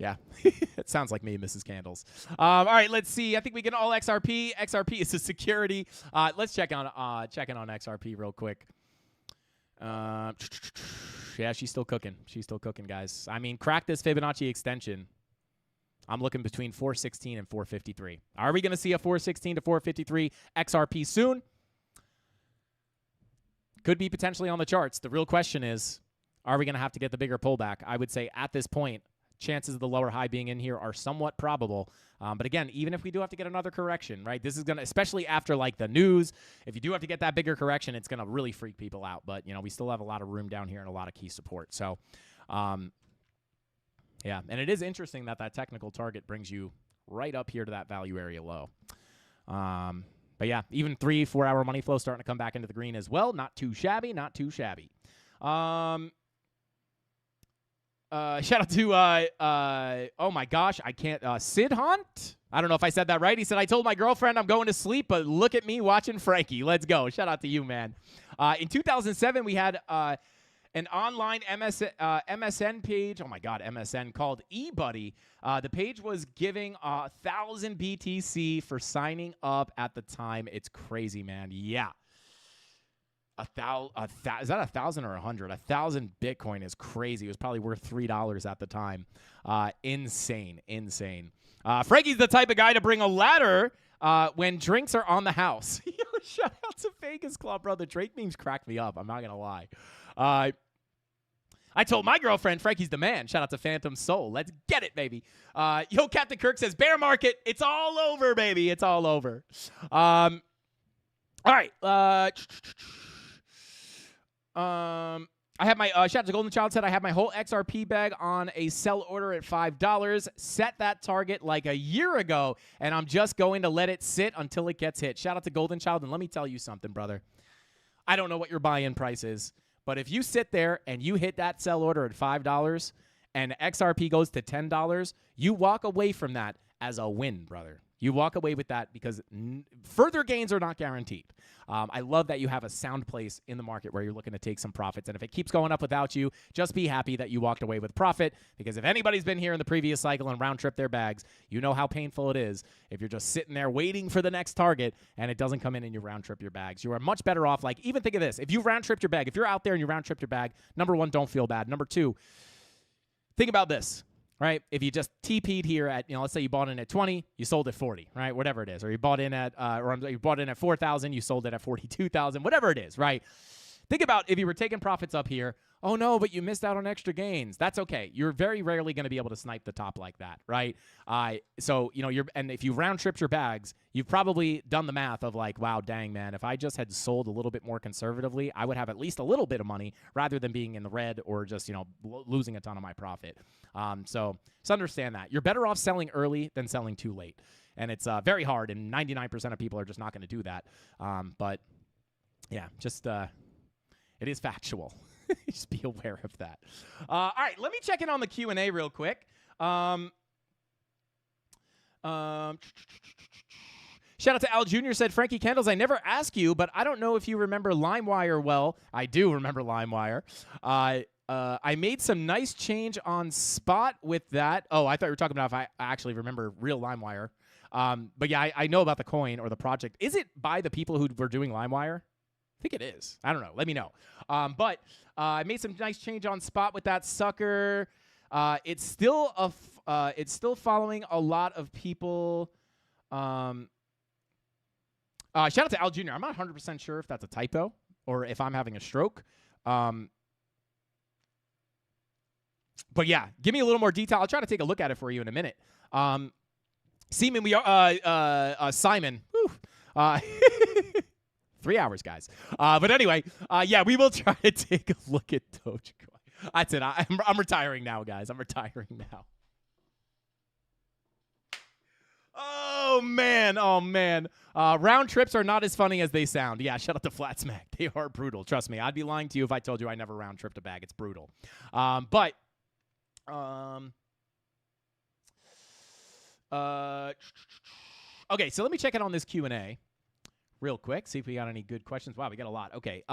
Speaker 4: yeah, it sounds like me, Mrs. Candles. All right, let's see. I think we get all XRP. XRP is a security. Let's check in on XRP real quick. Yeah, she's still cooking. She's still cooking, guys. I mean, crack this Fibonacci extension. I'm looking between 416 and 453. Are we going to see a 416 to 453 XRP soon? Could be potentially on the charts. The real question is, are we going to have to get the bigger pullback? I would say at this point, chances of the lower high being in here are somewhat probable. But again, even if we do have to get another correction, right, this is going to, especially after like the news, if you do have to get that bigger correction, it's going to really freak people out. But, we still have a lot of room down here and a lot of key support. So, yeah, and it is interesting that technical target brings you right up here to that value area low. But yeah, even 3-4 hour money flow starting to come back into the green as well. Not too shabby, not too shabby. Shout out to, oh my gosh, I can't, Sid Hunt? I don't know if I said that right. He said, I told my girlfriend I'm going to sleep, but look at me watching Frankie. Let's go. Shout out to you, man. In 2007, we had an online MSN page. Oh my God, MSN called eBuddy. The page was giving 1,000 BTC for signing up at the time. It's crazy, man. Yeah. Is that 1,000 or 100? 1,000 Bitcoin is crazy. It was probably worth $3 at the time. Insane. Frankie's the type of guy to bring a ladder when drinks are on the house. Shout out to Vegas Club, bro. The Drake memes cracked me up. I'm not going to lie. I told my girlfriend Frankie's the man. Shout out to Phantom Soul. Let's get it, baby. Yo, Captain Kirk says, bear market. It's all over, baby. It's all over. All right. I have my shout out to Golden Child said I have my whole XRP bag on a sell order at $5. Set that target like a year ago, and I'm just going to let it sit until it gets hit. Shout out to Golden Child, and let me tell you something, brother. I don't know what your buy-in price is, but if you sit there and you hit that sell order at $5 and XRP goes to $10, you walk away from that as a win, brother. You walk away with that because further gains are not guaranteed. I love that you have a sound place in the market where you're looking to take some profits. And if it keeps going up without you, just be happy that you walked away with profit, because if anybody's been here in the previous cycle and round trip their bags, you know how painful it is if you're just sitting there waiting for the next target and it doesn't come in and you round trip your bags. You are much better off. Like, even think of this. If you round tripped your bag, if you're out there and you round tripped your bag, number one, don't feel bad. Number two, think about this. Right? If you just TP'd here at, let's say you bought in at 20, you sold at 40, right? Whatever it is. Or you bought in at, you bought in at 4,000, you sold it at 42,000, whatever it is, right? Think about if you were taking profits up here. Oh no, but you missed out on extra gains. That's okay. You're very rarely going to be able to snipe the top like that, right? So and if you round tripped your bags, you've probably done the math of like, wow, dang man, if I just had sold a little bit more conservatively, I would have at least a little bit of money rather than being in the red or just losing a ton of my profit. So understand that you're better off selling early than selling too late, and it's very hard, and 99% of people are just not going to do that. But yeah, just it is factual. Just be aware of that. All right, let me check in on the Q&A real quick. Shout out to Al Jr. said, Frankie Candles, I never ask you, but I don't know if you remember LimeWire well. I do remember LimeWire. I made some nice change on spot with that. Oh, I thought you were talking about if I actually remember real LimeWire. But yeah, I know about the coin or the project. Is it by the people who were doing LimeWire? I think it is. I don't know. Let me know. But I made some nice change on spot with that sucker. It's still following a lot of people. Shout out to Al Jr. I'm not 100% sure if that's a typo or if I'm having a stroke. But yeah, give me a little more detail. I'll try to take a look at it for you in a minute. Simon, Simon. Whew, 3 hours, guys. But anyway, yeah, we will try to take a look at Dogecoin. That's it. I'm retiring now, guys. I'm retiring now. Oh, man. Round trips are not as funny as they sound. Yeah, shout out to Flat Smack. They are brutal. Trust me. I'd be lying to you if I told you I never round tripped a bag. It's brutal. Okay, so let me check in on this Q&A real quick. See if we got any good questions. Wow, we got a lot. Okay.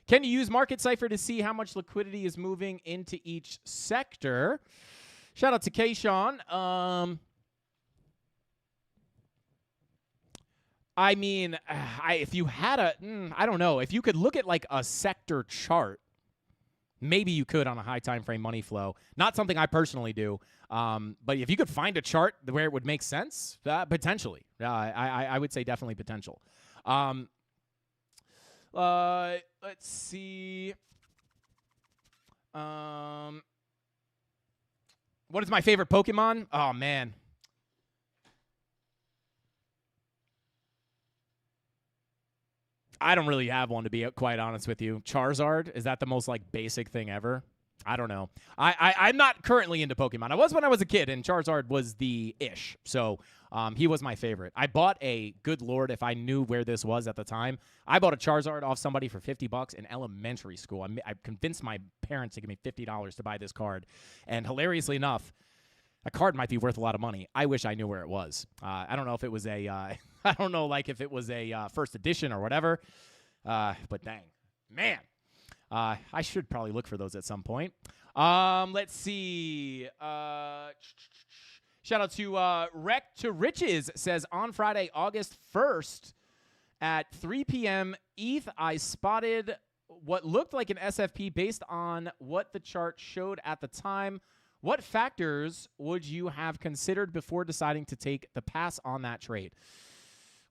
Speaker 4: Can you use Market Cipher to see how much liquidity is moving into each sector? Shout out to Kayshawn. I mean, if you had I don't know. If you could look at like a sector chart, maybe you could on a high time frame money flow. Not something I personally do. But if you could find a chart where it would make sense, potentially. I would say definitely potential. Let's see. What is my favorite Pokemon? Oh, man. I don't really have one, to be quite honest with you. Charizard, is that the most like basic thing ever? I don't know. I'm not currently into Pokemon. I was when I was a kid, and Charizard was the ish. So he was my favorite. I bought a, good Lord, if I knew where this was at the time, I bought a Charizard off somebody for $50 in elementary school. I convinced my parents to give me $50 to buy this card. And hilariously enough, a card might be worth a lot of money. I wish I knew where it was. I don't know if it was a, I don't know, like if it was a first edition or whatever. But dang, man. I should probably look for those at some point. Let's see. Shout out to Wreck to Riches says, on Friday, August 1st at 3 p.m. ETH, I spotted what looked like an SFP based on what the chart showed at the time. What factors would you have considered before deciding to take the pass on that trade?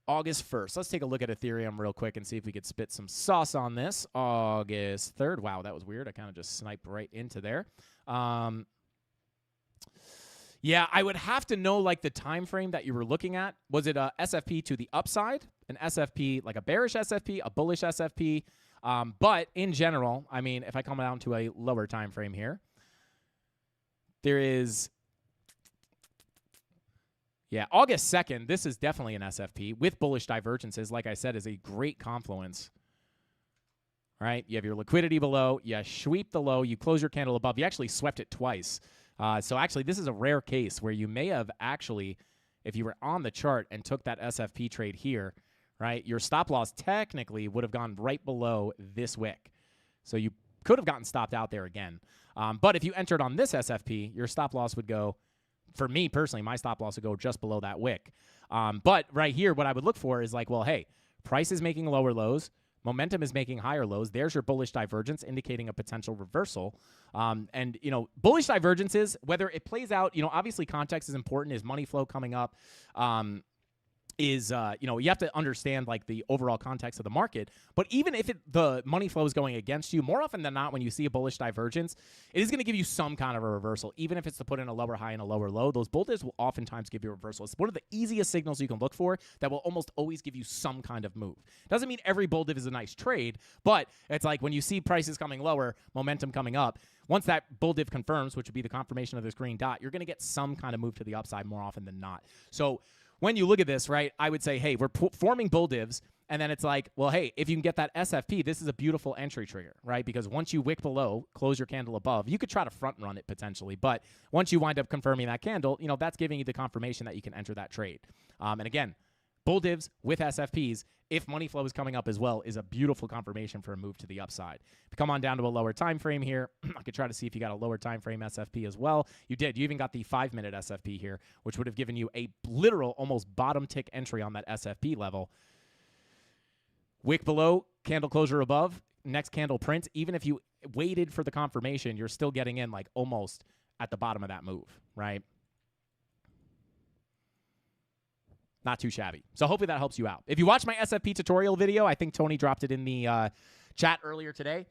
Speaker 4: August 1st. Let's take a look at Ethereum real quick and see if we could spit some sauce on this. August 3rd. Wow, that was weird. I kind of just sniped right into there. Yeah, I would have to know like the time frame that you were looking at. Was it a SFP to the upside, an SFP, like a bearish SFP, a bullish SFP? But in general, I mean, if I come down to a lower time frame here, there is... Yeah, August 2nd, this is definitely an SFP with bullish divergences. Like I said, is a great confluence. All right, you have your liquidity below, you sweep the low, you close your candle above. You actually swept it twice. So actually, this is a rare case where you may have actually, if you were on the chart and took that SFP trade here, right, your stop loss technically would have gone right below this wick. So you could have gotten stopped out there again. But if you entered on this SFP, your stop loss would go, for me personally, my stop loss would go just below that wick. But right here, what I would look for is like, well, hey, price is making lower lows. Momentum is making higher lows. There's your bullish divergence indicating a potential reversal. And, bullish divergences, whether it plays out, obviously context is important. Is money flow coming up? You have to understand like the overall context of the market. But even if the money flow is going against you, more often than not, when you see a bullish divergence, it is going to give you some kind of a reversal. Even if it's to put in a lower high and a lower low, those bull divs will oftentimes give you a reversal. It's one of the easiest signals you can look for that will almost always give you some kind of move. Doesn't mean every bull div is a nice trade, but it's like when you see prices coming lower, momentum coming up, once that bull div confirms, which would be the confirmation of this green dot, you're going to get some kind of move to the upside more often than not. So when you look at this, right, I would say, hey, we're forming bull divs, and then it's like, well, hey, if you can get that SFP, this is a beautiful entry trigger, right? Because once you wick below, close your candle above, you could try to front run it potentially, but once you wind up confirming that candle, that's giving you the confirmation that you can enter that trade. And again, bull divs with SFPs, if money flow is coming up as well, is a beautiful confirmation for a move to the upside. If you come on down to a lower time frame here, I could try to see if you got a lower time frame SFP as well. You did. You even got the 5-minute SFP here, which would have given you a literal almost bottom tick entry on that SFP level. Wick below, candle closure above, next candle print. Even if you waited for the confirmation, you're still getting in like almost at the bottom of that move, right? Not too shabby. So hopefully that helps you out. If you watch my SFP tutorial video, I think Tony dropped it in the chat earlier today.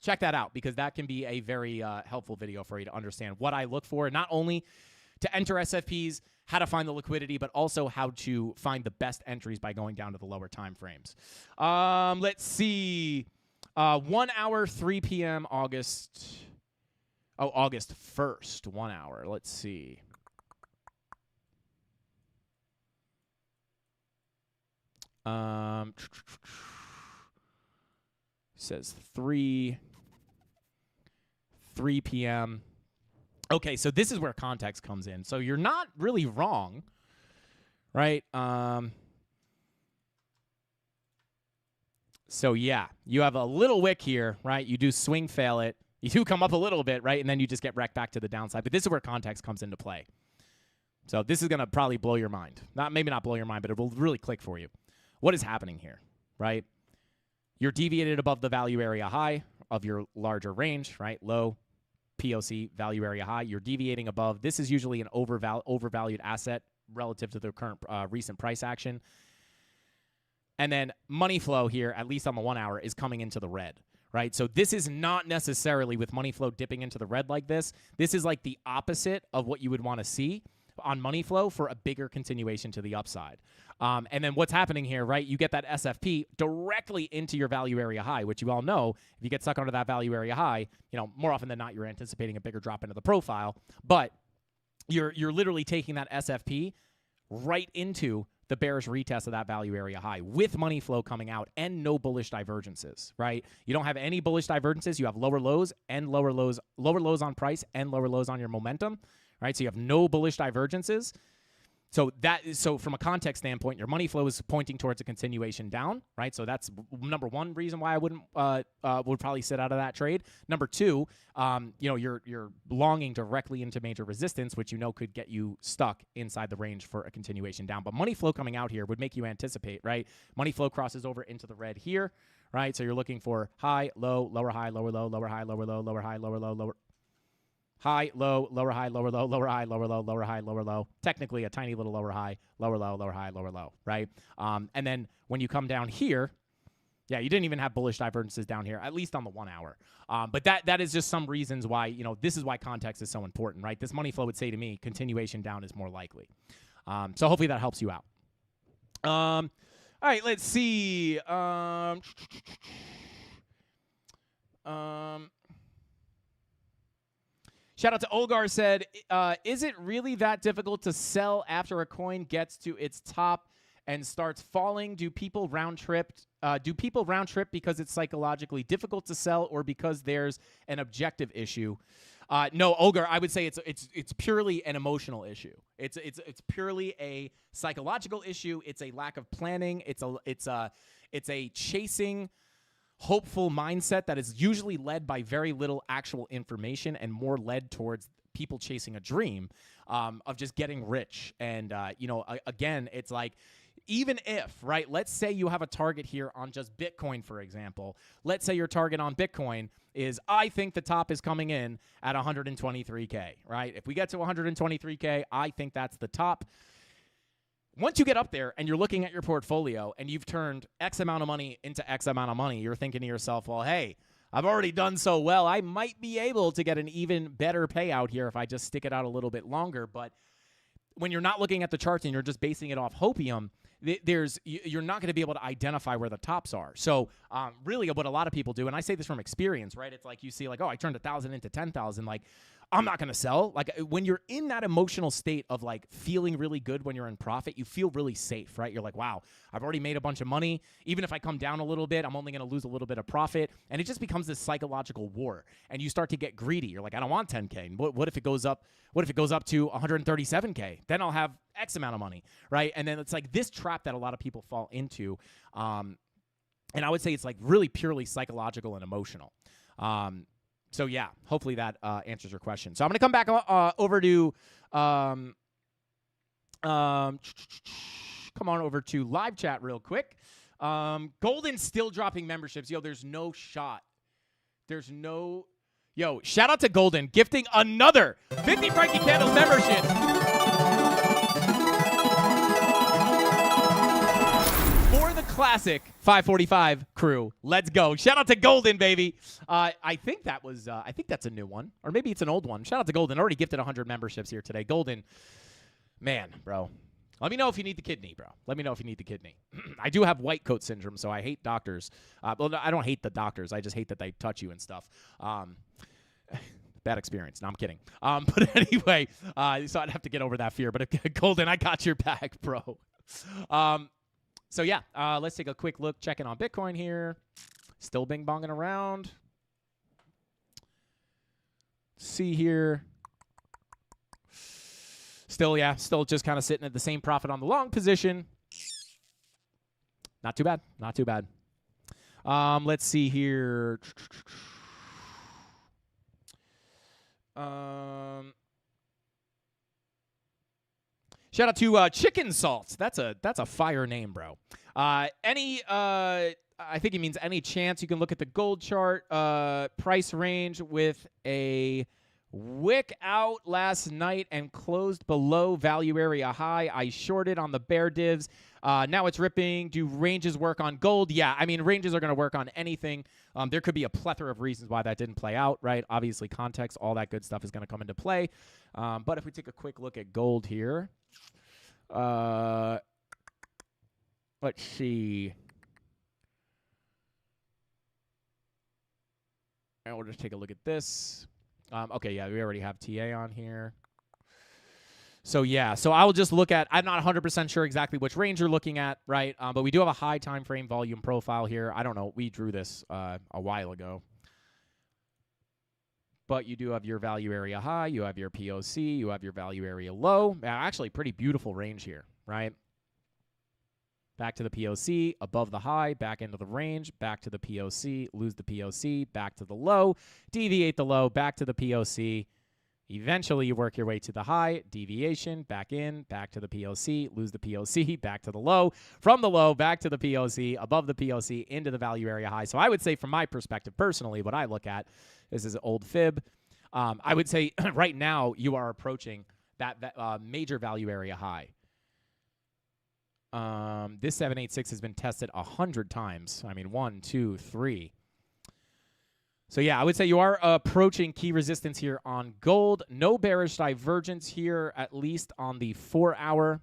Speaker 4: Check that out because that can be a very helpful video for you to understand what I look for, not only to enter SFPs, how to find the liquidity, but also how to find the best entries by going down to the lower time frames. Let's see. 1 hour, 3 p.m. August 1st, 1 hour. Let's see. Says 3 p.m. Okay, so this is where context comes in. So you're not really wrong, right? So yeah, you have a little wick here, right? You do swing fail it. You do come up a little bit, right? And then you just get wrecked back to the downside. But this is where context comes into play. So this is going to probably blow your mind. Maybe not blow your mind, but it will really click for you. What is happening here, right? You're deviated above the value area high of your larger range, right? Low, POC, value area high. You're deviating above. This is usually an overvalued asset relative to the current recent price action. And then money flow here, at least on the 1 hour, is coming into the red, right? So this is not necessarily with money flow dipping into the red like this. This is like the opposite of what you would want to see on money flow for a bigger continuation to the upside. And then what's happening here, right? You get that SFP directly into your value area high, which you all know, if you get stuck under that value area high, more often than not, you're anticipating a bigger drop into the profile. But you're literally taking that SFP right into the bearish retest of that value area high with money flow coming out and no bullish divergences, right? You don't have any bullish divergences. You have lower lows on price and lower lows on your momentum, right? So you have no bullish divergences. So from a context standpoint, your money flow is pointing towards a continuation down, right? So that's number one reason why I would probably sit out of that trade. Number two, you're longing directly into major resistance, which could get you stuck inside the range for a continuation down. But money flow coming out here would make you anticipate, right? Money flow crosses over into the red here, right? So you're looking for high, low, lower high, lower low, lower high, lower low, lower high, lower low, lower high, low, lower high, lower low, lower high, lower low, lower high, lower low. Technically a tiny little lower high, lower low, lower high, lower low, right? And then when you come down here, yeah, you didn't even have bullish divergences down here, at least on the 1 hour. But that is just some reasons why, this is why context is so important, right? This money flow would say to me, continuation down is more likely. So hopefully that helps you out. All right, let's see. Shout out to Olgar said, is it really that difficult to sell after a coin gets to its top and starts falling, do people round trip because it's psychologically difficult to sell or because there's an objective issue? No, Ogre, I would say it's purely an emotional issue. It's purely a psychological issue. It's a lack of planning. It's a chasing hopeful mindset that is usually led by very little actual information and more led towards people chasing a dream of just getting rich. And, again, it's like, even if, right, let's say you have a target here on just Bitcoin, for example. Let's say your target on Bitcoin is, I think the top is coming in at 123K, right? If we get to 123K, I think that's the top. Once you get up there and you're looking at your portfolio and you've turned X amount of money into X amount of money, you're thinking to yourself, well, hey, I've already done so well. I might be able to get an even better payout here if I just stick it out a little bit longer. But when you're not looking at the charts and you're just basing it off hopium, you're not going to be able to identify where the tops are. So really what a lot of people do, and I say this from experience, right? It's like you see like, oh, I turned 1,000 into 10,000. Like, I'm not going to sell. Like when you're in that emotional state of like feeling really good when you're in profit, you feel really safe, right? You're like, wow, I've already made a bunch of money. Even if I come down a little bit, I'm only going to lose a little bit of profit. And it just becomes this psychological war. And you start to get greedy. You're like, I don't want 10K. What if it goes up? What if it goes up to 137K? Then I'll have X amount of money, right? And then it's like this trap that a lot of people fall into. And I would say it's like really purely psychological and emotional. So, yeah, hopefully that answers your question. So I'm going to come back over to come on over to live chat real quick. Golden's still dropping memberships. Yo, there's no shot. Yo, shout out to Golden, gifting another 50 Frankie Candles membership. For the classic 545 crew. Let's go. Shout out to Golden, baby. I think that's a new one. Or maybe it's an old one. Shout out to Golden. Already gifted 100 memberships here today. Golden, man, bro. Let me know if you need the kidney, bro. Let me know if you need the kidney. I do have white coat syndrome, so I hate doctors. Well, no, I don't hate the doctors. I just hate that they touch you and stuff. Bad experience. No, I'm kidding. But anyway, so I'd have to get over that fear. But Golden, I got your back, bro. So, yeah, let's take a quick look. Checking on Bitcoin here. Still bing-bonging around. See here. Still just kind of sitting at the same profit on the long position. Not too bad. Not too bad. Let's see here. Shout out to Chicken Salts. That's a fire name, bro. I think he means any chance you can look at the gold chart price range with a wick out last night and closed below value area high. I shorted on the bear divs. Now it's ripping. Do ranges work on gold? Yeah, I mean, ranges are going to work on anything. There could be a plethora of reasons why that didn't play out, right? Obviously, context, all that good stuff is going to come into play. But if we take a quick look at gold here, let's see. And we'll just take a look at this. Okay, yeah, we already have TA on here. So, yeah, so I'll just look at, I'm not 100% sure exactly which range you're looking at, right? But we do have a high time frame volume profile here. I don't know. We drew this a while ago. But you do have your value area high. You have your POC. You have your value area low. Actually, pretty beautiful range here, right? Back to the POC, above the high, back into the range, back to the POC, lose the POC, back to the low, deviate the low, back to the POC. Eventually, you work your way to the high, deviation, back in, back to the POC, lose the POC, back to the low, from the low, back to the POC, above the POC, into the value area high. So I would say from my perspective, personally, what I look at, this is an old fib. I would say right now you are approaching that major value area high. This 786 has been tested 100 times. I mean, 1, 2, 3. So, yeah, I would say you are approaching key resistance here on gold. No bearish divergence here, at least on the 4-hour.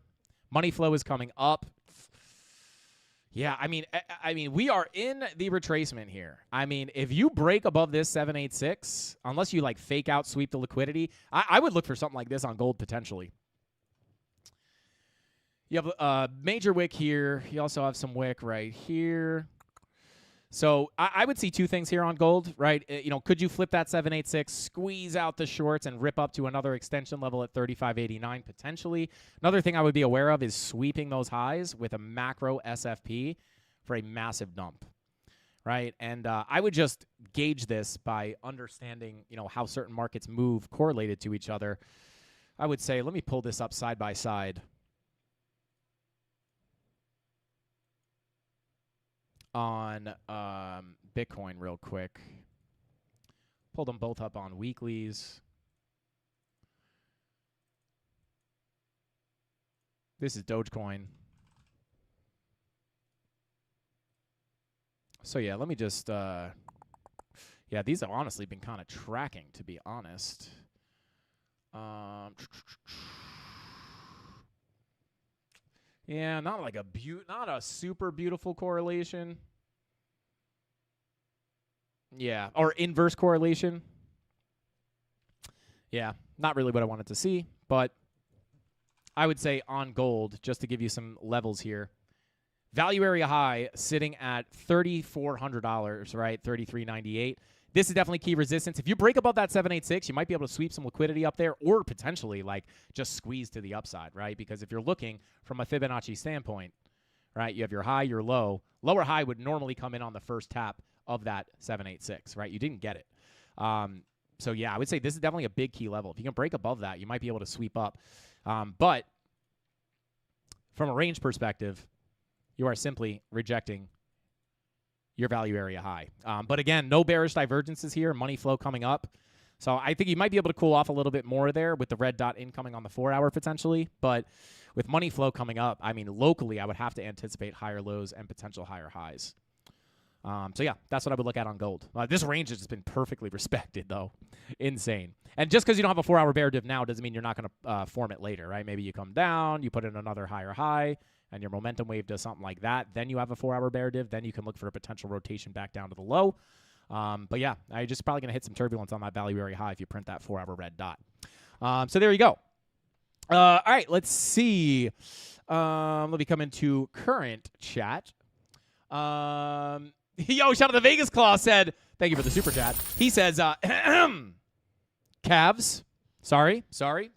Speaker 4: Money flow is coming up. Yeah, I mean, we are in the retracement here. I mean, if you break above this 786, unless you, like, fake out, sweep the liquidity, I would look for something like this on gold potentially. You have a major wick here. You also have some wick right here. So I would see two things here on gold, right? Could you flip that 786, squeeze out the shorts, and rip up to another extension level at 35.89 potentially? Another thing I would be aware of is sweeping those highs with a macro SFP for a massive dump, right? And I would just gauge this by understanding, how certain markets move correlated to each other. I would say, let me pull this up side by side. On Bitcoin real quick. Pulled them both up on weeklies. This is Dogecoin. So yeah, let me just yeah, these have honestly been kind of tracking, to be honest. Yeah, not like not a super beautiful correlation. Yeah, or inverse correlation. Yeah, not really what I wanted to see, but I would say on gold, just to give you some levels here. Value area high sitting at $3,400, right? $3,398. This is definitely key resistance. If you break above that 786, you might be able to sweep some liquidity up there or potentially just squeeze to the upside, right? Because if you're looking from a Fibonacci standpoint, right, you have your high, your low. Lower high would normally come in on the first tap of that 786, right? You didn't get it. So, yeah, I would say this is definitely a big key level. If you can break above that, you might be able to sweep up. But from a range perspective, you are simply rejecting your value area high. But again, no bearish divergences here, money flow coming up. So I think you might be able to cool off a little bit more there with the red dot incoming on the 4-hour potentially. But with money flow coming up, I mean, locally, I would have to anticipate higher lows and potential higher highs. So yeah, that's what I would look at on gold. This range has just been perfectly respected, though. Insane. And just because you don't have a 4-hour bear div now doesn't mean you're not going to form it later, right? Maybe you come down, you put in another higher high, and your momentum wave does something like that, then you have a 4-hour bear div, then you can look for a potential rotation back down to the low. But yeah, I just probably going to hit some turbulence on that value area high if you print that 4-hour red dot. So there you go. All right, let's see. Let me come into current chat. Yo, shout out to Vegas Claw said, thank you for the super chat. He says, calves. Sorry. Shout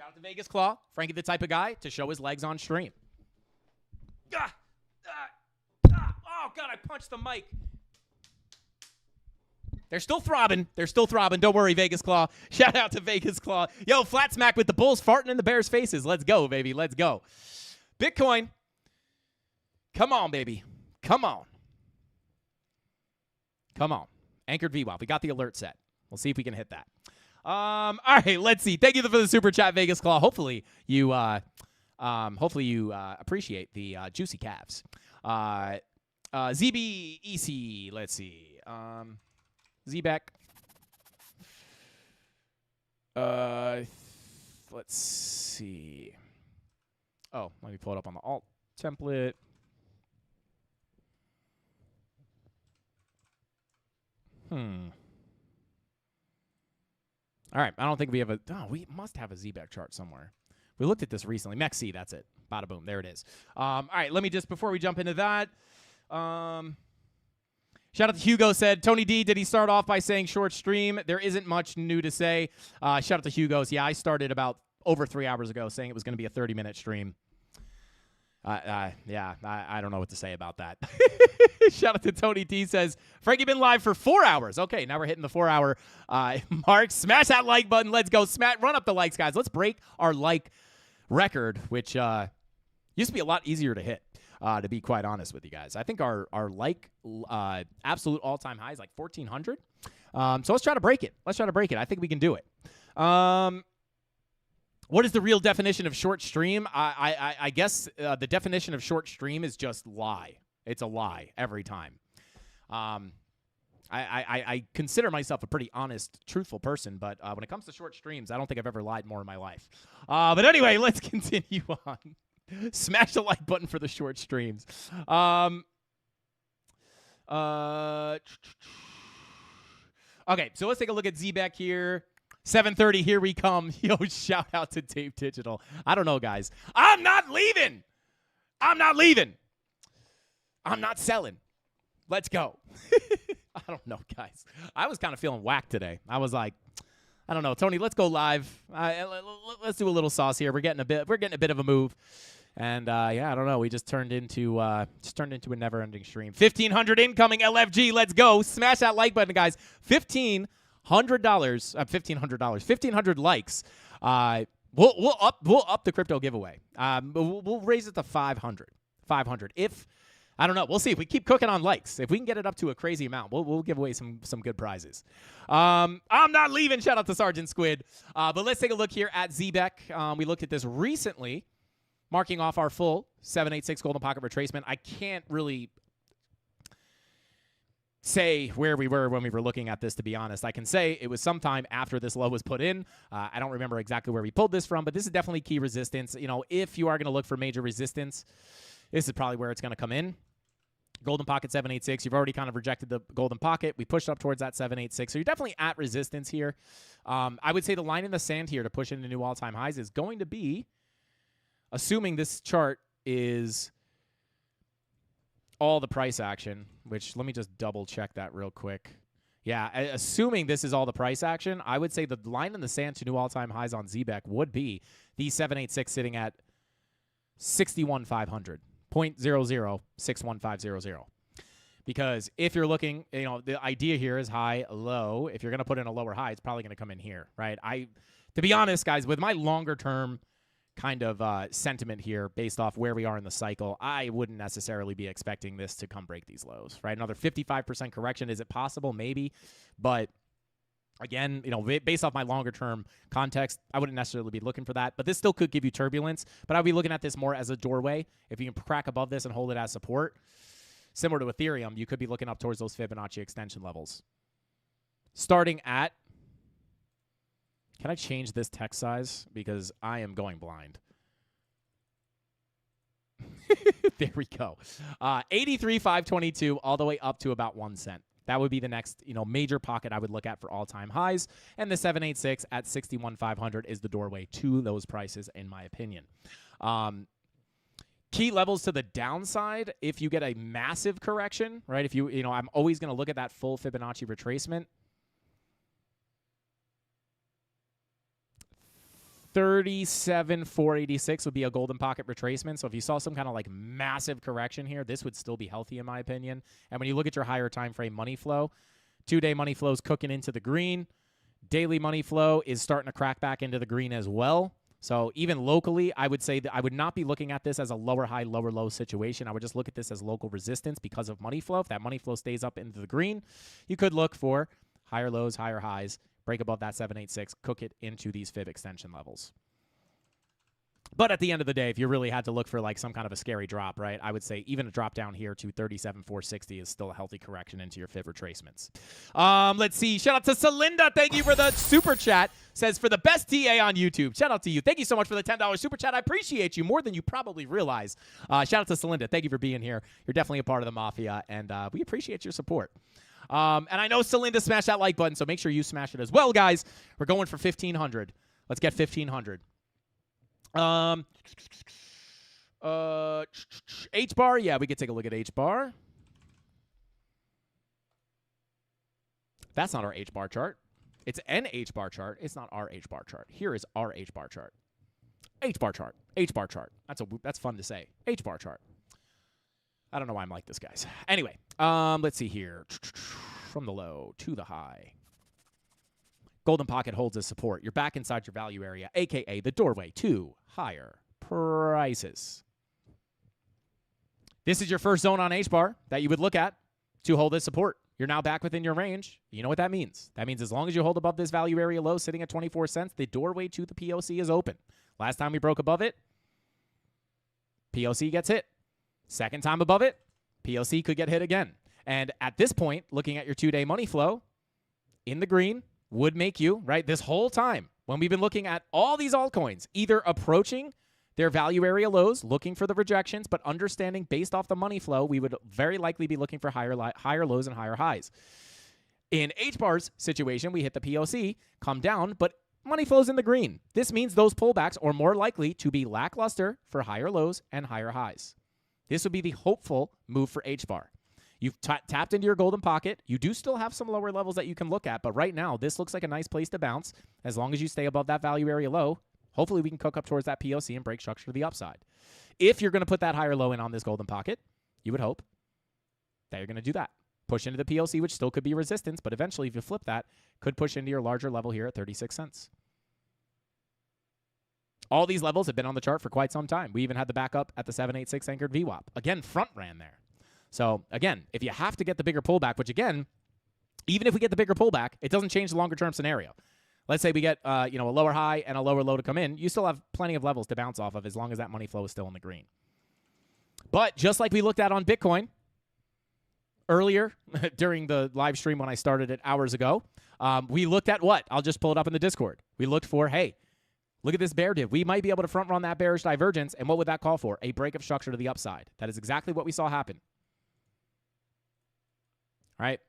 Speaker 4: out to Vegas Claw. Frankie, the type of guy to show his legs on stream. Oh, God, I punched the mic. They're still throbbing. Don't worry, Vegas Claw. Shout out to Vegas Claw. Yo, flat smack with the Bulls farting in the Bears' faces. Let's go, baby. Let's go. Bitcoin. Come on, baby. Come on. Anchored VWAP. We got the alert set. We'll see if we can hit that. All right, let's see. Thank you for the super chat, Vegas Claw. Hopefully you appreciate the juicy calves. ZBEC, let's see. ZBEC. Let's see. Oh, let me pull it up on the alt template. All right, I don't think we have we must have a ZBEC chart somewhere. We looked at this recently. MEXC, that's it. Bada boom, there it is. All right, let me just, before we jump into that, shout out to Hugo said, Tony D, did he start off by saying short stream? There isn't much new to say. Shout out to Hugo's. Yeah, I started about over 3 hours ago saying it was going to be a 30-minute stream. Yeah, I don't know what to say about that. Shout out to Tony D says, Frankie been live for 4 hours. Okay, now we're hitting the 4-hour mark. Smash that like button. Let's go. Run up the likes, guys. Let's break our like record, which used to be a lot easier to hit, to be quite honest with you guys. I think our like absolute all-time high is like 1,400. So let's try to break it. I think we can do it. What is the real definition of short stream? I guess the definition of short stream is just lie. It's a lie every time. I consider myself a pretty honest, truthful person, but when it comes to short streams, I don't think I've ever lied more in my life. But anyway, let's continue on. Smash the like button for the short streams. Okay, so let's take a look at ZBEC here. 7:30, here we come. Yo, shout out to Dave Digital. I don't know, guys. I'm not leaving. I'm not leaving. I'm not selling. Let's go. I don't know, guys. I was kind of feeling whacked today. I was like, I don't know, Tony. Let's go live. Let's do a little sauce here. We're getting a bit of a move, and yeah, I don't know. We just turned into a never-ending stream. 1,500 incoming. LFG. Let's go. Smash that like button, guys. $1,500. $1,500 likes. We'll up the crypto giveaway. We'll raise it to 500. 500. If I don't know. We'll see. If we keep cooking on likes, if we can get it up to a crazy amount, we'll give away some good prizes. I'm not leaving. Shout out to Sergeant Squid. But let's take a look here at ZBEC. We looked at this recently, marking off our full 786 golden pocket retracement. I can't really say where we were when we were looking at this, to be honest. I can say it was sometime after this low was put in. I don't remember exactly where we pulled this from, but this is definitely key resistance. You know, if you are going to look for major resistance, this is probably where it's going to come in. Golden pocket 786. You've already kind of rejected the golden pocket. We pushed up towards that 786. So you're definitely at resistance here. I would say the line in the sand here to push into new all-time highs is going to be, assuming this chart is all the price action, which let me just double check that real quick. Yeah, assuming this is all the price action, I would say the line in the sand to new all-time highs on ZBEC would be the 786 sitting at 61,500. 0.0061,500. Because if you're looking, you know, the idea here is high, low. If you're going to put in a lower high, it's probably going to come in here, right? To be honest, guys, with my longer term kind of sentiment here based off where we are in the cycle, I wouldn't necessarily be expecting this to come break these lows, right? Another 55% correction. Is it possible? Maybe. But again, you know, based off my longer term context, I wouldn't necessarily be looking for that, but this still could give you turbulence. But I'd be looking at this more as a doorway. If you can crack above this and hold it as support, similar to Ethereum, you could be looking up towards those Fibonacci extension levels. Starting at, can I change this text size? Because I am going blind. There we go. 83,522 all the way up to about 1 cent. That would be the next, you know, major pocket I would look at for all-time highs. And the 786 at 61,500 is the doorway to those prices, in my opinion. Key levels to the downside, if you get a massive correction, right? If you know, I'm always going to look at that full Fibonacci retracement. 37,486 would be a golden pocket retracement. So if you saw some kind of like massive correction here, this would still be healthy in my opinion. And when you look at your higher time frame money flow, 2-day money flow is cooking into the green. Daily money flow is starting to crack back into the green as well. So even locally, I would say that I would not be looking at this as a lower high, lower low situation. I would just look at this as local resistance because of money flow. If that money flow stays up into the green, you could look for higher lows, higher highs, break above that 786, cook it into these fib extension levels. But at the end of the day, if you really had to look for like some kind of a scary drop, right, I would say even a drop down here to 37,460 is still a healthy correction into your fib retracements. Let's see. Shout out to Celinda. Thank you for the super chat. Says, for the best TA on YouTube. Shout out to you. Thank you so much for the $10 super chat. I appreciate you more than you probably realize. Shout out to Celinda. Thank you for being here. You're definitely a part of the Mafia, and we appreciate your support. And I know Celinda smashed that like button, so make sure you smash it as well, guys. We're going for 1,500. Let's get 1,500. H-bar, yeah, we could take a look at H-bar. That's not our H-bar chart. It's an H-bar chart. It's not our H-bar chart. Here is our H-bar chart. H-bar chart. H-bar chart. That's fun to say. H-bar chart. I don't know why I'm like this, guys. Anyway, let's see here. From the low to the high. Golden pocket holds as support. You're back inside your value area, a.k.a. the doorway to higher prices. This is your first zone on H-bar that you would look at to hold as support. You're now back within your range. You know what that means. That means as long as you hold above this value area low sitting at 24 cents, the doorway to the POC is open. Last time we broke above it, POC gets hit. Second time above it, POC could get hit again. And at this point, looking at your 2-day money flow in the green would make you, right, this whole time, when we've been looking at all these altcoins, either approaching their value area lows, looking for the rejections, but understanding based off the money flow, we would very likely be looking for higher lows and higher highs. In H-bar's situation, we hit the POC, come down, but money flows in the green. This means those pullbacks are more likely to be lackluster for higher lows and higher highs. This would be the hopeful move for H-bar. You've tapped into your golden pocket. You do still have some lower levels that you can look at, but right now, this looks like a nice place to bounce. As long as you stay above that value area low, hopefully we can cook up towards that POC and break structure to the upside. If you're going to put that higher low in on this golden pocket, you would hope that you're going to do that. Push into the POC, which still could be resistance, but eventually if you flip that, could push into your larger level here at 36 cents. All these levels have been on the chart for quite some time. We even had the backup at the 786 anchored VWAP. Again, front ran there. So again, if you have to get the bigger pullback, which again, even if we get the bigger pullback, it doesn't change the longer term scenario. Let's say we get a lower high and a lower low to come in. You still have plenty of levels to bounce off of as long as that money flow is still in the green. But just like we looked at on Bitcoin earlier during the live stream when I started it hours ago, we looked at what? I'll just pull it up in the Discord. We looked for, hey, look at this bear div. We might be able to front run that bearish divergence. And what would that call for? A break of structure to the upside. That is exactly what we saw happen. Right?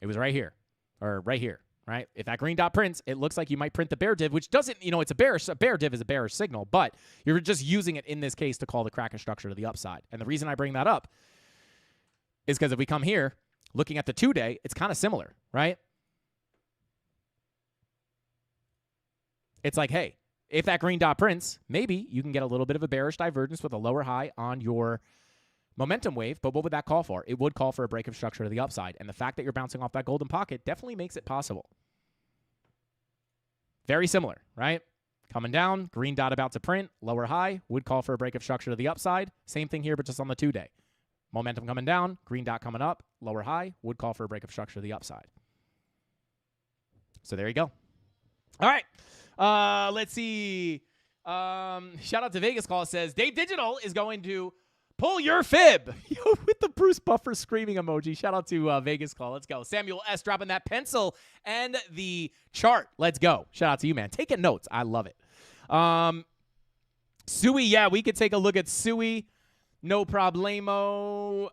Speaker 4: It was right here. Or right here. Right? If that green dot prints, it looks like you might print the bear div, which doesn't, it's a bear div is a bearish signal, but you're just using it in this case to call the Kraken structure to the upside. And the reason I bring that up is because if we come here, looking at the 2-day, it's kind of similar, right? It's like, hey, if that green dot prints, maybe you can get a little bit of a bearish divergence with a lower high on your momentum wave, but what would that call for? It would call for a break of structure to the upside. And the fact that you're bouncing off that golden pocket definitely makes it possible. Very similar, right? Coming down, green dot about to print, lower high, would call for a break of structure to the upside. Same thing here, but just on the 2-day. Momentum coming down, green dot coming up, lower high, would call for a break of structure to the upside. So there you go. All right. Let's see. Shout out to Vegas Call. Says, Dave Digital is going to pull your fib with the Bruce Buffer screaming emoji. Shout out to Vegas Call. Let's go. Samuel S. dropping that pencil and the chart. Let's go. Shout out to you, man. Taking notes. I love it. Sui, yeah, we could take a look at Sui. No problemo.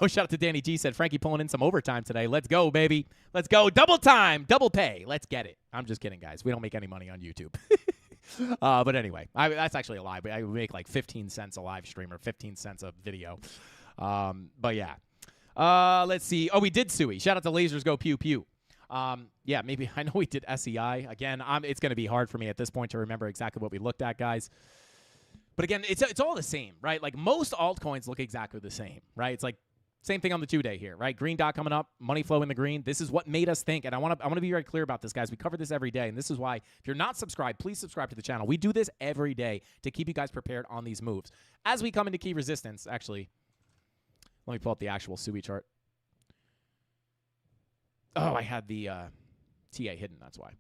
Speaker 4: Shout out to Danny G. Said, Frankie pulling in some overtime today. Let's go, baby. Let's go. Double time. Double pay. Let's get it. I'm just kidding, guys. We don't make any money on YouTube. But anyway, that's actually a lie. But I would make like 15 cents a live stream or 15 cents a video. But yeah. Let's see. Oh, we did Sui. Shout out to Lasers Go Pew Pew. Yeah, maybe I know we did SEI. Again, it's going to be hard for me at this point to remember exactly what we looked at, guys. But again, it's all the same, right? Like most altcoins look exactly the same, right? It's like same thing on the 2-day here, right? Green dot coming up, money flow in the green. This is what made us think, and I want to be very clear about this, guys. We cover this every day, and this is why if you're not subscribed, please subscribe to the channel. We do this every day to keep you guys prepared on these moves. As we come into key resistance, actually, let me pull up the actual Sui chart. Oh, I had the TA hidden, that's why.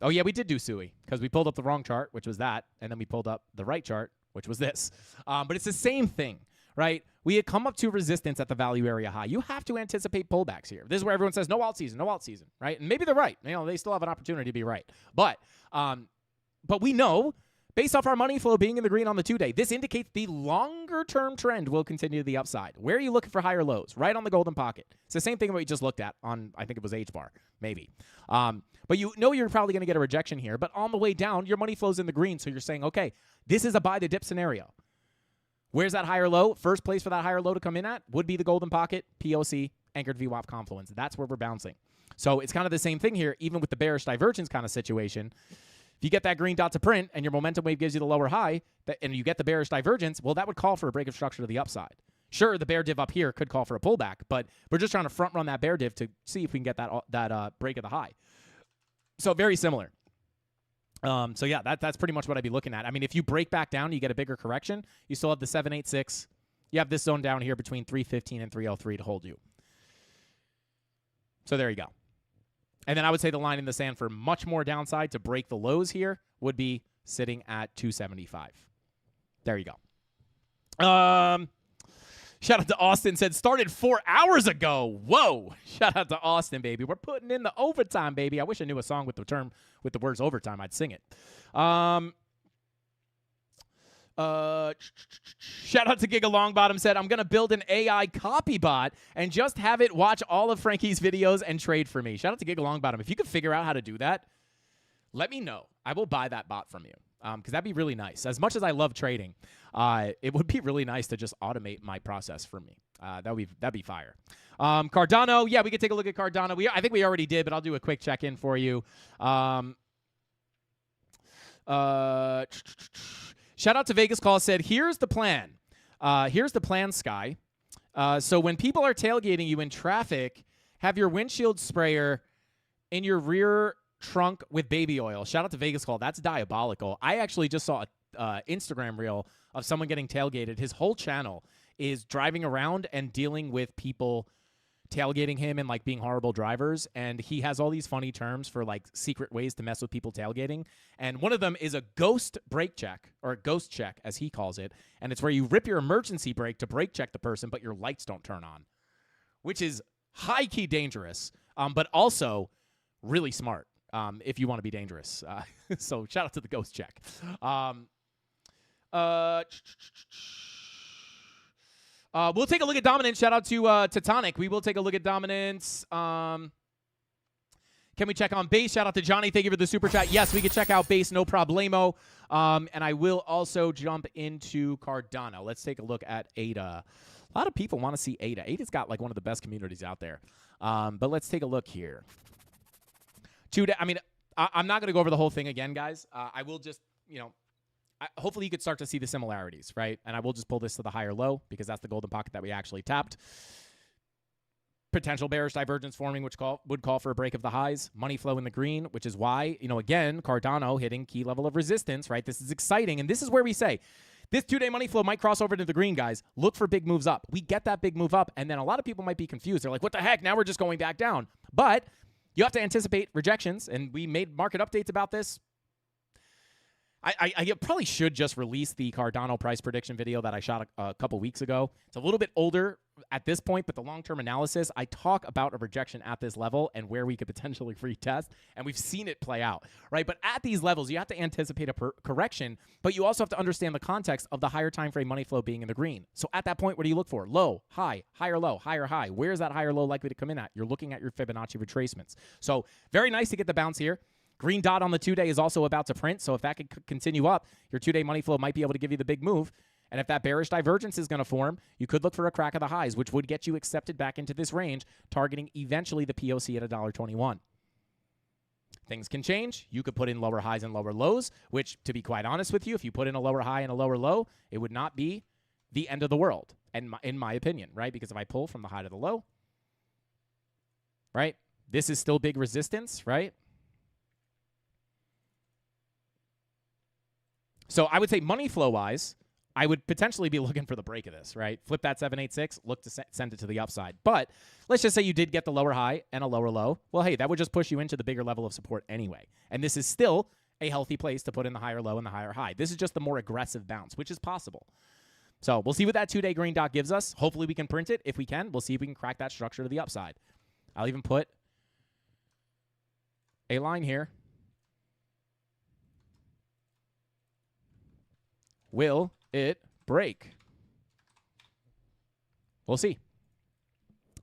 Speaker 4: Oh, yeah, we did do Sui because we pulled up the wrong chart, which was that, and then we pulled up the right chart, which was this. But it's the same thing, right? We had come up to resistance at the value area high. You have to anticipate pullbacks here. This is where everyone says no alt season, right? And maybe they're right. They still have an opportunity to be right. But we know, based off our money flow being in the green on the 2-day, this indicates the longer-term trend will continue to the upside. Where are you looking for higher lows? Right on the golden pocket. It's the same thing that we just looked at on, I think it was H-bar, maybe. But you know you're probably going to get a rejection here. But on the way down, your money flows in the green, so you're saying, okay, this is a buy-the-dip scenario. Where's that higher low? First place for that higher low to come in at would be the golden pocket, POC, anchored VWAP confluence. That's where we're bouncing. So it's kind of the same thing here, even with the bearish divergence kind of situation. If you get that green dot to print and your momentum wave gives you the lower high, and you get the bearish divergence, well, that would call for a break of structure to the upside. Sure, the bear div up here could call for a pullback, but we're just trying to front run that bear div to see if we can get that break of the high. So very similar. So yeah, that's pretty much what I'd be looking at. I mean, if you break back down, you get a bigger correction. You still have the 786. You have this zone down here between 315 and 303 to hold you. So there you go. And then I would say the line in the sand for much more downside to break the lows here would be sitting at 275. There you go. Shout out to Austin, said started 4 hours ago. Whoa. Shout out to Austin, baby. We're putting in the overtime, baby. I wish I knew a song with the words overtime. I'd sing it. Shout out to Giga Longbottom said, I'm going to build an AI copy bot and just have it watch all of Frankie's videos and trade for me. Shout out to Giga Longbottom. If you could figure out how to do that, let me know. I will buy that bot from you because that'd be really nice. As much as I love trading, it would be really nice to just automate my process for me. That'd be fire. Cardano, yeah, we could take a look at Cardano. I think we already did, but I'll do a quick check-in for you. Shout out to Vegas Call said, here's the plan. Here's the plan, Sky. So when people are tailgating you in traffic, have your windshield sprayer in your rear trunk with baby oil. Shout out to Vegas Call. That's diabolical. I actually just saw an Instagram reel of someone getting tailgated. His whole channel is driving around and dealing with people tailgating him and like being horrible drivers, and he has all these funny terms for like secret ways to mess with people tailgating, and one of them is a ghost brake check, or a ghost check as he calls it, and it's where you rip your emergency brake to brake check the person but your lights don't turn on, which is high-key dangerous, but also really smart if you want to be dangerous. So shout out to the ghost check. We'll take a look at dominance. Shout out to Tectonic. We will take a look at dominance. Can we check on base? Shout out to Johnny. Thank you for the super chat. Yes, we can check out base. No problemo. And I will also jump into Cardano. Let's take a look at ADA. A lot of people want to see ADA. ADA's got like one of the best communities out there. But let's take a look here. I'm not going to go over the whole thing again, guys. I will just, hopefully you could start to see the similarities, right? And I will just pull this to the higher low because that's the golden pocket that we actually tapped. Potential bearish divergence forming, which would call for a break of the highs. Money flow in the green, which is why, again, Cardano hitting key level of resistance, right? This is exciting. And this is where we say, this 2-day money flow might cross over to the green, guys. Look for big moves up. We get that big move up, and then a lot of people might be confused. They're like, what the heck? Now we're just going back down. But you have to anticipate rejections, and we made market updates about this. I probably should just release the Cardano price prediction video that I shot a couple weeks ago. It's a little bit older at this point, but the long-term analysis, I talk about a rejection at this level and where we could potentially retest, and we've seen it play out, right? But at these levels, you have to anticipate a correction, but you also have to understand the context of the higher time frame money flow being in the green. So at that point, what do you look for? Low, high, higher low, higher high. Where is that higher low likely to come in at? You're looking at your Fibonacci retracements. So very nice to get the bounce here. Green dot on the 2-day is also about to print, so if that could continue up, your 2-day money flow might be able to give you the big move. And if that bearish divergence is going to form, you could look for a crack of the highs, which would get you accepted back into this range, targeting eventually the POC at $1.21. Things can change. You could put in lower highs and lower lows, which, to be quite honest with you, if you put in a lower high and a lower low, it would not be the end of the world, in my opinion, right? Because if I pull from the high to the low, right, this is still big resistance, right? So I would say money flow-wise, I would potentially be looking for the break of this, right? Flip that 786, look to send it to the upside. But let's just say you did get the lower high and a lower low. Well, hey, that would just push you into the bigger level of support anyway. And this is still a healthy place to put in the higher low and the higher high. This is just the more aggressive bounce, which is possible. So we'll see what that 2-day green dot gives us. Hopefully we can print it. If we can, we'll see if we can crack that structure to the upside. I'll even put a line here. Will it break? We'll see.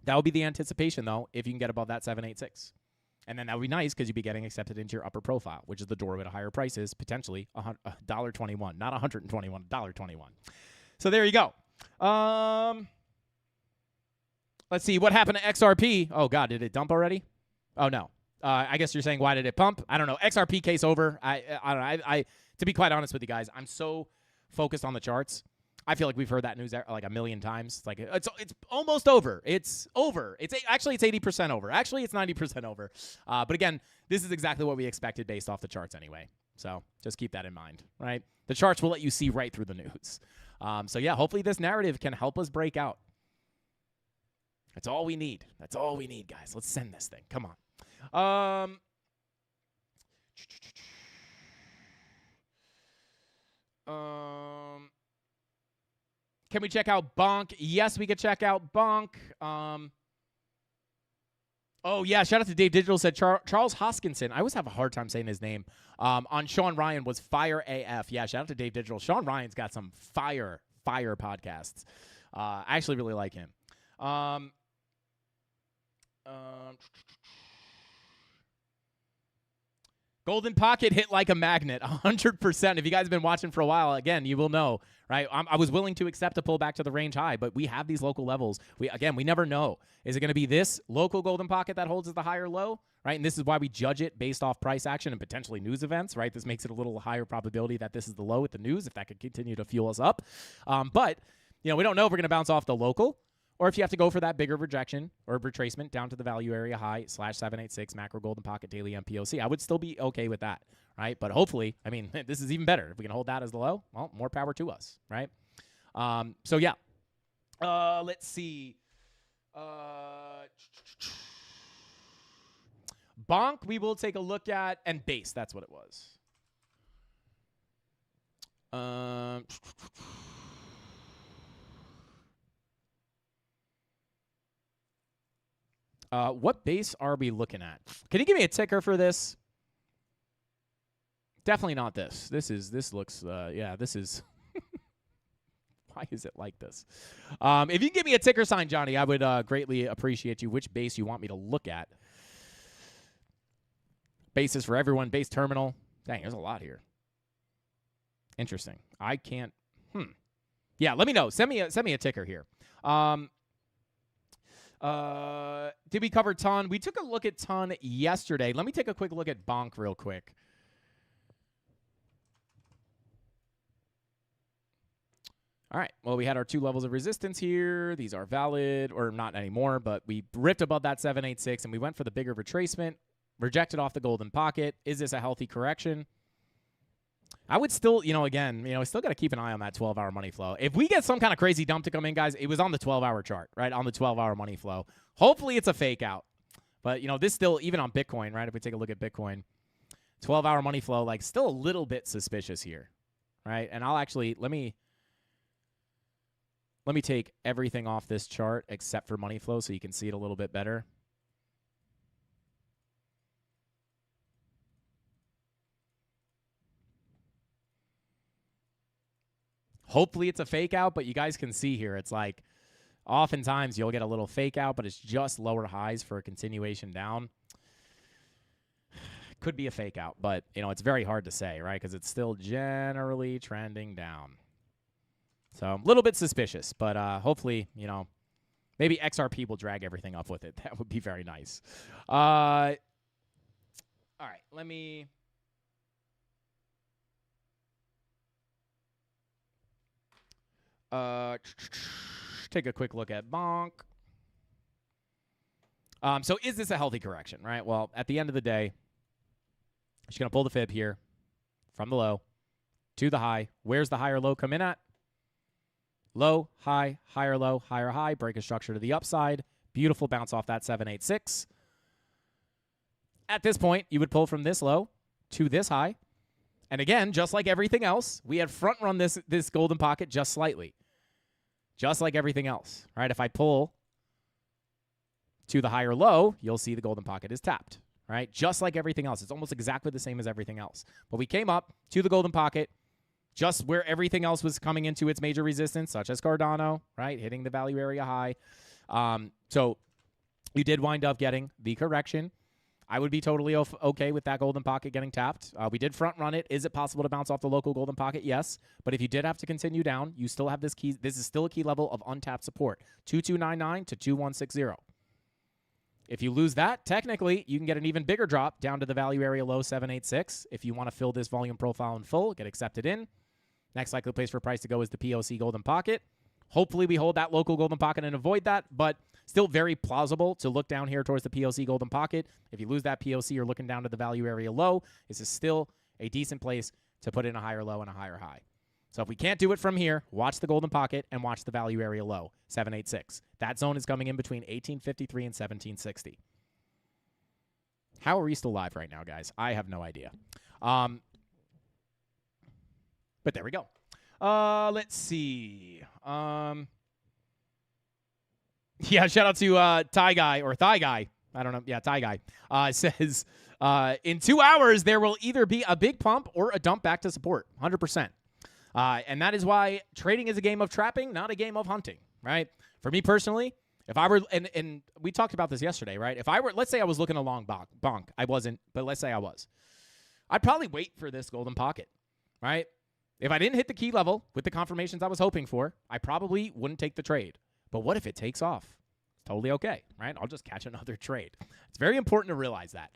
Speaker 4: That would be the anticipation, though, if you can get above that 786. And then that would be nice because you'd be getting accepted into your upper profile, which is the doorway to higher prices, potentially $1.21. Not $121, $1.21. So there you go. Let's see. What happened to XRP? Oh, God, did it dump already? Oh, no. I guess you're saying, why did it pump? I don't know. XRP case over. I don't know. To be quite honest with you guys, I'm so focused on the charts. I feel like we've heard that news like a million times. Like it's almost over. It's over. Actually it's 80% over. Actually it's 90% over. But again, this is exactly what we expected based off the charts anyway. So just keep that in mind, right? The charts will let you see right through the news. So yeah, hopefully this narrative can help us break out. That's all we need. That's all we need, guys. Let's send this thing. Come on. Can we check out Bonk? Yes, we could check out Bonk. Oh, yeah. Shout out to Dave Digital said Charles Hoskinson. I always have a hard time saying his name. On Sean Ryan was Fire AF. Yeah, shout out to Dave Digital. Sean Ryan's got some fire podcasts. I actually really like him. Golden Pocket hit like a magnet, 100%. If you guys have been watching for a while, again, you will know, right? I was willing to accept a pullback to the range high, but we have these local levels. We never know. Is it going to be this local Golden Pocket that holds as the higher low, right? And this is why we judge it based off price action and potentially news events, right? This makes it a little higher probability that this is the low with the news, if that could continue to fuel us up. But, we don't know if we're going to bounce off the local, or if you have to go for that bigger rejection or retracement down to the value area high /786 macro Golden Pocket daily MPOC. I would still be okay with that, right? But hopefully, this is even better. If we can hold that as the low, well, more power to us, right? So, yeah. Let's see. Bonk, we will take a look at, and base, that's what it was. What base are we looking at? Can you give me a ticker for this? Definitely not this. This looks, this is. Why is it like this? If you can give me a ticker sign, Johnny, I would greatly appreciate you. Which base you want me to look at? Bases for everyone. Base terminal. Dang, there's a lot here. Interesting. I can't. Yeah, let me know. Send me a ticker here. Did we cover Ton? We took a look at Ton yesterday. Let me take a quick look at Bonk real quick. All right. Well, we had our 2 levels of resistance here. These are valid, or not anymore, but we ripped above that 786, and we went for the bigger retracement, rejected off the Golden Pocket. Is this a healthy correction? I would still, again, still got to keep an eye on that 12-hour money flow. If we get some kind of crazy dump to come in, guys, it was on the 12-hour chart, right, on the 12-hour money flow. Hopefully it's a fake out. But, this still, even on Bitcoin, right, if we take a look at Bitcoin, 12-hour money flow, like, still a little bit suspicious here, right? And I'll actually, let me take everything off this chart except for money flow so you can see it a little bit better. Hopefully it's a fake out, but you guys can see here, it's like oftentimes you'll get a little fake out, but it's just lower highs for a continuation down. Could be a fake out, but, it's very hard to say, right? Because it's still generally trending down. So a little bit suspicious, but hopefully, maybe XRP will drag everything up with it. That would be very nice. All right, let me... take a quick look at Bonk. So is this a healthy correction, right? Well, at the end of the day, she's going to pull the fib here from the low to the high. Where's the higher low come in at? Low, high, higher low, higher high. Break a structure to the upside. Beautiful bounce off that 786. At this point, you would pull from this low to this high. And again, just like everything else, we had front run this Golden Pocket just slightly. Just like everything else, right? If I pull to the higher low, you'll see the Golden Pocket is tapped, right? Just like everything else. It's almost exactly the same as everything else. But we came up to the Golden Pocket just where everything else was coming into its major resistance, such as Cardano, right? Hitting the value area high. So you did wind up getting the correction. I would be totally okay with that Golden Pocket getting tapped. We did front run it. Is it possible to bounce off the local Golden Pocket? Yes. But if you did have to continue down, you still have this key. This is still a key level of untapped support, 2299 to 2160. If you lose that, technically, you can get an even bigger drop down to the value area low 786. If you want to fill this volume profile in full, get accepted in. Next likely place for price to go is the POC Golden Pocket. Hopefully we hold that local Golden Pocket and avoid that, but still very plausible to look down here towards the POC Golden Pocket. If you lose that POC, you're looking down to the value area low. This is still a decent place to put in a higher low and a higher high. So if we can't do it from here, watch the Golden Pocket and watch the value area low, 786. That zone is coming in between 1853 and 1760. How are we still live right now, guys? I have no idea. But there we go. Let's see. Yeah, shout out to Thai Guy or Thigh Guy. I don't know. Yeah, Thai guy says in 2 hours there will either be a big pump or a dump back to support, 100%. And that is why trading is a game of trapping, not a game of hunting, right? For me personally, if I were, and we talked about this yesterday, right? If I were, let's say I was looking along bonk. I wasn't, but let's say I was. I'd probably wait for this golden pocket, right? If I didn't hit the key level with the confirmations I was hoping for, I probably wouldn't take the trade. But what if it takes off? It's totally okay, right? I'll just catch another trade. It's very important to realize that.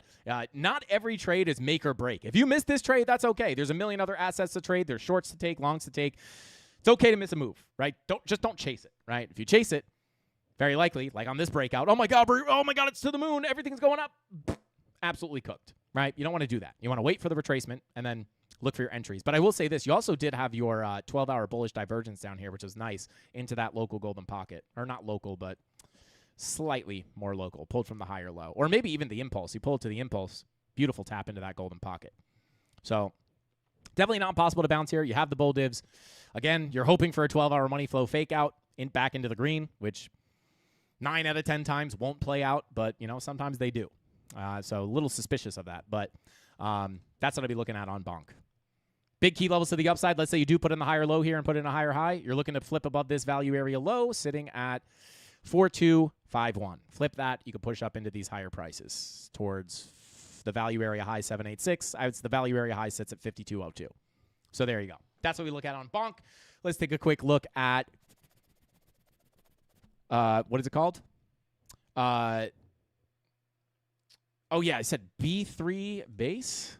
Speaker 4: Not every trade is make or break. If you miss this trade, that's okay. There's a million other assets to trade. There's shorts to take, longs to take. It's okay to miss a move, right? Don't chase it, right? If you chase it, very likely, like on this breakout, oh my God, it's to the moon. Everything's going up. Absolutely cooked, right? You don't want to do that. You want to wait for the retracement and then look for your entries. But I will say this. You also did have your 12-hour bullish divergence down here, which is nice, into that local golden pocket. Or not local, but slightly more local, pulled from the higher low. Or maybe even the impulse. You pull it to the impulse. Beautiful tap into that golden pocket. So definitely not impossible to bounce here. You have the bull divs. Again, you're hoping for a 12-hour money flow fake out back into the green, which 9 out of 10 times won't play out, but sometimes they do. So a little suspicious of that, but that's what I'd be looking at on bonk. Big key levels to the upside. Let's say you do put in the higher low here and put in a higher high. You're looking to flip above this value area low, sitting at 4251. Flip that. You can push up into these higher prices towards the value area high 786. The value area high sits at 5202. So there you go. That's what we look at on bonk. Let's take a quick look at what is it called? Oh yeah, I said B3 base.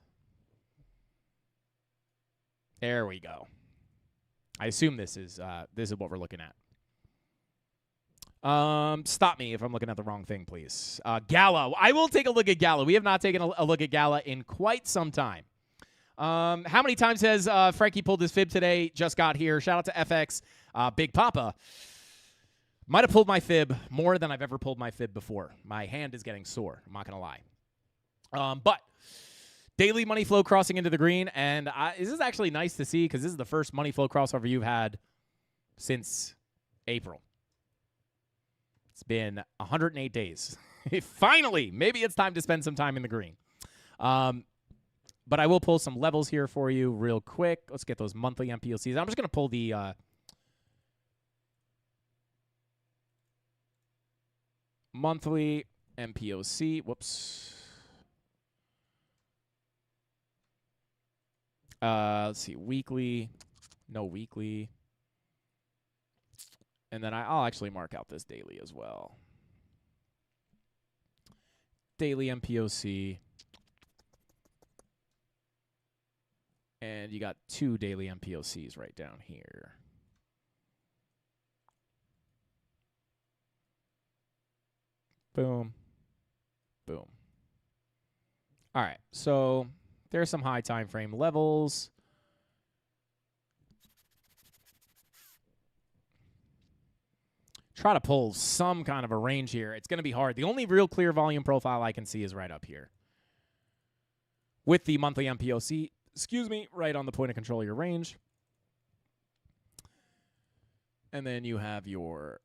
Speaker 4: There we go. I assume this is what we're looking at. Stop me if I'm looking at the wrong thing, please. Gala. I will take a look at Gala. We have not taken a look at Gala in quite some time. How many times has Frankie pulled his fib today? Just got here. Shout out to FX. Big Papa. Might have pulled my fib more than I've ever pulled my fib before. My hand is getting sore. I'm not going to lie. But daily money flow crossing into the green. And this is actually nice to see because this is the first money flow crossover you've had since April. It's been 108 days. Finally, maybe it's time to spend some time in the green. But I will pull some levels here for you real quick. Let's get those monthly MPOCs. I'm just going to pull the monthly MPOC. Whoops. Let's see. Weekly. No weekly. And then I'll actually mark out this daily as well. Daily MPOC. And you got 2 daily MPOCs right down here. Boom. Boom. All right. So there's some high time frame levels. Try to pull some kind of a range here. It's going to be hard. The only real clear volume profile I can see is right up here. With the monthly MPOC, right on the point of control of your range. And then you have your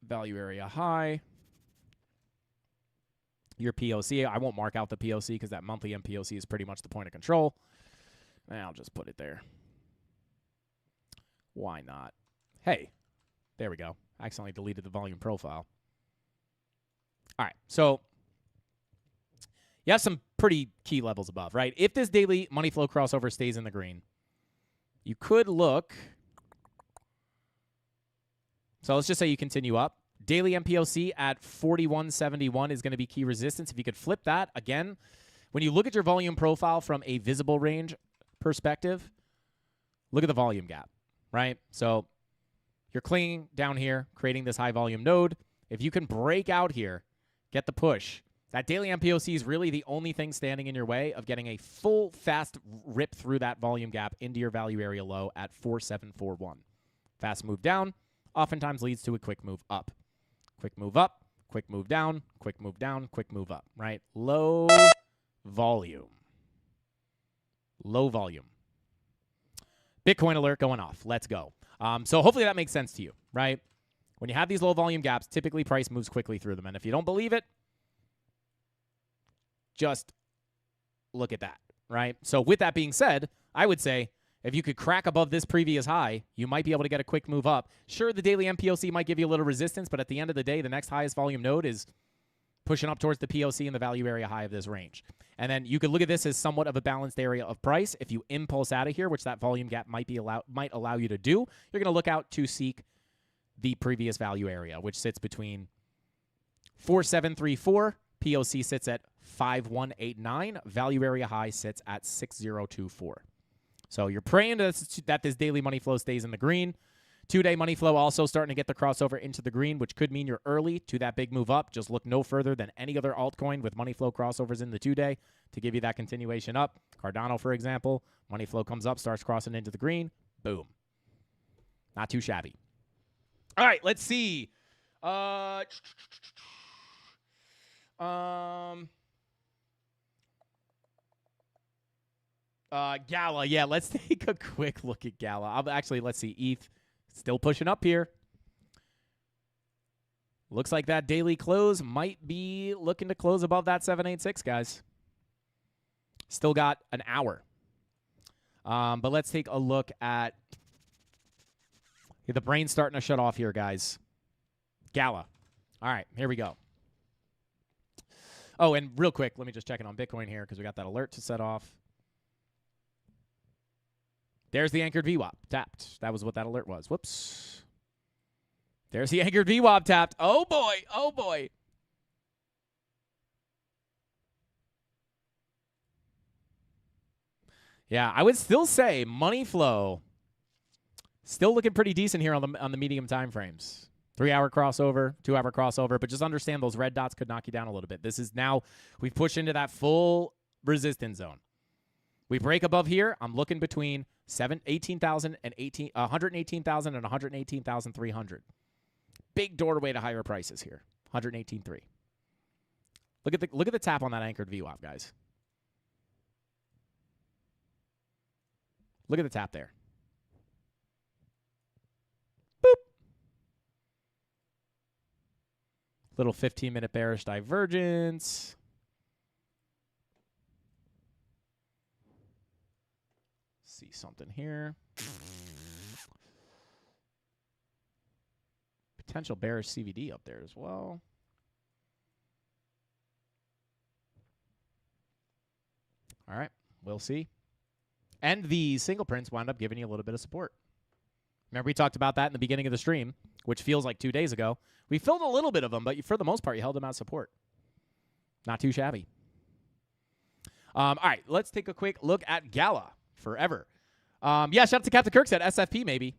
Speaker 4: value area high. Your POC. I won't mark out the POC because that monthly MPOC is pretty much the point of control. And I'll just put it there. Why not? Hey. There we go. I accidentally deleted the volume profile. All right. So you have some pretty key levels above, right? If this daily money flow crossover stays in the green, you could look. So let's just say you continue up. Daily MPOC at 4171 is going to be key resistance. If you could flip that, again, when you look at your volume profile from a visible range perspective, look at the volume gap, right? So you're clinging down here, creating this high volume node. If you can break out here, get the push. That daily MPOC is really the only thing standing in your way of getting a full fast rip through that volume gap into your value area low at 4741. Fast move down oftentimes leads to a quick move up. Quick move up, quick move down, quick move down, quick move up, right? Low volume. Low volume. Bitcoin alert going off. Let's go. So hopefully that makes sense to you, right? When you have these low volume gaps, typically price moves quickly through them. And if you don't believe it, just look at that, right? So with that being said, I would say if you could crack above this previous high, you might be able to get a quick move up. Sure, the daily MPOC might give you a little resistance, but at the end of the day, the next highest volume node is pushing up towards the POC and the value area high of this range. And then you could look at this as somewhat of a balanced area of price. If you impulse out of here, which that volume gap might allow you to do, you're going to look out to seek the previous value area, which sits between 4734. POC sits at 5189. Value area high sits at 6024. So you're praying that this daily money flow stays in the green. 2-day money flow also starting to get the crossover into the green, which could mean you're early to that big move up. Just look no further than any other altcoin with money flow crossovers in the 2-day to give you that continuation up. Cardano, for example, money flow comes up, starts crossing into the green. Boom. Not too shabby. All right, let's see. Gala. Yeah, let's take a quick look at Gala. Let's see. ETH still pushing up here. Looks like that daily close might be looking to close above that 786, guys. Still got an hour. But let's take a look at the brain's starting to shut off here, guys. Gala. All right, here we go. Oh, and real quick, let me just check in on Bitcoin here because we got that alert to set off. There's the anchored VWAP tapped. That was what that alert was. Whoops. There's the anchored VWAP tapped. Oh, boy. Oh, boy. Yeah, I would still say money flow still looking pretty decent here on the medium time frames. 3-hour crossover, 2-hour crossover, but just understand those red dots could knock you down a little bit. This is now, we've pushed into that full resistance zone. We break above here. I'm looking between 118,000 and 118,000 and 118,300. Big doorway to higher prices here. 118.3. Look at the tap on that anchored VWAP, guys. Look at the tap there. Boop. Little 15-minute bearish divergence. See something here. Potential bearish CVD up there as well. All right, we'll see. And the single prints wound up giving you a little bit of support. Remember we talked about that in the beginning of the stream, which feels like 2 days ago. We filled a little bit of them, but for the most part, you held them out support. Not too shabby. All right, let's take a quick look at Gala. Forever. Yeah, shout out to Captain Kirk said SFP maybe.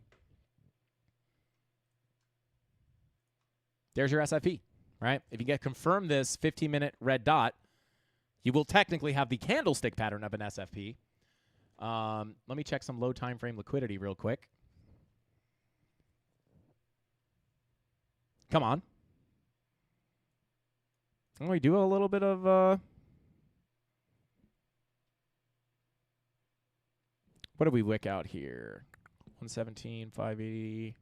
Speaker 4: There's your SFP, right? If you get confirmed this 15-minute red dot, you will technically have the candlestick pattern of an SFP. Let me check some low time frame liquidity real quick. Come on. Can we do a little bit of what did we wick out here? 117, 580.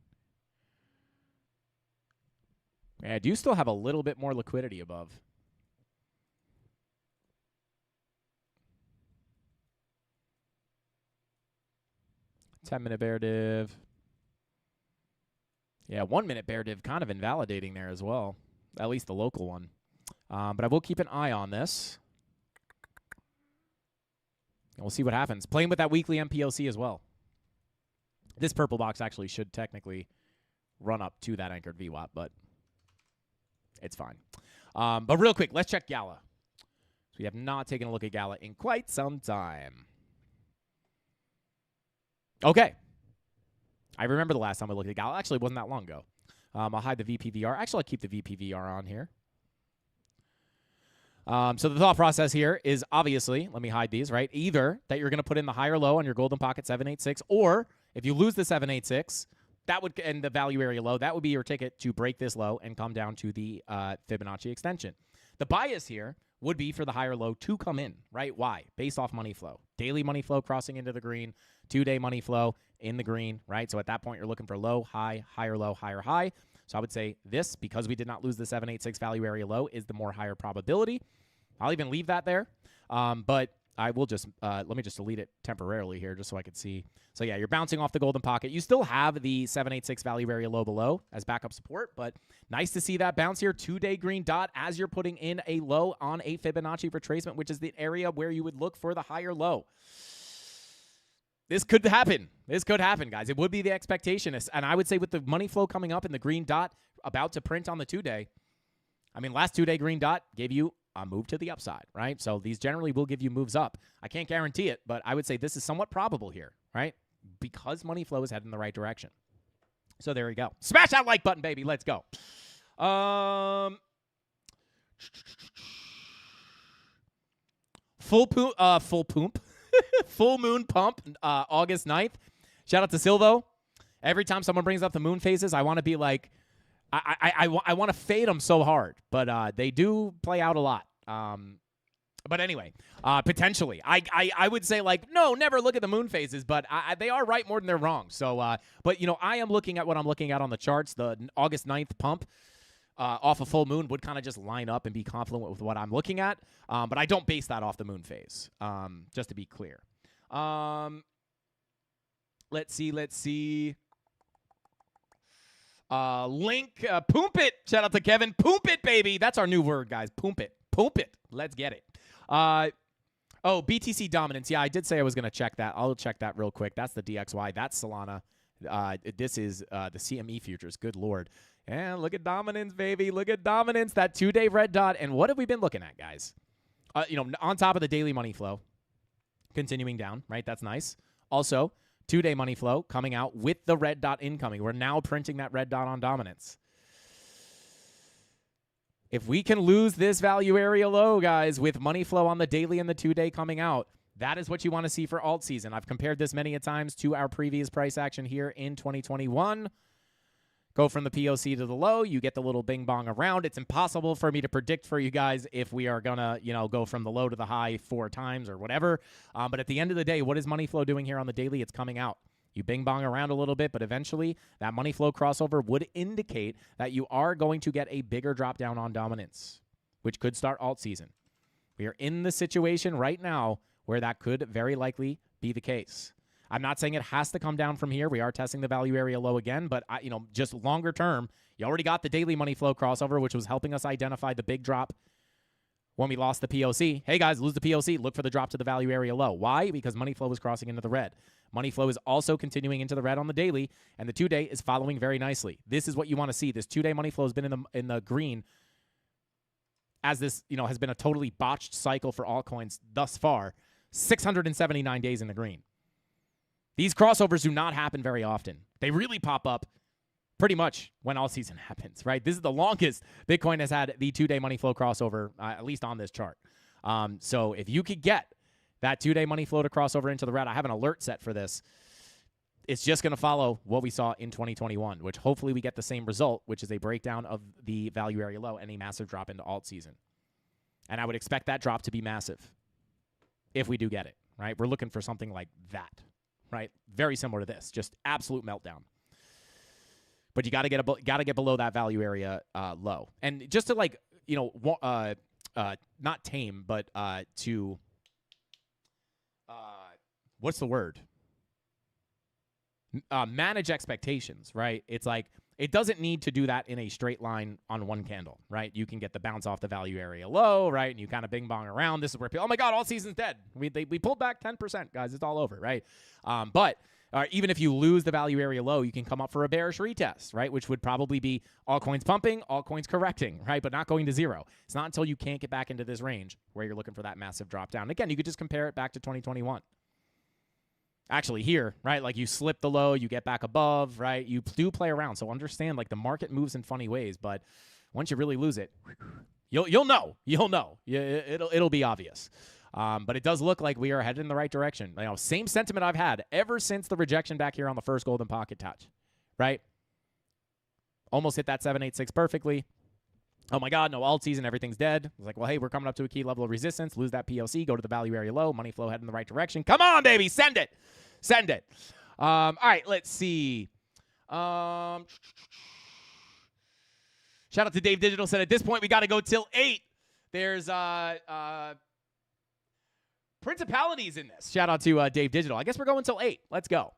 Speaker 4: Yeah, I do still have a little bit more liquidity above. $10-minute bear div. Yeah, 1-minute bear div kind of invalidating there as well. At least the local one. But I will keep an eye on this. And we'll see what happens. Playing with that weekly MPOC as well. This purple box actually should technically run up to that anchored VWAP, but it's fine. But real quick, let's check Gala. So we have not taken a look at Gala in quite some time. Okay. I remember the last time I looked at Gala. Actually, it wasn't that long ago. I'll hide the VPVR. Actually, I'll keep the VPVR on here. So the thought process here is obviously, let me hide these, right? Either that you're going to put in the higher low on your golden pocket 786, or if you lose the 786, that would end the value area low. That would be your ticket to break this low and come down to the Fibonacci extension. The bias here would be for the higher low to come in, right? Why? Based off money flow. Daily money flow crossing into the green, 2-day money flow in the green, right? So at that point, you're looking for low, high, higher low, higher high. So I would say this, because we did not lose the 786 value area low, is the more higher probability. I'll even leave that there. But I will just, let me just delete it temporarily here just so I can see. So yeah, you're bouncing off the golden pocket. You still have the 786 value area low below as backup support, but nice to see that bounce here. 2-day green dot as you're putting in a low on a Fibonacci retracement, which is the area where you would look for the higher low. This could happen. This could happen, guys. It would be the expectation. And I would say with the money flow coming up and the green dot about to print on the 2-day, I mean, last 2-day green dot gave you a move to the upside, right? So these generally will give you moves up. I can't guarantee it, but I would say this is somewhat probable here, right? Because money flow is heading in the right direction. So there we go. Smash that like button, baby. Let's go. Full moon pump, August 9th. Shout out to Silvo. Every time someone brings up the moon phases, I want to be like, I want to fade them so hard, but they do play out a lot. But anyway, potentially, I would say like, no, never look at the moon phases, but they are right more than they're wrong. So, but you know, I am looking at what I'm looking at on the charts. The August 9th pump off a full moon would kind of just line up and be confluent with what I'm looking at. But I don't base that off the moon phase, just to be clear. Let's see. Link, poop it. Shout out to Kevin. Poop it, baby. That's our new word, guys. Poop it. Let's get it. BTC dominance. Yeah, I did say I was going to check that. I'll check that real quick. That's the DXY. That's Solana. This is the CME futures. Good Lord. And look at dominance, baby. Look at dominance. That 2-day red dot. And what have we been looking at, guys? On top of the daily money flow, continuing down, right? That's nice. Also, 2-day money flow coming out with the red dot incoming. We're now printing that red dot on dominance. If we can lose this value area low, guys, with money flow on the daily and the 2-day coming out, that is what you want to see for alt season. I've compared this many a times to our previous price action here in 2021. Go from the POC to the low, you get the little bing bong around. It's impossible for me to predict for you guys if we are gonna, go from the low to the high 4 times or whatever. But at the end of the day, what is money flow doing here on the daily? It's coming out. You bing bong around a little bit, but eventually that money flow crossover would indicate that you are going to get a bigger drop down on dominance, which could start alt season. We are in the situation right now where that could very likely be the case. I'm not saying it has to come down from here. We are testing the value area low again, but just longer term, you already got the daily money flow crossover, which was helping us identify the big drop when we lost the POC. Hey guys, lose the POC, look for the drop to the value area low. Why? Because money flow is crossing into the red. Money flow is also continuing into the red on the daily, and the 2-day is following very nicely. This is what you want to see. This 2-day money flow has been in the green, as this has been a totally botched cycle for altcoins thus far. 679 days in the green. These crossovers do not happen very often. They really pop up pretty much when all season happens, right? This is the longest Bitcoin has had the 2-day money flow crossover, at least on this chart. So if you could get that 2-day money flow to cross over into the red, I have an alert set for this. It's just going to follow what we saw in 2021, which hopefully we get the same result, which is a breakdown of the value area low and a massive drop into alt season. And I would expect that drop to be massive if we do get it, right? We're looking for something like that, right? Very similar to this, just absolute meltdown. But you got to get below that value area low. And just to not tame, but to what's the word? Manage expectations, right? It's like it doesn't need to do that in a straight line on one candle, right? You can get the bounce off the value area low, right? And you kind of bing bong around. This is where people, oh my God, all season's dead. We pulled back 10%, guys. It's all over, right? But even if you lose the value area low, you can come up for a bearish retest, right? Which would probably be altcoins pumping, altcoins correcting, right? But not going to zero. It's not until you can't get back into this range where you're looking for that massive drop down. Again, you could just compare it back to 2021. Actually here, right, like you slip the low, you get back above, right? You do play around. So understand, like the market moves in funny ways, but once you really lose it, you'll know. It'll be obvious. But it does look like we are headed in the right direction. Same sentiment I've had ever since the rejection back here on the first golden pocket touch, right? Almost hit that 786 perfectly. Oh my God, no alt season, everything's dead. It's like, well, hey, we're coming up to a key level of resistance. Lose that POC, go to the value area low, money flow head in the right direction. Come on, baby, send it. All right, let's see. Shout out to Dave Digital said at this point we got to go till 8. There's principalities in this. Shout out to Dave Digital. I guess we're going till 8. Let's go.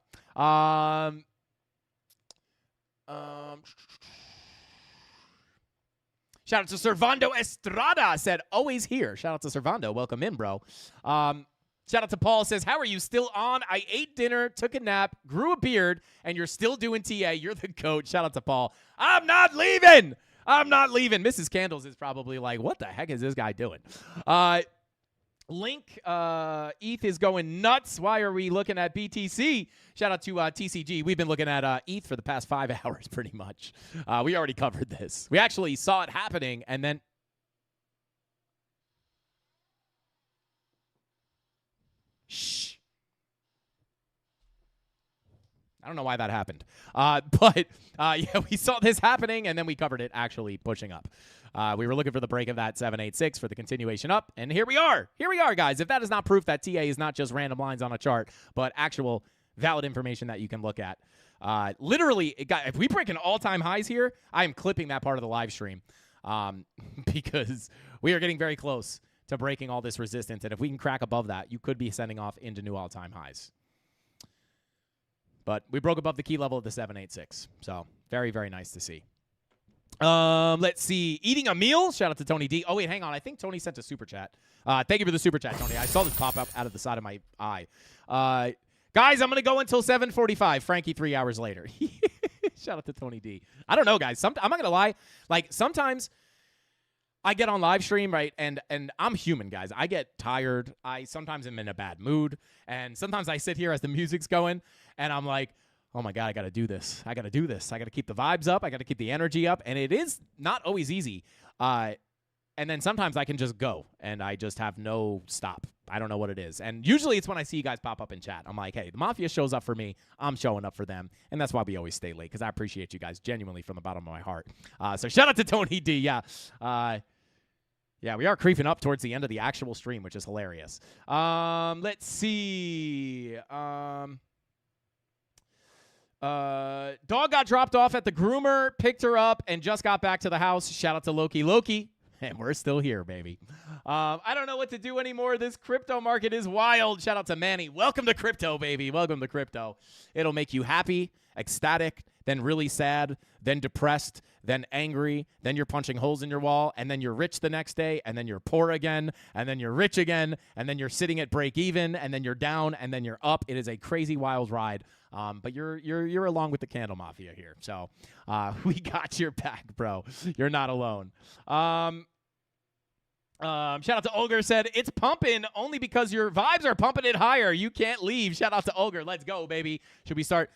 Speaker 4: Shout out to Servando Estrada said, always here. Shout out to Servando. Welcome in, bro. Shout out to Paul says, how are you still on? I ate dinner, took a nap, grew a beard, and you're still doing TA. You're the goat. Shout out to Paul. I'm not leaving. Mrs. Candles is probably like, what the heck is this guy doing? Link, ETH is going nuts. Why are we looking at BTC? Shout out to TCG. We've been looking at ETH for the past 5 hours pretty much. We already covered this. We actually saw it happening, and then shh. I don't know why that happened. But yeah, we saw this happening, and then we covered it actually pushing up. We were looking for the break of that 786 for the continuation up, and here we are. Here we are, guys. If that is not proof that TA is not just random lines on a chart, but actual valid information that you can look at. Literally, if we break an all-time highs here, I am clipping that part of the live stream because we are getting very close to breaking all this resistance, and if we can crack above that, you could be sending off into new all-time highs. But we broke above the key level of the 786, so very, very nice to see. Let's see. Eating a meal. Shout out to Tony D. Oh, wait, hang on. I think Tony sent a super chat. Thank you for the super chat, Tony. I saw this pop up out of the side of my eye. Guys, I'm going to go until 7:45. Frankie 3 hours later. Shout out to Tony D. I don't know, guys. I'm not going to lie. Like, sometimes I get on live stream, right, and I'm human, guys. I get tired. I sometimes am in a bad mood, and sometimes I sit here as the music's going, and I'm like, oh, my God, I got to do this. I got to do this. I got to keep the vibes up. I got to keep the energy up, and it is not always easy. And then sometimes I can just go, and I just have no stop. I don't know what it is. And usually it's when I see you guys pop up in chat. I'm like, hey, the Mafia shows up for me. I'm showing up for them. And that's why we always stay late, because I appreciate you guys genuinely from the bottom of my heart. So shout out to Tony D. Yeah. Yeah, we are creeping up towards the end of the actual stream, which is hilarious. Let's see. Dog got dropped off at the groomer, picked her up, and just got back to the house. Shout out to Loki. And we're still here, baby. I don't know what to do anymore. This crypto market is wild. Shout out to Manny. Welcome to crypto, baby. Welcome to crypto. It'll make you happy, ecstatic, then really sad, then depressed, then angry, then you're punching holes in your wall, and then you're rich the next day, and then you're poor again, and then you're rich again, and then you're sitting at break even, and then you're down, and then you're up. It is a crazy, wild ride. But you're along with the Candle Mafia here. So we got your back, bro. You're not alone. Shout out to Olger said, it's pumping only because your vibes are pumping it higher. You can't leave. Shout out to Olger. Let's go, baby. Should we start?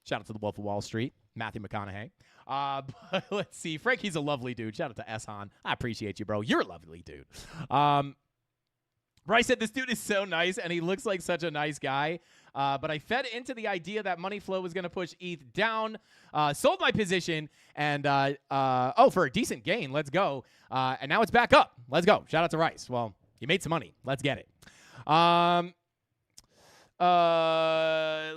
Speaker 4: Shout out to the Wolf of Wall Street, Matthew McConaughey. But let's see. Frankie's a lovely dude. Shout out to Eshan. I appreciate you, bro. You're a lovely dude. Bryce said, this dude is so nice, and he looks like such a nice guy. But I fed into the idea that money flow was going to push ETH down, sold my position, and, for a decent gain. Let's go. And now it's back up. Let's go. Shout out to Rice. Well, you made some money. Let's get it.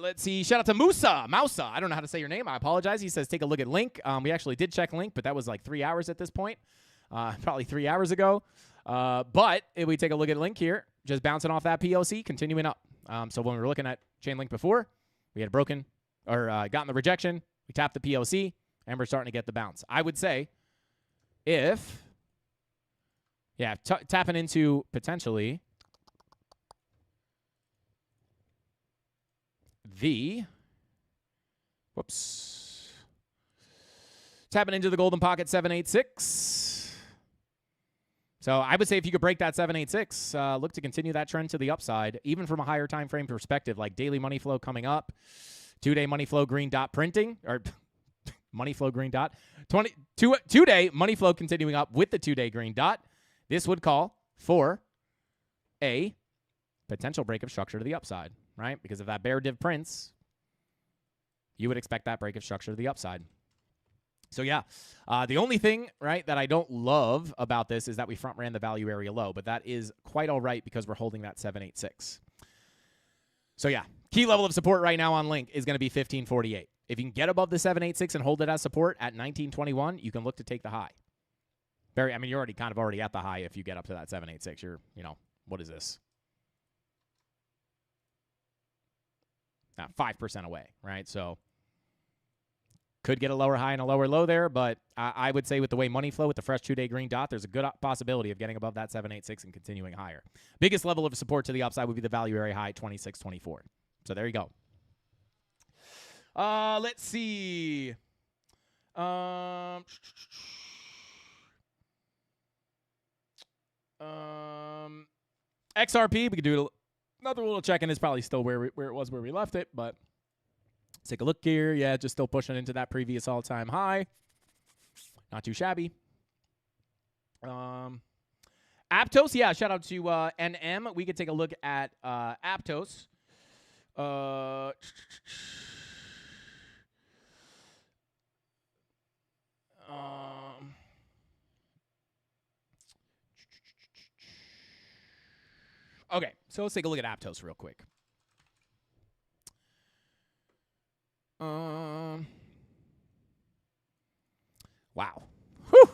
Speaker 4: Let's see. Shout out to Mousa. I don't know how to say your name. I apologize. He says, take a look at Link. We actually did check Link, but that was like 3 hours at this point. Probably 3 hours ago. But if we take a look at Link here, just bouncing off that POC, continuing up. So when we were looking at Chainlink before, we had broken or gotten the rejection. We tapped the POC, and we're starting to get the bounce. I would say tapping into potentially tapping into the golden pocket 786. So I would say if you could break that 786, look to continue that trend to the upside, even from a higher time frame perspective, like daily money flow coming up, 2-day money flow green dot printing, or money flow green dot, 2-day money flow continuing up with the 2-day green dot. This would call for a potential break of structure to the upside, right? Because if that bear div prints, you would expect that break of structure to the upside. So, yeah, the only thing, right, that I don't love about this is that we front ran the value area low, but that is quite all right because we're holding that 786. So, yeah, Key level of support right now on Link is going to be 1548. If you can get above the 786 and hold it as support at 1921, you can look to take the high. You're already already at the high if you get up to that 786. You're, what is this? 5% away, right? So could get a lower high and a lower low there, but I would say with the way money flow with the fresh 2-day green dot, there's a good possibility of getting above that 786 and continuing higher. Biggest level of support to the upside would be the value area high, 2624. So there you go. Let's see. XRP, we could do another little check-in. Is probably still where it was where we left it, but let's take a look here. Yeah, just still pushing into that previous all-time high. Not too shabby. Aptos, yeah, shout out to NM. We could take a look at Aptos. Okay, so let's take a look at Aptos real quick. Wow. Whew.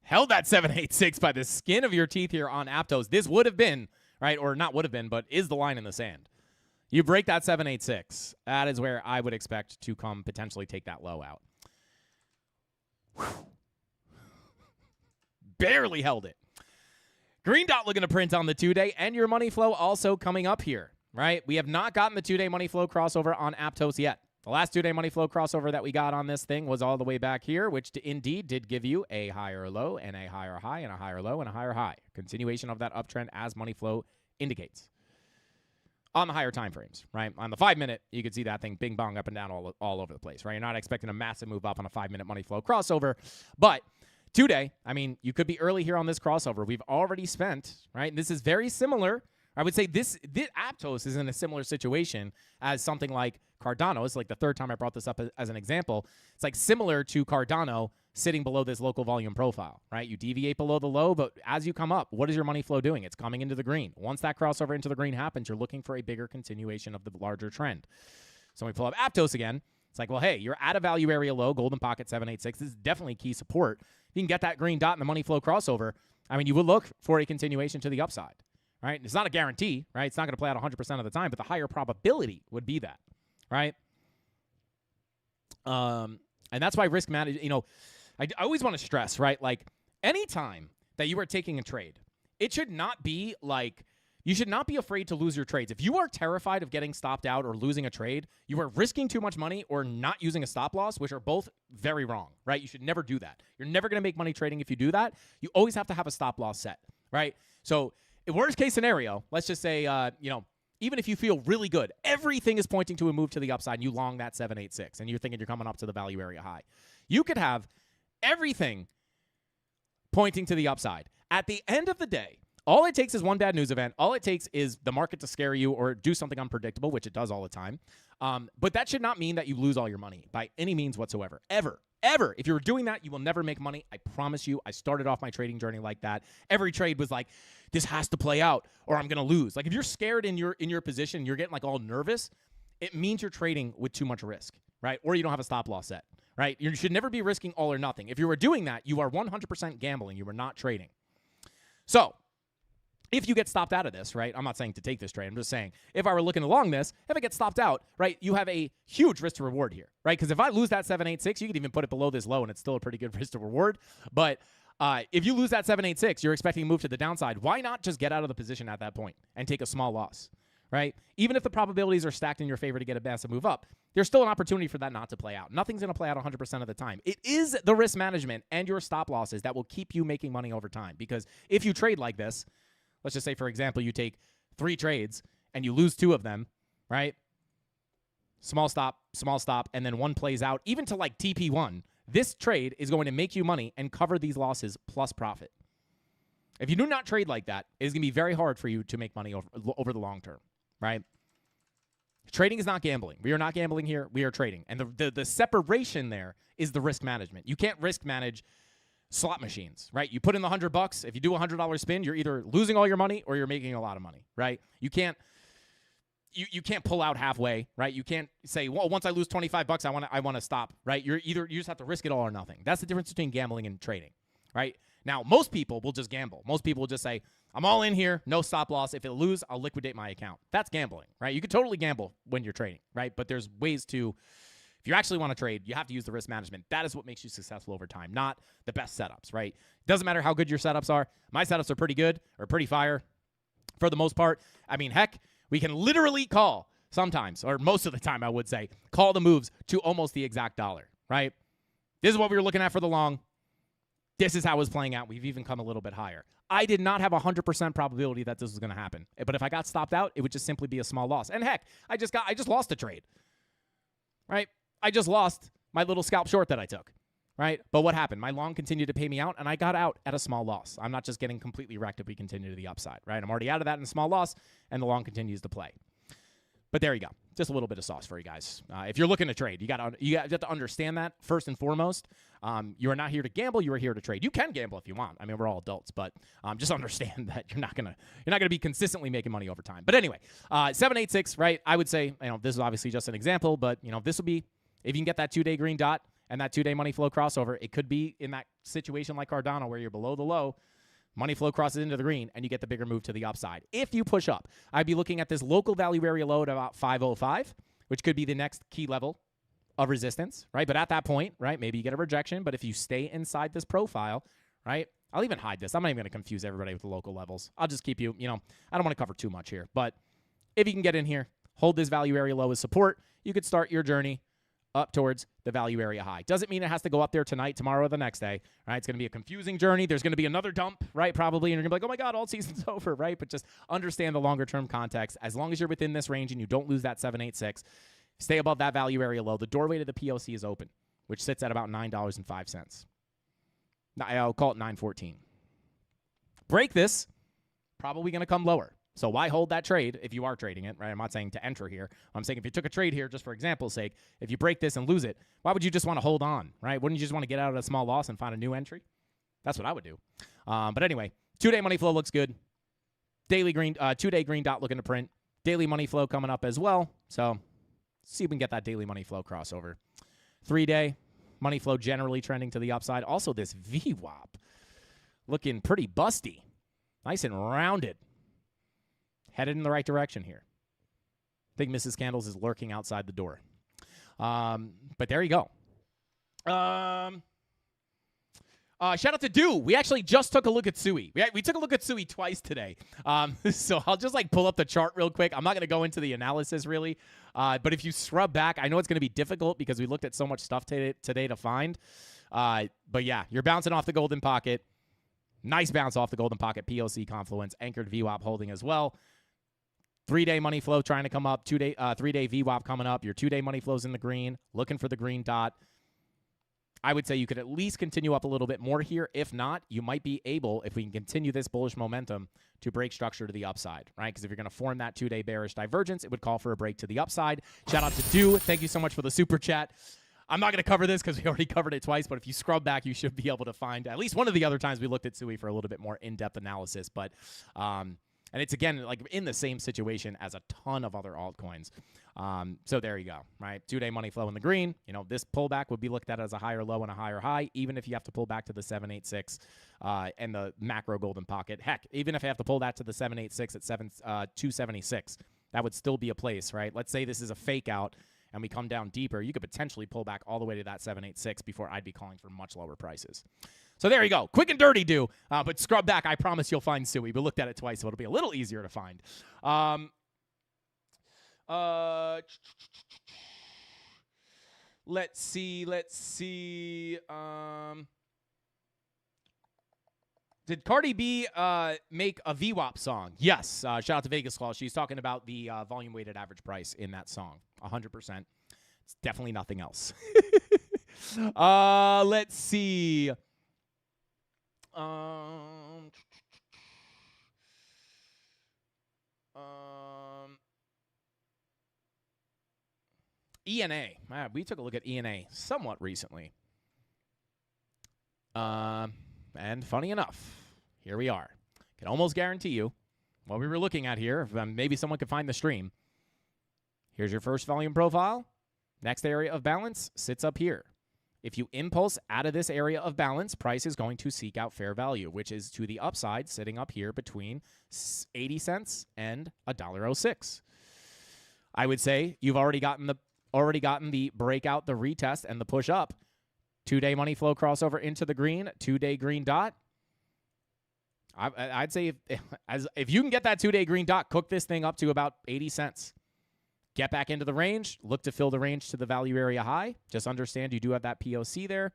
Speaker 4: Held that 786 by the skin of your teeth here on Aptos. This would have been, right, or not would have been, but is the line in the sand. You break that 786. That is where I would expect to come potentially take that low out. Whew. Barely held it. Green dot looking to print on the 2-day, and your money flow also coming up here, right? We have not gotten the 2-day money flow crossover on Aptos yet. The last 2-day money flow crossover that we got on this thing was all the way back here, which indeed did give you a higher low and a higher high and a higher low and a higher high. Continuation of that uptrend as money flow indicates. On the higher time frames, right? On the 5-minute, you could see that thing bing bong up and down all over the place, right? You're not expecting a massive move up on a 5-minute money flow crossover, but 2-day, you could be early here on this crossover. We've already spent, right? This is very similar. I would say this Aptos is in a similar situation as something like Cardano. It's like the third time I brought this up as an example. It's like similar to Cardano sitting below this local volume profile, right? You deviate below the low, but as you come up, what is your money flow doing? It's coming into the green. Once that crossover into the green happens, you're looking for a bigger continuation of the larger trend. So when we pull up Aptos again, it's like, well, hey, you're at a value area low, golden pocket 786. This is definitely key support. If you can get that green dot in the money flow crossover, you would look for a continuation to the upside, right? It's not a guarantee, right? It's not going to play out 100% of the time, but the higher probability would be that, right? And that's why risk management, I always want to stress, right? Like, anytime that you are taking a trade, it should not be like, you should not be afraid to lose your trades. If you are terrified of getting stopped out or losing a trade, you are risking too much money or not using a stop loss, which are both very wrong, right? You should never do that. You're never going to make money trading if you do that. You always have to have a stop loss set, right? So, worst case scenario, let's just say, even if you feel really good, everything is pointing to a move to the upside, and you long that 786, and you're thinking you're coming up to the value area high. You could have everything pointing to the upside. At the end of the day, all it takes is one bad news event. All it takes is the market to scare you or do something unpredictable, which it does all the time. But that should not mean that you lose all your money by any means whatsoever. Ever. If you're doing that, you will never make money. I promise you. I started off my trading journey like that. Every trade was like, this has to play out or I'm going to lose. Like, if you're scared in your position, you're getting like all nervous, it means you're trading with too much risk, right? Or you don't have a stop loss set, right? You should never be risking all or nothing. If you are doing that, you are 100% gambling. You are not trading. So, if you get stopped out of this, right, I'm not saying to take this trade. I'm just saying if I were looking along this, if I get stopped out, right, you have a huge risk to reward here, right? Because if I lose that 786, you could even put it below this low and it's still a pretty good risk to reward. But if you lose that 786, you're expecting a move to the downside. Why not just get out of the position at that point and take a small loss, right? Even if the probabilities are stacked in your favor to get a massive move up, there's still an opportunity for that not to play out. Nothing's going to play out 100% of the time. It is the risk management and your stop losses that will keep you making money over time. Because if you trade like this, let's just say, for example, you take 3 trades and you lose 2 of them, right? Small stop, and then one plays out, even to like TP1. This trade is going to make you money and cover these losses plus profit. If you do not trade like that, it's going to be very hard for you to make money over the long term, right? Trading is not gambling. We are not gambling here. We are trading. And the separation there is the risk management. You can't risk manage slot machines, right? You put in the $100. If you do a $100 spin, you're either losing all your money or you're making a lot of money, right? You can't you can't pull out halfway, right? You can't say, well, once I lose $25, I want to stop, right? You just have to risk it all or nothing. That's the difference between gambling and trading, right? Now, most people will just gamble. Most people will just say, I'm all in here, no stop loss. If it lose, I'll liquidate my account. That's gambling, right? You can totally gamble when you're trading, right? But there's ways to, if you actually want to trade, you have to use the risk management. That is what makes you successful over time, not the best setups, right? Doesn't matter how good your setups are. My setups are pretty good or pretty fire for the most part. I mean, heck, we can literally call sometimes, or most of the time, I would say, call the moves to almost the exact dollar, right? This is what we were looking at for the long. This is how it was playing out. We've even come a little bit higher. I did not have 100% probability that this was going to happen. But if I got stopped out, it would just simply be a small loss. And heck, I just lost a trade, right? I just lost my little scalp short that I took, right? But what happened? My long continued to pay me out, and I got out at a small loss. I'm not just getting completely wrecked if we continue to the upside, right? I'm already out of that in a small loss, and the long continues to play. But there you go. Just a little bit of sauce for you guys. If you're looking to trade, you have to understand that first and foremost. You are not here to gamble. You are here to trade. You can gamble if you want. I mean, we're all adults, but just understand that you're not gonna be consistently making money over time. But anyway, 786, right? I would say, this is obviously just an example, but this would be if you can get that 2-day green dot and that 2-day money flow crossover. It could be in that situation like Cardano where you're below the low. Money flow crosses into the green, and you get the bigger move to the upside. If you push up, I'd be looking at this local value area low at about 505, which could be the next key level of resistance, right? But at that point, right, maybe you get a rejection. But if you stay inside this profile, right, I'll even hide this. I'm not even going to confuse everybody with the local levels. I'll just keep you, I don't want to cover too much here. But if you can get in here, hold this value area low as support, you could start your journey up towards the value area high. Doesn't mean it has to go up there tonight, tomorrow, or the next day, right? It's going to be a confusing journey. There's going to be another dump, right, probably, and you're going to be like, oh my God, all season's over, right? But just understand the longer-term context. As long as you're within this range and you don't lose that 786, stay above that value area low. The doorway to the POC is open, which sits at about $9.05. I'll call it $9.14. Break this, probably going to come lower. So why hold that trade if you are trading it, right? I'm not saying to enter here. I'm saying if you took a trade here, just for example's sake, if you break this and lose it, why would you just want to hold on, right? Wouldn't you just want to get out of a small loss and find a new entry? That's what I would do. But anyway, 2-day money flow looks good. Daily green, 2-day green dot looking to print. Daily money flow coming up as well. So see if we can get that daily money flow crossover. 3-day money flow generally trending to the upside. Also this VWAP looking pretty busty. Nice and rounded. Headed in the right direction here. I think Mrs. Candles is lurking outside the door. But there you go. Shout out to Do. We actually just took a look at Sui. We took a look at Sui twice today. So I'll just pull up the chart real quick. I'm not going to go into the analysis really. But if you scrub back, I know it's going to be difficult because we looked at so much stuff today to find. But yeah, you're bouncing off the golden pocket. Nice bounce off the golden pocket. POC confluence. Anchored VWAP holding as well. 3-day money flow trying to come up. 3-day VWAP coming up. Your 2-day money flow's in the green. Looking for the green dot. I would say you could at least continue up a little bit more here. If not, you might be able, if we can continue this bullish momentum, to break structure to the upside, right? Because if you're going to form that 2-day bearish divergence, it would call for a break to the upside. Shout out to Do. Thank you so much for the super chat. I'm not going to cover this because we already covered it twice, but if you scrub back, you should be able to find at least one of the other times we looked at Sui for a little bit more in-depth analysis. But and it's, again, in the same situation as a ton of other altcoins. So there you go, right? 2-day money flow in the green. This pullback would be looked at as a higher low and a higher high, even if you have to pull back to the 786 and the macro golden pocket. Heck, even if I have to pull that to the 786 at 276, that would still be a place, right? Let's say this is a fake out and we come down deeper. You could potentially pull back all the way to that 786 before I'd be calling for much lower prices. So there you go. Quick and dirty, Do. But scrub back. I promise you'll find Sui. We looked at it twice, so it'll be a little easier to find. Let's see. Did Cardi B make a VWAP song? Yes. Shout out to Vegas Claw. She's talking about the volume-weighted average price in that song. 100%. It's definitely nothing else. Let's see. ENA. We took a look at ENA somewhat recently. And funny enough, here we are. Can almost guarantee you what we were looking at here. If, maybe someone could find the stream. Here's your first volume profile. Next area of balance sits up here. If you impulse out of this area of balance, price is going to seek out fair value, which is to the upside, sitting up here between 80 cents and $1.06. I would say you've already gotten the breakout, the retest, and the push up. 2-day money flow crossover into the green, 2-day green dot. I'd say if you can get that 2-day green dot, cook this thing up to about 80 cents. Get back into the range. Look to fill the range to the value area high. Just understand you do have that POC there.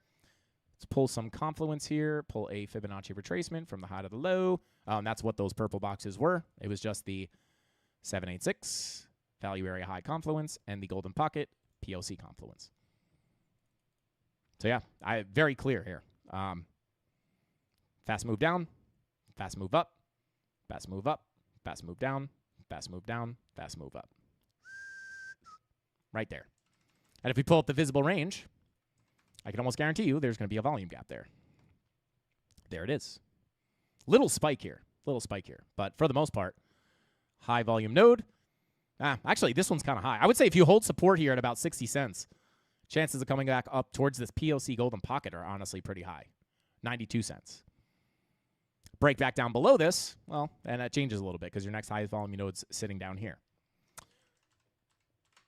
Speaker 4: Let's pull some confluence here. Pull a Fibonacci retracement from the high to the low. And that's what those purple boxes were. It was just the 786 value area high confluence and the golden pocket POC confluence. So yeah, very clear here. Fast move down, fast move up, fast move up, fast move down, fast move down, fast move up. Right there. And if we pull up the visible range, I can almost guarantee you there's going to be a volume gap there. There it is. Little spike here. But for the most part, high volume node. Actually, this one's kind of high. I would say if you hold support here at about 60 cents, chances of coming back up towards this POC golden pocket are honestly pretty high. 92 cents. Break back down below this, well, and that changes a little bit because your next highest volume node's sitting down here.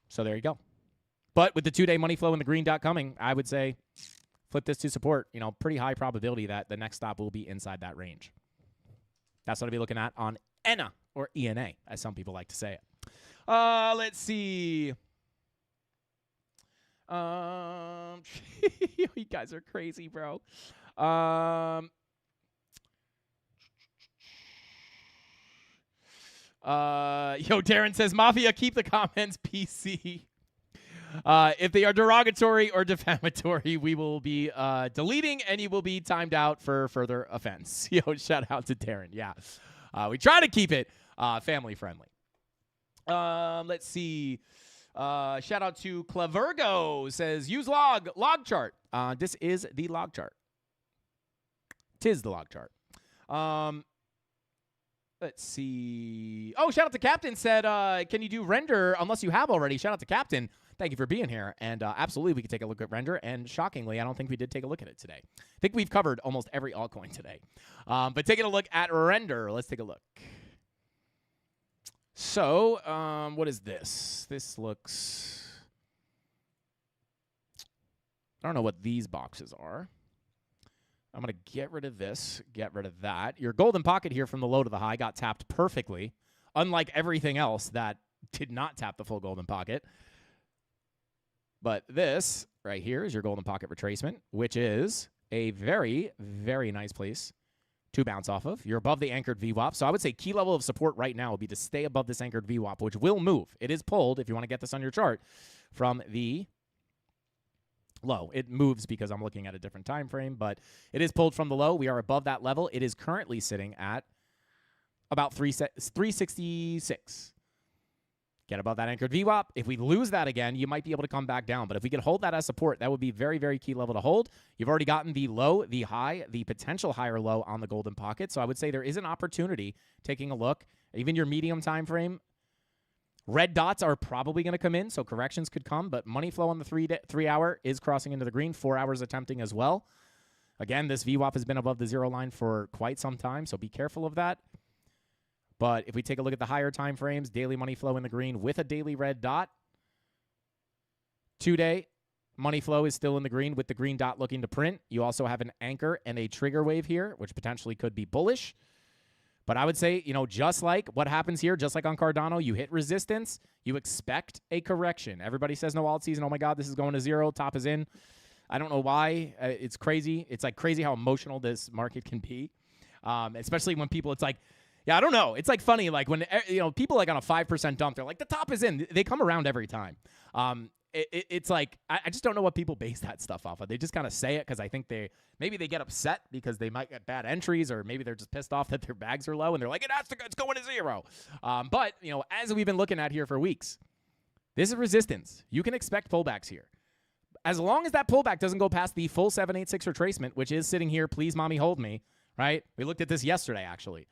Speaker 4: So there you go. But with the 2-day money flow and the green dot coming, I would say flip this to support. Pretty high probability that the next stop will be inside that range. That's what I'll be looking at on ENA, or ENA, as some people like to say it. Let's see. You guys are crazy, bro. Darren says, Mafia, keep the comments PC. If they are derogatory or defamatory, we will be deleting, and you will be timed out for further offense. Shout out to Darren. Yeah. We try to keep it family friendly. Let's see. Shout out to Clevergo. Says, use log chart. This is the log chart. Tis the log chart. Let's see. Oh, shout out to Captain. Said, can you do render unless you have already? Shout out to Captain. Thank you for being here. And absolutely, we could take a look at render. And shockingly, I don't think we did take a look at it today. I think we've covered almost every altcoin today. But taking a look at render, let's take a look. So, what is this? This looks... I don't know what these boxes are. I'm going to get rid of this, get rid of that. Your golden pocket here from the low to the high got tapped perfectly, unlike everything else that did not tap the full golden pocket. But this right here is your golden pocket retracement, which is a very, very nice place to bounce off of. You're above the anchored VWAP. So I would say key level of support right now will be to stay above this anchored VWAP, which will move. It is pulled, if you want to get this on your chart, from the low. It moves because I'm looking at a different time frame, but it is pulled from the low. We are above that level. It is currently sitting at about 366. Get above that anchored VWAP. If we lose that again, you might be able to come back down. But if we could hold that as support, that would be very, very key level to hold. You've already gotten the low, the high, the potential higher low on the golden pocket. So I would say there is an opportunity taking a look. Even your medium time frame, red dots are probably going to come in, so corrections could come. But money flow on the 3 hour is crossing into the green. 4 hours attempting as well. Again, this VWAP has been above the zero line for quite some time, so be careful of that. But if we take a look at the higher time frames, daily money flow in the green with a daily red dot. 2-day money flow is still in the green with the green dot looking to print. You also have an anchor and a trigger wave here, which potentially could be bullish. But I would say, just like what happens here, just like on Cardano, you hit resistance, you expect a correction. Everybody says no alt season. Oh, my God, this is going to zero. Top is in. I don't know why. It's crazy. It's like crazy how emotional this market can be, especially when people, it's like, yeah, I don't know. It's like funny, like when people like on a 5% dump, they're like, the top is in. They come around every time. It's like I just don't know what people base that stuff off of. They just kind of say it because I think maybe they get upset because they might get bad entries, or maybe they're just pissed off that their bags are low and they're like, it's going to zero. But as we've been looking at here for weeks, this is resistance. You can expect pullbacks here. As long as that pullback doesn't go past the full 786 retracement, which is sitting here, please, mommy, hold me, right? We looked at this yesterday, actually.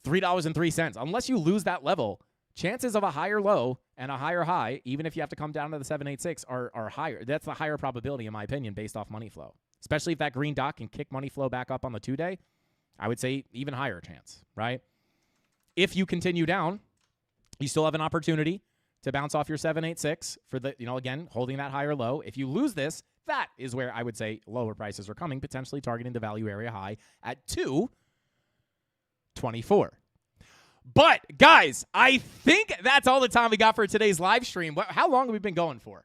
Speaker 4: $3.03. Unless you lose that level, chances of a higher low and a higher high, even if you have to come down to the 786, are higher. That's the higher probability, in my opinion, based off money flow. Especially if that green dot can kick money flow back up on the 2-day, I would say even higher chance, right? If you continue down, you still have an opportunity to bounce off your 786 for the, again, holding that higher low. If you lose this, that is where I would say lower prices are coming, potentially targeting the value area high at 224. But, guys, I think that's all the time we got for today's live stream. How long have we been going for?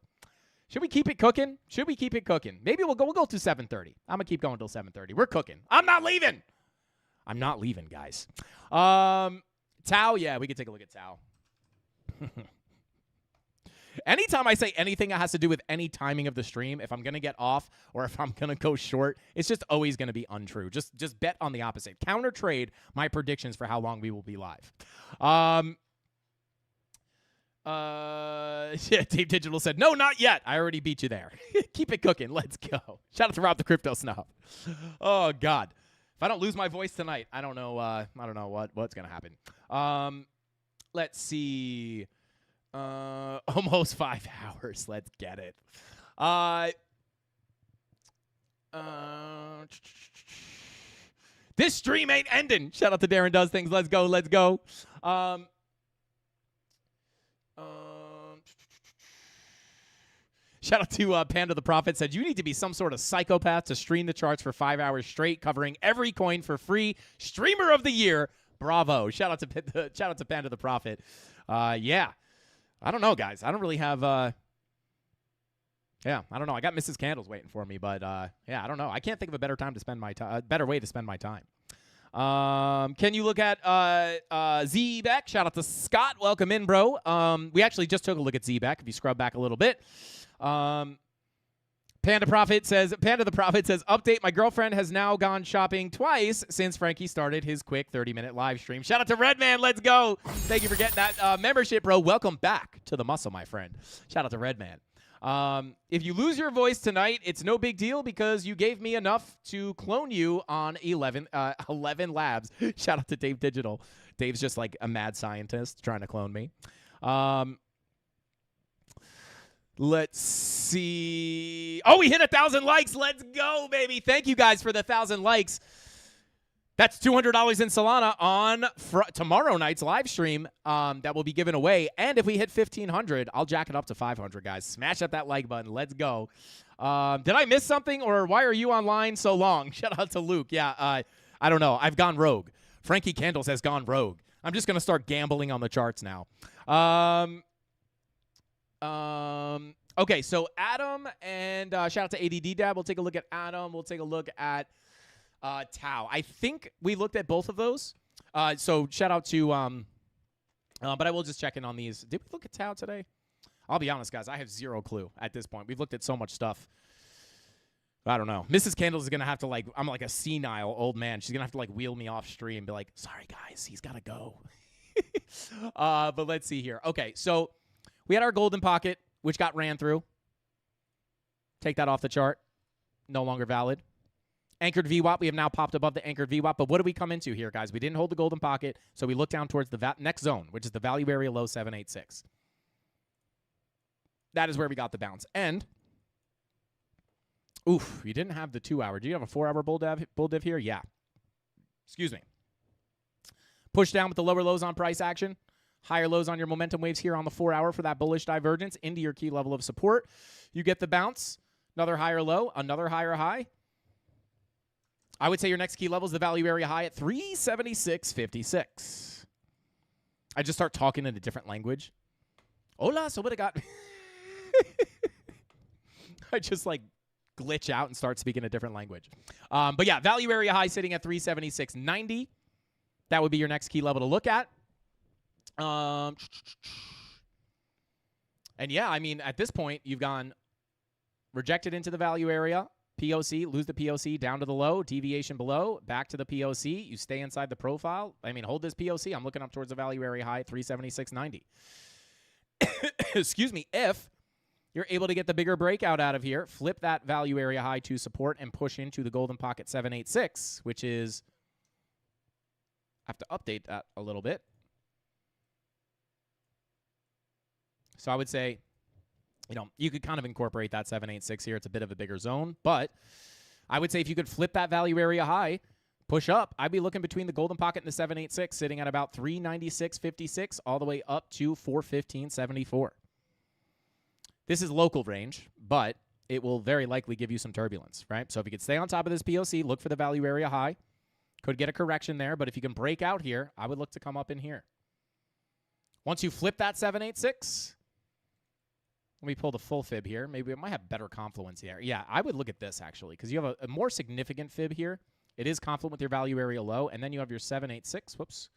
Speaker 4: Should we keep it cooking? Maybe we'll go to 7:30. I'm going to keep going till 7:30. We're cooking. I'm not leaving, guys. Tau, yeah, we could take a look at Tau. Anytime I say anything that has to do with any timing of the stream, if I'm going to get off or if I'm going to go short, it's just always going to be untrue. Just bet on the opposite. Counter trade my predictions for how long we will be live. Dave Digital said, no, not yet. I already beat you there. Keep it cooking. Let's go. Shout out to Rob the Crypto Snob. Oh, God. If I don't lose my voice tonight, I don't know what's going to happen. Let's see. Almost 5 hours. Let's get it. This stream ain't ending. Shout out to Darren Does Things. Let's go. Shout out to Panda the Prophet. Said, you need to be some sort of psychopath to stream the charts for 5 hours straight, covering every coin for free. Streamer of the year. Bravo. Shout out to Panda the Prophet. Yeah. I don't know, guys. I don't really have I don't know. I got Mrs. Candles waiting for me, but I don't know. I can't think of a better time to spend my time. Better way to spend my time. Can you look at Z-Beck? Shout out to Scott. Welcome in, bro. We actually just took a look at Z-Beck. If you scrub back a little bit. Panda the Prophet says, update, my girlfriend has now gone shopping twice since Frankie started his quick 30-minute live stream. Shout out to Redman. Let's go. Thank you for getting that membership, bro. Welcome back to the muscle, my friend. Shout out to Redman. If you lose your voice tonight, it's no big deal because you gave me enough to clone you on 11 labs. Shout out to Dave Digital. Dave's just like a mad scientist trying to clone me. Let's see. Oh, we hit 1,000 likes. Let's go, baby. Thank you guys for the 1,000 likes. That's $200 in Solana on tomorrow night's live stream that will be given away. And if we hit 1,500, I'll jack it up to 500, guys. Smash up that like button. Let's go. Did I miss something, or why are you online so long? Shout out to Luke. Yeah, I don't know. I've gone rogue. Frankie Candles has gone rogue. I'm just going to start gambling on the charts now. Okay, so Adam and shout out to ADD Dab. We'll take a look at Adam. We'll take a look at Tau. I think we looked at both of those. So shout out to but I will just check in on these. Did we look at Tau today? I'll be honest, guys. I have zero clue at this point. We've looked at so much stuff. I don't know. Mrs. Candles is going to have to, I'm like a senile old man. She's going to have to, wheel me off stream and be like, sorry, guys, he's got to go. But let's see here. Okay, so we had our golden pocket, which got ran through. Take that off the chart. No longer valid. Anchored VWAP, we have now popped above the anchored VWAP. But what do we come into here, guys? We didn't hold the golden pocket, so we look down towards the next zone, which is the value area low 786. That is where we got the bounce. And, oof, you didn't have the 2-hour. Do you have a 4-hour bull div here? Yeah. Excuse me. Push down with the lower lows on price action. Higher lows on your momentum waves here on the 4-hour for that bullish divergence into your key level of support. You get the bounce. Another higher low. Another higher high. I would say your next key level is the value area high at 376.56. I just start talking in a different language. Hola, so what I got? I just glitch out and start speaking a different language. But yeah, value area high sitting at 376.90. That would be your next key level to look at. And yeah, I mean, at this point, you've gone rejected into the value area, POC, lose the POC, down to the low, deviation below, back to the POC. You stay inside the profile. I mean, hold this POC. I'm looking up towards the value area high, 376.90. Excuse me. If you're able to get the bigger breakout out of here, flip that value area high to support and push into the golden pocket 786, which is, I have to update that a little bit. So I would say, you could kind of incorporate that 786 here. It's a bit of a bigger zone, but I would say if you could flip that value area high, push up, I'd be looking between the golden pocket and the 786, sitting at about 396.56 all the way up to 415.74. This is local range, but it will very likely give you some turbulence, right? So if you could stay on top of this POC, look for the value area high. Could get a correction there, but if you can break out here, I would look to come up in here. Once you flip that 786, let me pull the full fib here. Maybe it might have better confluence here. Yeah, I would look at this, actually, because you have a more significant fib here. It is confluent with your value area low, and then you have your 786. Whoops.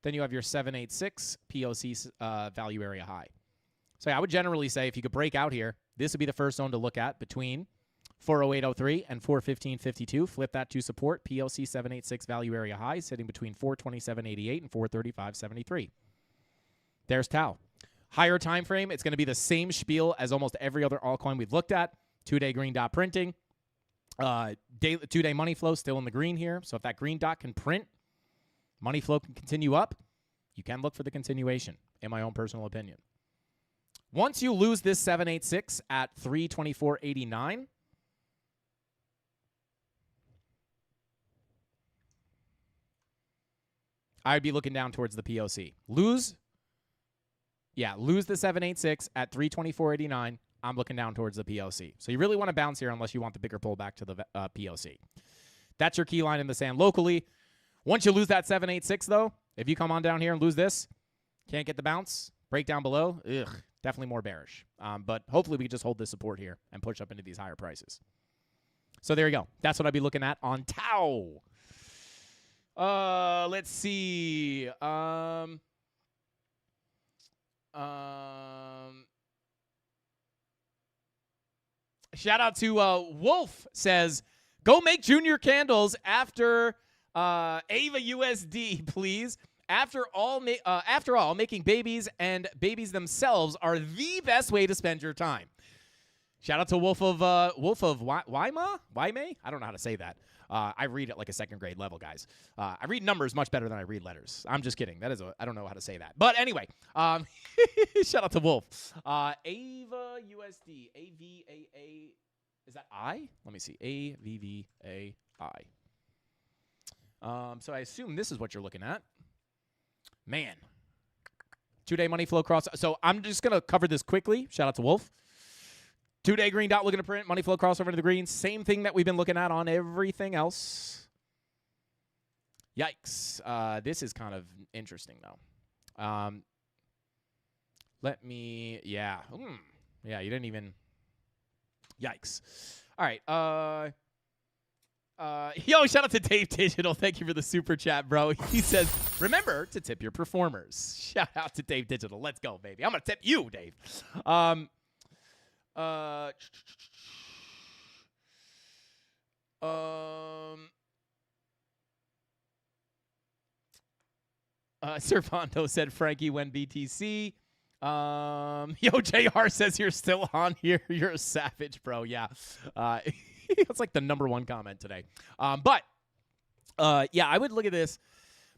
Speaker 4: Then you have your 786 POC value area high. So yeah, I would generally say if you could break out here, this would be the first zone to look at between 408.03 and 415.52. Flip that to support. POC 786 value area high, sitting between 427.88 and 435.73. There's Tau. Higher time frame, it's going to be the same spiel as almost every other altcoin we've looked at. 2-day green dot printing. 2-day money flow still in the green here. So if that green dot can print, money flow can continue up. You can look for the continuation, in my own personal opinion. Once you lose this 786 at 324.89, I'd be looking down towards the POC. Lose the 786 at 324.89. I'm looking down towards the POC. So you really want to bounce here unless you want the bigger pullback to the POC. That's your key line in the sand locally. Once you lose that 786, though, if you come on down here and lose this, can't get the bounce, break down below, definitely more bearish. But hopefully we can just hold this support here and push up into these higher prices. So there you go. That's what I'd be looking at on Tau. Let's see. Shout out to Wolf says, go make junior candles after Ava USD, please. After all, making babies and babies themselves are the best way to spend your time. Shout out to Wolf of Waima? Waime? I don't know how to say that. I read at like a second grade level, guys. I read numbers much better than I read letters. I'm just kidding. I don't know how to say that. But anyway, shout out to Wolf. Ava USD. AVAA. Is that I? Let me see. AVVAI. So I assume this is what you're looking at. Man. 2-day money flow cross. So I'm just going to cover this quickly. Shout out to Wolf. 2-day green dot looking to print. Money flow crossover to the green. Same thing that we've been looking at on everything else. Yikes. This is kind of interesting, though. Yeah, you didn't even. Yikes. All right. Yo, shout out to Dave Digital. Thank you for the super chat, bro. He says, remember to tip your performers. Shout out to Dave Digital. Let's go, baby. I'm going to tip you, Dave. Servando said Frankie when BTC. Yo, JR says you're still on here. You're a savage, bro. Yeah. It's like the #1 comment today. Yeah, I would look at this.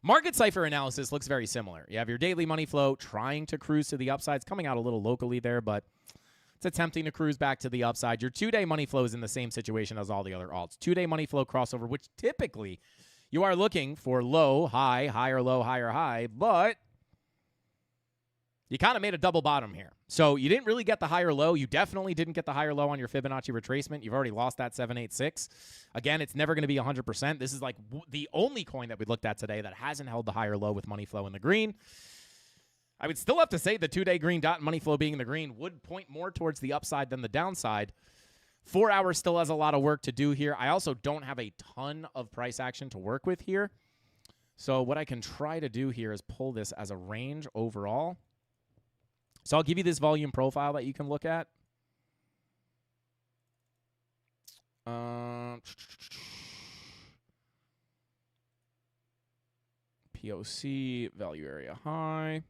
Speaker 4: Market cipher analysis looks very similar. You have your daily money flow trying to cruise to the upside. It's coming out a little locally there, but it's attempting to cruise back to the upside. Your 2-day money flow is in the same situation as all the other alts. 2-day money flow crossover, which typically you are looking for low, high, higher, low, higher, high, but you kind of made a double bottom here. So you didn't really get the higher low. You definitely didn't get the higher low on your Fibonacci retracement. You've already lost that 786. Again, it's never going to be 100%. This is like the only coin that we looked at today that hasn't held the higher low with money flow in the green. I would still have to say the 2-day green dot and money flow being in the green would point more towards the upside than the downside. 4 hours still has a lot of work to do here. I also don't have a ton of price action to work with here. So what I can try to do here is pull this as a range overall. So I'll give you this volume profile that you can look at. POC, value area high.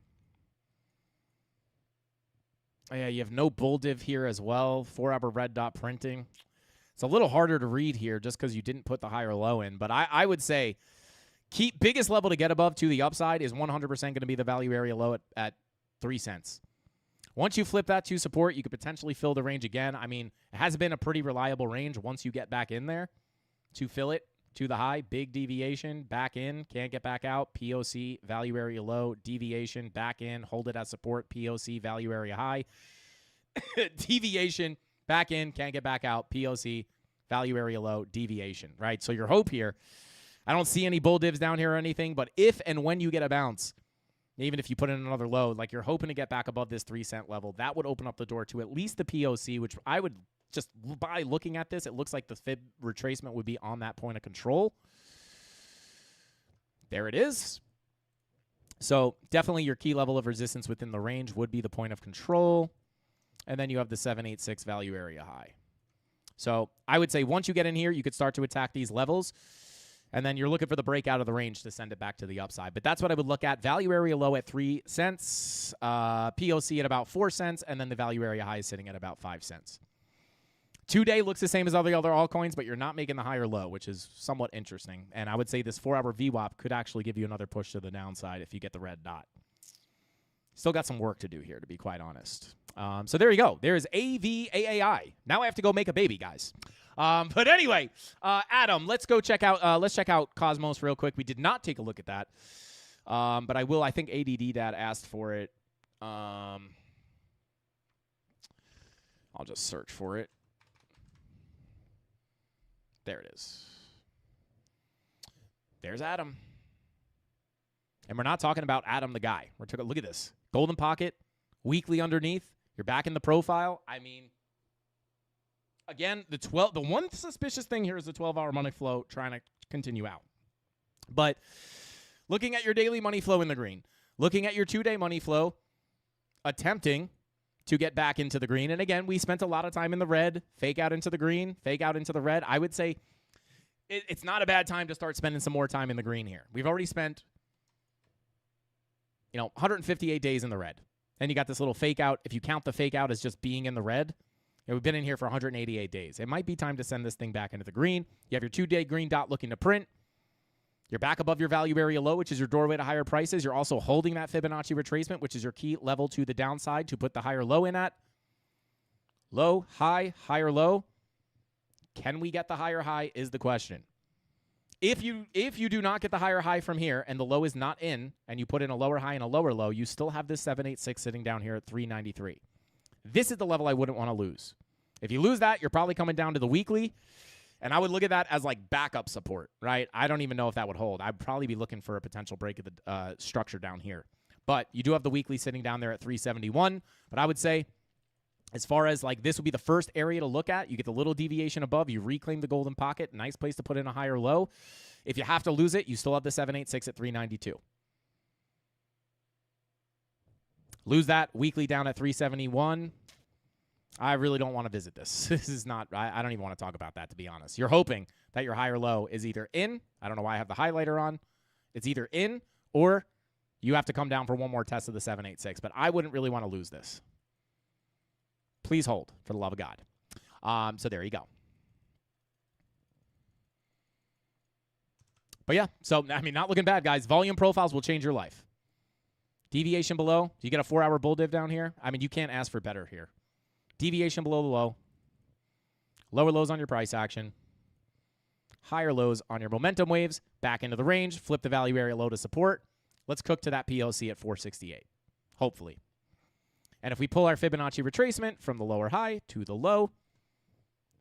Speaker 4: Oh, yeah, you have no bull div here as well. 4-hour red dot printing. It's a little harder to read here just because you didn't put the higher low in. But I would say biggest level to get above to the upside is 100% going to be the value area low at 3 cents. Once you flip that to support, you could potentially fill the range again. I mean, it has been a pretty reliable range once you get back in there to fill it to the high. Big deviation, back in, can't get back out. POC, value area low, deviation, back in, hold it as support. POC, value area high. Deviation, back in, can't get back out. POC, value area low, deviation, right? So your hope here, I don't see any bull divs down here or anything, but if and when you get a bounce, even if you put in another low, like you're hoping to get back above this 3 cent level, that would open up the door to at least the POC, which I would just, by looking at this, it looks like the fib retracement would be on that point of control. There it is. So definitely your key level of resistance within the range would be the point of control. And then you have the 786 value area high. So I would say once you get in here, you could start to attack these levels. And then you're looking for the breakout of the range to send it back to the upside. But that's what I would look at. Value area low at 3 cents, POC at about 4 cents, and then the value area high is sitting at about 5 cents. 2-day looks the same as all the other altcoins, but you're not making the higher low, which is somewhat interesting. And I would say this 4-hour VWAP could actually give you another push to the downside if you get the red dot. Still got some work to do here, to be quite honest. So there you go. There's AVAAI. Now I have to go make a baby, guys. But anyway, Adam, let's go check out Cosmos real quick. We did not take a look at that. But I will. I think ADD Dad asked for it. I'll just search for it. There it is. There's Adam. And we're not talking about Adam the guy. We're talking, look at this. Golden pocket, weekly underneath. You're back in the profile. I mean, again, the one suspicious thing here is the 12-hour money flow trying to continue out. But looking at your daily money flow in the green, looking at your 2-day money flow, attempting to get back into the green. And again, we spent a lot of time in the red, fake out into the green, fake out into the red. I would say it's not a bad time to start spending some more time in the green here. We've already spent 158 days in the red. Then you got this little fake out. If you count the fake out as just being in the red, we've been in here for 188 days. It might be time to send this thing back into the green. You have your 2-day green dot looking to print. You're back above your value area low, which is your doorway to higher prices. You're also holding that Fibonacci retracement, which is your key level to the downside to put the higher low in at. Low, high, higher low. Can we get the higher high is the question. If you do not get the higher high from here and the low is not in and you put in a lower high and a lower low, you still have this 786 sitting down here at 393. This is the level I wouldn't want to lose. If you lose that, you're probably coming down to the weekly. And I would look at that as like backup support, right? I don't even know if that would hold. I'd probably be looking for a potential break of the structure down here. But you do have the weekly sitting down there at 371. But I would say as far as like this would be the first area to look at. You get the little deviation above. You reclaim the golden pocket. Nice place to put in a higher low. If you have to lose it, you still have the 786 at 392. Lose that weekly down at 371. I really don't want to visit this. This is not, I don't even want to talk about that, to be honest. You're hoping that your higher low is either in. I don't know why I have the highlighter on. It's either in or you have to come down for one more test of the 786. But I wouldn't really want to lose this. Please hold, for the love of God. So there you go. But yeah, so, I mean, not looking bad, guys. Volume profiles will change your life. Deviation below. You get a 4-hour bull div down here. I mean, you can't ask for better here. Deviation below the low. Lower lows on your price action. Higher lows on your momentum waves. Back into the range. Flip the value area low to support. Let's cook to that PLC at 468. Hopefully. And if we pull our Fibonacci retracement from the lower high to the low,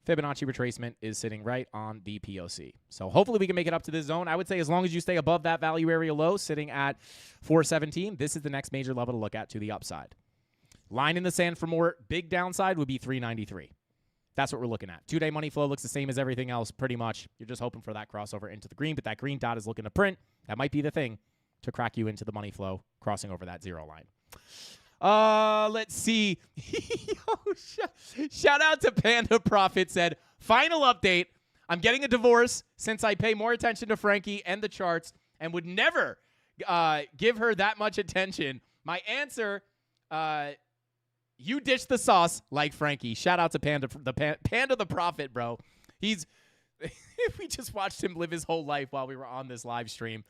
Speaker 4: Fibonacci retracement is sitting right on the POC. So hopefully we can make it up to this zone. I would say as long as you stay above that value area low sitting at 417, this is the next major level to look at to the upside. Line in the sand for more big downside would be 393. That's what we're looking at. 2-day money flow looks the same as everything else pretty much. You're just hoping for that crossover into the green, but that green dot is looking to print. That might be the thing to crack you into the money flow crossing over that zero line. Let's see. Shout out to Panda Profit said, final update. I'm getting a divorce since I pay more attention to Frankie and the charts and would never give her that much attention. My answer, you dish the sauce like Frankie. Shout out to Panda the Prophet, bro. We just watched him live his whole life while we were on this live stream.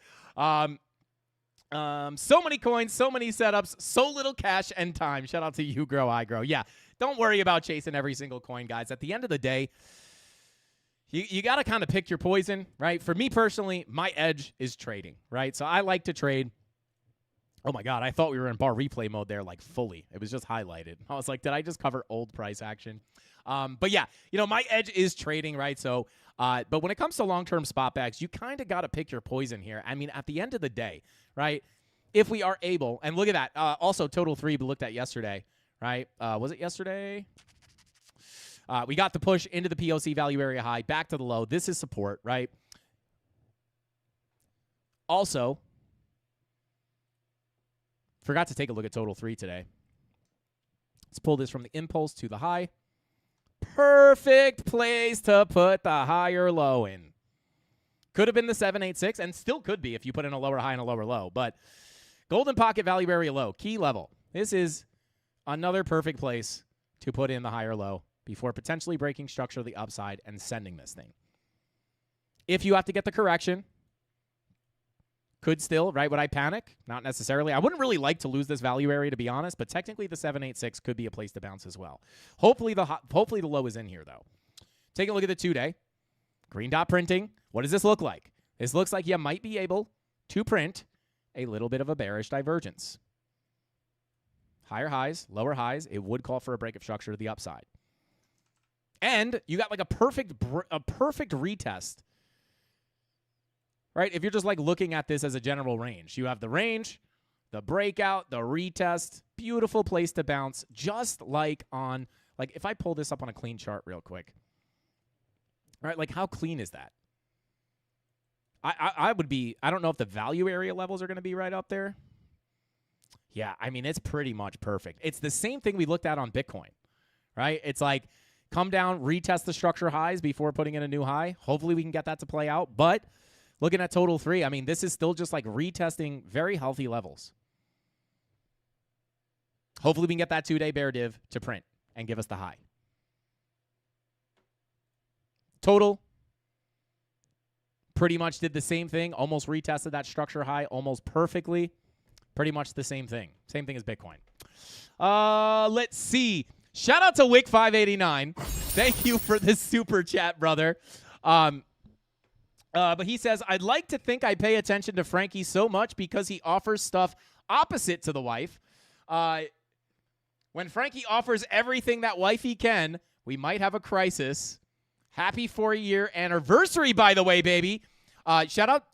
Speaker 4: So many coins, so many setups, so little cash and time. Shout out to You Grow, I Grow. Yeah, don't worry about chasing every single coin, guys. At the end of the day, you got to kind of pick your poison, right? For me personally, my edge is trading, right? So I like to trade. Oh, my God, I thought we were in bar replay mode there, like fully. It was just highlighted. I was like, did I just cover old price action? But, yeah, my edge is trading, right? So, but when it comes to long-term spot backs, you kind of got to pick your poison here. I mean, at the end of the day, right, if we are able, and look at that. Also, Total 3 we looked at yesterday, right? Was it yesterday? We got the push into the POC value area high, back to the low. This is support, right? Also, forgot to take a look at Total 3 today. Let's pull this from the impulse to the high. Perfect place to put the higher low in. Could have been the 786 and still could be if you put in a lower high and a lower low. But golden pocket value area low, key level. This is another perfect place to put in the higher low before potentially breaking structure to the upside and sending this thing. If you have to get the correction, could still, right? Would I panic? Not necessarily. I wouldn't really like to lose this value area, to be honest, but technically the 786 could be a place to bounce as well. Hopefully the low is in here, though. Take a look at the 2-day. Green dot printing. What does this look like? This looks like you might be able to print a little bit of a bearish divergence. Higher highs, lower highs. It would call for a break of structure to the upside. And you got like a perfect retest. Right? If you're just like looking at this as a general range, you have the range, the breakout, the retest, beautiful place to bounce, just like on, like if I pull this up on a clean chart real quick, right? Like how clean is that? I would be, I don't know if the value area levels are going to be right up there. Yeah, I mean, it's pretty much perfect. It's the same thing we looked at on Bitcoin, right? It's like come down, retest the structure highs before putting in a new high. Hopefully we can get that to play out, but looking at Total 3, I mean, this is still just like retesting very healthy levels. Hopefully we can get that 2-day bear div to print and give us the high. Total pretty much did the same thing, almost retested that structure high almost perfectly. Pretty much the same thing. Same thing as Bitcoin. Let's see. Shout out to Wick589. Thank you for this super chat, brother. But he says, I'd like to think I pay attention to Frankie so much because he offers stuff opposite to the wife. When Frankie offers everything that wifey can, we might have a crisis. Happy 4-year anniversary, by the way, baby. Shout out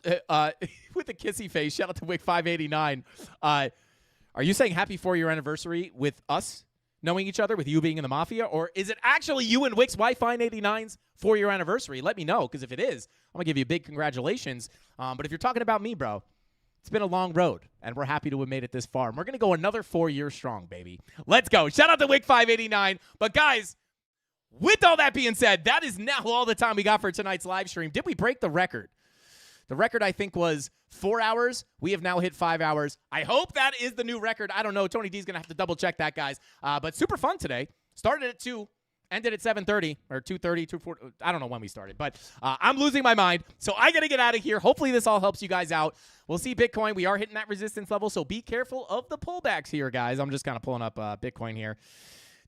Speaker 4: with the kissy face. Shout out to Wick589. Are you saying happy 4-year anniversary with us knowing each other, with you being in the Mafia? Or is it actually you and Wick's Wi-Fi89's 4-year anniversary? Let me know, because if it is, I'm going to give you a big congratulations. But if you're talking about me, bro, it's been a long road, and we're happy to have made it this far. And we're going to go another 4 years strong, baby. Let's go. Shout out to Wick589. But, guys, with all that being said, that is now all the time we got for tonight's live stream. Did we break the record? The record, I think, was 4 hours. We have now hit 5 hours. I hope that is the new record. I don't know. Tony D's going to have to double-check that, guys. But super fun today. Started at 2, ended at 7:30 or 2:30, 2:40. I don't know when we started. But I'm losing my mind, so I got to get out of here. Hopefully this all helps you guys out. We'll see Bitcoin. We are hitting that resistance level, so be careful of the pullbacks here, guys. I'm just kind of pulling up Bitcoin here.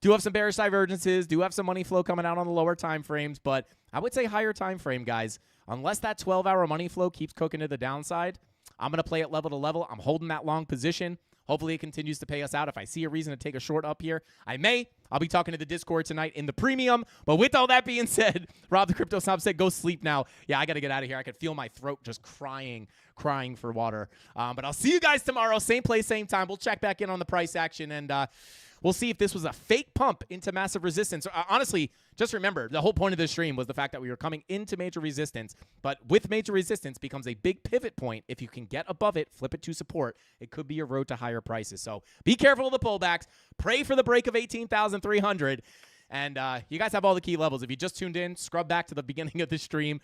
Speaker 4: Do have some bearish divergences. Do have some money flow coming out on the lower time frames, but I would say higher time frame, guys. Unless that 12-hour money flow keeps cooking to the downside, I'm going to play it level to level. I'm holding that long position. Hopefully it continues to pay us out. If I see a reason to take a short up here, I may. I'll be talking to the Discord tonight in the premium. But with all that being said, Rob the Crypto Snob said, go sleep now. Yeah, I got to get out of here. I could feel my throat just crying for water. But I'll see you guys tomorrow. Same place, same time. We'll check back in on the price action, and we'll see if this was a fake pump into massive resistance. Honestly, just remember, the whole point of this stream was the fact that we were coming into major resistance, but with major resistance becomes a big pivot point. If you can get above it, flip it to support, it could be a road to higher prices. So be careful of the pullbacks. Pray for the break of 18,300. And you guys have all the key levels. If you just tuned in, scrub back to the beginning of the stream.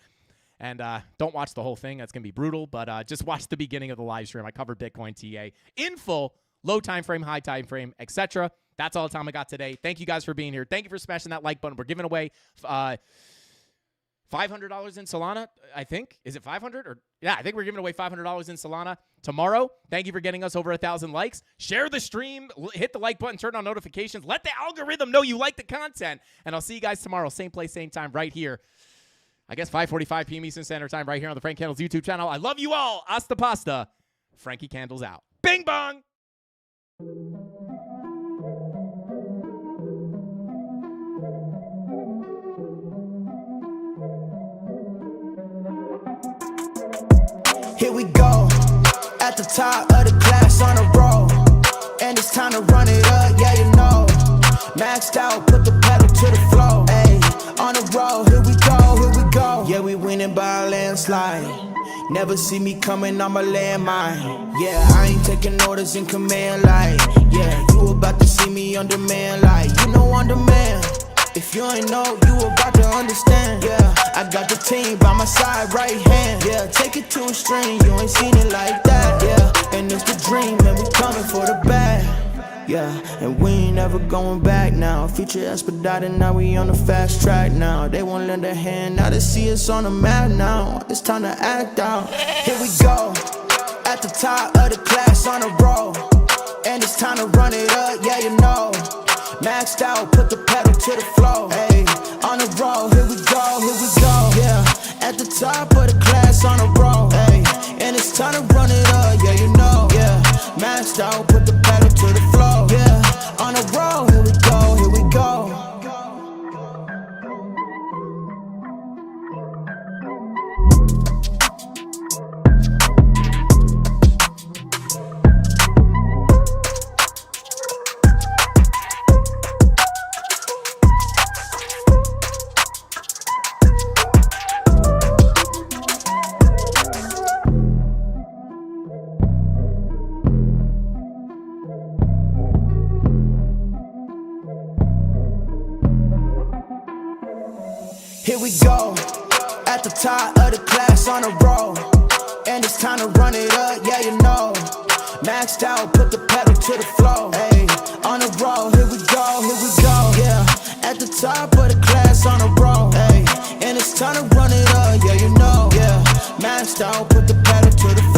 Speaker 4: And don't watch the whole thing. That's going to be brutal. But just watch the beginning of the live stream. I covered Bitcoin TA in full, low time frame, high time frame, etc. That's all the time I got today. Thank you guys for being here. Thank you for smashing that like button. We're giving away $500 in Solana, I think. Is it 500 or yeah, I think we're giving away $500 in Solana tomorrow. Thank you for getting us over 1,000 likes. Share the stream, hit the like button, turn on notifications. Let the algorithm know you like the content. And I'll see you guys tomorrow, same place, same time, right here. I guess 5:45 p.m. Eastern Standard Time, right here on the Frank Candles YouTube channel. I love you all. Hasta pasta. Frankie Candles out. Bing bong.
Speaker 2: Here we go, at the top of the class on a roll, and it's time to run it up, yeah you know. Maxed out, put the pedal to the floor, ayy, on the roll, here we go. Yeah, we winning by a landslide. Never see me coming on my landmine. Yeah, I ain't taking orders in command like, yeah, you about to see me on demand like, you know on demand. If you ain't know, you about to understand. Yeah, I got the team by my side, right hand. Yeah, take it to a string, you ain't seen it like that. Yeah, and it's the dream, and we coming for the bag. Yeah, and we ain't never going back now. Future expedited, now we on the fast track now. They won't lend a hand, now they see us on the map now. It's time to act out. Here we go, at the top of the class on a roll, and it's time to run it up, yeah you know. Maxed out, put the pedal to the floor, ayy, on the roll, here we go, yeah, at the top of the class on a roll, ayy, and it's time to run it up, yeah, you know, yeah, maxed out, put the pedal to the floor, yeah, on the roll, here we go, here we go. Here we go, at the top of the class on a roll, and it's time to run it up, yeah you know. Maxed out, put the pedal to the floor, ayy, on the roll, here we go, yeah, at the top of the class on a roll, ayy, and it's time to run it up, yeah you know, yeah, maxed out, put the pedal to the floor.